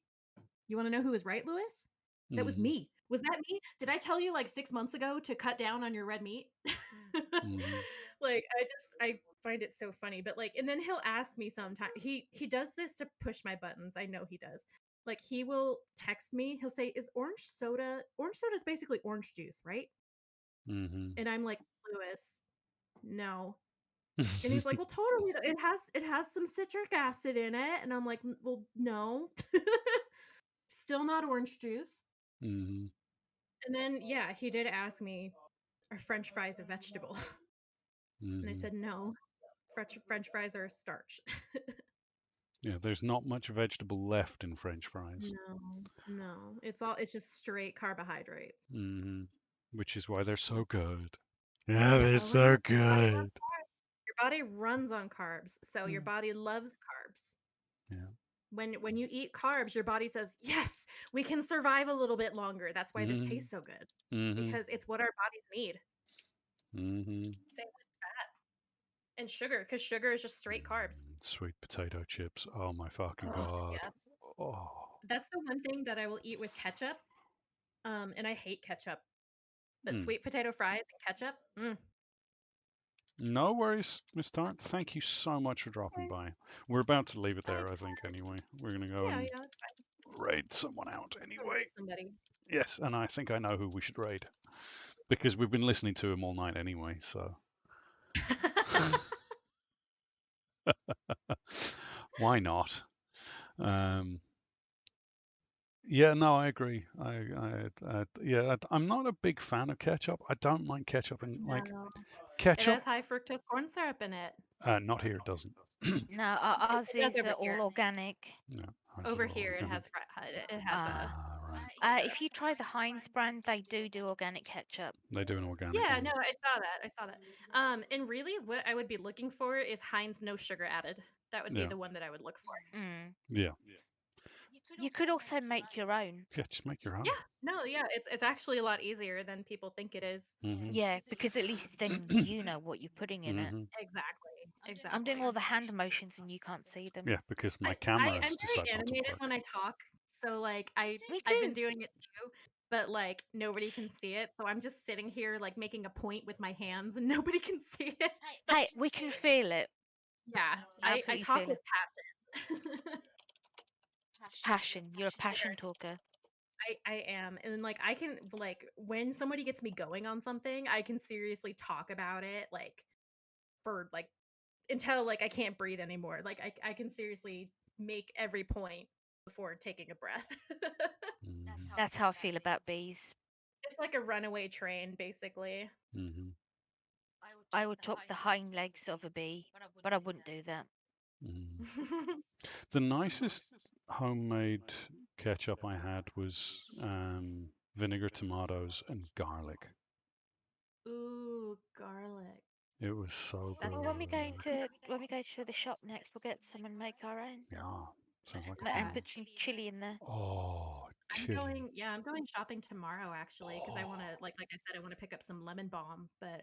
You want to know who was right, Lewis? That was me. Was that me? Did I tell you like 6 months ago to cut down on your red meat?" Mm-hmm. Like I find it so funny. But like, and then he'll ask me sometime. He does this to push my buttons. I know he does. Like he will text me. He'll say, "Is orange soda? Orange soda is basically orange juice, right?" Mm-hmm. And I'm like, "Lewis, no." And he's like, "Well, totally. It has some citric acid in it." And I'm like, "Well, no, still not orange juice." Mm-hmm. And then yeah, he did ask me, "Are French fries a vegetable?" And I Mm-hmm. said, "No, French fries are a starch." Yeah, there's not much vegetable left in French fries. No. It's just straight carbohydrates. Mm-hmm. Which is why they're so good. Yeah, Yeah, they're oh, I know. so good. Your body runs on carbs, so your body loves carbs. Yeah. When you eat carbs, your body says, "Yes, we can survive a little bit longer." That's why this Mm-hmm. tastes so good, Mm-hmm. because it's what our bodies need. Mm-hmm. Same with fat and sugar, because sugar is just straight carbs. Sweet potato chips. Oh my fucking Oh, god. yes. Oh. That's the one thing that I will eat with ketchup. And I hate ketchup, but sweet potato fries and ketchup, No worries, Miss Tart. Thank you so much for dropping okay. by. We're about to leave it there, I Anytime. think, anyway. We're going to go Yeah, and that's fine. raid someone out I'll anyway. raid somebody. Yes, and I think I know who we should raid. Because we've been listening to him all night anyway, so. Why not? Yeah, no, I agree. I'm not a big fan of ketchup. I don't mind ketchup and like No. It ketchup. has high fructose corn syrup in it. Not here, it doesn't. No, It ours does is over here. all organic. No, ours is Over all here, it organic. has it has a. Right. If you try the Heinz brand, they do organic ketchup. They do an organic Yeah, one. no, I saw that. And really, what I would be looking for is Heinz no sugar added. That would be Yeah. the one that I would look for. Yeah. You could also make your own. Yeah, just make your own. Yeah, no, yeah, it's actually a lot easier than people think it is. Mm-hmm. Yeah, because at least then you know what you're putting in it. Mm-hmm. Exactly. I'm doing all the hand motions and you can't see them. Yeah, because my I'm camera has very decided not to animated work. when I talk, so like Me I've been too. doing it too, but like nobody can see it, so I'm just sitting here like making a point with my hands, and nobody can see it. Hey, we can feel it. Yeah, I Absolutely talk feel with it. passion. Passion. You're a passion talker. I am, and like I can like when somebody gets me going on something, I can seriously talk about it like for like until like I can't breathe anymore. Like I can seriously make every point before taking a breath. That's how I feel about bees. It's like a runaway train, basically. Mm-hmm. I would talk the hind legs of a bee, but I wouldn't do that. Mm. The nicest homemade ketchup I had was vinegar, tomatoes, and garlic. Ooh, garlic. It was so That's Well, good. when we go to the shop next, we'll get some and make our own, Yeah, sounds like a and yeah. plan. put some chili in there. Oh, I'm chili. going, yeah, I'm going shopping tomorrow actually because I want to, Oh. like I said, I want to pick up some lemon balm. But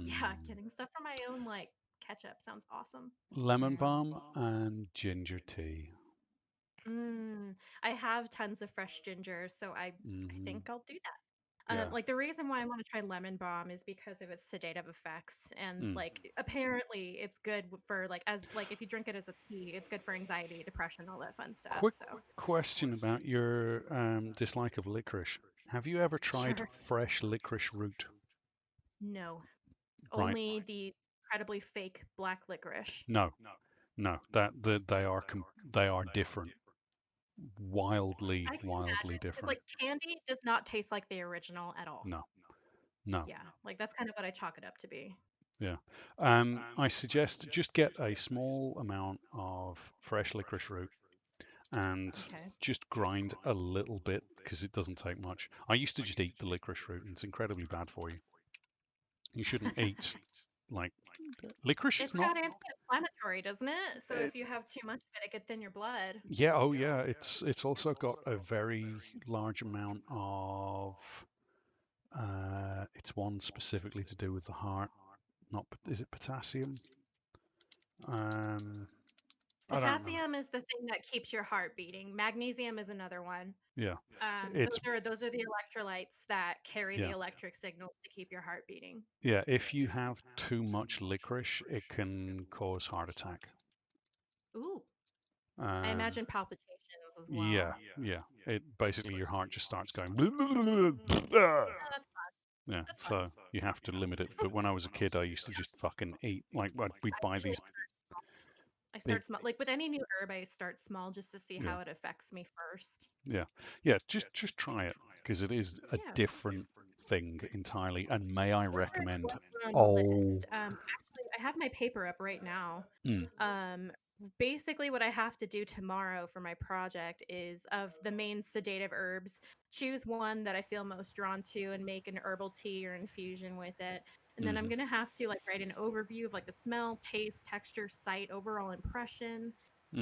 yeah, Mm. getting stuff for my own like ketchup sounds awesome. Lemon Mm. balm and ginger tea. Mm, I have tons of fresh ginger, so I Hmm. think I'll do that. Yeah. Like the reason why I want to try lemon balm is because of its sedative effects, and Mm. like apparently it's good for like as like if you drink it as a tea, it's good for anxiety, depression, all that fun stuff. Quick So question about your dislike of licorice. Have you ever tried sure, fresh licorice root? no, Right. only the incredibly fake black licorice. No, no. They are different. I Wildly, can wildly imagine because different. like candy does not taste like the original at all. No, no. Yeah, like that's kind of what I chalk it up to be. Yeah. I suggest just get a small amount of fresh licorice root and Okay. just grind a little bit because it doesn't take much. I used to just eat the licorice root and it's incredibly bad for you. You shouldn't eat like licorice is It's not got anti-inflammatory, doesn't it? So it, if you have too much of it, it could thin your blood. yeah, oh yeah, it's also got a very large amount of it's one specifically to do with the heart. Not is it potassium? Um, I don't know. Potassium is the thing that keeps your heart beating. Magnesium is another one. Yeah, it's Those are the electrolytes that carry the yeah, electric signals to keep your heart beating. yeah. If you have too much licorice, it can cause heart attack. Ooh, I Um, imagine palpitations as well. yeah, yeah. It basically your heart just starts going. "Blah, blah, blah, blah, blah." Oh, that's fun. Yeah, That's fun. so you have to limit it. But when I was a kid, I used to just fucking eat. Like we'd I buy usually these I big. start small. Like with any new herb, I start small just to see Yeah, how it affects me first. yeah, yeah. Just try it because it is a Yeah. different thing entirely. And may I Licorice recommend? was on the Oh, list. Actually, I have my paper up right now. mm, Um, Basically, what I have to do tomorrow for my project is of the main sedative herbs, choose one that I feel most drawn to and make an herbal tea or infusion with it. And then I'm hmm gonna have to like write an overview of like the smell, taste, texture, sight, overall impression.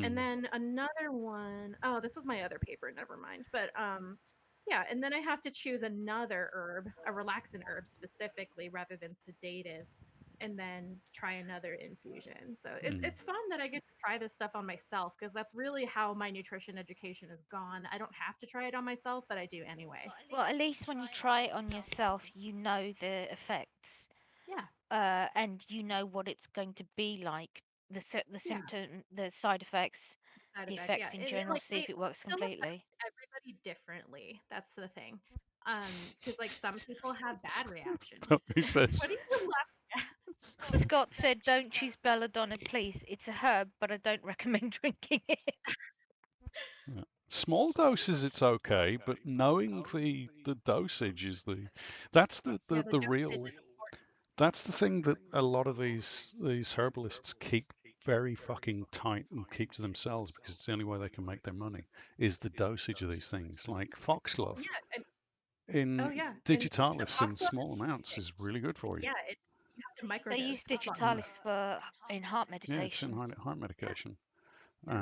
And mm, then another one, oh, this was my other paper, never mind. But yeah, and then I have to choose another herb, a relaxant herb specifically rather than sedative, and then try another infusion. So mm. it's fun that I get to try this stuff on myself because that's really how my nutrition education has gone. I don't have to try it on myself, but I do anyway. Well, at least when you try it on yourself, you know the effects, Yeah, and you know what it's going to be like. The yeah. symptom, the side effects, Side the effects, yeah. effects in And general. like See if it works still completely. affects everybody differently. That's the thing. Because like some people have bad reactions to He it. says What are you laughing Scott said, "Don't choose belladonna, please. It's a herb, but I don't recommend drinking it." yeah. Small doses, it's okay, but knowing the dosage is that's Yeah, the the dosage real is important. that's the thing that a lot of these herbalists keep very fucking tight and keep to themselves because it's the only way they can make their money is the dosage of these things. Like foxglove Yeah, and oh in yeah, and the digitalis in foxglove small is amounts is really good for you. yeah, you have to They use microdose Mm. digitalis for in heart Yeah, it's in medication. heart medication. Yeah.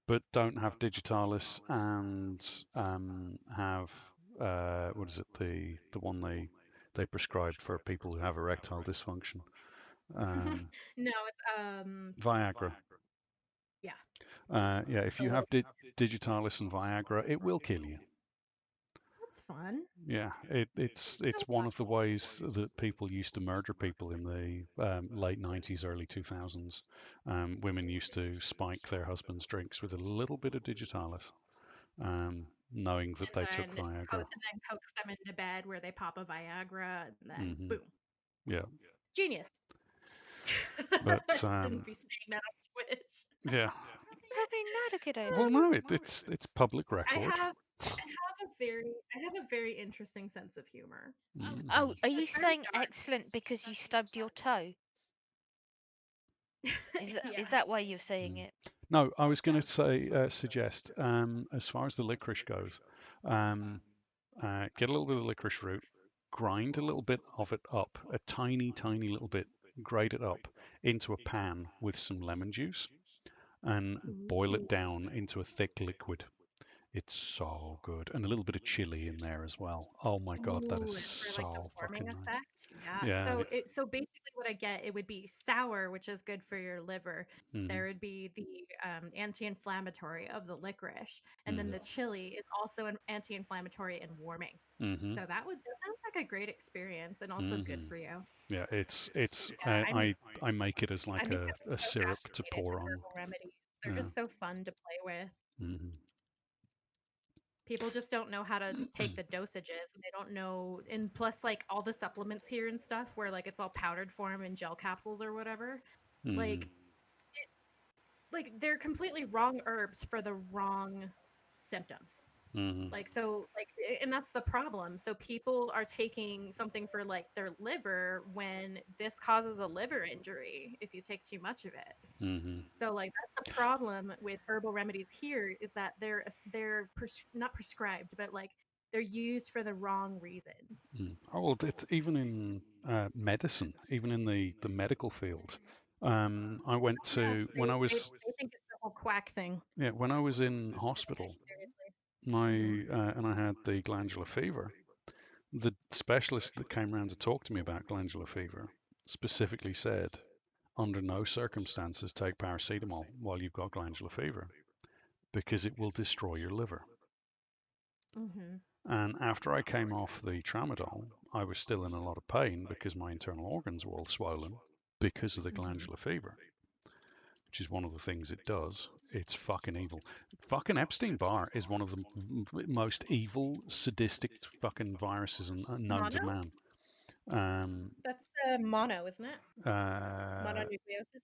But don't have digitalis and have what is it the one they prescribed for people who have erectile dysfunction, um, No, it's Viagra. yeah, Yeah, if the you little have digitalis and Viagra, it will kill you. that's fun. Yeah, So it's one of the ways that people used to murder people in the late 90s, early 2000s. Women used to spike their husbands' drinks with a little bit of digitalis, knowing that they took Viagra. and then coax them into bed where they pop a Viagra and then Hmm. boom. Yeah, Genius. but But shouldn't be saying that on Twitch. yeah. Probably not a good Well, idea. no, it's public I record. I have a very interesting sense of humor. Oh, are Mhm. you It's very saying excellent because you stubbed your toe? yeah. Is that why you're saying it? No, I was going to suggest, as far as the licorice goes, um, get a little bit of licorice root, grind a little bit of it up, a tiny, tiny little bit, grate it up into a pan with some lemon juice and boil it Ooh. down into a thick liquid. It's so good. And a little bit of chili in there as well. Oh my God, that is Ooh, for like the so warming fucking nice. effect. Yeah. Yeah. So basically what I get, it would be sour, which is good for your liver. Mm-hmm, There would be the anti-inflammatory of the licorice, and then mm-hmm, the chili is also an anti-inflammatory and warming. mm-hmm, So that sounds like a great experience and also good mm-hmm. for you. Yeah, it's Yeah, I make it as I like may a have to go back syrup and to get into pour on. herbal remedies. They're Yeah. just so fun to play with. Mm-hmm. People just don't know how to take the dosages, and they don't know, and plus like all the supplements here and stuff where like it's all powdered form in gel capsules or whatever, Mm-hmm. like they're completely wrong herbs for the wrong symptoms. Mm-hmm. And that's the problem. So people are taking something for like their liver when this causes a liver injury if you take too much of it. Mm-hmm. So like that's the problem with herbal remedies here, is that not prescribed, but like they're used for the wrong reasons. Mm. Oh, well, even in medicine, even in the medical field, I went Yeah, to when I was they think it's the whole quack thing. yeah when I was in hospital, Seriously. my Hmm. and I had the glandular fever. The specialist that came around to talk to me about glandular fever specifically said, under no circumstances take paracetamol while you've got glandular fever because it will destroy your liver. Hmm. And after I came off the tramadol, I was still in a lot of pain because my internal organs were all swollen because of the Hmm. glandular fever, which is one of the things it does. It's fucking evil. Fucking Epstein Barr is one of the most evil, sadistic fucking viruses known to Mono? man. Um, That's mono, isn't it? uh, Mononucleosis.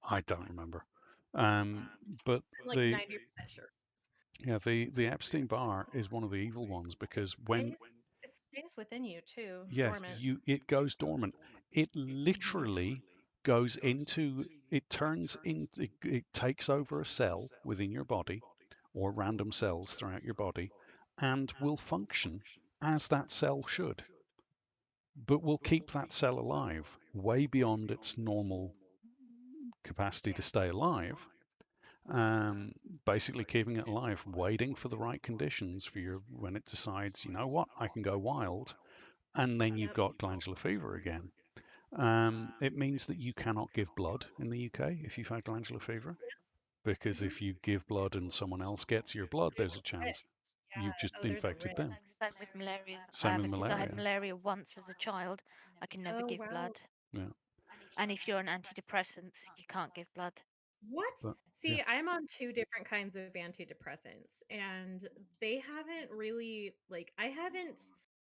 I don't remember. Um, but I'm like the 90% sure. yeah the Epstein Barr is one of the evil ones because when It stays within you too, yeah, dormant. it goes dormant. It Hmm. literally goes into it turns into it takes over a cell within your body or random cells throughout your body and will function as that cell should, but will keep that cell alive way beyond its normal capacity to stay alive. Um, Basically keeping it alive, waiting for the right conditions for your when it decides, you know what, I can go wild, and then you've Yep. got glandular fever again. It means that you cannot give blood in the UK if you've had glandular fever, because Hmm. if you give blood and someone else gets your blood, There's there's a a chance risk. you've just Yeah. Oh, there's a infected risk. them. Same with malaria. Same with Because I had malaria. malaria once as a child, I can never Oh give wow. blood. Yeah, And if you're on antidepressants, you can't give blood. What? but yeah. See, I'm on two different kinds of antidepressants, and they haven't really, like, I haven't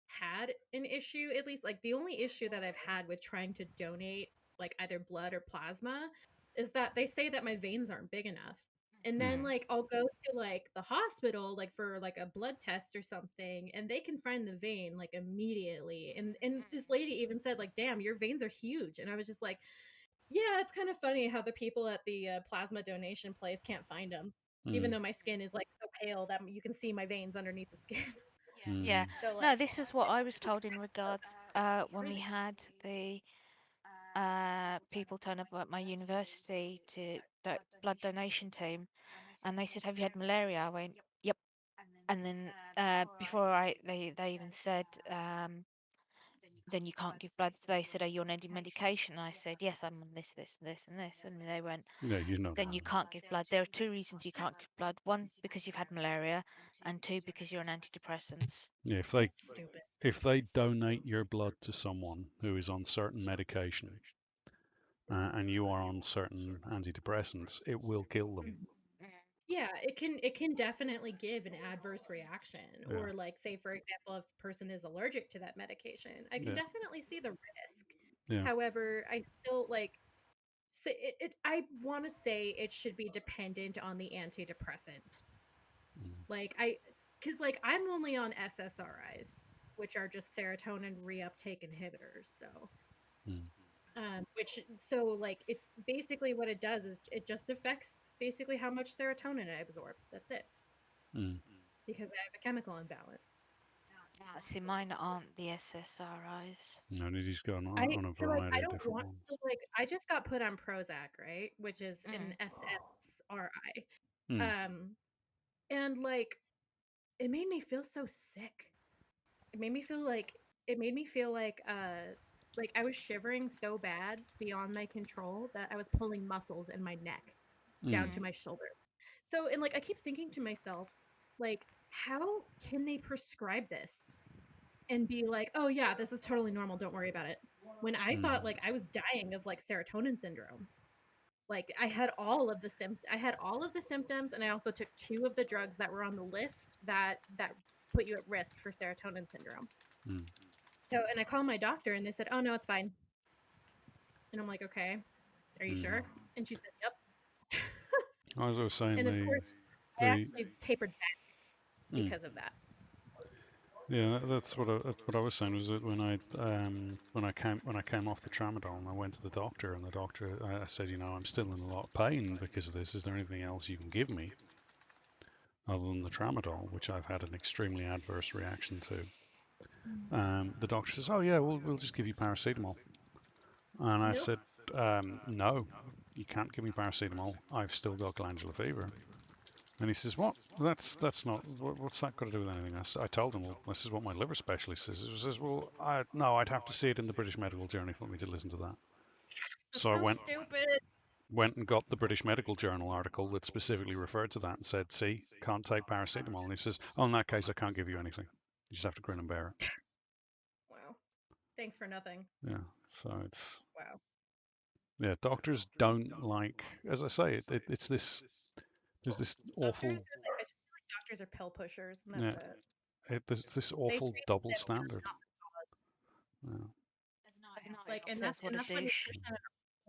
had an issue, at least. Like, the only issue that I've had with trying to donate, like, either blood or plasma, is that they say that my veins aren't big enough. And then, Mm, like, I'll go to, like, the hospital, like, for, like, a blood test or something, and they can find the vein, like, immediately. And this lady even said, like, damn, your veins are huge. And I was just like, yeah, it's kind of funny how the people at the plasma donation place can't find them, even mm, though my skin is like so pale that you can see my veins underneath the skin. Yeah. mm, So No, like, this is what I was told in regards when we crazy. had the people turn up at my university to blood donation team, and they said, "Have you had malaria?" I went, "Yep." And then before they even said, "Then you can't give blood." So they said, "Are you on any medication?" And I said, "Yes, I'm on this, this, this, and this." And they went, yeah, you know "Then you that. can't give blood. There are two reasons you can't give blood. One, because you've had malaria, and two, because you're on antidepressants." Yeah, That's stupid. if they donate your blood to someone who is on certain medication and you are on certain antidepressants, it will kill them. Mhm. Yeah, it can definitely give an adverse reaction, Yeah, or like say for example, if a person is allergic to that medication, I can yeah, definitely see the risk. yeah. However, I still like So I want to say it should be dependent on the antidepressant. Like because like I'm only on SSRIs, which are just serotonin reuptake inhibitors. So, which so like it basically what it does is it just affects basically how much serotonin I absorb. That's it. Because I have a chemical imbalance. See, mine aren't the SSRIs. No, he's gone I on a feel like variety I of don't different want ones. to like I just got put on Prozac, right? Which is an SSRI. Um and like it made me feel so sick. It made me feel like like I was shivering so bad beyond my control that I was pulling muscles in my neck down to my shoulder. So and like I keep thinking to myself, like, how can they prescribe this and be like, oh yeah, this is totally normal, don't worry about it. When I thought like I was dying of like serotonin syndrome. Like I had all of the symptoms, and I also took 2 of the drugs that were on the list that put you at risk for serotonin syndrome. So, and I called my doctor and they said, "Oh no, it's fine." And I'm like, "Okay, are you sure?" And she said, "Yep." As I was saying, And of course, I the actually tapered back because of that. yeah, that's what I was saying was that when I came off the tramadol and I went to the doctor and the doctor I said, you know, I'm still in a lot of pain because of this. Is there anything else you can give me other than the tramadol, which I've had an extremely adverse reaction to? The doctor says, oh yeah, we'll just give you paracetamol. And I Nope. said, no, you can't give me paracetamol. I've still got glandular fever. And he says, what? That's not, what's that got to do with anything? I told him, well, this is what my liver specialist says. He says, well, no, I'd have to see it in the British Medical Journal for me to listen to that. That's So I so stupid. went and got the British Medical Journal article that specifically referred to that and said, see, can't take paracetamol. And he says, oh, in that case, I can't give you anything. You just have to grin and bear it. Wow. Thanks for nothing. Yeah, so it's, Wow. yeah, doctors don't like, as I say, it's this, there's this awful, I just feel like doctors are pill pushers, and that's yeah, it. there's this They awful treat double symptoms, standard. not the cause. Yeah. Like, and Says what a that's what douche. nutrition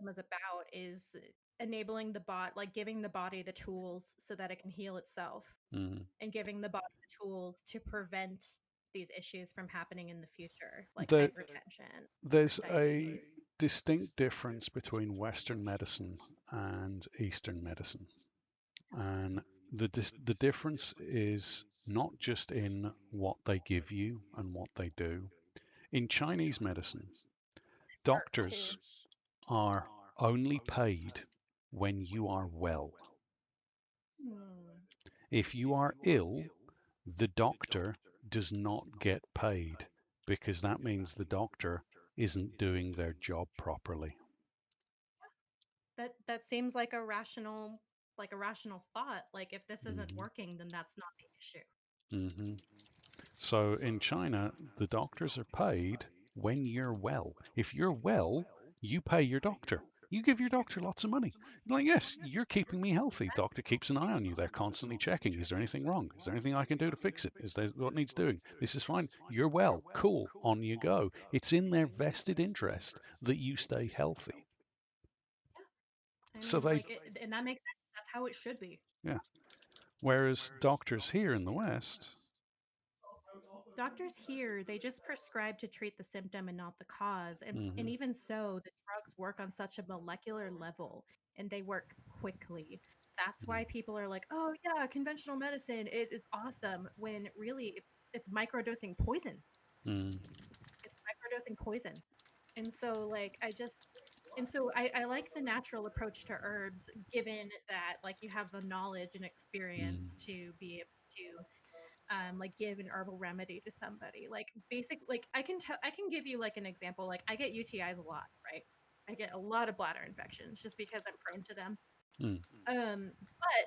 is about, is enabling the bot, like giving the body the tools so that it can heal itself, and giving the body the tools to prevent these issues from happening in the future, like There, hypertension, there's a diabetes. distinct difference between Western medicine and Eastern medicine. And the difference is not just in what they give you and what they do. In Chinese medicine, doctors are only paid when you are well. Hmm. If you are ill, the doctor does not get paid because that means the doctor isn't doing their job properly. That seems like a rational thought. Like if this isn't working, then that's not the issue. Hmm So in China, the doctors are paid when you're well. If you're well, you pay your doctor. You give your doctor lots of money. You're like, yes, you're keeping me healthy. Doctor keeps an eye on you. They're constantly checking. Is there anything wrong? Is there anything I can do to fix it? Is there what needs doing? This is fine. You're well. Cool. On you go. It's in their vested interest that you stay healthy. I So mean, they, like, and that makes sense. That's how it should be. yeah. Whereas doctors here in the West, Doctors here, they just prescribe to treat the symptom and not the cause. And mhm, even so, the drugs work on such a molecular level and they work quickly. That's why people are like, "Oh yeah, conventional medicine, it is awesome," when really it's microdosing poison. mm, It's microdosing poison. And so like I like the natural approach to herbs, given that like you have the knowledge and mm, experience to be able to like give an herbal remedy to somebody. Like basic, like I can give you like an example. Like I get UTIs a lot, right? I get a lot of bladder infections just because I'm prone to them. mm, But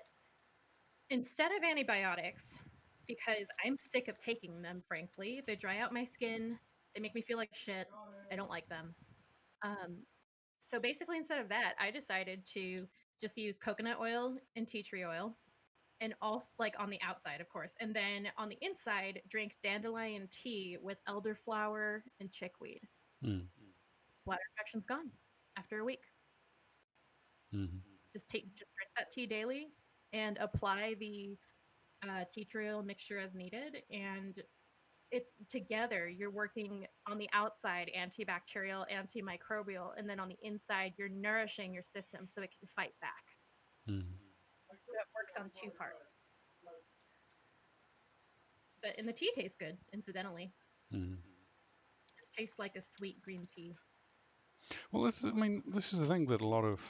instead of antibiotics, because I'm sick of taking them, frankly, they dry out my skin. They make me feel like shit. I don't like them. Um, so basically, instead of that, I decided to just use coconut oil and tea tree oil, and also like on the outside, of course, and then on the inside, drink dandelion tea with elderflower and chickweed. mm. Bladder infection's gone after a week. Just drink that tea daily and apply the tea tree oil mixture as needed. And it's together. You're working on the outside antibacterial, antimicrobial, and then on the inside, you're nourishing your system so it can fight back. So it works on two parts. And the tea tastes good, incidentally. It just tastes like a sweet green tea. Well, this is the thing that a lot of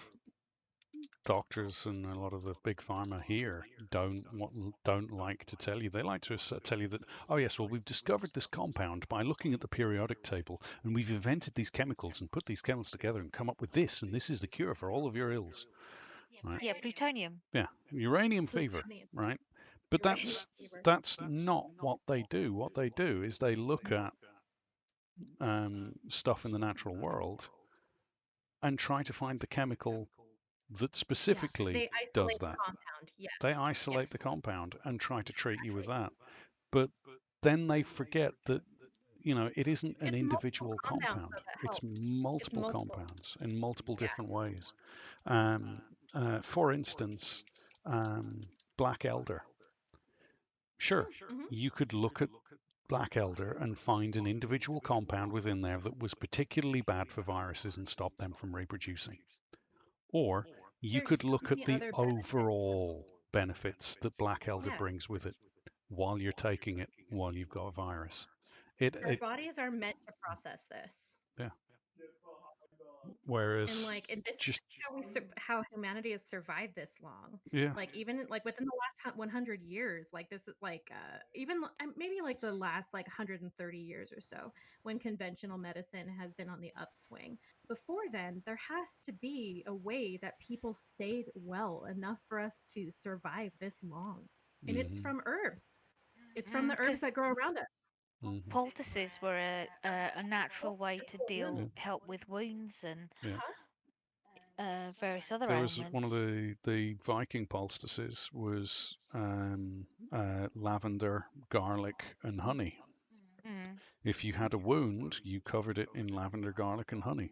doctors and a lot of the big pharma here don't like to tell you. They like to tell you that, oh yes, well, we've discovered this compound by looking at the periodic table, and we've invented these chemicals and put these chemicals together and come up with this, and this is the cure for all of your ills. Right? Yeah, plutonium. Yeah, uranium fever, right? But that's not what they do. What they do is they look at stuff in the natural world and try to find the chemical that specifically does that. They isolate the compound and try to treat you with that. But then they forget that, it isn't an individual compound. It's multiple compounds in multiple different ways. For instance, black elder. Sure, you could look at black elder and find an individual compound within there that was particularly bad for viruses and stop them from reproducing. Or you could look at the overall benefits that black elder brings with it while you're taking it, while you've got a virus. Our bodies are meant to process this. Yeah. Whereas, and this is how humanity has survived this long. Yeah. Even within the last 100 years, this is even maybe the last 130 years or so, when conventional medicine has been on the upswing. Before then, there has to be a way that people stayed well enough for us to survive this long, and it's from herbs. It's from the herbs that grow around us. Poultices were a natural way to help with wounds and various other ailments. There was one of the Viking poultices was lavender, garlic, and honey. If you had a wound, you covered it in lavender, garlic, and honey.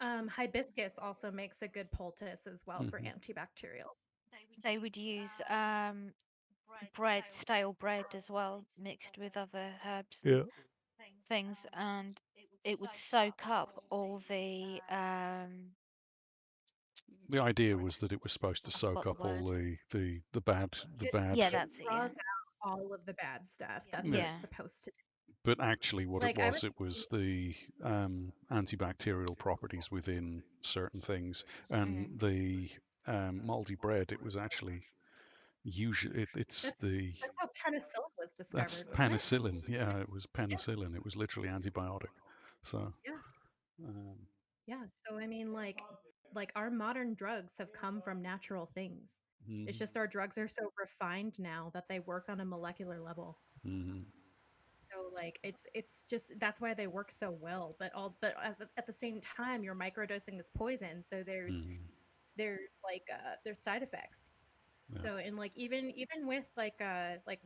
Hibiscus also makes a good poultice as well for antibacterial. They would use stale bread as well, mixed with other herbs and things, and it would soak up all the idea was that it was supposed to soak up all the bad. Yeah, that's it. Draws out all of the bad stuff. That's what it's supposed to do. But actually, what it was the antibacterial properties within certain things, and the moldy bread. It was actually usually that's how penicillin was discovered. That's penicillin. Yeah, it was penicillin. Yeah. It was literally antibiotic. So yeah. So our modern drugs have come from natural things. It's just our drugs are so refined now that they work on a molecular level. So it's just that's why they work so well. But at the same time, you're microdosing this poison, so there's side effects. Yeah. So even with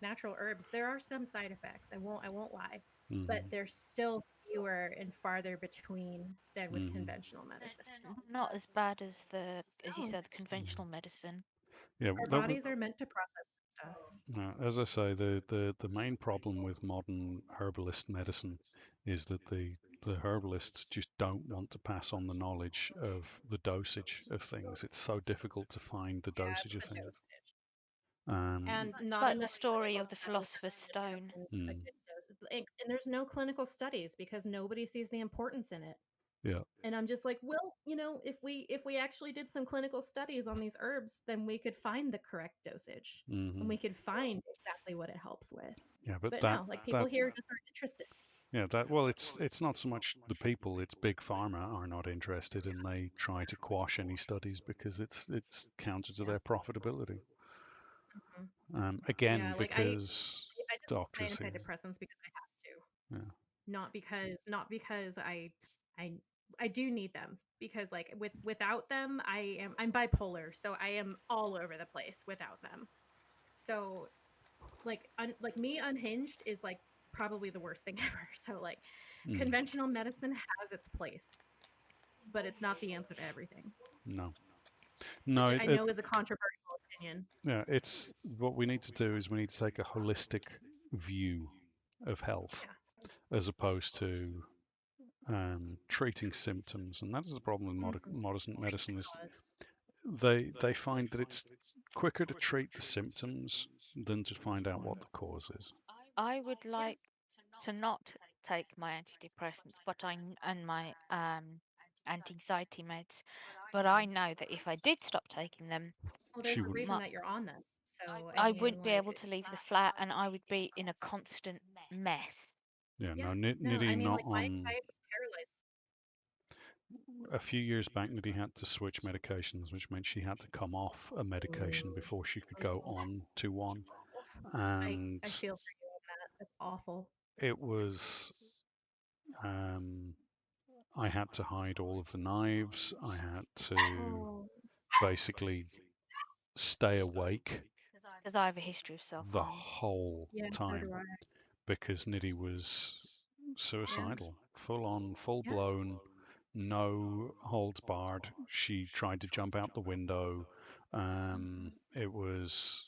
natural herbs, there are some side effects. I won't lie, but they're still fewer and farther between than with conventional medicine. Not as bad as as you said, the conventional medicine. Yeah, our bodies are meant to process stuff. As I say, the main problem with modern herbalist medicine is that the herbalists just don't want to pass on the knowledge of the dosage of things. It's so difficult to find the dosage of things. And it's like the story of the Philosopher's Stone. And there's no clinical studies because nobody sees the importance in it. Yeah. And I'm just like, well, if we actually did some clinical studies on these herbs, then we could find the correct dosage and we could find exactly what it helps with. Yeah, but no, people here just aren't interested. Yeah, it's not so much the people, it's big pharma are not interested, and they try to quash any studies because it's counter to their profitability. Again, because I just doctors take antidepressants because I have to. Yeah. Not because I do need them, because without them I'm bipolar, so I am all over the place without them. So me unhinged is probably the worst thing ever. So conventional medicine has its place, but it's not the answer to everything. No, no. Which I know is a controversial opinion. Yeah, it's what we need to do is we need to take a holistic view of health Yeah. as opposed to treating symptoms, and that is the problem with modern Treat the medicine is cause. they find that it's quicker to treat the symptoms than to find out what the cause is. I would Yeah. like to not take my antidepressants, but and my anti-anxiety meds, but I know that if I did stop taking them, Well, there's She a wouldn't. reason my, that you're on them. So, I I mean, wouldn't be able like, to leave the flat, and I would be in a constant mess. Yeah, yeah. no, No, I Niddy mean, not like, my on. anxiety was paralyzed. A few years back, Niddy had to switch medications, which meant she had to come off a medication Ooh, before she could go ooh. on to one, I and I feel for you on that. That's awful. it was. Um, I had to hide all of the knives. I had to Oh, basically stay awake Because I have a history of self the harm. whole yeah, so do time I. because Niddy was Yeah, suicidal, full on, full yeah. blown, no holds barred. She tried to jump out the window. It was,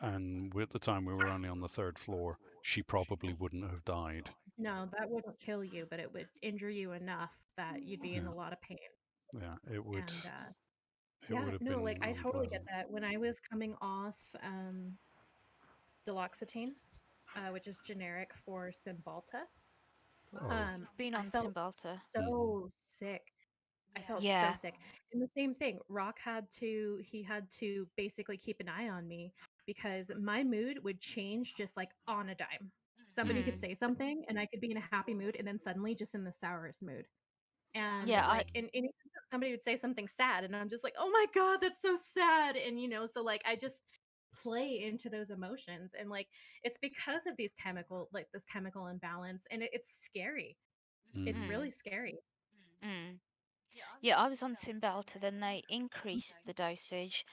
and at the time we were only on the third floor. She probably wouldn't have died. No, that wouldn't kill you, but it would injure you enough that you'd be in Yeah, a lot of pain. yeah, it would, And it yeah, would have no, like been I totally get unpleasant. that. When I was coming off duloxetine, which is generic for Cymbalta, Oh, Been I on felt Cymbalta. hmm so sick. I felt so Yeah. sick. And the same thing, he had to basically keep an eye on me because my mood would change just like on a dime. Somebody could Mm. say something and I could be in a happy mood and then suddenly just in the sourest mood. And Yeah, I like, and even somebody would say something sad and I'm just like, oh my God, that's so sad. And, so like, I just play into those emotions. And like, it's because of this chemical imbalance. And it's scary. It's hmm really mm, scary. mm. Yeah, I was on Cymbalta, then they increased the dosage,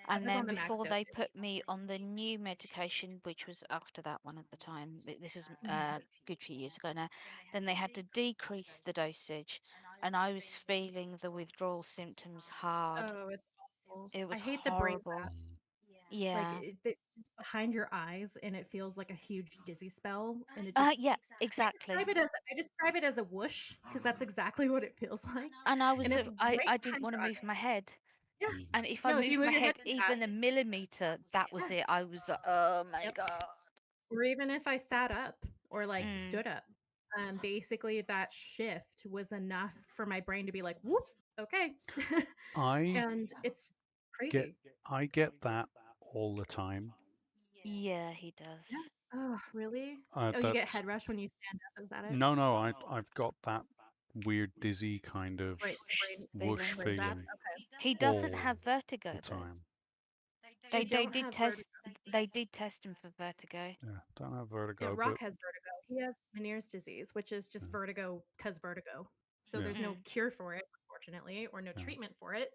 I and was then on the max before dose. they put me on the new medication, which was after that one at the time, this was a good few years ago now, then they had to decrease the dosage, and I was feeling the withdrawal symptoms hard. Oh, it's awful. It I was hate the brain horrible. zaps. Like Yeah. just behind your eyes, and it feels like a huge dizzy spell, and it just. Yeah, exactly. I describe it as a whoosh because that's exactly what it feels like, And I and was, it's right I didn't behind want to your move eyes. my head. Yeah. hmm And if I No, if you moved move my your head head to that, even a millimeter, that was yeah. it. I was, oh my Yep. God. Or even if I sat up or like Mm, stood up, basically that shift was enough for my brain to be like, whoop, okay, I and it's get, crazy. I get that all the time. yeah, he Yeah. does. Oh, really? Oh, you get That's head rush when you stand up. Is that it? no, no. I've got that weird dizzy kind of Brain whoosh brain zap. feeling Okay. He doesn't all have the vertigo though. time. You They don't did have vertigo. test they did test him for vertigo. Yeah, don't have Yeah, vertigo, but Rock has vertigo. He has Meniere's disease, which is just mm, vertigo because vertigo. So yeah, there's no Mm, cure for it, unfortunately, or no yeah, treatment for it.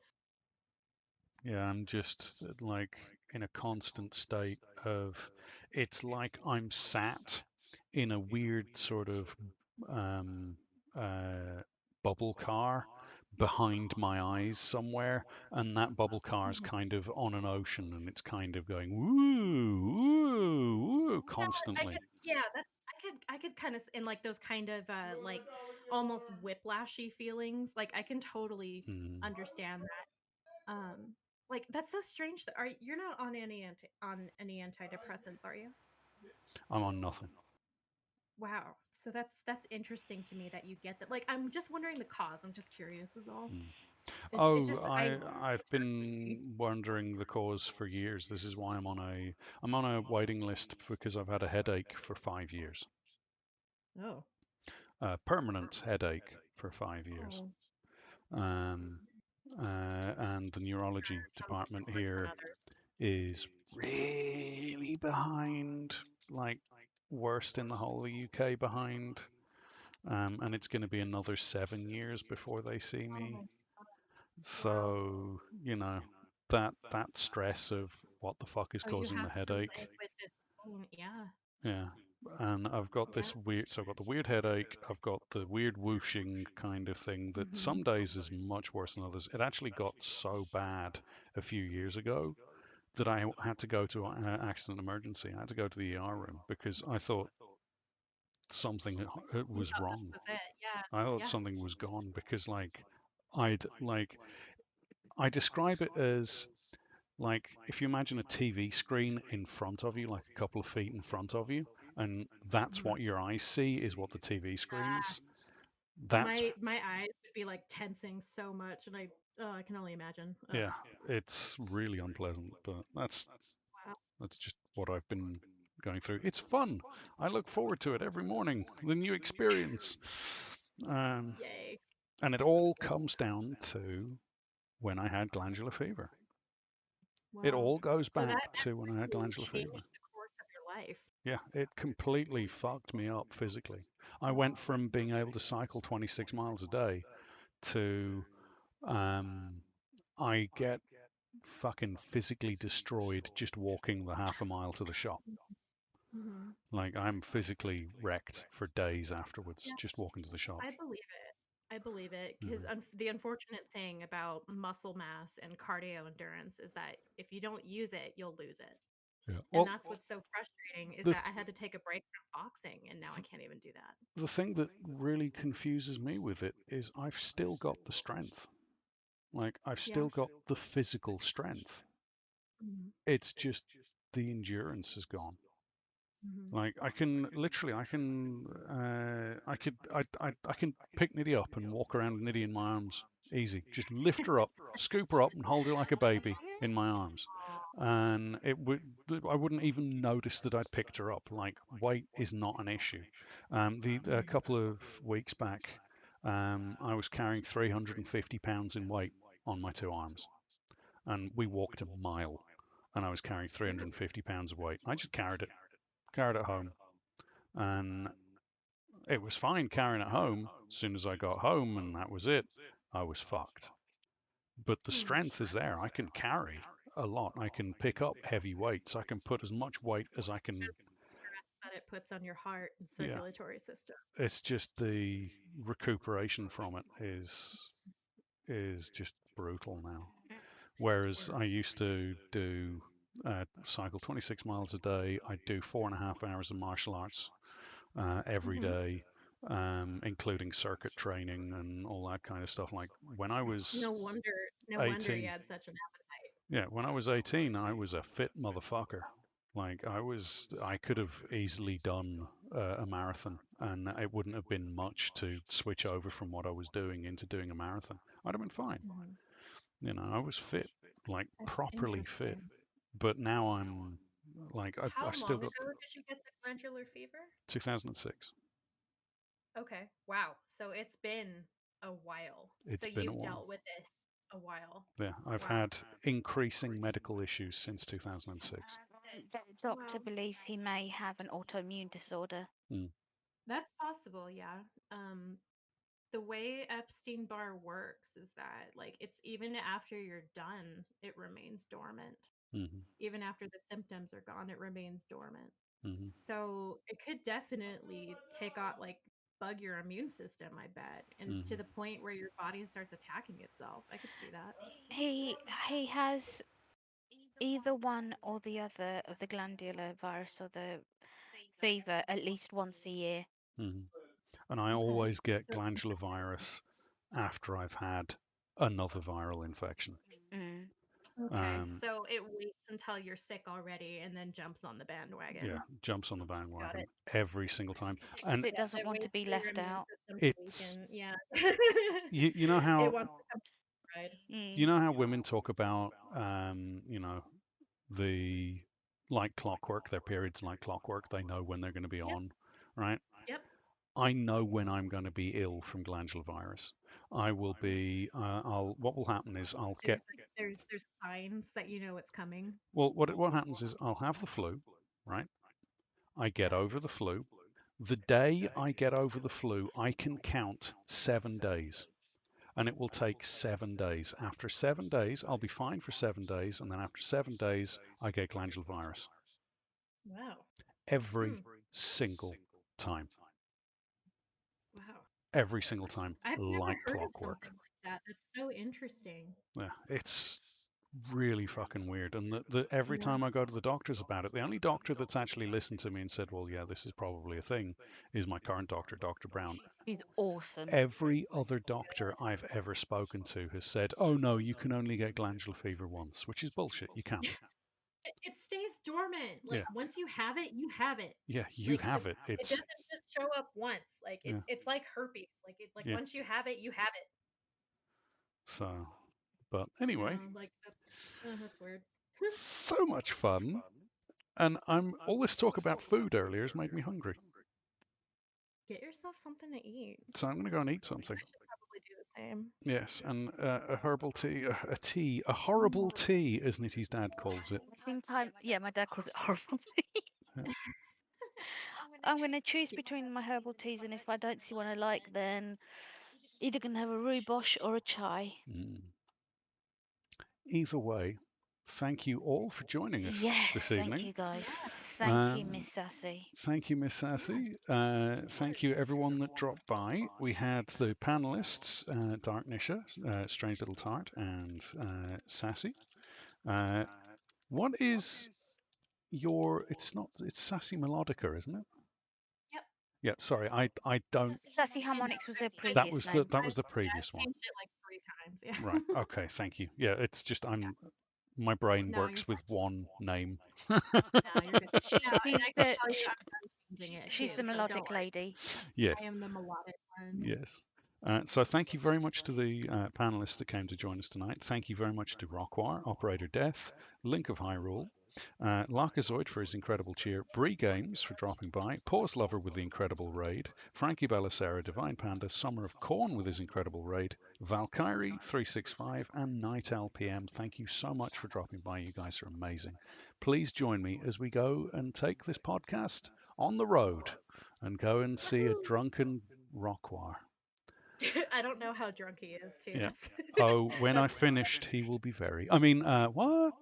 yeah. I'm just like in a constant state of. It's like I'm sat in a weird sort of um, bubble car behind my eyes somewhere, and that bubble car is Mhm. kind of on an ocean, and it's kind of going woo, woo, woo Yeah, I constantly. could. Yeah, that I could kind of in like those kind of like almost whiplashy feelings. Like I can totally Mm, understand that. Like that's so strange. That you're not on any antidepressants, are you? I'm on nothing. Wow. So that's interesting to me that you get that. Like I'm just wondering the cause. I'm just curious, is all. Mm. It's Oh, just I I've it's frustrating. been wondering the cause for years. This is why I'm on a waiting list because I've had a headache for 5 years, Oh. a permanent headache for 5 years. Oh. Um, and the neurology Some people department worse than here others. is really behind, like worst in the whole of the UK behind. And it's going to be another 7 years before they see me. Oh, wow. So, that stress of what the fuck is So you causing the have to live headache. with this pain. Yeah. Yeah. and I've got Yeah. this weird. So I've got the weird headache. I've got the weird whooshing kind of thing that Mm-hmm. some days is much worse than others. It actually got so bad a few years ago that I had to go to accident emergency. I had to go to the ER room because I thought something You was thought this wrong. was it. Yeah. I thought Yeah. something was gone because I describe it as like if you imagine a TV screen in front of you, like a couple of feet in front of you, and that's Mhm. what your eyes see is what the TV screen's. That's My eyes would be like tensing so much, and I can only imagine. Ugh. yeah, it's really unpleasant, but Wow. that's just what I've been going through. It's fun. I look forward to it every morning. The new experience. Um, Yay. and it all comes down to when I had glandular fever. It Wow. all goes So back that to when I had literally glandular fever. changed the course of your life. Yeah, it completely fucked me up physically. I went from being able to cycle 26 miles a day to um, I get fucking physically destroyed just walking the half a mile to the shop. Hmm. Like I'm physically wrecked for days afterwards Yeah, just walking to the shop. I believe it. I believe it because Mhm. the unfortunate thing about muscle mass and cardio endurance is that if you don't use it, you'll lose it. Yeah. And Well, that's what's so frustrating is the that I had to take a break from boxing and now I can't even do that. the thing that really confuses me with it is I've still got the strength. Like I've Yeah. still got the physical strength. Hmm. It's just the endurance is gone. Hmm. Like I can literally, I can pick Niddy up and walk around with Niddy in my arms, easy. Just lift her up, scoop her up, and hold her like a baby in my arms, and I wouldn't even notice that I'd picked her up. Like weight is not an issue. The a couple of weeks back, I was carrying 350 pounds in weight on my two arms, and we walked a mile, and I was carrying 350 Ooh. pounds of weight. I just carried it home, and it was fine carrying it home. As soon as I got home, and that was it, I was fucked. But the Hmm. strength is there. I can carry a lot. I can pick up heavy weights. I can put as much weight as I can. Just stress that it puts on your heart and Yeah, circulatory system. it's just the recuperation from it is just brutal now. Whereas I used to do cycle 26 miles a day. I do 4.5 hours of martial arts every Hmm. day, including circuit training and all that kind of stuff. Like when I was No wonder. No wonder you 18, had such an appetite. yeah, when I was 18, I was a fit motherfucker. Like I could have easily done a marathon, and it wouldn't have been much to switch over from what I was doing into doing a marathon. I'd have been fine. Hmm. I was fit, like That's properly fit. interesting. But now I'm like How I've still long got ago did you get the glandular fever? 2006. Okay. Wow. So it's been a while. So It's been a you've while. dealt with this a while. Yeah, I've Wow. had increasing medical issues since 2006. The doctor Wow. believes he may have an autoimmune disorder. Mm, That's possible, yeah. The way Epstein Barr works is that like it's even after you're done, it remains dormant. hmm Even after the symptoms are gone, it remains dormant. hmm So it could definitely take out like bug your immune system, I bet, and to hmm the point where your body starts attacking itself. I could see that. He has either one or the other of the glandular virus or the fever at least once a year. hmm And I Okay. always get So glandular virus after I've had another viral infection. Mm. okay. Um, So it waits until you're sick already and then jumps on the yeah, bandwagon. jumps on the Got bandwagon it. every single time. Because And it Yeah, doesn't it want to waits be for your left immune out. system to it's weaken. Yeah. you know It how wants to come right. you Mm. know how women talk about the like clockwork, their periods like clockwork. They know when they're going to be Yep. on, right? Yep. I know when I'm going to be ill from glandular virus. I will be. I'll. What will happen is I'll There's get. like there's signs that you know it's coming. Well, what happens is I'll have the flu, right? I get Yeah. over the flu. The day I get over the flu, I can count 7 days, and it will take 7 days. After 7 days, I'll be fine for 7 days, and then after 7 days, I get glandular virus Wow. every Hmm. single time. Wow. Every single time, I've never like heard of clockwork. something like that. That's so interesting. Yeah, it's really fucking weird. And every Yeah. time I go to the doctors about it, the only doctor that's actually listened to me and said, well, yeah, this is probably a thing, is my current doctor, Dr. Brown. He's awesome. Every other doctor I've ever spoken to has said, oh, no, you can only get glandular fever once, which is bullshit. You can't. It stays dormant. Like Yeah. once you have it, you have it. Yeah, you Like have it. it It's, doesn't just show up once. Like yeah, it's like herpes. Like yeah. once you have it, you have it. So, but Yeah, anyway, like that's weird. so much fun. And all this talk about food earlier has made me hungry. Get yourself something to eat. So I'm going to go and eat something. I should probably do the same. Yes, and a herbal tea, a horrible tea, as Nitty's dad calls it. I think my dad calls it horrible tea. Yeah. I'm going to choose between my herbal teas, and if I don't see one I like, then either going to have a rooibos or a chai. Mm. Either way, thank you all for joining us Yes, this thank evening. you guys. Thank you, Um, Miss Sassy. Thank you, Miss Sassy. Thank you, everyone that dropped by. We had the panelists, Darknisha, StrangeLilTart, and Sassy. What is your? It's not. It's SassyMelodica, isn't it? Yep. Yeah. Sorry, I don't. Sassy Harmonics was their I That previous was name. the previous one. changed it like 3 times. Yeah. Right. Okay. Thank you. Yeah. It's just my brain No, works you're with one name. No, you're good. No, and She's I can the tell you I'm done changing it she's too, the so melodic don't worry. lady. Yes. I am the melodic one. Yes. So thank you very much to the panelists that came to join us tonight. Thank you very much to Rockwire, Operator Death, Link of Hyrule, Larkazoid for his incredible cheer, Bree Games for dropping by, Pause Lover with the incredible raid, Frankie Bellicera, Divine Panda, Summer of Corn with his incredible raid, Valkyrie 365, and Night LPM. Thank you so much for dropping by. You guys are amazing. Please join me as we go and take this podcast on the road and go and see a drunken Rockwire. I don't know how drunk he is too. Yeah. That's Oh, when I that's finished, he will be very. I mean, what?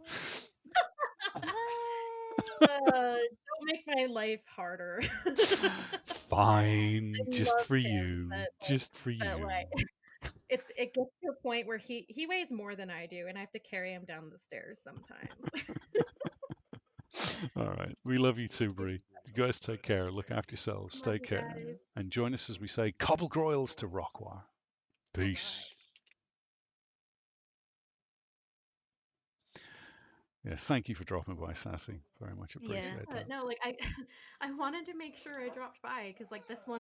don't make my life harder. Fine, I just love for him, you, just for but you. like it gets to a point where he weighs more than I do, and I have to carry him down the stairs sometimes. All right. We love you too, Brie. You guys take care. Look after yourselves. Love Stay you care. guys. And join us as we say Cobble Groils to Rockwire. Peace. Yes, thank you for dropping by, Sassy. Very much Yeah. appreciate that. No, like I I wanted to make sure I dropped by because like this one